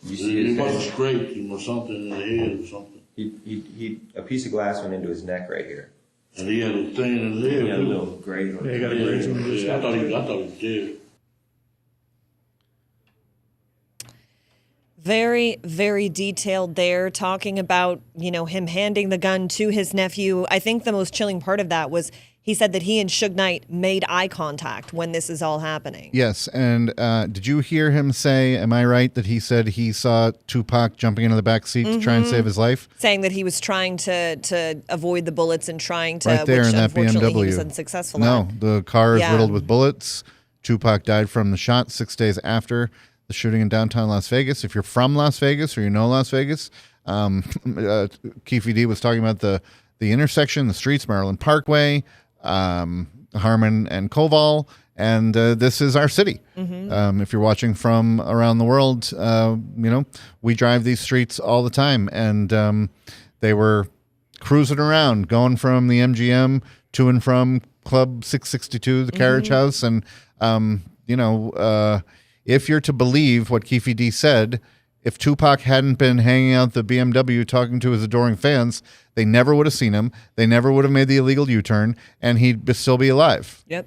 You see his He must have head? scraped him or something in the head or something. He a piece of glass went into his neck right here. And he had a thing in his head. He had a too. little grade. Yeah, he got a grade on his Yeah, I head. thought he was dead. Very, very detailed there, talking about, him handing the gun to his nephew. I think the most chilling part of that was he said that he and Suge Knight made eye contact when this is all happening. Yes, and did you hear him say, am I right, that he said he saw Tupac jumping into the back seat to try and save his life? Saying that he was trying to avoid the bullets and trying to, Right there which in that unfortunately he was BMW. unsuccessful No, at. the car is Yeah. riddled with bullets. Tupac died from the shot 6 days after the shooting in downtown Las Vegas. If you're from Las Vegas or you know Las Vegas, Keffe D was talking about the intersection, the streets, Maryland Parkway, Harmon and Koval, and this is our city. If you're watching from around the world, we drive these streets all the time, and they were cruising around, going from the MGM to and from Club 662, the Carriage House, and if you're to believe what Keffe D said, if Tupac hadn't been hanging out the BMW talking to his adoring fans, they never would have seen him. They never would have made the illegal U-turn, and he'd still be alive. Yep.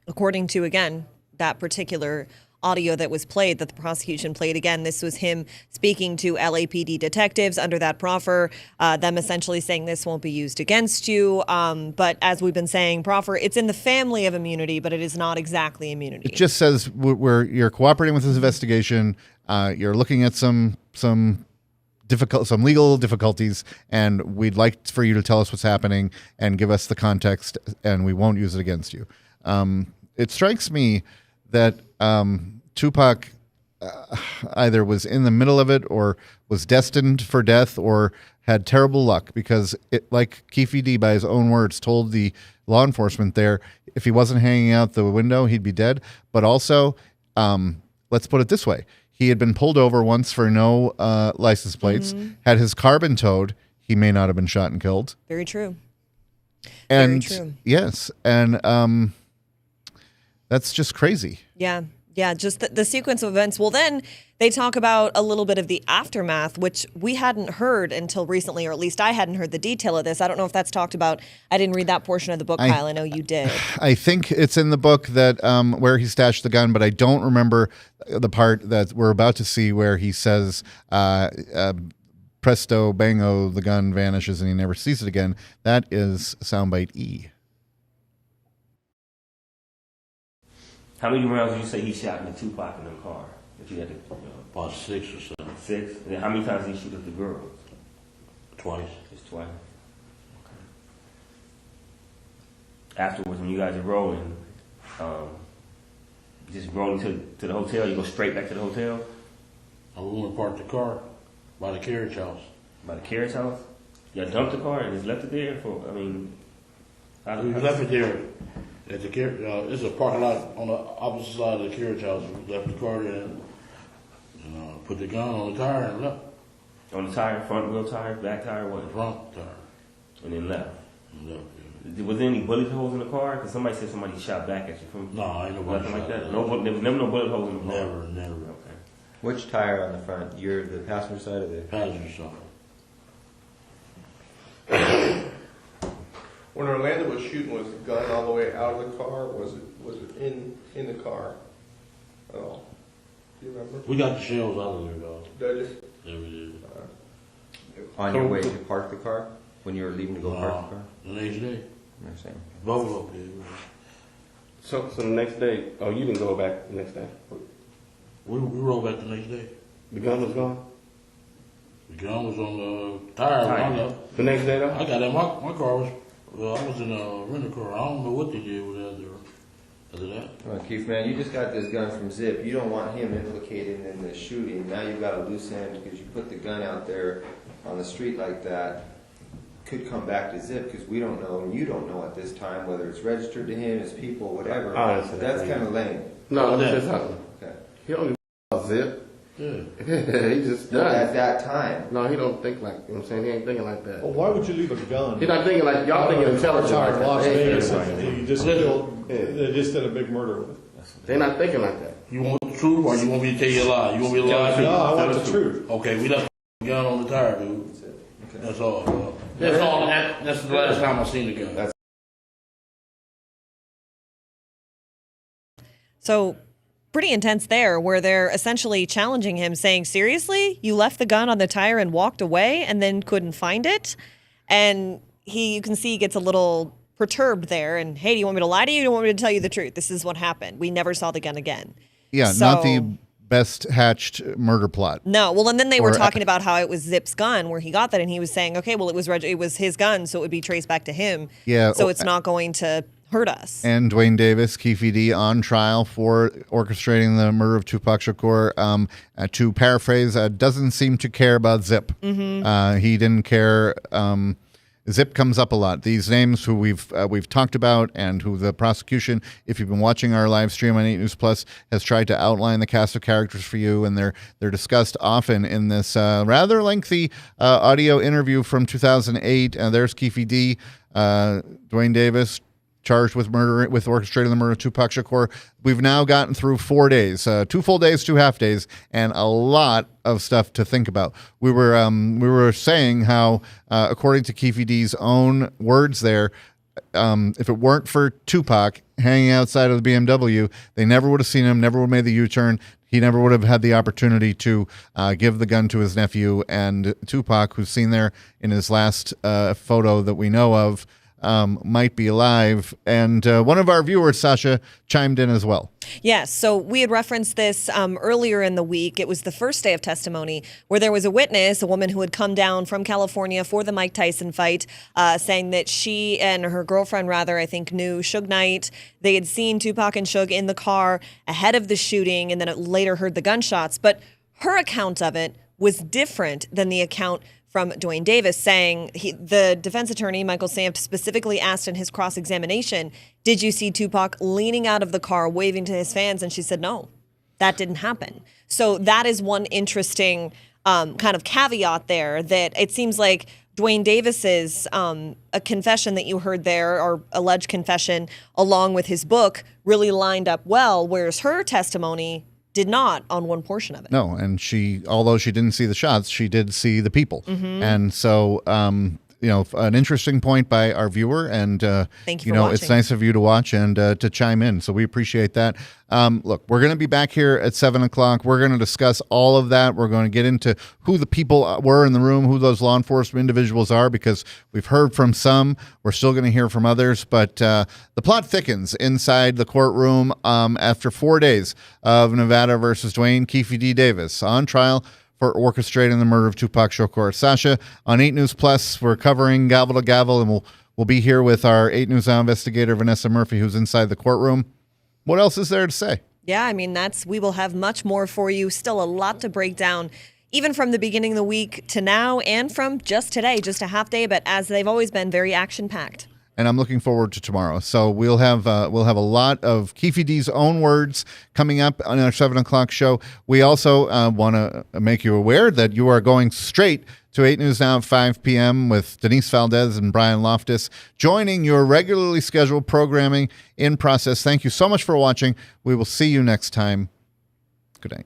According to, again, that particular audio that was played, that the prosecution played again, this was him speaking to LAPD detectives under that proffer, them essentially saying this won't be used against you. But as we've been saying, proffer, it's in the family of immunity, but it is not exactly immunity. It just says you're cooperating with this investigation. You're looking at some legal difficulties, and we'd like for you to tell us what's happening and give us the context, and we won't use it against you. It strikes me that Tupac either was in the middle of it or was destined for death or had terrible luck, because like Keffe D, by his own words, told the law enforcement there, if he wasn't hanging out the window, he'd be dead. But also, let's put it this way. He had been pulled over once for no license plates. Had his car been towed, he may not have been shot and killed. Very true. And Very true. Yes, and that's just crazy. Yeah. Yeah, just the sequence of events. Well, then they talk about a little bit of the aftermath, which we hadn't heard until recently, or at least I hadn't heard the detail of this. I don't know if that's talked about. I didn't read that portion of the book, Kyle. I know you did. I think it's in the book that where he stashed the gun, but I don't remember the part that we're about to see where he says, presto, bango, the gun vanishes and he never sees it again. That is soundbite E. How many rounds did you say he shot in the Tupac in the car? If you had to, About 6 or 7. 6? And then how many times did he shoot at the girls? Twice. Just twice. Okay. Afterwards, when you guys are rolling, you just rolling to the hotel. You go straight back to the hotel. I went and parked the car by the carriage house. By the carriage house? Y'all dumped the car and just left it there for? We left it there. At the it's a parking lot on the opposite side of the carriage house. We left the car there and put the gun on the tire and left. On the tire, front wheel tire, back tire, what? Front tire. And then left. Yeah. Was there any bullet holes in the car? Because somebody said somebody shot back at you from. No, ain't nobody nothing like shot that. No, there was never no bullet holes in the car. Never. Okay. Which tire on the front? You're the passenger side or the passenger side? When Orlando was shooting, was the gun all the way out of the car? Was it in the car at all? Do you remember? We got the shells out of there, though. Did you? Yeah, we did. On your way to park the car? When you were leaving to go park the car? The next day. I'm saying. Both of them. So the next day, oh, you didn't go back the next day? We rolled back the next day. The gun was gone? The gun was on the tire when I left. The next day, though? I got in my car was, I was in a rental car. I don't know what they did with that after that. Well, Keith, man, you just got this gun from Zip. You don't want him implicated in the shooting. Now you've got a loose end because you put the gun out there on the street like that. Could come back to Zip because we don't know, and you don't know at this time whether it's registered to him, his people, whatever. That's kind of lame. No, that's not. Okay. He don't give a Zip. Yeah. He just does. At that time. No, he don't think like, you know what I'm saying? He ain't thinking like that. Well, why would you leave a gun? He's not thinking like, y'all thinking intelligent like that. Las Vegas, They you just killed, they just did a big murder with it. They're not thinking like that. You want the truth or you want me to tell you a lie? You want me to lie? No, I want the truth. Okay, we left the gun on the tire, dude. That's all. That's all. That's the last time I seen the gun. So pretty intense there, where they're essentially challenging him, saying, seriously, you left the gun on the tire and walked away and then couldn't find it? And you can see he gets a little perturbed there. And, hey, do you want me to lie to you? Do you want me to tell you the truth? This is what happened. We never saw the gun again. Yeah, not the best hatched murder plot. No, well, and then they were talking about how it was Zip's gun where he got that, and he was saying, okay, well, it was his gun, so it would be traced back to him. Yeah. So it's not going to hurt us. And Duane Davis, Keffe D, on trial for orchestrating the murder of Tupac Shakur. To paraphrase, doesn't seem to care about Zip. He didn't care. Zip comes up a lot. These names who we've talked about, and who the prosecution, if you've been watching our live stream on 8 News Plus, has tried to outline the cast of characters for you, and they're discussed often in this rather lengthy audio interview from 2008. There's Keffe D, Duane Davis, charged with orchestrating the murder of Tupac Shakur. We've now gotten through 4 days, 2 full days, 2 half days, and a lot of stuff to think about. We were saying how, according to Keffe D's own words there, if it weren't for Tupac hanging outside of the BMW, they never would have seen him, never would have made the U-turn. He never would have had the opportunity to give the gun to his nephew. And Tupac, who's seen there in his last photo that we know of, might be alive. And one of our viewers, Sasha, chimed in as well. Yes, so we had referenced this earlier in the week. It was the first day of testimony where there was a witness, a woman who had come down from California for the Mike Tyson fight, saying that she and her girlfriend, rather, I think, knew Suge Knight. They had seen Tupac and Suge in the car ahead of the shooting, and then later heard the gunshots. But her account of it was different than the account from Duane Davis, saying the defense attorney, Michael Sampt, specifically asked in his cross-examination, did you see Tupac leaning out of the car waving to his fans? And she said, no, that didn't happen. So that is one interesting kind of caveat there, that it seems like Duane Davis's a confession that you heard there, or alleged confession, along with his book, really lined up well, whereas her testimony did not on one portion of it. No, and although she didn't see the shots, she did see the people. And so, an interesting point by our viewer, and thank you for watching. It's nice of you to watch and to chime in, so we appreciate that. Look, we're going to be back here at 7 o'clock. We're going to discuss all of that. We're going to get into who the people were in the room, who those law enforcement individuals are, because we've heard from some. We're still going to hear from others, but the plot thickens inside the courtroom after 4 days of Nevada versus Duane. Keffe D. Davis on trial for orchestrating the murder of Tupac Shakur. Sasha, on 8 News Plus, we're covering Gavel-To-Gavel, and we'll be here with our 8 News Now investigator, Vanessa Murphy, who's inside the courtroom. What else is there to say? Yeah, I mean, we will have much more for you. Still a lot to break down, even from the beginning of the week to now, and from just today, just a half day, but as they've always been, very action-packed. And I'm looking forward to tomorrow. So we'll have a lot of Keffe D's own words coming up on our 7 o'clock show. We also want to make you aware that you are going straight to 8 News Now at 5 p.m. with Denise Valdez and Brian Loftus, joining your regularly scheduled programming in process. Thank you so much for watching. We will see you next time. Good night.